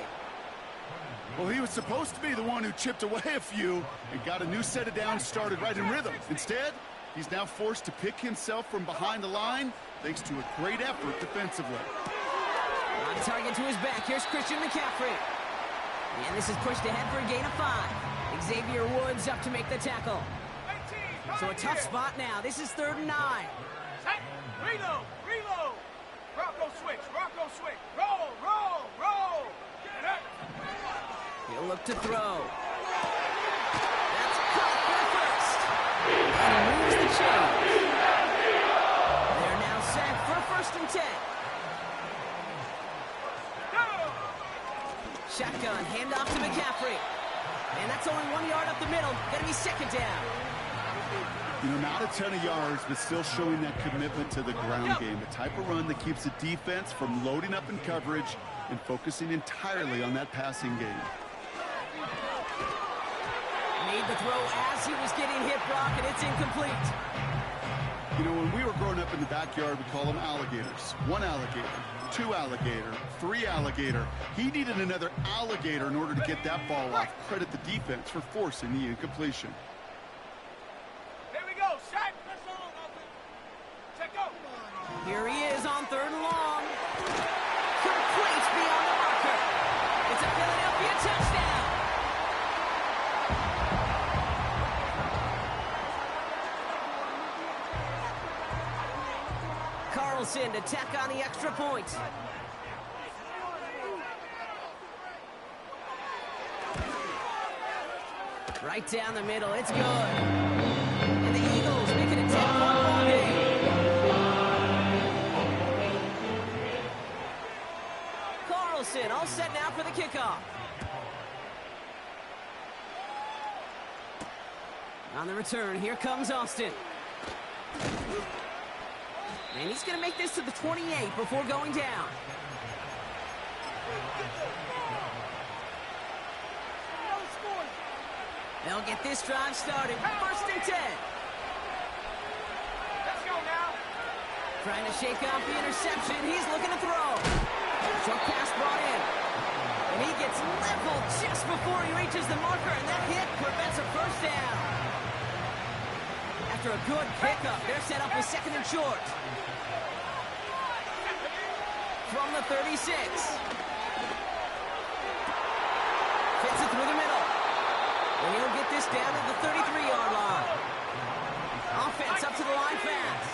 Well, he was supposed to be the one who chipped away a few and got a new set of downs started right in rhythm. Instead, he's now forced to pick himself from behind the line thanks to a great effort defensively. On target to his back. Here's Christian McCaffrey. And this is pushed ahead for a gain of 5. Xavier Woods up to make the tackle. So a tough spot now. This is 3rd and 9. Set, reload, reload. Rocco switch, roll, roll, roll. Get it. He'll look to throw. That's caught for first. And he moves the chains. They're now set for 1st and 10. Shotgun, handoff to McCaffrey. And that's only 1 yard up the middle. Gonna be 2nd down. You know, not a ton of yards, but still showing that commitment to the ground game. The type of run that keeps the defense from loading up in coverage and focusing entirely on that passing game. Made the throw as he was getting hit, Brock, and it's incomplete. You know, when we were growing up in the backyard, we call them alligators. 1 alligator, 2 alligator, 3 alligator. He needed another alligator in order to get that ball off. Credit the defense for forcing the incompletion. Here he is on 3rd and long. Complete beyond the marker. It's a Philadelphia touchdown. Carlson to tack on the extra point. Right down the middle. It's good. And the Eagles make it a 10-point ball game. All set now for the kickoff. On the return, here comes Austin. And he's going to make this to the 28 before going down. They'll get this drive started. 1st and 10. Let's go now. Trying to shake off the interception. He's looking to throw. Short pass brought in. And he gets leveled just before he reaches the marker, and that hit prevents a first down. After a good pickup, they're set up with 2nd and short. From the 36. Fits it through the middle. And he'll get this down to the 33-yard line. Offense up to the line fast.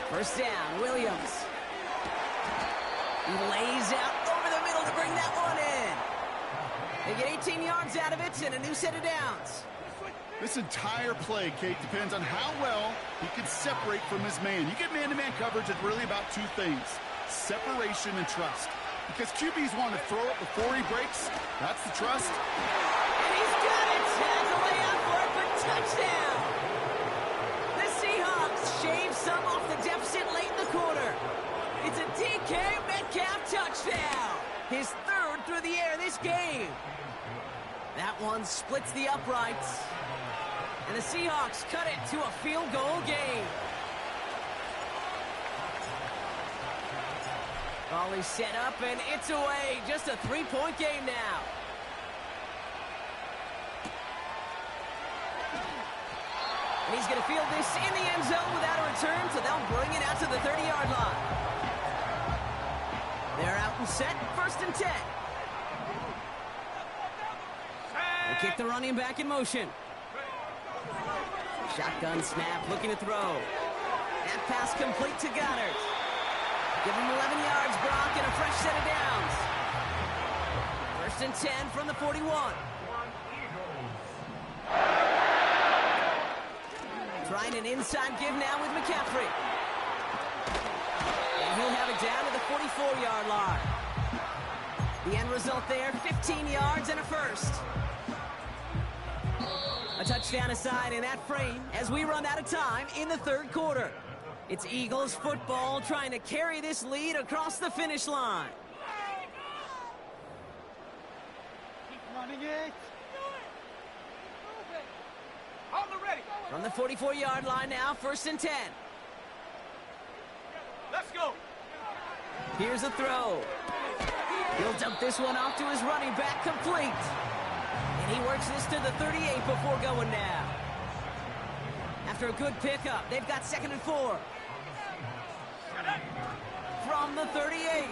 First down, Williams. He lays out over the middle to bring that one in. They get 18 yards out of it and a new set of downs. This entire play, Kate, depends on how well he can separate from his man. You get man-to-man coverage, it's really about two things, separation and trust. Because QBs want to throw it before he breaks. That's the trust. And he's got it. Has a layup for it for touchdown. The Seahawks shave some off the deficit late in the quarter. It's a DK Metcalf touchdown. His third through the air this game. That one splits the uprights. And the Seahawks cut it to a field goal game. Ball is set up, and it's away. Just a three-point game now. And he's going to field this in the end zone without a return, so they'll bring it out to the 30-yard line. They're out and set, 1st and 10. They kick the running back in motion. Shotgun snap, looking to throw. That pass complete to Goddard. Give him 11 yards, Brock, and a fresh set of downs. 1st and 10 from the 41. Trying an inside give now with McCaffrey. And he'll have it down to the 44-yard line. The end result there, 15 yards and a first. A touchdown aside in that frame as we run out of time in the 3rd quarter. It's Eagles football trying to carry this lead across the finish line. Keep running it. Hold it ready. From the 44-yard line now, 1st and 10. Let's go. Here's a throw. He'll dump this one off to his running back, complete. And he works this to the 38 before going down. After a good pickup, they've got 2nd and 4. From the 38.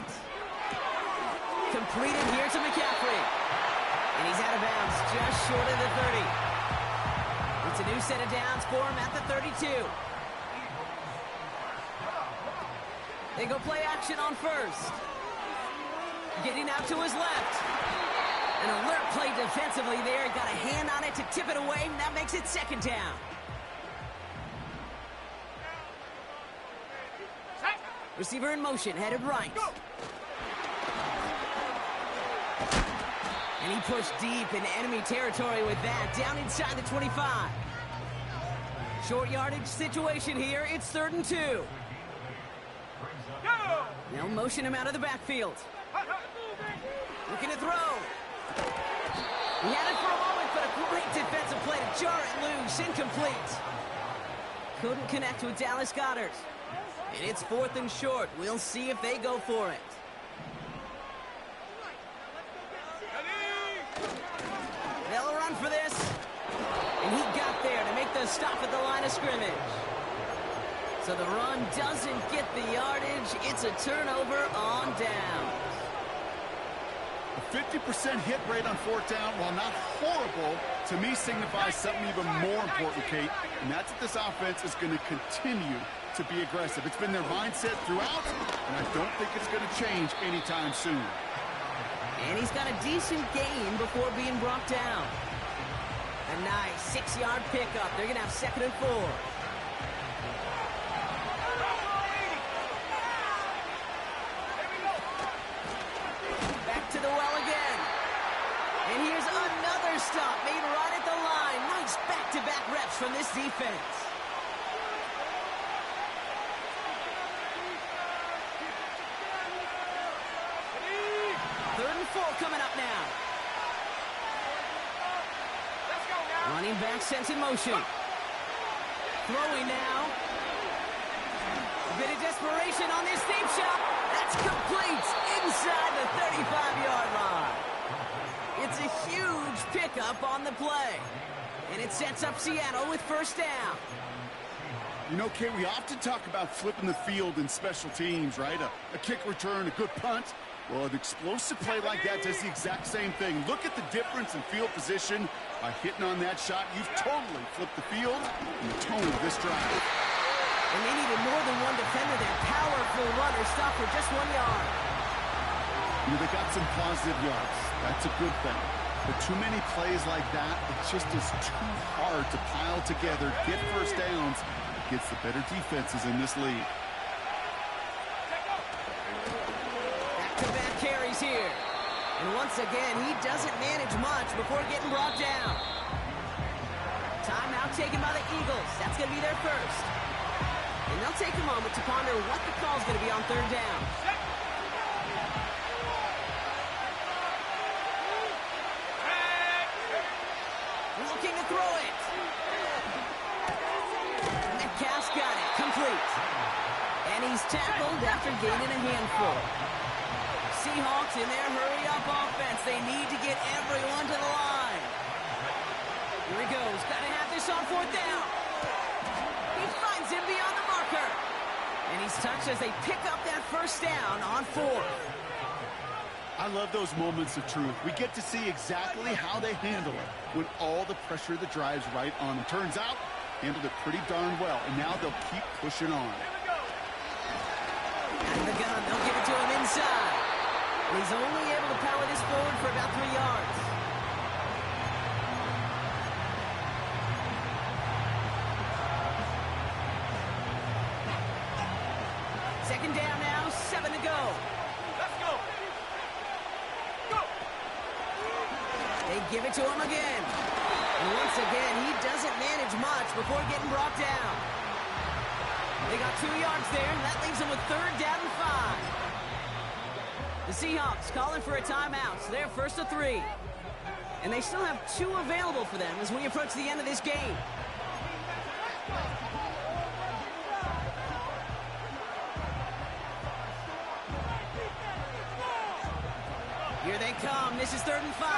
Completed here to McCaffrey. And he's out of bounds, just short of the 30. It's a new set of downs for him at the 32. They go play action on 1st. Getting out to his left. An alert play defensively there. Got a hand on it to tip it away, and that makes it 2nd down. Receiver in motion, headed right. And he pushed deep into enemy territory with that, down inside the 25. Short yardage situation here. It's 3rd and 2. They'll motion him out of the backfield. Looking to throw. He had it for a moment, but a great defensive play to jar it loose. Incomplete. Couldn't connect with Dallas Goedert. And it's 4th and short. We'll see if they go for it. They'll run for this. And he got there to make the stop at the line of scrimmage. So the run doesn't get the yardage. It's a turnover on down. A 50% hit rate on 4th down, while not horrible, to me signifies something even more important, Kate. And that's that this offense is going to continue to be aggressive. It's been their mindset throughout, and I don't think it's going to change anytime soon. And he's got a decent gain before being brought down. A nice 6-yard pickup. They're going to have 2nd and 4. Back to the well again. And here's another stop made right at the line. Nice back-to-back reps from this defense. Coming up now. Running back sent in motion. Throwing now. A bit of desperation on this deep shot. That's complete inside the 35-yard line. It's a huge pickup on the play. And it sets up Seattle with 1st down. You know, Kate, we often talk about flipping the field in special teams, right? A kick return, a good punt. Well, an explosive play like that does the exact same thing. Look at the difference in field position. By hitting on that shot, you've totally flipped the field and the tone of this drive. And they needed more than one defender there. Powerful runner, stopped for just 1 yard. You know, they got some positive yards. That's a good thing. But too many plays like that, it just is too hard to pile together, get first downs against the better defenses in this league. Back-to-back carries here. And once again, he doesn't manage much before getting brought down. Timeout taken by the Eagles. That's going to be their first. And they'll take a moment to ponder what the call's going to be on third down. Looking to throw it. Metcalf's got it. Complete. And he's tackled after gaining a handful. Seahawks in their hurry-up offense. They need to get everyone to the line. Here he goes. Got to have this on fourth down. He finds him beyond the marker. And he's touched as they pick up that first down on fourth. I love those moments of truth. We get to see exactly how they handle it when all the pressure of the drive's right on them. Turns out, handled it pretty darn well, and now they'll keep pushing on. Out of the gun, they'll give it to him inside. And he's only able to power this forward for about 3 yards. Second down now, 7 to go. Let's go. Go. They give it to him again. And once again, he doesn't manage much before getting brought down. They got 2 yards there, and that leaves them with third down and 5. The Seahawks calling for a timeout. So they're first to 3. And they still have 2 available for them as we approach the end of this game. Here they come. This is 3rd and 5.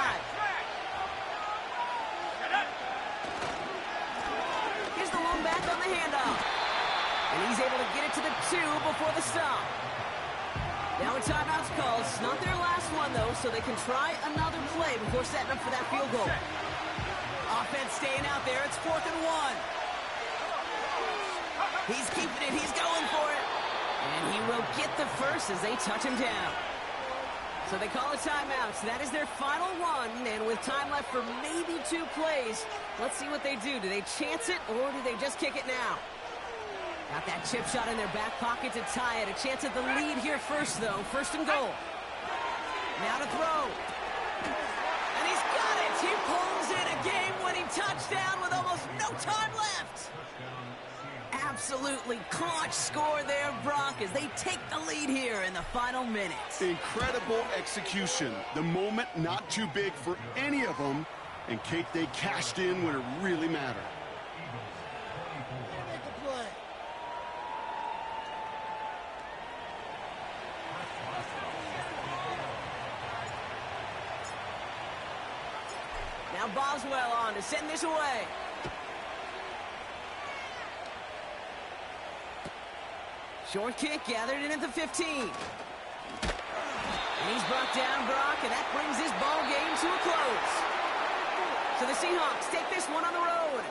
Here's the lone back on the handoff. And he's able to get it to the 2 before the stop. Now a timeout's called. It's not their last one, though, so they can try another play before setting up for that field goal. Offense staying out there. It's 4th and 1. He's keeping it. He's going for it. And he will get the first as they touch him down. So they call a timeout. So that is their final one. And with time left for maybe 2 plays, let's see what they do. Do they chance it, or do they just kick it now? Got that chip shot in their back pocket to tie it. A chance at the lead here first, though. 1st and goal. Now to throw. And he's got it. He pulls in a game-winning touchdown with almost no time left. Absolutely clutch score there, Brock, as they take the lead here in the final minutes. Incredible execution. The moment not too big for any of them, and Kate, they cashed in when it really mattered. Make a play. Now Boswell on to send this away. Short kick gathered in at the 15. And he's brought down, Brock, and that brings this ball game to a close. So the Seahawks take this one on the road.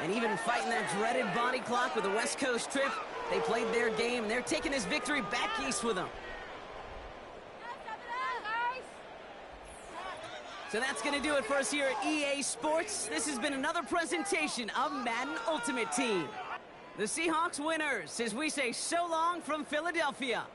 And even fighting that dreaded body clock with the West Coast trip, they played their game, and they're taking this victory back east with them. So that's going to do it for us here at EA Sports. This has been another presentation of Madden Ultimate Team. The Seahawks winners, as we say so long from Philadelphia.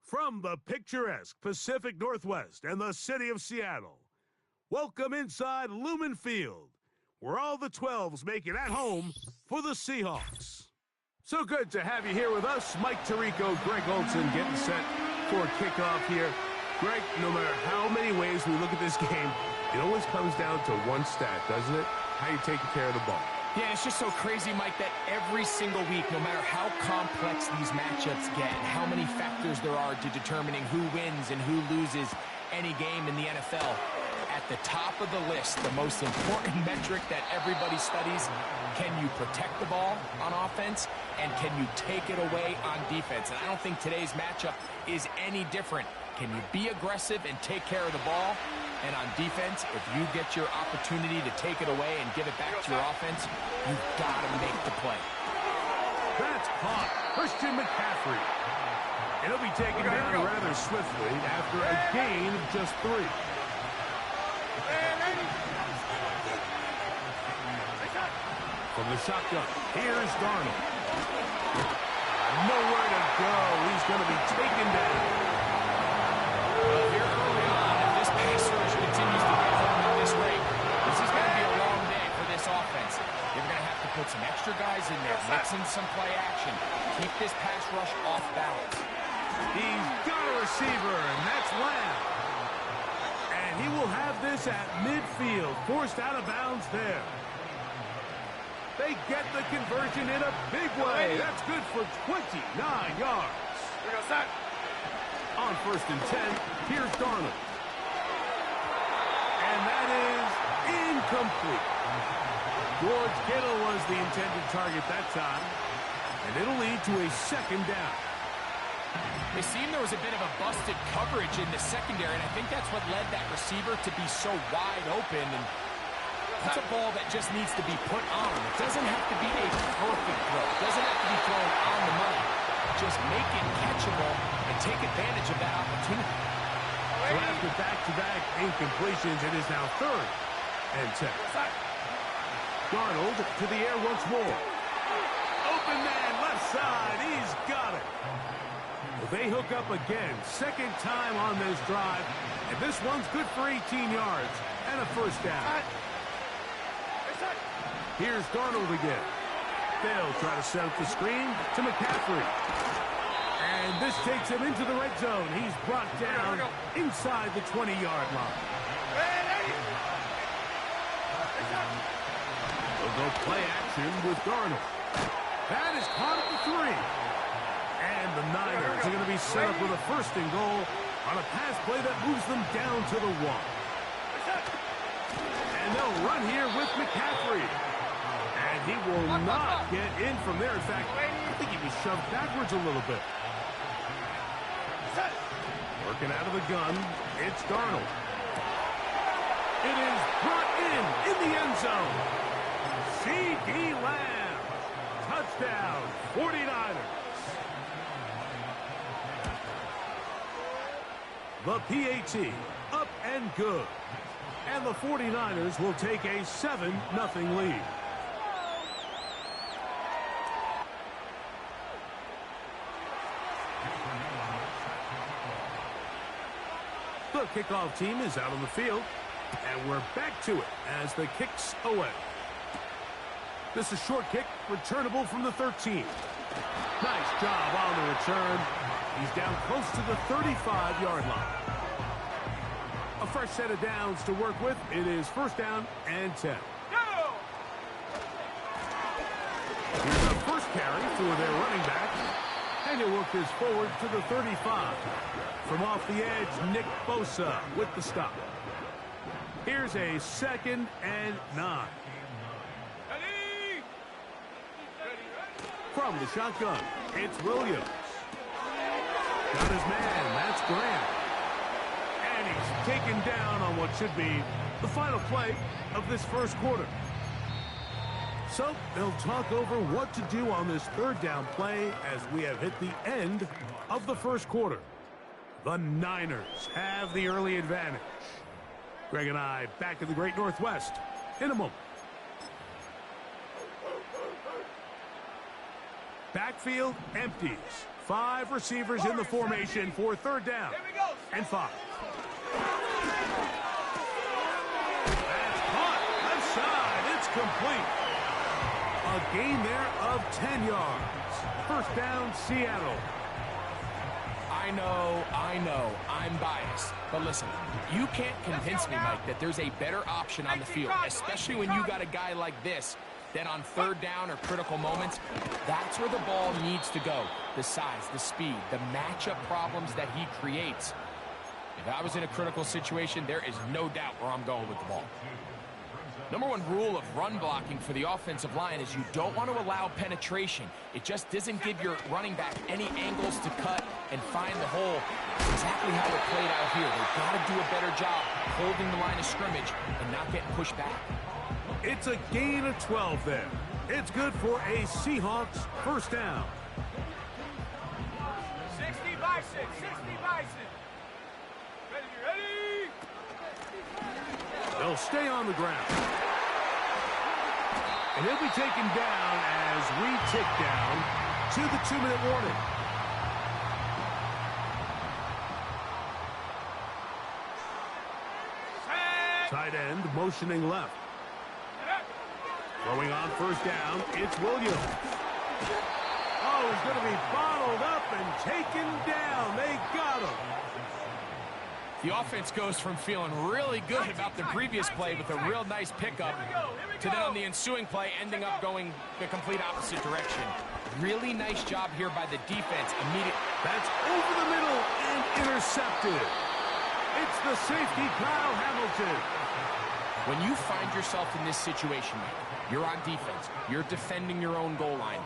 From the picturesque Pacific Northwest and the city of Seattle, welcome inside Lumen Field, where all the 12s make it at home for the Seahawks. So good to have you here with us. Mike Tirico, Greg Olson getting set for kickoff here. Greg, no matter how many ways we look at this game, it always comes down to one stat, doesn't it? How you taking care of the ball. Yeah, it's just so crazy, Mike, that every single week, no matter how complex these matchups get and how many factors there are to determining who wins and who loses any game in the NFL, at the top of the list, the most important metric that everybody studies, can you protect the ball on offense and can you take it away on defense? And I don't think today's matchup is any different. Can you be aggressive and take care of the ball? And on defense, if you get your opportunity to take it away and give it back to your offense, you've got to make the play. That's caught. Christian McCaffrey. And he'll be taken down rather swiftly after a gain of just 3. From the shotgun, here's Darnold. Nowhere to go. He's going to be taken down. Here early on, if this pass rush continues to get home at this rate, this is going to be a long day for this offense. You're going to have to put some extra guys in there, mix in some play action, keep this pass rush off balance. He's got a receiver, and that's Lamb. And he will have this at midfield, forced out of bounds there. They get the conversion in a big way. That's good for 29 yards. Here goes that. On 1st and 10, here's Darnold. And that is incomplete. George Kittle was the intended target that time. And it'll lead to a 2nd down. It seemed there was a bit of a busted coverage in the secondary, and I think that's what led that receiver to be so wide open. And that's a ball that just needs to be put on. It doesn't have to be a perfect throw. It doesn't have to be thrown on the money. Just make it catchable and take advantage of that opportunity. So after back-to-back incompletions, it is now 3rd and 10. Darnold to the air once more. Open man, left side. He's got it. Well, they hook up again. 2nd time on this drive. And this one's good for 18 yards and a 1st down. Here's Darnold again. They'll try to set up the screen to McCaffrey. And this takes him into the red zone. He's brought down inside the 20-yard line. They'll go play action with Darnold. That is caught at the 3. And the Niners are going to be set up with a 1st and goal on a pass play that moves them down to the 1. And they'll run here with McCaffrey. And he will not get in from there. In fact, I think he was shoved backwards a little bit. Working out of the gun, it's Darnold. It is brought in the end zone. C.D. Lamb. Touchdown, 49ers. The PAT, up and good. And the 49ers will take a 7-0 lead. The kickoff team is out on the field, and we're back to it as the kick's away. This is short kick, returnable from the 13. Nice job on the return. He's down close to the 35-yard line. A fresh set of downs to work with. It is 1st down and 10. Here's a 1st carry for their running back. And he'll work this forward to the 35. From off the edge, Nick Bosa with the stop. Here's a 2nd and 9. From the shotgun, it's Williams. Got his man, that's Grant. And he's taken down on what should be the final play of this 1st quarter. So they'll talk over what to do on this 3rd down play as we have hit the end of the 1st quarter. The Niners have the early advantage. Greg and I back in the Great Northwest in a moment. Backfield empties. 5 receivers in the formation for 3rd down and 5. That's caught. Left side. It's complete. A gain there of 10 yards. 1st down, Seattle. I know, I'm biased. But listen, you can't convince me, Mike, that there's a better option on the field, especially when you got a guy like this, that on 3rd down or critical moments, that's where the ball needs to go. The size, the speed, the matchup problems that he creates. If I was in a critical situation, there is no doubt where I'm going with the ball. Number 1 rule of run blocking for the offensive line is you don't want to allow penetration. It just doesn't give your running back any angles to cut and find the hole. That's exactly how it played out here. They've got to do a better job holding the line of scrimmage and not getting pushed back. It's a gain of 12 there. It's good for a Seahawks 1st down. 60 by 6, 60 by 6. Ready? They'll stay on the ground. And he'll be taken down as we tick down to the 2-minute warning. Tight end motioning left. Throwing on 1st down, it's Williams. Oh, he's going to be bottled up and taken down. They got him. The offense goes from feeling really good about the previous play with a real nice pickup to then on the ensuing play ending up going the complete opposite direction. Really nice job here by the defense. That's over the middle and intercepted. It's the safety, Kyle Hamilton. When you find yourself in this situation, you're on defense, you're defending your own goal line,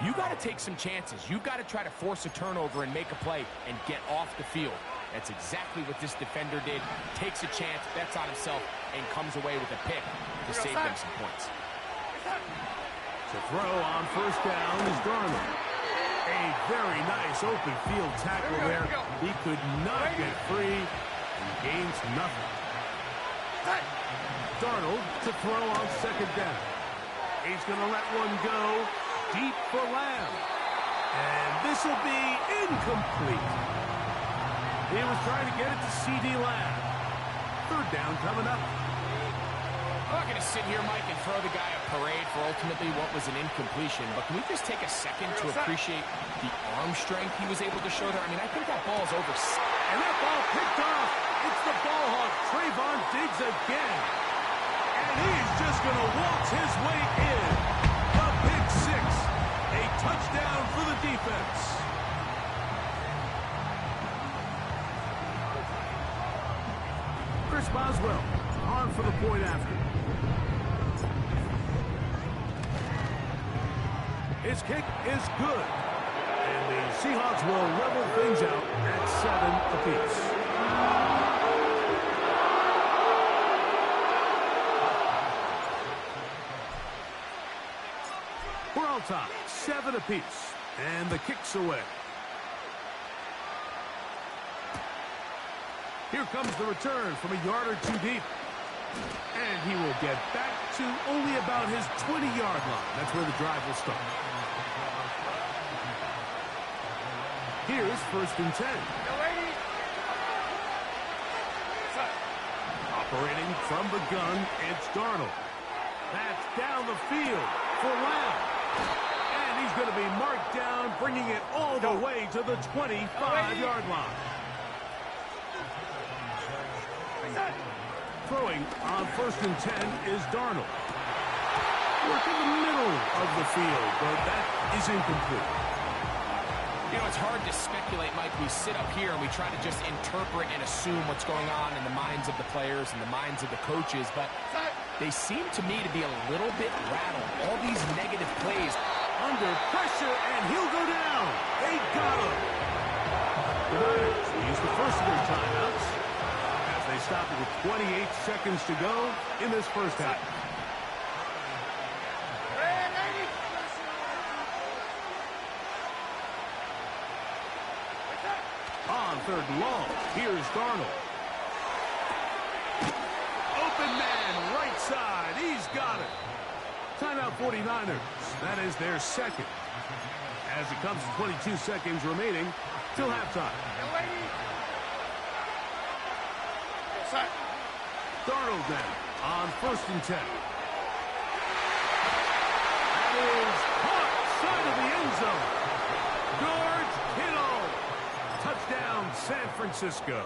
you got to take some chances. You got to try to force a turnover and make a play and get off the field. That's exactly what this defender did. Takes a chance, bets on himself, and comes away with a pick to save them some points. To throw on 1st down is Darnold. A very nice open field tackle there. He could not get free and gains nothing. Darnold to throw on 2nd down. He's going to let one go deep for Lamb. And this will be incomplete. He was trying to get it to C.D. Lamb. 3rd down coming up. I'm not going to sit here, Mike, and throw the guy a parade for ultimately what was an incompletion, but can we just take a second to appreciate the arm strength he was able to show there? I mean, I think that ball is over. And that ball picked off. It's the ball hawk. Trayvon Diggs again. And he's just going to waltz his way in. A pick 6. A touchdown for the defense. Chris Boswell on for the point after. His kick is good. And the Seahawks will level things out at 7 apiece. We're all tied, 7 apiece. And the kick's away. Here comes the return from a yard or 2 deep. And he will get back to only about his 20-yard line. That's where the drive will start. Here's 1st and 10. Operating from the gun, it's Darnold. That's down the field for Lamb. And he's going to be marked down, bringing it all the way to the 25-yard line. Throwing on 1st and 10 is Darnold. Work in the middle of the field, but that is incomplete. You know, it's hard to speculate, Mike. We sit up here and we try to just interpret and assume what's going on in the minds of the players and the minds of the coaches, but they seem to me to be a little bit rattled. All these negative plays. Under pressure, and he'll go down. They got him. The Niners use the first of their timeouts as they stop it with 28 seconds to go in this first half. On 3rd and long, here's Darnold. Open man, right side. He's got it. Timeout 49ers. That is their 2nd. as it comes to 22 seconds remaining till halftime. Darnold now on 1st and 10. That is caught side of the end zone. George Kittle. Touchdown, San Francisco.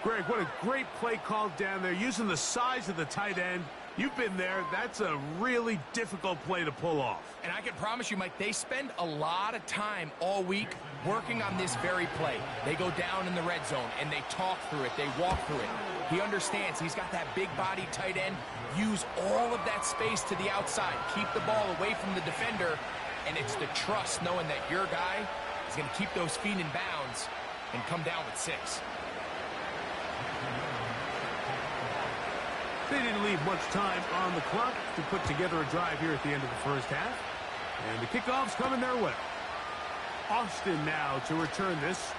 Greg, what a great play called down there, using the size of the tight end. You've been there. That's a really difficult play to pull off. And I can promise you, Mike, they spend a lot of time all week working on this very play. They go down in the red zone, and they talk through it. They walk through it. He understands he's got that big-body tight end. Use all of that space to the outside. Keep the ball away from the defender, and it's the trust knowing that your guy is going to keep those feet in bounds and come down with 6. They didn't leave much time on the clock to put together a drive here at the end of the first half. And the kickoff's coming their way. Austin now to return this.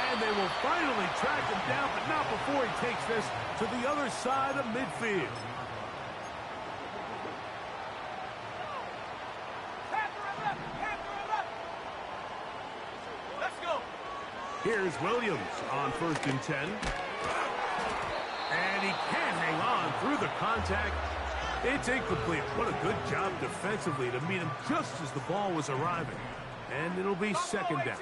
And they will finally track him down, but not before he takes this to the other side of midfield. Let's go. Here's Williams on 1st and 10. And he can't hang on through the contact. It's incomplete. What a good job defensively to meet him just as the ball was arriving. And it'll be 2nd down.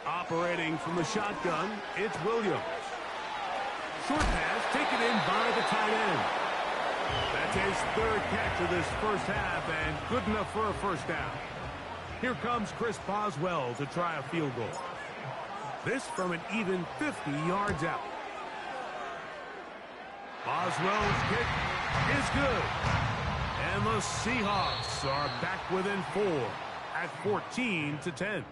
Operating from the shotgun, it's Williams. Short pass taken in by the tight end. That's his 3rd catch of this first half, and good enough for a 1st down. Here comes Chris Boswell to try a field goal. This from an even 50 yards out. Boswell's kick is good. And the Seahawks are back within 4 at 14-10.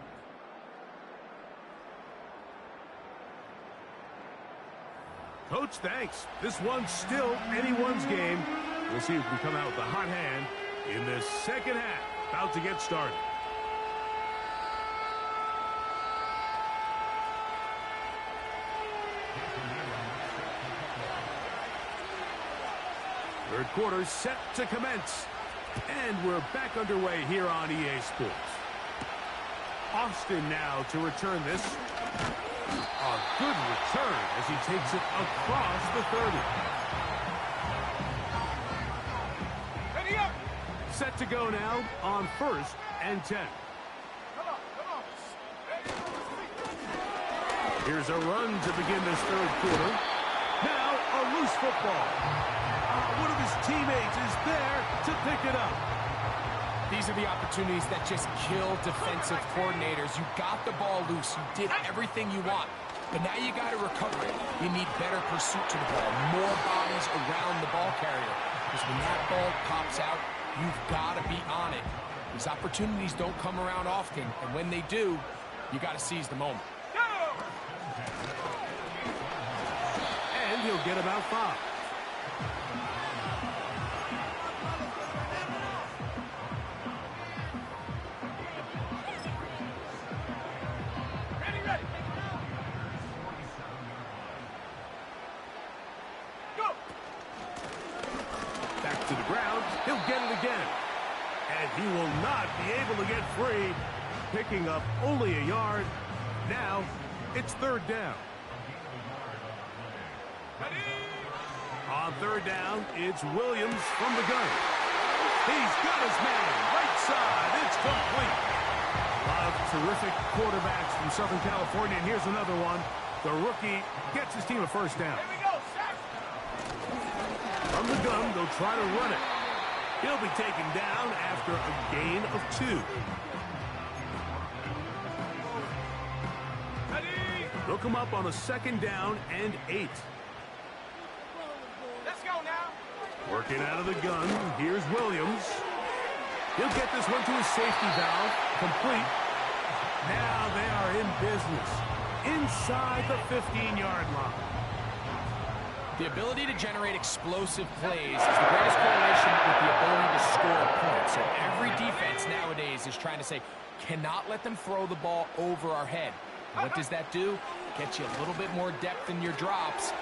Coach, thanks. This one's still anyone's game. We'll see who can come out with a hot hand in this 2nd half. About to get started. Third quarter set to commence. And we're back underway here on EA Sports. Austin now to return this. A good return as he takes it across the 30. Ready up. Set to go now on 1st and 10. Come on. Here's a run to begin this 3rd quarter. Now a loose football. One of his teammates is there to pick it up. These are the opportunities that just kill defensive coordinators. You got the ball loose. You did everything you want. But now you got to recover it. You need better pursuit to the ball, more bodies around the ball carrier. Because when that ball pops out, you've got to be on it. These opportunities don't come around often. And when they do, you got to seize the moment. And he'll get about 5. To the ground, he'll get it again. And he will not be able to get free. Picking up only a yard. Now, it's 3rd down. On 3rd down, it's Williams from the gun. He's got his man, right side, it's complete. A lot of terrific quarterbacks from Southern California, and here's another one. The rookie gets his team a 1st down. From the gun, they'll try to run it. He'll be taken down after a gain of 2. They'll come up on a 2nd down and 8. Let's go now. Working out of the gun, here's Williams. He'll get this one to his safety valve, complete. Now they are in business, inside the 15-yard line. The ability to generate explosive plays is the greatest correlation with the ability to score points. So every defense nowadays is trying to say, cannot let them throw the ball over our head. What does that do? Gets you a little bit more depth in your drops.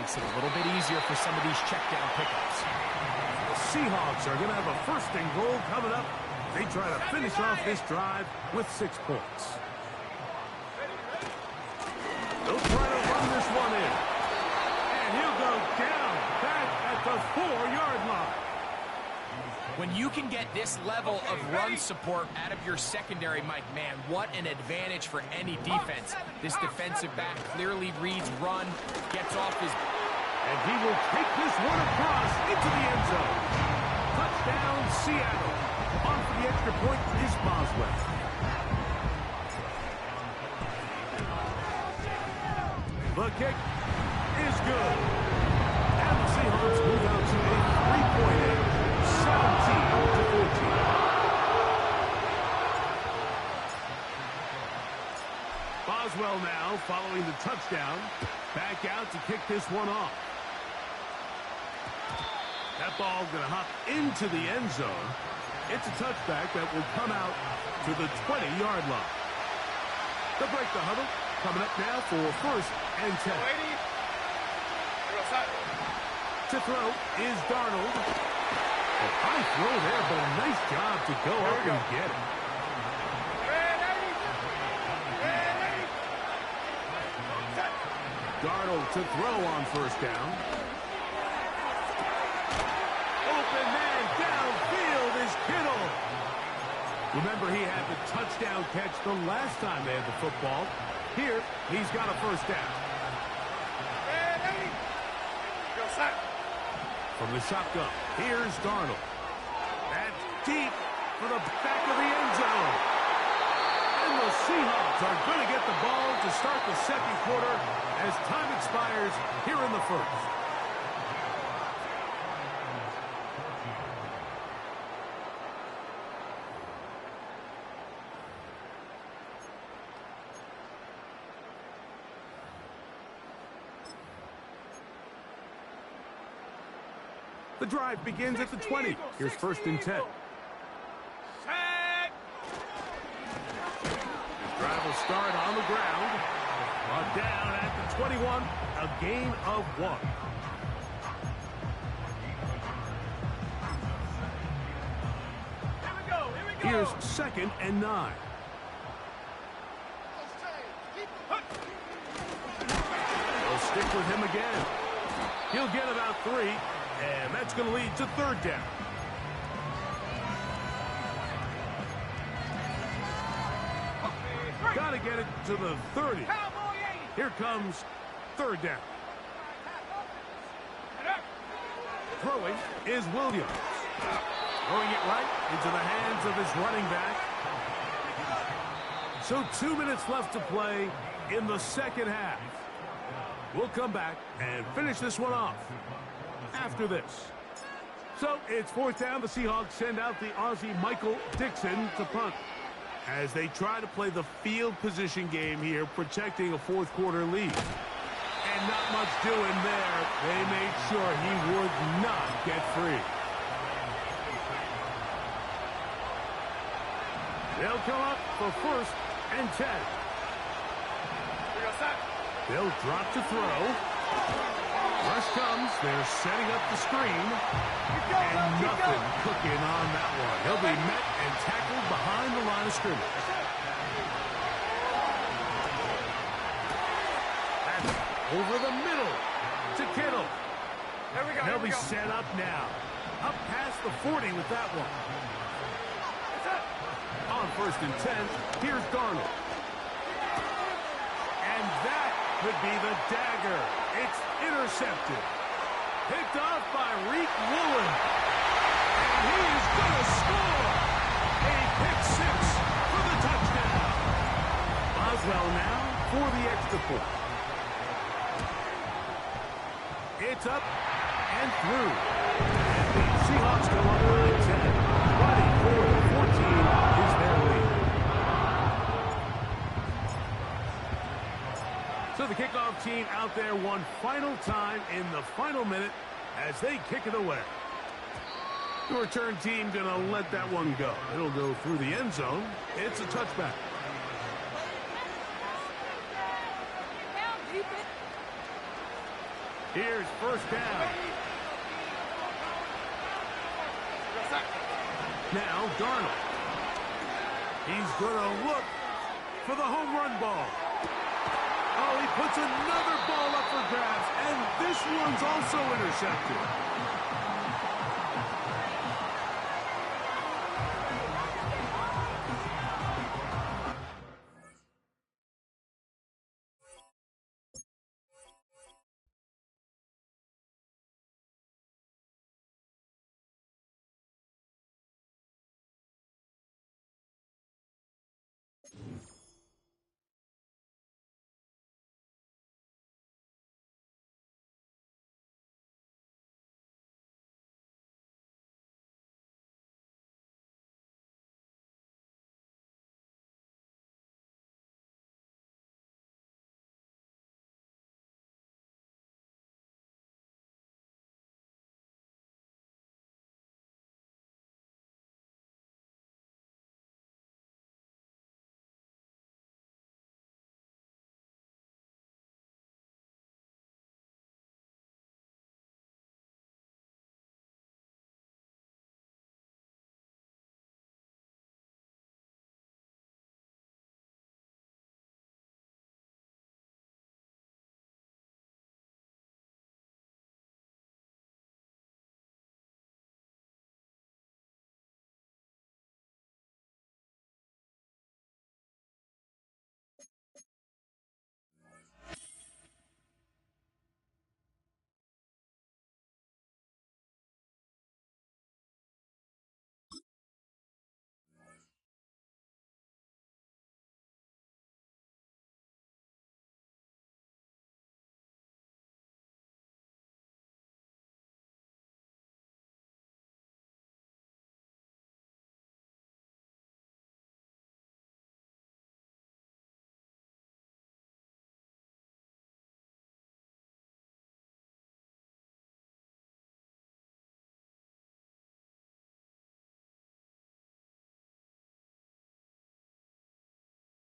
Makes it a little bit easier for some of these check down pickups. The Seahawks are going to have a first and goal coming up. They try to finish off this drive with 6 points. They'll try to run this one in. And he'll go down back at the 4-yard line. When you can get this level of run support out of your secondary, Mike, man, what an advantage for any defense. This defensive back clearly reads run, gets off his... And he will take this one across into the end zone. Touchdown, Seattle. On for the extra point is Boswell. The kick is good. And the Seahawks move out to a 3-point edge, 17-14. Boswell now following the touchdown. Back out to kick this one off. That ball going to hop into the end zone. It's a touchback that will come out to the 20-yard line. The break the huddle. Coming up now for 1st and 10. To throw is Darnold. A high throw there, but a nice job to go up and get it. Darnold to throw on 1st down. Open man downfield is Kittle. Remember, he had the touchdown catch the last time they had the football. Here, he's got a 1st down. From the shotgun, here's Darnold. That's deep for the back of the end zone. And the Seahawks are going to get the ball to start the 2nd quarter as time expires here in the 1st. The drive begins at the 20. Here's 1st and 10. Drive will start on the ground. Brought down at the 21. A gain of 1. Here's 2nd and 9. They'll stick with him again. He'll get about 3. And that's going to lead to 3rd down. Got to get it to the 30. Here comes 3rd down. Throwing is Williams. Throwing it right into the hands of his running back. So 2 minutes left to play in the 2nd half. We'll come back and finish this one off after this. So it's 4th down. The Seahawks send out the Aussie Michael Dixon to punt as they try to play the field position game here, protecting a 4th quarter lead. And not much doing there. They made sure he would not get free. They'll come up for 1st and 10. They'll drop to throw. Rush comes. They're setting up the screen. And nothing cooking on that one. He'll be met and tackled behind the line of scrimmage. That's over the middle to Kittle. They'll be set up now. Up past the 40 with that one. On 1st and 10, here's Darnold. And that could be the dagger. It's intercepted. Picked off by Reek Woolen. And he is going to score. A pick 6 for the touchdown. Boswell now for the extra point. It's up and through. And the Seahawks go up by 10. 24-14 is their lead. So the kickoff team out there one final time in the final minute as they kick it away. The return team going to let that one go. It'll go through the end zone. It's a touchback. Here's first down. Now Darnold. He's going to look for the home run ball. Oh, he puts another ball up for grabs, and this one's also intercepted.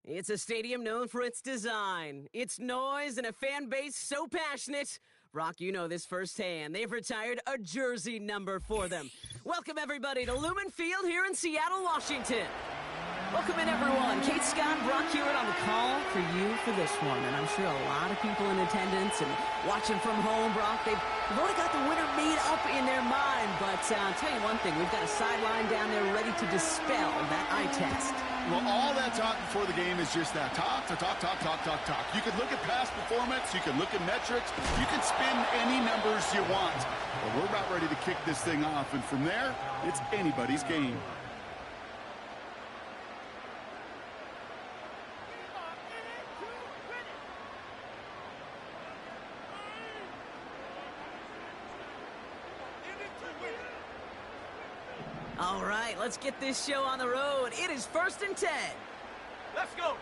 It's a stadium known for its design, its noise, and a fan base so passionate. Brock, you know this firsthand. They've retired a jersey number for them. Welcome, everybody, to Lumen Field here in Seattle, Washington. Welcome in, everyone. Kate, Scott, Brock Hewitt on the call for you for this one. And I'm sure a lot of people in attendance and watching from home, Brock, they've already got the winner made up in their mind. But I'll tell you one thing. We've got a sideline down there ready to dispel that eye test. Well, all that talk before the game is just that. Talk. You can look at past performance. You can look at metrics. You can spin any numbers you want. But we're about ready to kick this thing off. And from there, it's anybody's game. All right, let's get this show on the road. It is 1st and 10. Let's go.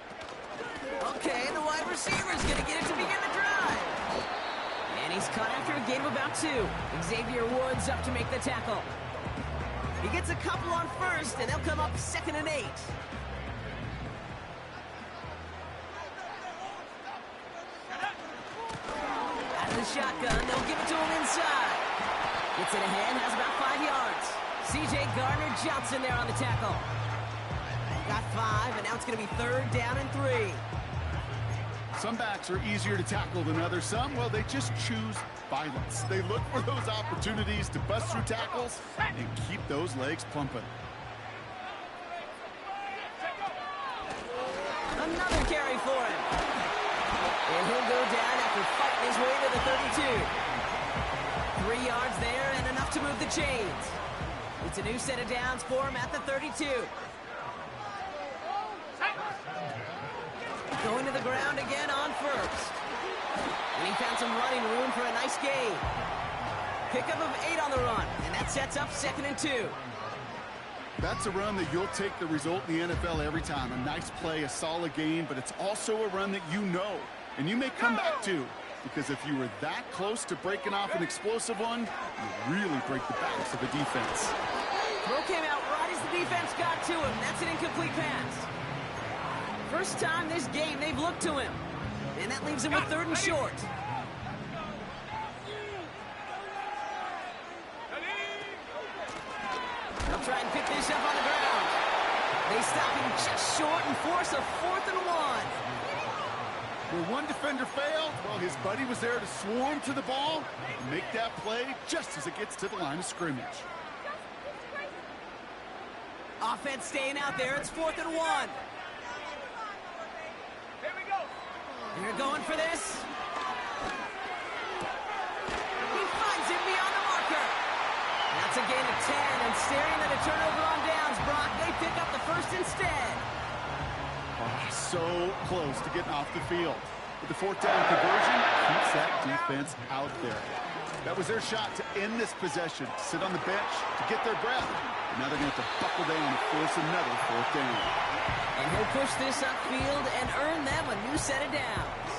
Okay, the wide receiver's going to get it to begin the drive. And he's caught after a gain of about 2. Xavier Woods up to make the tackle. He gets a couple on first, and they'll come up 2nd and 8. Out of the shotgun, they'll give it to him inside. Gets it ahead, has about 5 yards. C.J. Gardner-Johnson there on the tackle. Got 5, and now it's going to be 3rd down and 3. Some backs are easier to tackle than others. Some, well, they just choose violence. They look for those opportunities to bust through tackles and keep those legs pumping. Another carry for him. And he'll go down after fighting his way to the 32. 3 yards there and enough to move the chains. It's a new set of downs for him at the 32. Going to the ground again on first. And he found some running room for a nice gain. Pickup of 8 on the run, and that sets up 2nd and 2. That's a run that you'll take the result in the NFL every time. A nice play, a solid gain, but it's also a run that you know, and you may come back to. Because if you were that close to breaking off an explosive one, you really break the backs of the defense. Throw came out right as the defense got to him. That's an incomplete pass. First time this game they've looked to him. And that leaves him with 3rd and short. They stop him just short and force a 4th and 1. Where one defender failed, well, his buddy was there to swarm to the ball and make that play just as it gets to the line of scrimmage. Offense staying out there. It's 4th and 1. Here we go. They're going for this. He finds him beyond the marker. That's a gain of 10, and staring at a turnover on downs, Brock, they pick up the first instead. Oh, so close to getting off the field. With the 4th down conversion, keeps that defense out there. That was their shot to end this possession, to sit on the bench, to get their breath. And now they're going to have to buckle down and force another 4th down. And he'll push this upfield and earn them a new set of downs.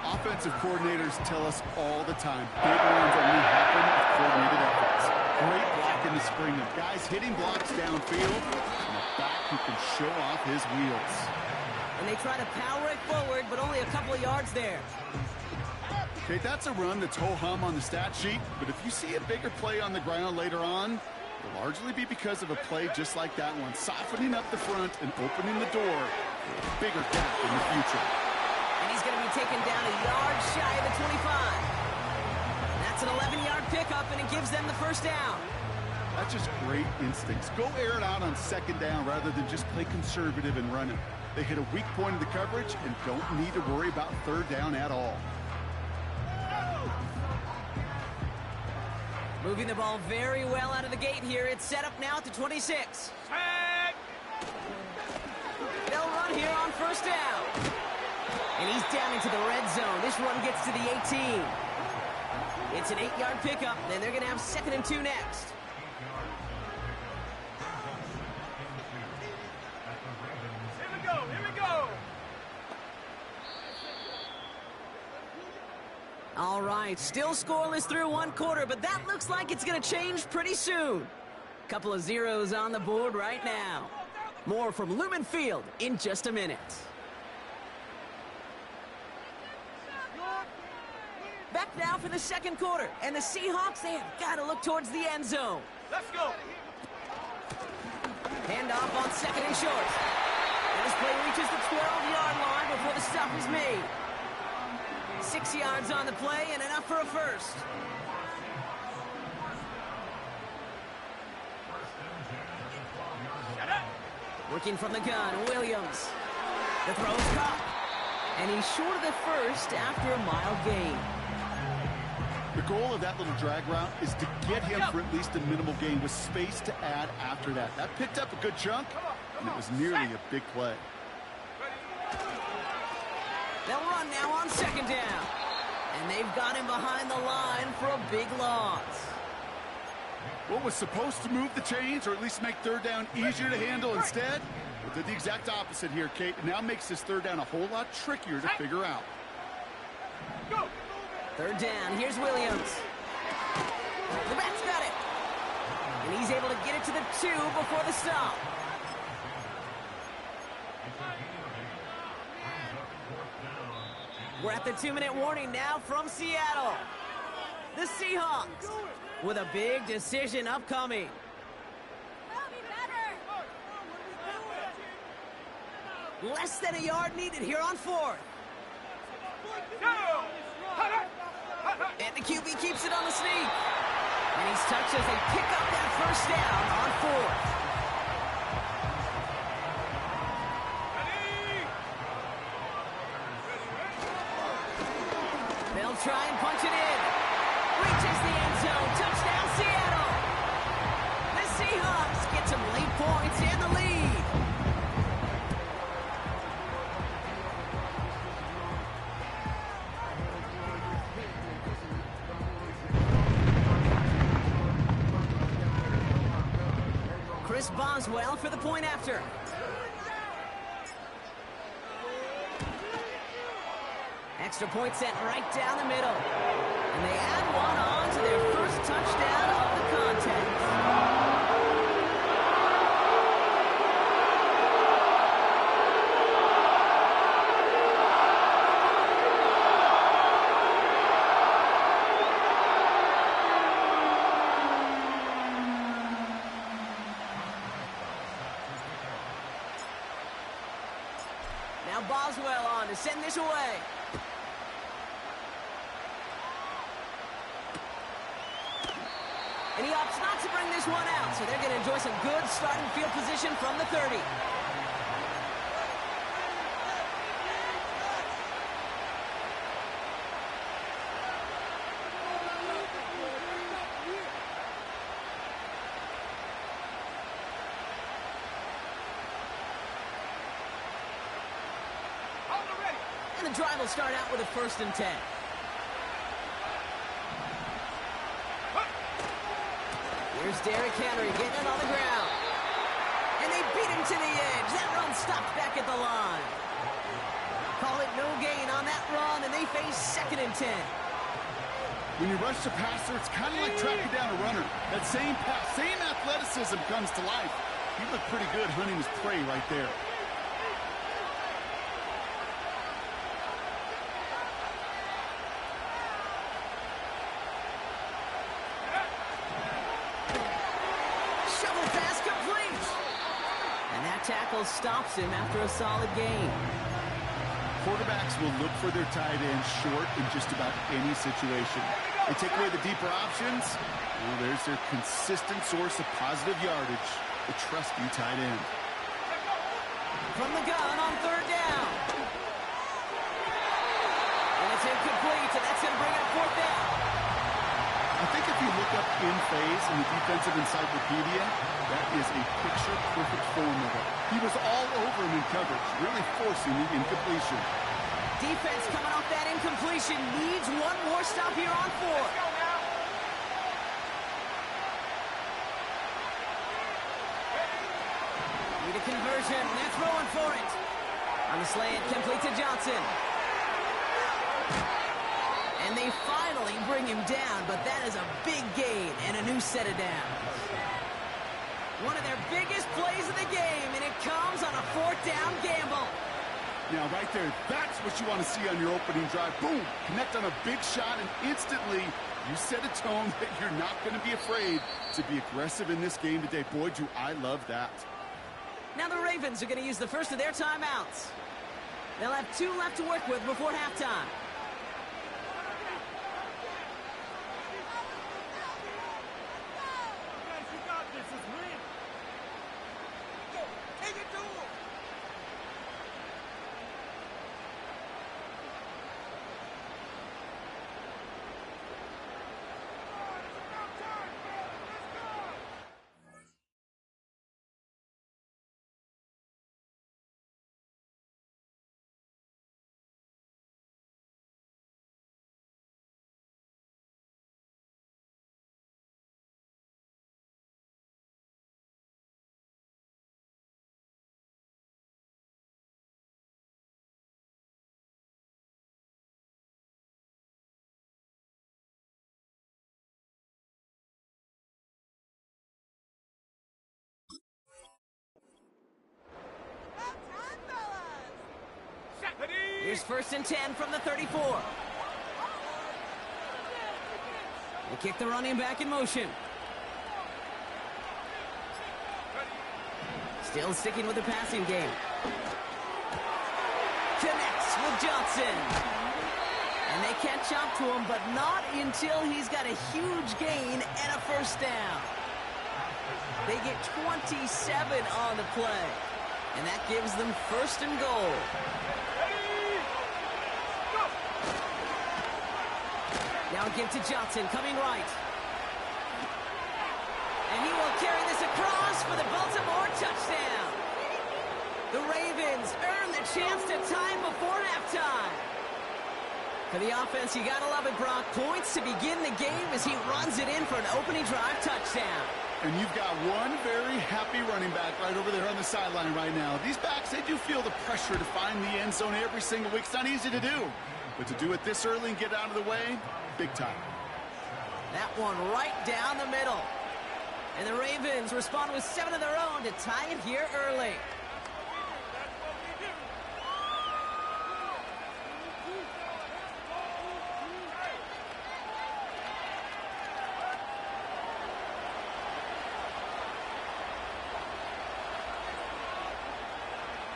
Offensive coordinators tell us all the time, big runs only happen with coordinated efforts. Great block in the spring of guys hitting blocks downfield, and a back who can show off his wheels. And they try to power it forward, but only a couple of yards there. Okay, that's a run that's ho-hum on the stat sheet, but if you see a bigger play on the ground later on, it'll largely be because of a play just like that one, softening up the front and opening the door for a bigger gap in the future. And he's going to be taken down a yard shy of the 25. That's an 11-yard pickup, and it gives them the first down. That's just great instincts. Go air it out on 2nd down rather than just play conservative and run it. They hit a weak point of the coverage and don't need to worry about 3rd down at all. Moving the ball very well out of the gate here. It's set up now at the 26. They'll run here on 1st down. And he's down into the red zone. This run gets to the 18. It's an 8-yard pickup, and they're going to have 2nd and 2 next. Here we go. All right, still scoreless through 1 quarter, but that looks like it's going to change pretty soon. Couple of zeros on the board right now. More from Lumen Field in just a minute. Back now for the 2nd quarter, and the Seahawks, they have got to look towards the end zone. Let's go. Handoff on 2nd and short. And this play reaches the 12-yard line before the stop is made. 6 yards on the play and enough for a first. Working from the gun, Williams. The throw is caught. And he's short of the first after a mild gain. The goal of that little drag route is to get him for at least a minimal gain with space to add after that. That picked up a good chunk, and it was nearly a big play. They'll run now on 2nd down. And they've got him behind the line for a big loss. What was supposed to move the chains, or at least make 3rd down easier to handle instead, well, did the exact opposite here, Kate. It now makes this 3rd down a whole lot trickier to figure out. Go. 3rd down, here's Williams. The back's got it. And he's able to get it to the 2 before the stop. We're at the 2-minute warning now from Seattle. The Seahawks with a big decision upcoming. Less than a yard needed here on 4th. And the QB keeps it on the sneak. And he's touched as they pick up that first down on 4th. They'll try and punch it in. Reaches the end zone. Touchdown, Seattle. The Seahawks get some late points in the lead. Chris Boswell for the point after. Extra point sent right down the middle. And they add one on to their first touchdown of the contest. send this away. And he opts not to bring this one out, so they're going to enjoy some good starting field position from the 30. And the drive will start out with a 1st and 10. Here's Derrick Henry getting it on the ground. And they beat him to the edge. That run stopped back at the line. Call it no gain on that run, and they face 2nd and 10. When you rush the passer, it's kind of like tracking down a runner. That same pass, same athleticism comes to life. He looked pretty good hunting his prey right there. Tackle stops him after a solid gain. Quarterbacks will look for their tight end short in just about any situation. They take away the deeper options. Well, there's their consistent source of positive yardage, the trusty tight end. From the gun on 3rd down. And it's incomplete, and that's going to bring up 4th down. I think if you look up in phase in the defensive encyclopedia, that is a picture-perfect form of it. He was all over him in coverage, really forcing the incompletion. Defense coming off that incompletion needs one more stop here on 4th. Need a conversion. They're throwing for it. On the slant, complete to Johnson. And they finally bring him down, but that is a big gain and a new set of downs. One of their biggest plays of the game, and it comes on a 4th down gamble. Now, right there, that's what you want to see on your opening drive. Boom! Connect on a big shot, and instantly you set a tone that you're not going to be afraid to be aggressive in this game today. Boy, do I love that. Now the Ravens are going to use the first of their timeouts. They'll have 2 left to work with before halftime. Here's 1st and 10 from the 34. They kick the running back in motion. Still sticking with the passing game. Connects with Johnson. And they catch up to him, but not until he's got a huge gain and a 1st down. They get 27 on the play. And that gives them 1st and goal. Now give to Johnson, coming right. And he will carry this across for the Baltimore touchdown. The Ravens earn the chance to tie before halftime. For the offense, you gotta love it, Brock. Points to begin the game as he runs it in for an opening drive touchdown. And you've got one very happy running back right over there on the sideline right now. These backs, they do feel the pressure to find the end zone every single week. It's not easy to do. But to do it this early and get out of the way, big time. That one right down the middle. And the Ravens respond with 7 of their own to tie it here early.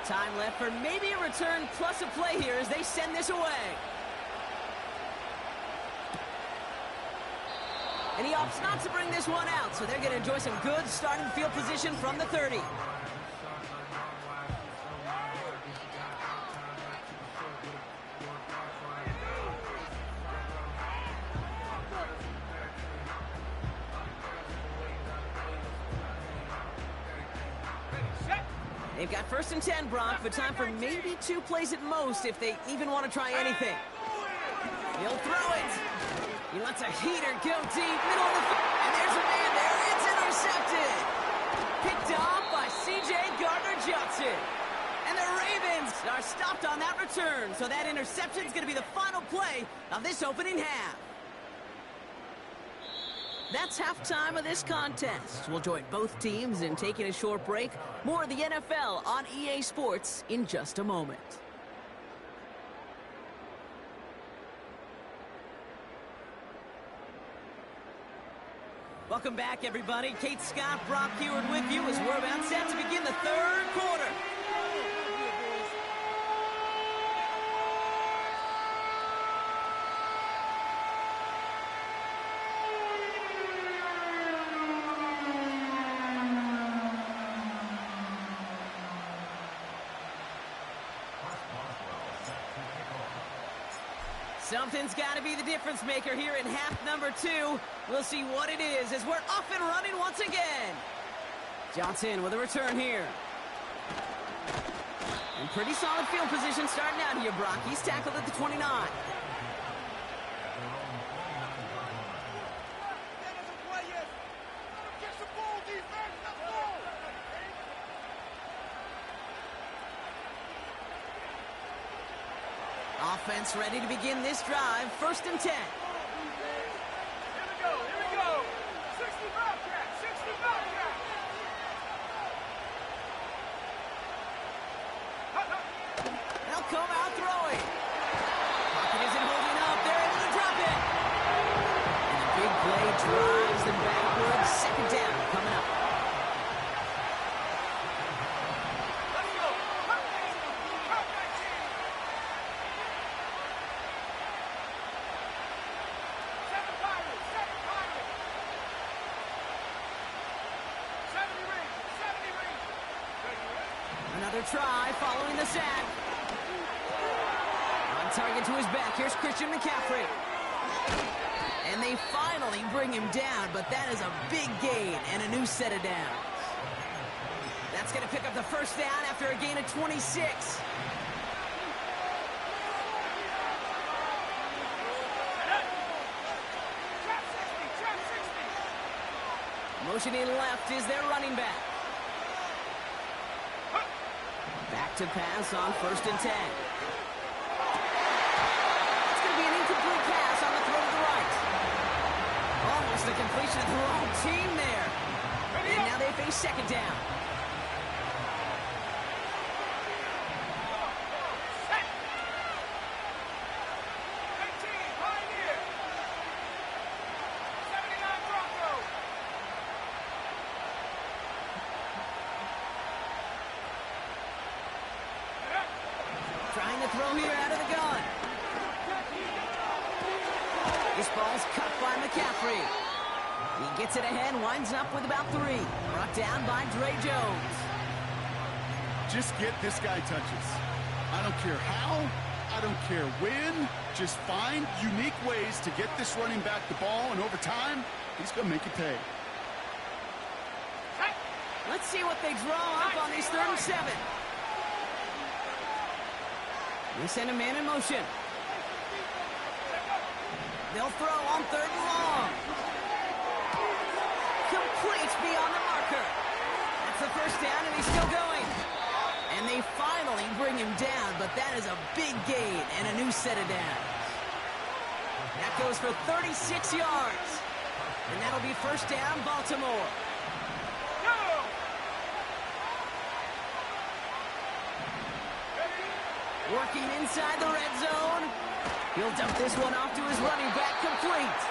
Time left for maybe a return plus a play here as they send this away. And he opts not to bring this one out, so they're going to enjoy some good starting field position from the 30. They've got 1st and 10, Brock, but time for maybe 2 plays at most if they even want to try anything. He'll throw it. He lets a heater go deep, middle of the field, and there's a man there. It's intercepted. Picked off by C.J. Gardner-Johnson. And the Ravens are stopped on that return, so that interception is going to be the final play of this opening half. That's halftime of this contest. We'll join both teams in taking a short break. More of the NFL on EA Sports in just a moment. Welcome back, everybody. Kate Scott, Brock Heward with you as we're about set to begin the 3rd quarter. Something's got to be the difference maker here in half number 2. We'll see what it is as we're off and running once again. Johnson with a return here. And pretty solid field position starting out here, Brock. He's tackled at the 29. Offense ready to begin this drive. 1st and 10. Here we go. 65 track, 65 track. They'll come out throwing. Pocket isn't holding up. They're able to drop it. And a big play drives them backwards. 2nd down coming up. Another try following the sack. On target to his back. Here's Christian McCaffrey. And they finally bring him down, but that is a big gain and a new set of downs. That's going to pick up the 1st down after a gain of 26. Motioning left is their running back. Back to pass on 1st and 10. It's going to be an incomplete pass on the throw to the right. Almost a completion of the wrong team there. And now they face 2nd down. Trying to throw here out of the gun. This ball's cut by McCaffrey. He gets it ahead, winds up with about 3. Brought down by Dre Jones. Just get this guy touches. I don't care how, I don't care when. Just find unique ways to get this running back the ball, and over time, he's going to make it pay. Let's see what they draw up on these 3rd and 7. They send a man in motion. They'll throw on 3rd and long. Complete beyond the marker. That's the 1st down, and he's still going. And they finally bring him down, but that is a big gain and a new set of downs. That goes for 36 yards. And that'll be 1st down, Baltimore. Working inside the red zone. He'll dump this one off to his running back, complete.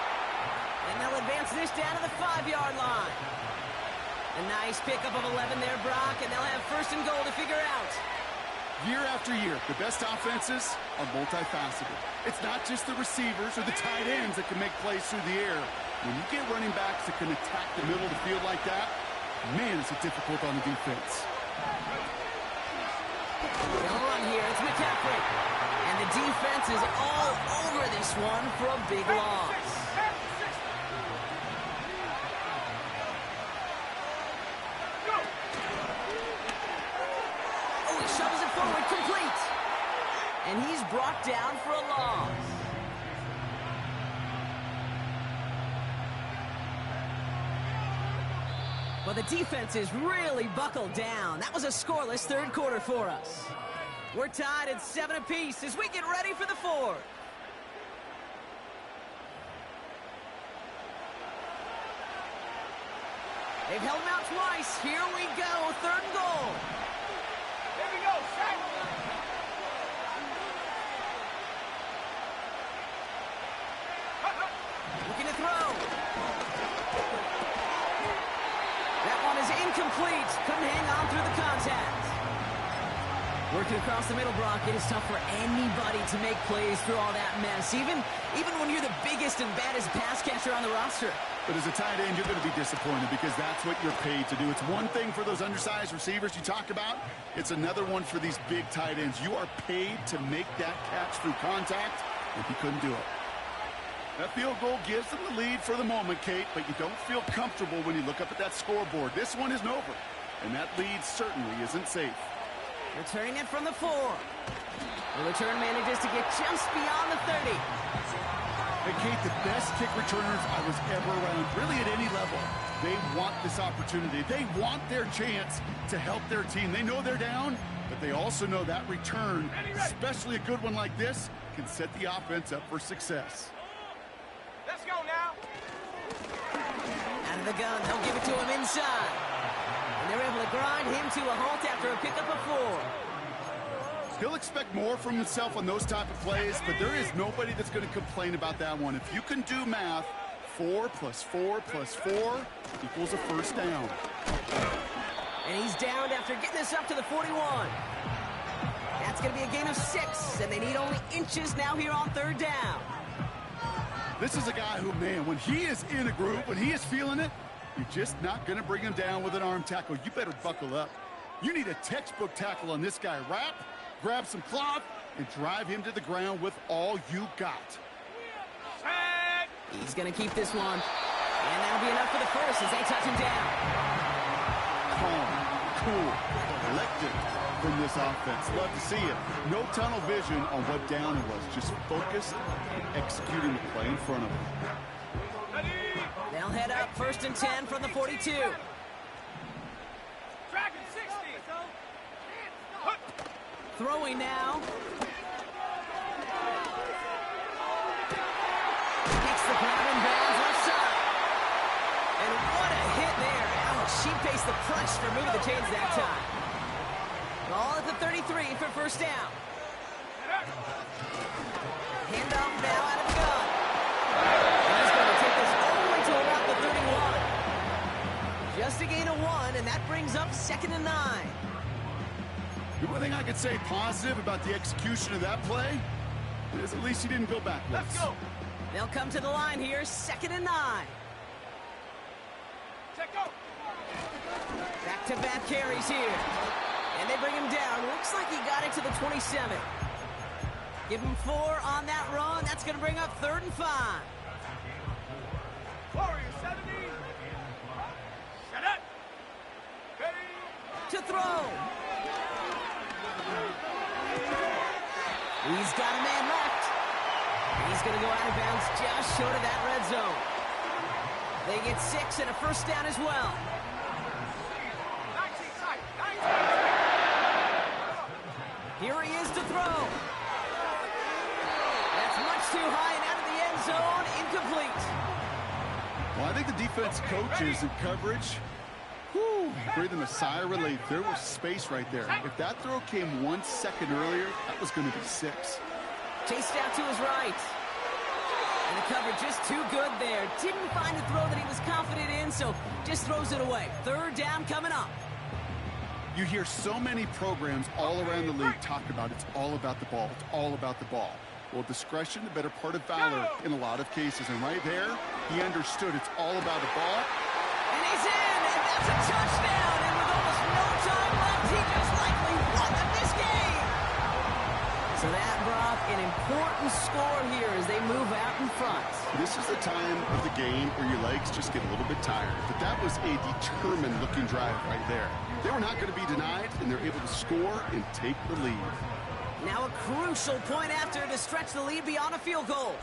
And they'll advance this down to the 5-yard line. A nice pickup of 11 there, Brock, and they'll have 1st and goal to figure out. Year after year, the best offenses are multifaceted. It's not just the receivers or the tight ends that can make plays through the air. When you get running backs that can attack the middle of the field like that, man, is it difficult on the defense. They'll run here. It's McCaffrey. And the defense is all over this one for a big loss. Oh, he shoves it forward, complete. And he's brought down for a loss. Well, the defense is really buckled down. That was a scoreless third quarter for us. We're tied at 7 apiece as we get ready for the fourth. They've held him out twice. Here we go, third and goal. Here we go, sack. Looking to throw. That one is incomplete. Couldn't hang on through the contact. Working across the middle, Brock, it is tough for anybody to make plays through all that mess, even when you're the biggest and baddest pass catcher on the roster. But as a tight end, you're going to be disappointed because that's what you're paid to do. It's one thing for those undersized receivers you talk about. It's another one for these big tight ends. You are paid to make that catch through contact, and he couldn't do it. That field goal gives them the lead for the moment, Kate, but you don't feel comfortable when you look up at that scoreboard. This one isn't over, and that lead certainly isn't safe. Returning it from the 4. The return manages to get just beyond the 30. Hey, Kate, the best kick returners I was ever around, really at any level, they want this opportunity. They want their chance to help their team. They know they're down, but they also know that return, especially a good one like this, can set the offense up for success. Let's go now. Out of the gun, they'll give it to him inside. And they're able to grind him to a halt after a pickup of 4. He'll expect more from himself on those type of plays, but there is nobody that's going to complain about that one. If you can do math, 4 plus 4 plus 4 equals a first down. And he's downed after getting this up to the 41. That's going to be a gain of 6, and they need only inches now here on third down. This is a guy who, man, when he is in a group, when he is feeling it, you're just not going to bring him down with an arm tackle. You better buckle up. You need a textbook tackle on this guy. Wrap, grab some cloth, and drive him to the ground with all you got. He's going to keep this one. And that'll be enough for the first as they touch him down. Calm, cool, collected from this offense. Love to see it. No tunnel vision on what down it was. Just focused and executing the play in front of him. They'll head up 1st and 10 from the 42. Dragon 60. Throwing now. Kicks the grab and bounds left side. And what a hit there. Ouch, she faced the punch for moving the chains that time. Ball at the 33 for first down. Handoff now out of the gun. And he's going to take this all the way to about the 31. Just a gain of 1, and that brings up 2nd and 9. The one thing I could say positive about the execution of that play is at least he didn't go backwards. Let's go. They'll come to the line here, 2nd and 9. Check go. Back-to-back carries here. And they bring him down. Looks like he got it to the 27. Give him 4 on that run. That's going to bring up 3rd and 5. Warrior 70. Shut up. Ready. To throw. He's got a man left. He's going to go out of bounds just short of that red zone. They get 6 and a first down as well. 19 side. 19. Here he is to throw. That's much too high and out of the end zone. Incomplete. Well, I think the defense coaches in coverage, breathing a sigh of relief. There was space right there. If that throw came 1 second earlier, that was going to be 6. Chased out to his right. And the coverage just too good there. Didn't find a throw that he was confident in, so just throws it away. 3rd down coming up. You hear so many programs all around the league talk about it's all about the ball. It's all about the ball. Well, discretion, the better part of valor in a lot of cases. And right there, he understood it's all about the ball. And he's in, and that's a touchdown. And with almost no time left, he just likely won this game. So that brought an important score here as they move out in front. This is the time of the game where your legs just get a little bit tired. But that was a determined-looking drive right there. They were not going to be denied, and they're able to score and take the lead. Now a crucial point after to stretch the lead beyond a field goal.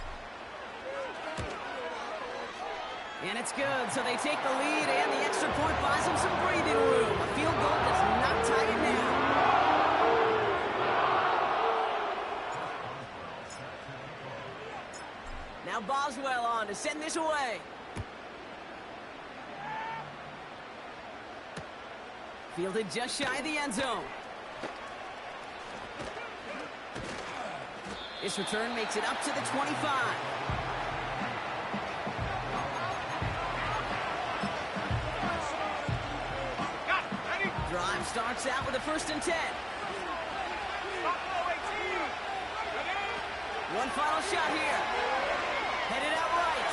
And it's good, so they take the lead, and the extra point buys them some breathing room. A field goal does not tie it now. Now Boswell on to send this away. Fielded just shy of the end zone. This return makes it up to the 25. Drive starts out with a 1st and 10. One final shot here. Headed out right.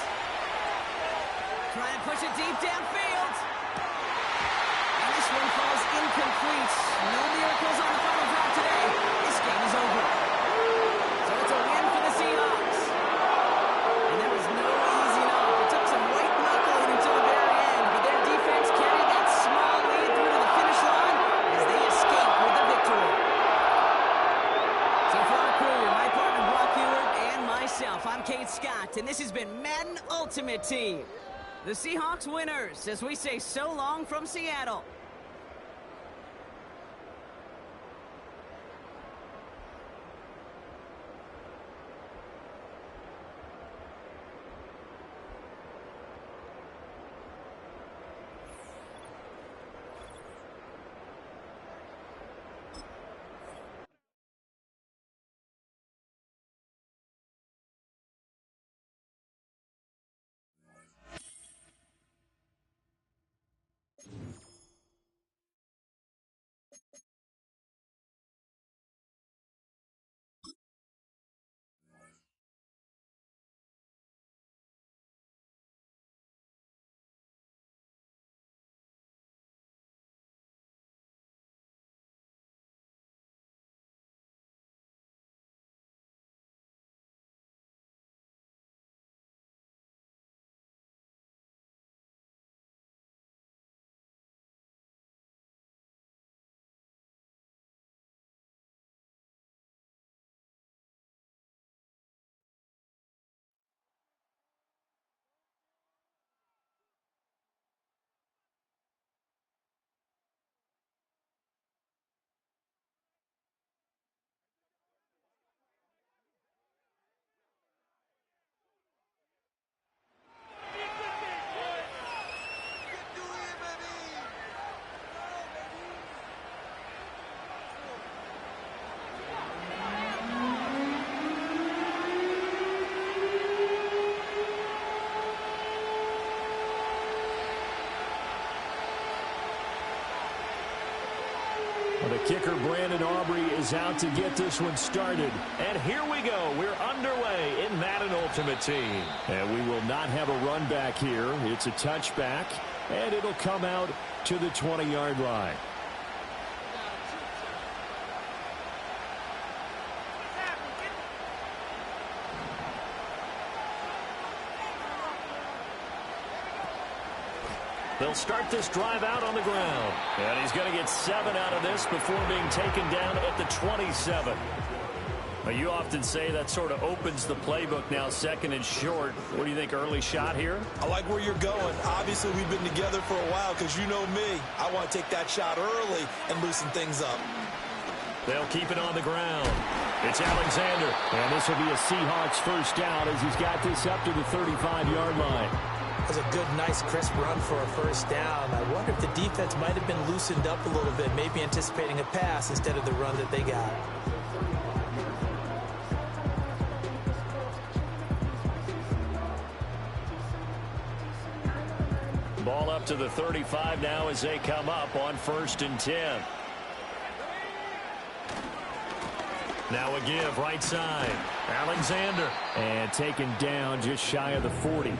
Trying to push it deep downfield. And this one falls incomplete. No miracles on the final drive today. This game is over. So it's a win for the Seahawks. And there was no easy knock. It took some white knuckling until the very end, but their defense carried that small lead through to the finish line as they escape with the victory. So for our crew, my partner Brock Heward and myself, I'm Kate Scott, and this has been Madden Ultimate Team. The Seahawks winners, as we say so long from Seattle. The kicker, Brandon Aubrey, is out to get this one started. And here we go. We're underway in Madden Ultimate Team. And we will not have a run back here. It's a touchback, and it'll come out to the 20-yard line. They'll start this drive out on the ground. And he's going to get 7 out of this before being taken down at the 27. Well, you often say that sort of opens the playbook now, 2nd and short. What do you think, early shot here? I like where you're going. Obviously, we've been together for a while because you know me. I want to take that shot early and loosen things up. They'll keep it on the ground. It's Alexander. And this will be a Seahawks first down as he's got this up to the 35-yard line. That was a good, nice, crisp run for a first down. I wonder if the defense might have been loosened up a little bit, maybe anticipating a pass instead of the run that they got. Ball up to the 35 now as they come up on 1st and 10. Now a give, right side. Alexander. And taken down just shy of the 40.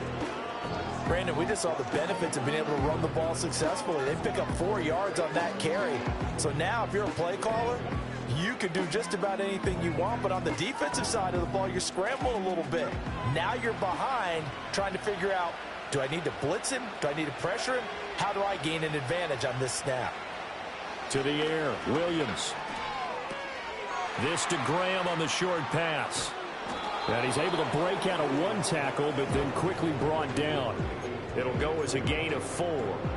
Brandon, we just saw the benefits of being able to run the ball successfully. They pick up 4 yards on that carry. So now if you're a play caller, you can do just about anything you want, but on the defensive side of the ball, you're scrambling a little bit. Now you're behind trying to figure out, do I need to blitz him? Do I need to pressure him? How do I gain an advantage on this snap? To the air, Williams. This to Graham on the short pass. And he's able to break out of 1 tackle, but then quickly brought down. It'll go as a gain of 4.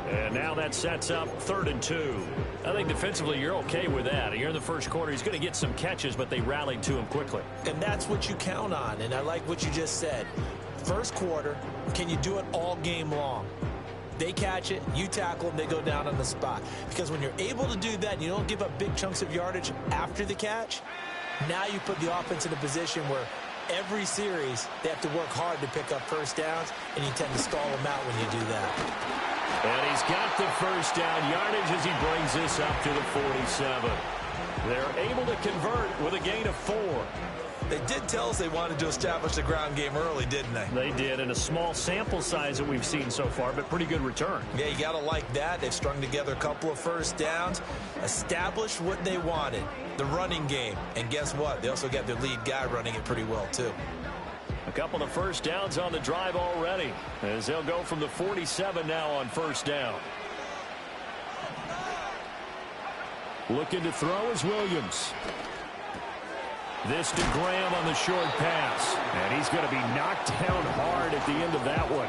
And now that sets up 3rd and 2. I think defensively you're okay with that. Here in the first quarter, he's going to get some catches, but they rallied to him quickly. And that's what you count on, and I like what you just said. First quarter, can you do it all game long? They catch it, you tackle them, they go down on the spot. Because when you're able to do that and you don't give up big chunks of yardage after the catch, now you put the offense in a position where every series they have to work hard to pick up first downs, and you tend to stall them out when you do that. And he's got the first down yardage as he brings this up to the 47. They're able to convert with a gain of 4. They did tell us they wanted to establish the ground game early, didn't they? They did, in a small sample size that we've seen so far, but pretty good return. Yeah, you got to like that. They've strung together a couple of first downs, established what they wanted, the running game. And guess what? They also got their lead guy running it pretty well, too. A couple of first downs on the drive already, as they'll go from the 47 now on first down. Looking to throw is Williams. This to Graham on the short pass. And he's going to be knocked down hard at the end of that one.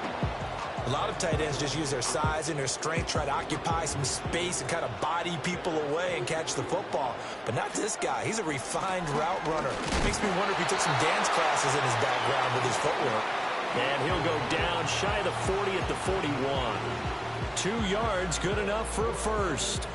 A lot of tight ends just use their size and their strength, try to occupy some space and kind of body people away and catch the football. But not this guy. He's a refined route runner. Makes me wonder if he took some dance classes in his background with his footwork. And he'll go down shy of the 40 at the 41. 2 yards, good enough for a first.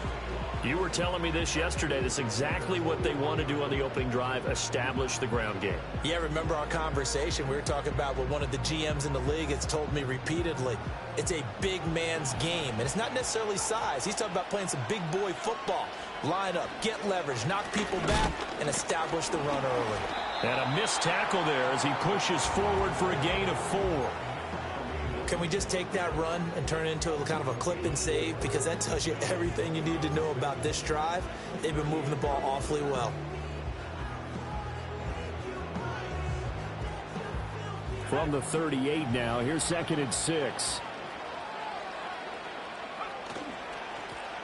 You were telling me this yesterday. That's exactly what they want to do on the opening drive, establish the ground game. Yeah, remember our conversation? We were talking about what one of the GMs in the league has told me repeatedly. It's a big man's game, and it's not necessarily size. He's talking about playing some big boy football. Line up, get leverage, knock people back, and establish the run early. And a missed tackle there as he pushes forward for a gain of 4. Can we just take that run and turn it into a kind of a clip and save? Because that tells you everything you need to know about this drive. They've been moving the ball awfully well. From the 38 now, here's 2nd and 6.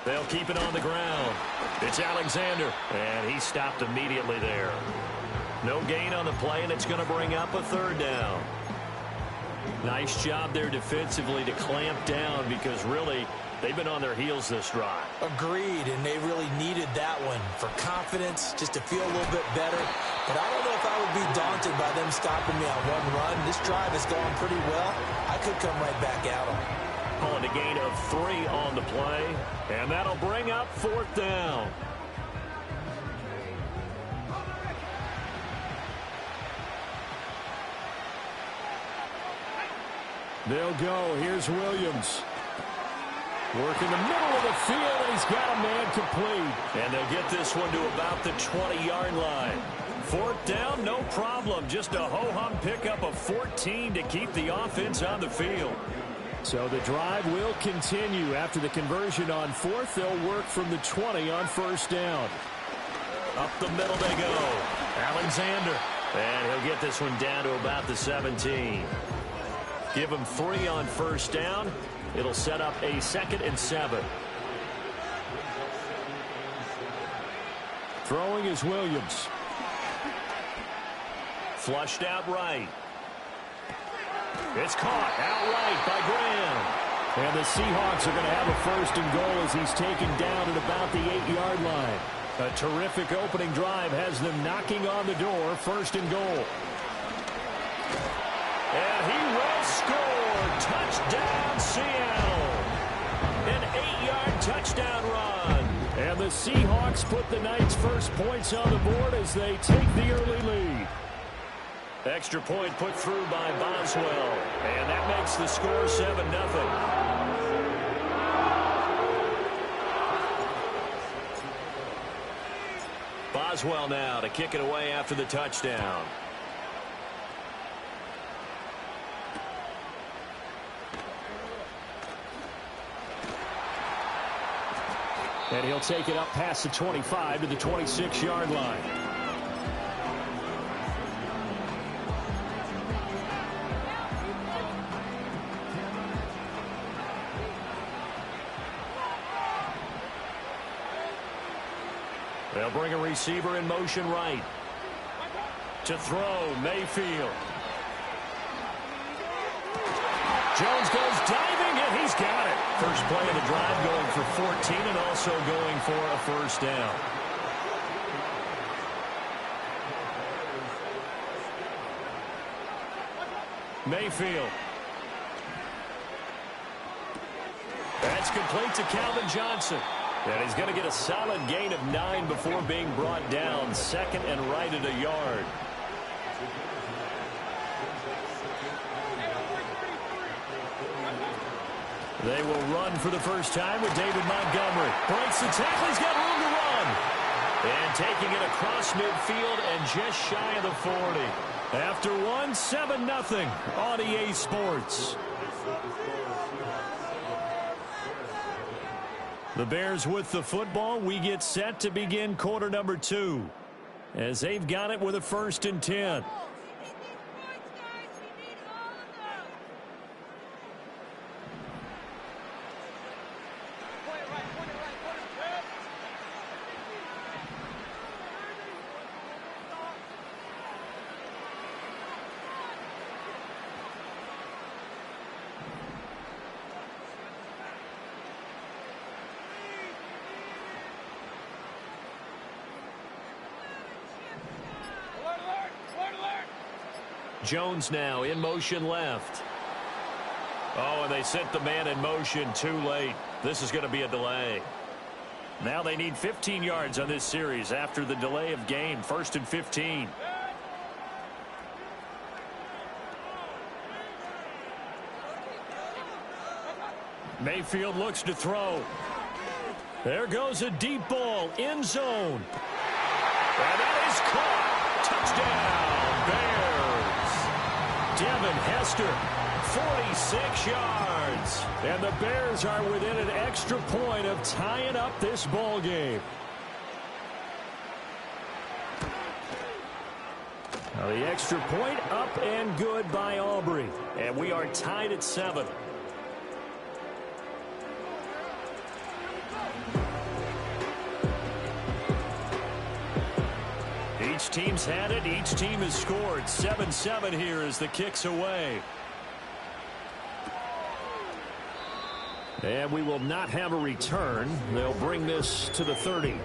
They'll keep it on the ground. It's Alexander, and he stopped immediately there. No gain on the play, and it's going to bring up a 3rd down. Nice job there defensively to clamp down, because really they've been on their heels this drive. Agreed, and they really needed that one for confidence, just to feel a little bit better. But I don't know if I would be daunted by them stopping me on one run. This drive has gone pretty well. I could come right back at them. Calling a gain of 3 on the play, and that'll bring up 4th down. They'll go. Here's Williams. Working the middle of the field, and he's got a man complete. And they'll get this one to about the 20-yard line. 4th down, no problem. Just a ho-hum pickup of 14 to keep the offense on the field. So the drive will continue. After the conversion on 4th, they'll work from the 20 on 1st down. Up the middle they go. Alexander. And he'll get this one down to about the 17. Give him 3 on 1st down. It'll set up a 2nd and 7. Throwing is Williams. Flushed out right. It's caught outright by Graham. And the Seahawks are going to have a 1st and goal as he's taken down at about the 8-yard line. A terrific opening drive has them knocking on the door. 1st and goal. And he will score. Touchdown, Seattle. An 8-yard touchdown run. And the Seahawks put the Knights' first points on the board as they take the early lead. Extra point put through by Boswell. And that makes the score 7-0. Boswell now to kick it away after the touchdown. And he'll take it up past the 25 to the 26-yard line. They'll bring a receiver in motion right. To throw, Mayfield. Jones goes diving, and he's got it. First play of the drive, going for 14 and also going for a first down. Mayfield. That's complete to Calvin Johnson. And he's going to get a solid gain of 9 before being brought down. Second and right at a yard. They will run for the first time with David Montgomery. Breaks the tackle. He's got room to run. And taking it across midfield and just shy of the 40. After one, 7-0 on EA Sports. The Bears with the football. We get set to begin quarter number 2. As they've got it with a 1st and 10. Jones now in motion left. Oh, and they sent the man in motion too late. This is going to be a delay. Now they need 15 yards on this series after the delay of game. 1st and 15. Mayfield looks to throw. There goes a deep ball. End zone. And that is caught. Touchdown, Bears. Devin Hester, 46 yards. And the Bears are within an extra point of tying up this ball game. Now the extra point up and good by Aubrey. And we are tied at 7. Each team's had it. Each team has scored. 7-7 here as the kick's away. And we will not have a return. They'll bring this to the 30.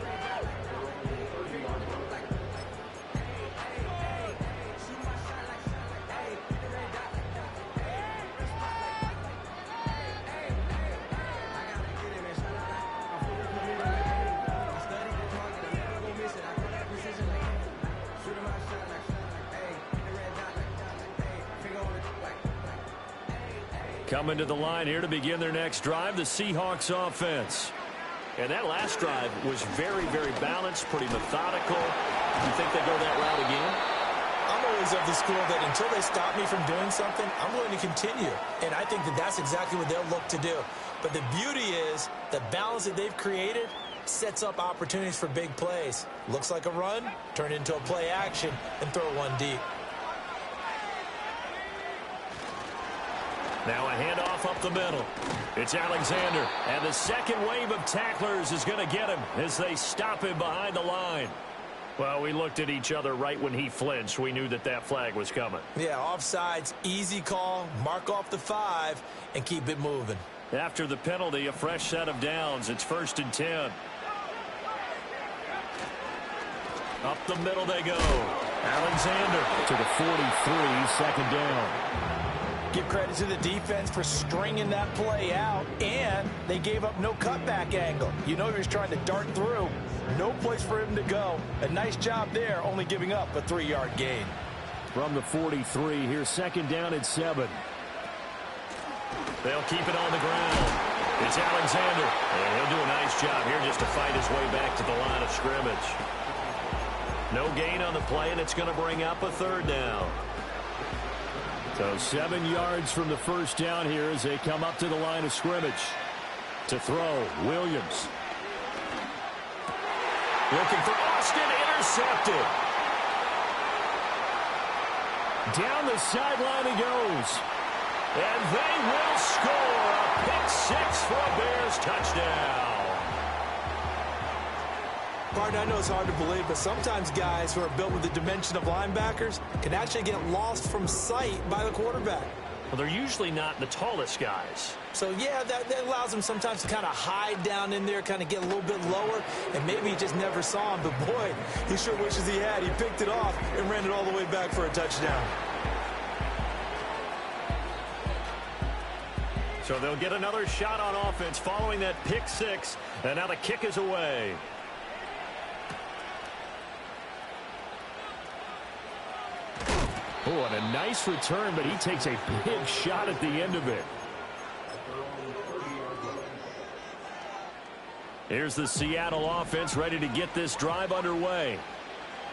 Coming to the line here to begin their next drive, the Seahawks offense. And that last drive was very, very balanced, pretty methodical. You think they go that route again? I'm always of the school that until they stop me from doing something, I'm willing to continue. And I think that that's exactly what they'll look to do. But the beauty is the balance that they've created sets up opportunities for big plays. Looks like a run, turn it into a play action, and throw one deep. Now a handoff up the middle. It's Alexander. And the second wave of tacklers is going to get him as they stop him behind the line. Well, we looked at each other right when he flinched. We knew that that flag was coming. Yeah, offsides, easy call, mark off the 5, and keep it moving. After the penalty, a fresh set of downs. It's 1st and 10. Up the middle they go. Alexander to the 43, 2nd down. Give credit to the defense for stringing that play out, and they gave up no cutback angle. You know he was trying to dart through. No place for him to go. A nice job there, only giving up a 3-yard gain. From the 43, here's 2nd down and 7. They'll keep it on the ground. It's Alexander. And he'll do a nice job here just to fight his way back to the line of scrimmage. No gain on the play, and it's going to bring up a third down. So 7 yards from the first down here as they come up to the line of scrimmage. To throw, Williams. Looking for Austin, intercepted. Down the sideline he goes. And they will score a pick six for a Bears touchdown. Partner, I know it's hard to believe, but sometimes guys who are built with the dimension of linebackers can actually get lost from sight by the quarterback. Well, they're usually not the tallest guys. So, yeah, that allows them sometimes to kind of hide down in there, kind of get a little bit lower, and maybe he just never saw him. But, boy, he sure wishes he had. He picked it off and ran it all the way back for a touchdown. So they'll get another shot on offense following that pick six, and now the kick is away. Oh, and a nice return, but he takes a big shot at the end of it. Here's the Seattle offense ready to get this drive underway.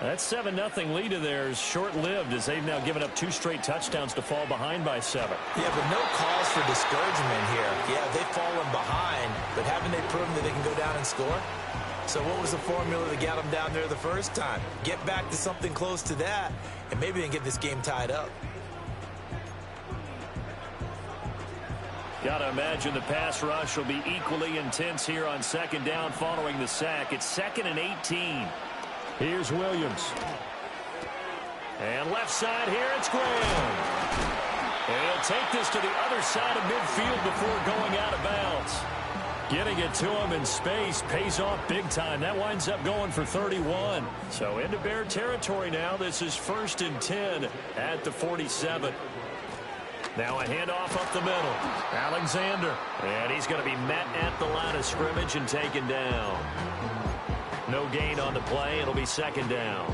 That 7-0 lead of theirs short-lived as they've now given up 2 straight touchdowns to fall behind by 7. Yeah, but no cause for discouragement here. Yeah, they've fallen behind, but haven't they proven that they can go down and score? So what was the formula that got them down there the first time? Get back to something close to that, and maybe they can get this game tied up. Got to imagine the pass rush will be equally intense here on second down following the sack. It's 2nd and 18. Here's Williams. And left side here, it's Graham. And he'll take this to the other side of midfield before going out of bounds. Getting it to him in space pays off big time. That winds up going for 31. So into Bear territory now. This is 1st and 10 at the 47. Now a handoff up the middle. Alexander. And he's going to be met at the line of scrimmage and taken down. No gain on the play. It'll be 2nd down.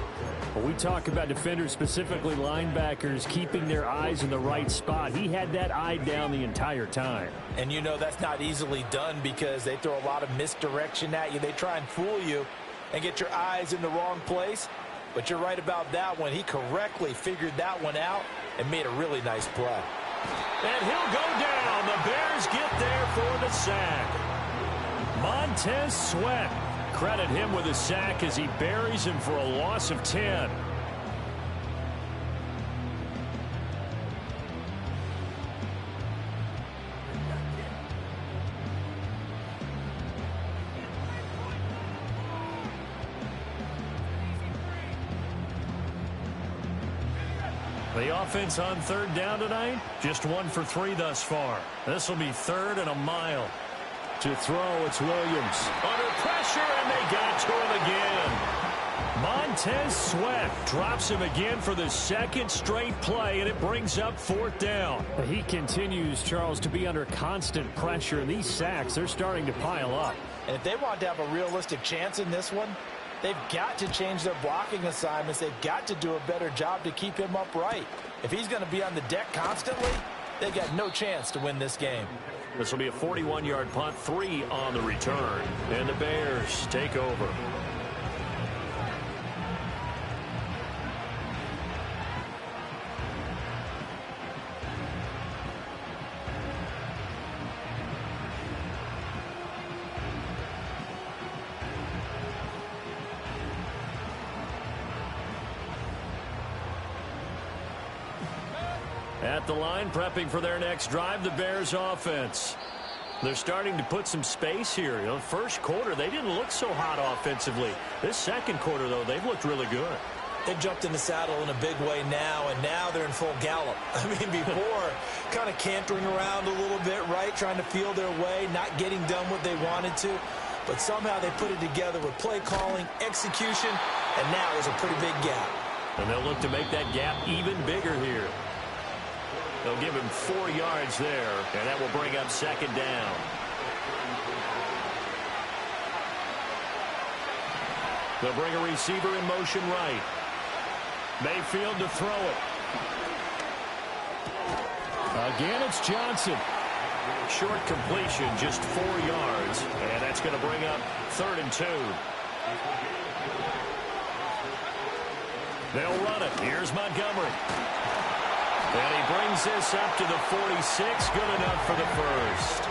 When we talk about defenders, specifically linebackers, keeping their eyes in the right spot, he had that eye down the entire time. And you know that's not easily done because they throw a lot of misdirection at you. They try and fool you and get your eyes in the wrong place. But you're right about that one. He correctly figured that one out and made a really nice play. And he'll go down. The Bears get there for the sack. Montez Sweat. Credit him with a sack as he buries him for a loss of 10. The offense on 3rd down tonight, just 1 for 3 thus far. This will be 3rd and a mile. To throw, it's Williams. Under pressure, and they got to him again. Montez Sweat drops him again for the 2nd straight play, and it brings up 4th down. He continues, Charles, to be under constant pressure, and these sacks, they're starting to pile up. And if they want to have a realistic chance in this one, they've got to change their blocking assignments. They've got to do a better job to keep him upright. If he's going to be on the deck constantly, they've got no chance to win this game. This will be a 41-yard punt, 3 on the return. And the Bears take over. At the line, prepping for their next drive, the Bears offense. They're starting to put some space here. You know, first quarter, they didn't look so hot offensively. This second quarter, though, they've looked really good. They've jumped in the saddle in a big way now, and now they're in full gallop. I mean, before, kind of cantering around a little bit, right, trying to feel their way, not getting done what they wanted to. But somehow they put it together with play calling, execution, and now there's a pretty big gap. And they'll look to make that gap even bigger here. They'll give him 4 yards there, and that will bring up 2nd down. They'll bring a receiver in motion right. Mayfield to throw it. Again, it's Johnson. Short completion, just 4 yards, and that's going to bring up 3rd and 2. They'll run it. Here's Montgomery. And he brings this up to the 46. Good enough for the first.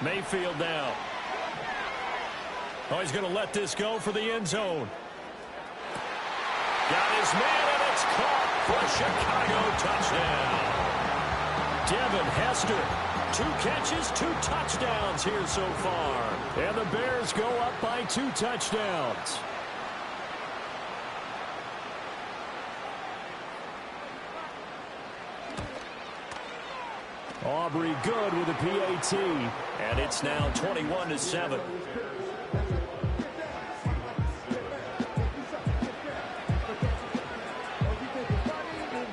Mayfield now. Oh, he's going to let this go for the end zone. Got his man, and it's caught for a Chicago touchdown. Devin Hester, 2 catches, 2 touchdowns here so far. And the Bears go up by 2 touchdowns. Aubrey good with a PAT. And it's now 21-7.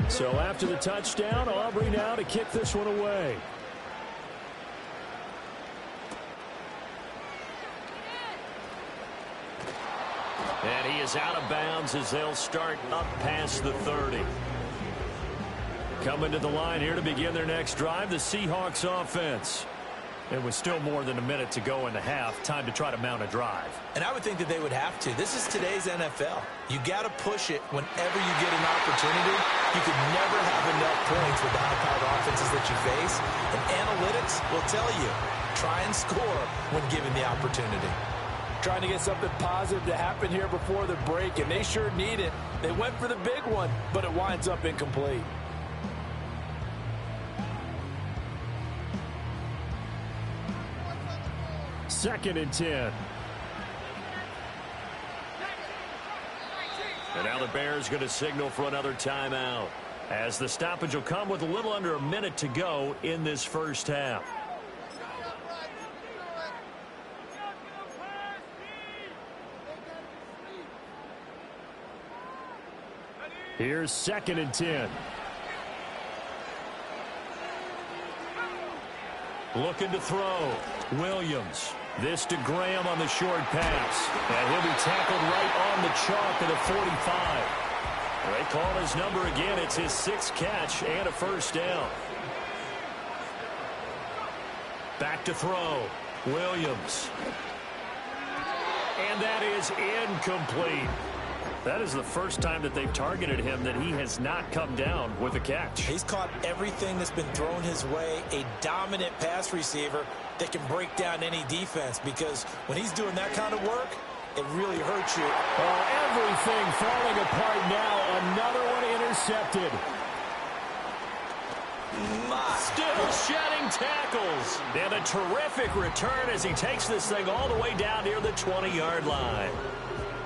So after the touchdown, Aubrey now to kick this one away. And he is out of bounds as they'll start up past the 30. Coming to the line here to begin their next drive, the Seahawks offense. It was still more than a minute to go in the half. Time to try to mount a drive. And I would think that they would have to. This is today's NFL. You got to push it whenever you get an opportunity. You could never have enough points with the high-powered offenses that you face. And analytics will tell you, try and score when given the opportunity. Trying to get something positive to happen here before the break, and they sure need it. They went for the big one, but it winds up incomplete. Second and 10. And now the Bears going to signal for another timeout, as the stoppage will come with a little under a minute to go in this first half. Here's second and 10. Looking to throw. Williams. This to Graham on the short pass. And he'll be tackled right on the chalk of the 45. They call his number again. It's his 6th catch and a first down. Back to throw. Williams. And that is incomplete. That is the first time that they've targeted him that he has not come down with a catch. He's caught everything that's been thrown his way. A dominant pass receiver that can break down any defense, because when he's doing that kind of work, it really hurts you. Oh, everything falling apart now. Another one intercepted. Still shedding tackles. And a terrific return as he takes this thing all the way down near the 20-yard line.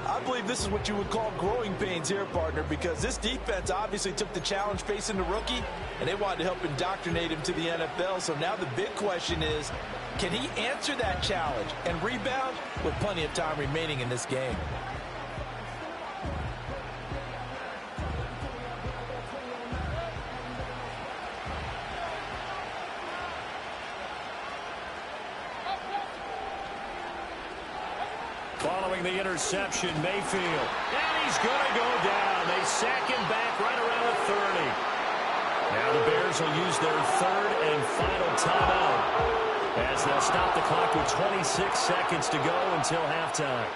I believe this is what you would call growing pains here, partner, because this defense obviously took the challenge facing the rookie, and they wanted to help indoctrinate him to the NFL. So now the big question is, can he answer that challenge and rebound with plenty of time remaining in this game? Following the interception, Mayfield. And he's going to go down. They sack him back right around the 30. Now the Bears will use their 3rd and final timeout, as they'll stop the clock with 26 seconds to go until halftime.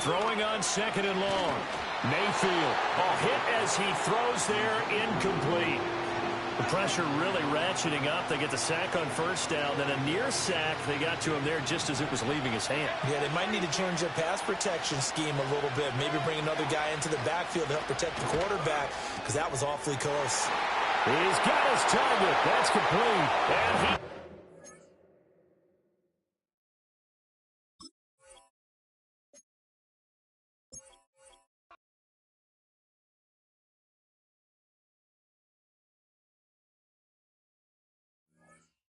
Throwing on 2nd and long. Mayfield. Hit as he throws there, incomplete. The pressure really ratcheting up. They get the sack on first down, then a near sack. They got to him there just as it was leaving his hand. Yeah, they might need to change their pass protection scheme a little bit. Maybe bring another guy into the backfield to help protect the quarterback, because that was awfully close. He's got his target. That's complete. And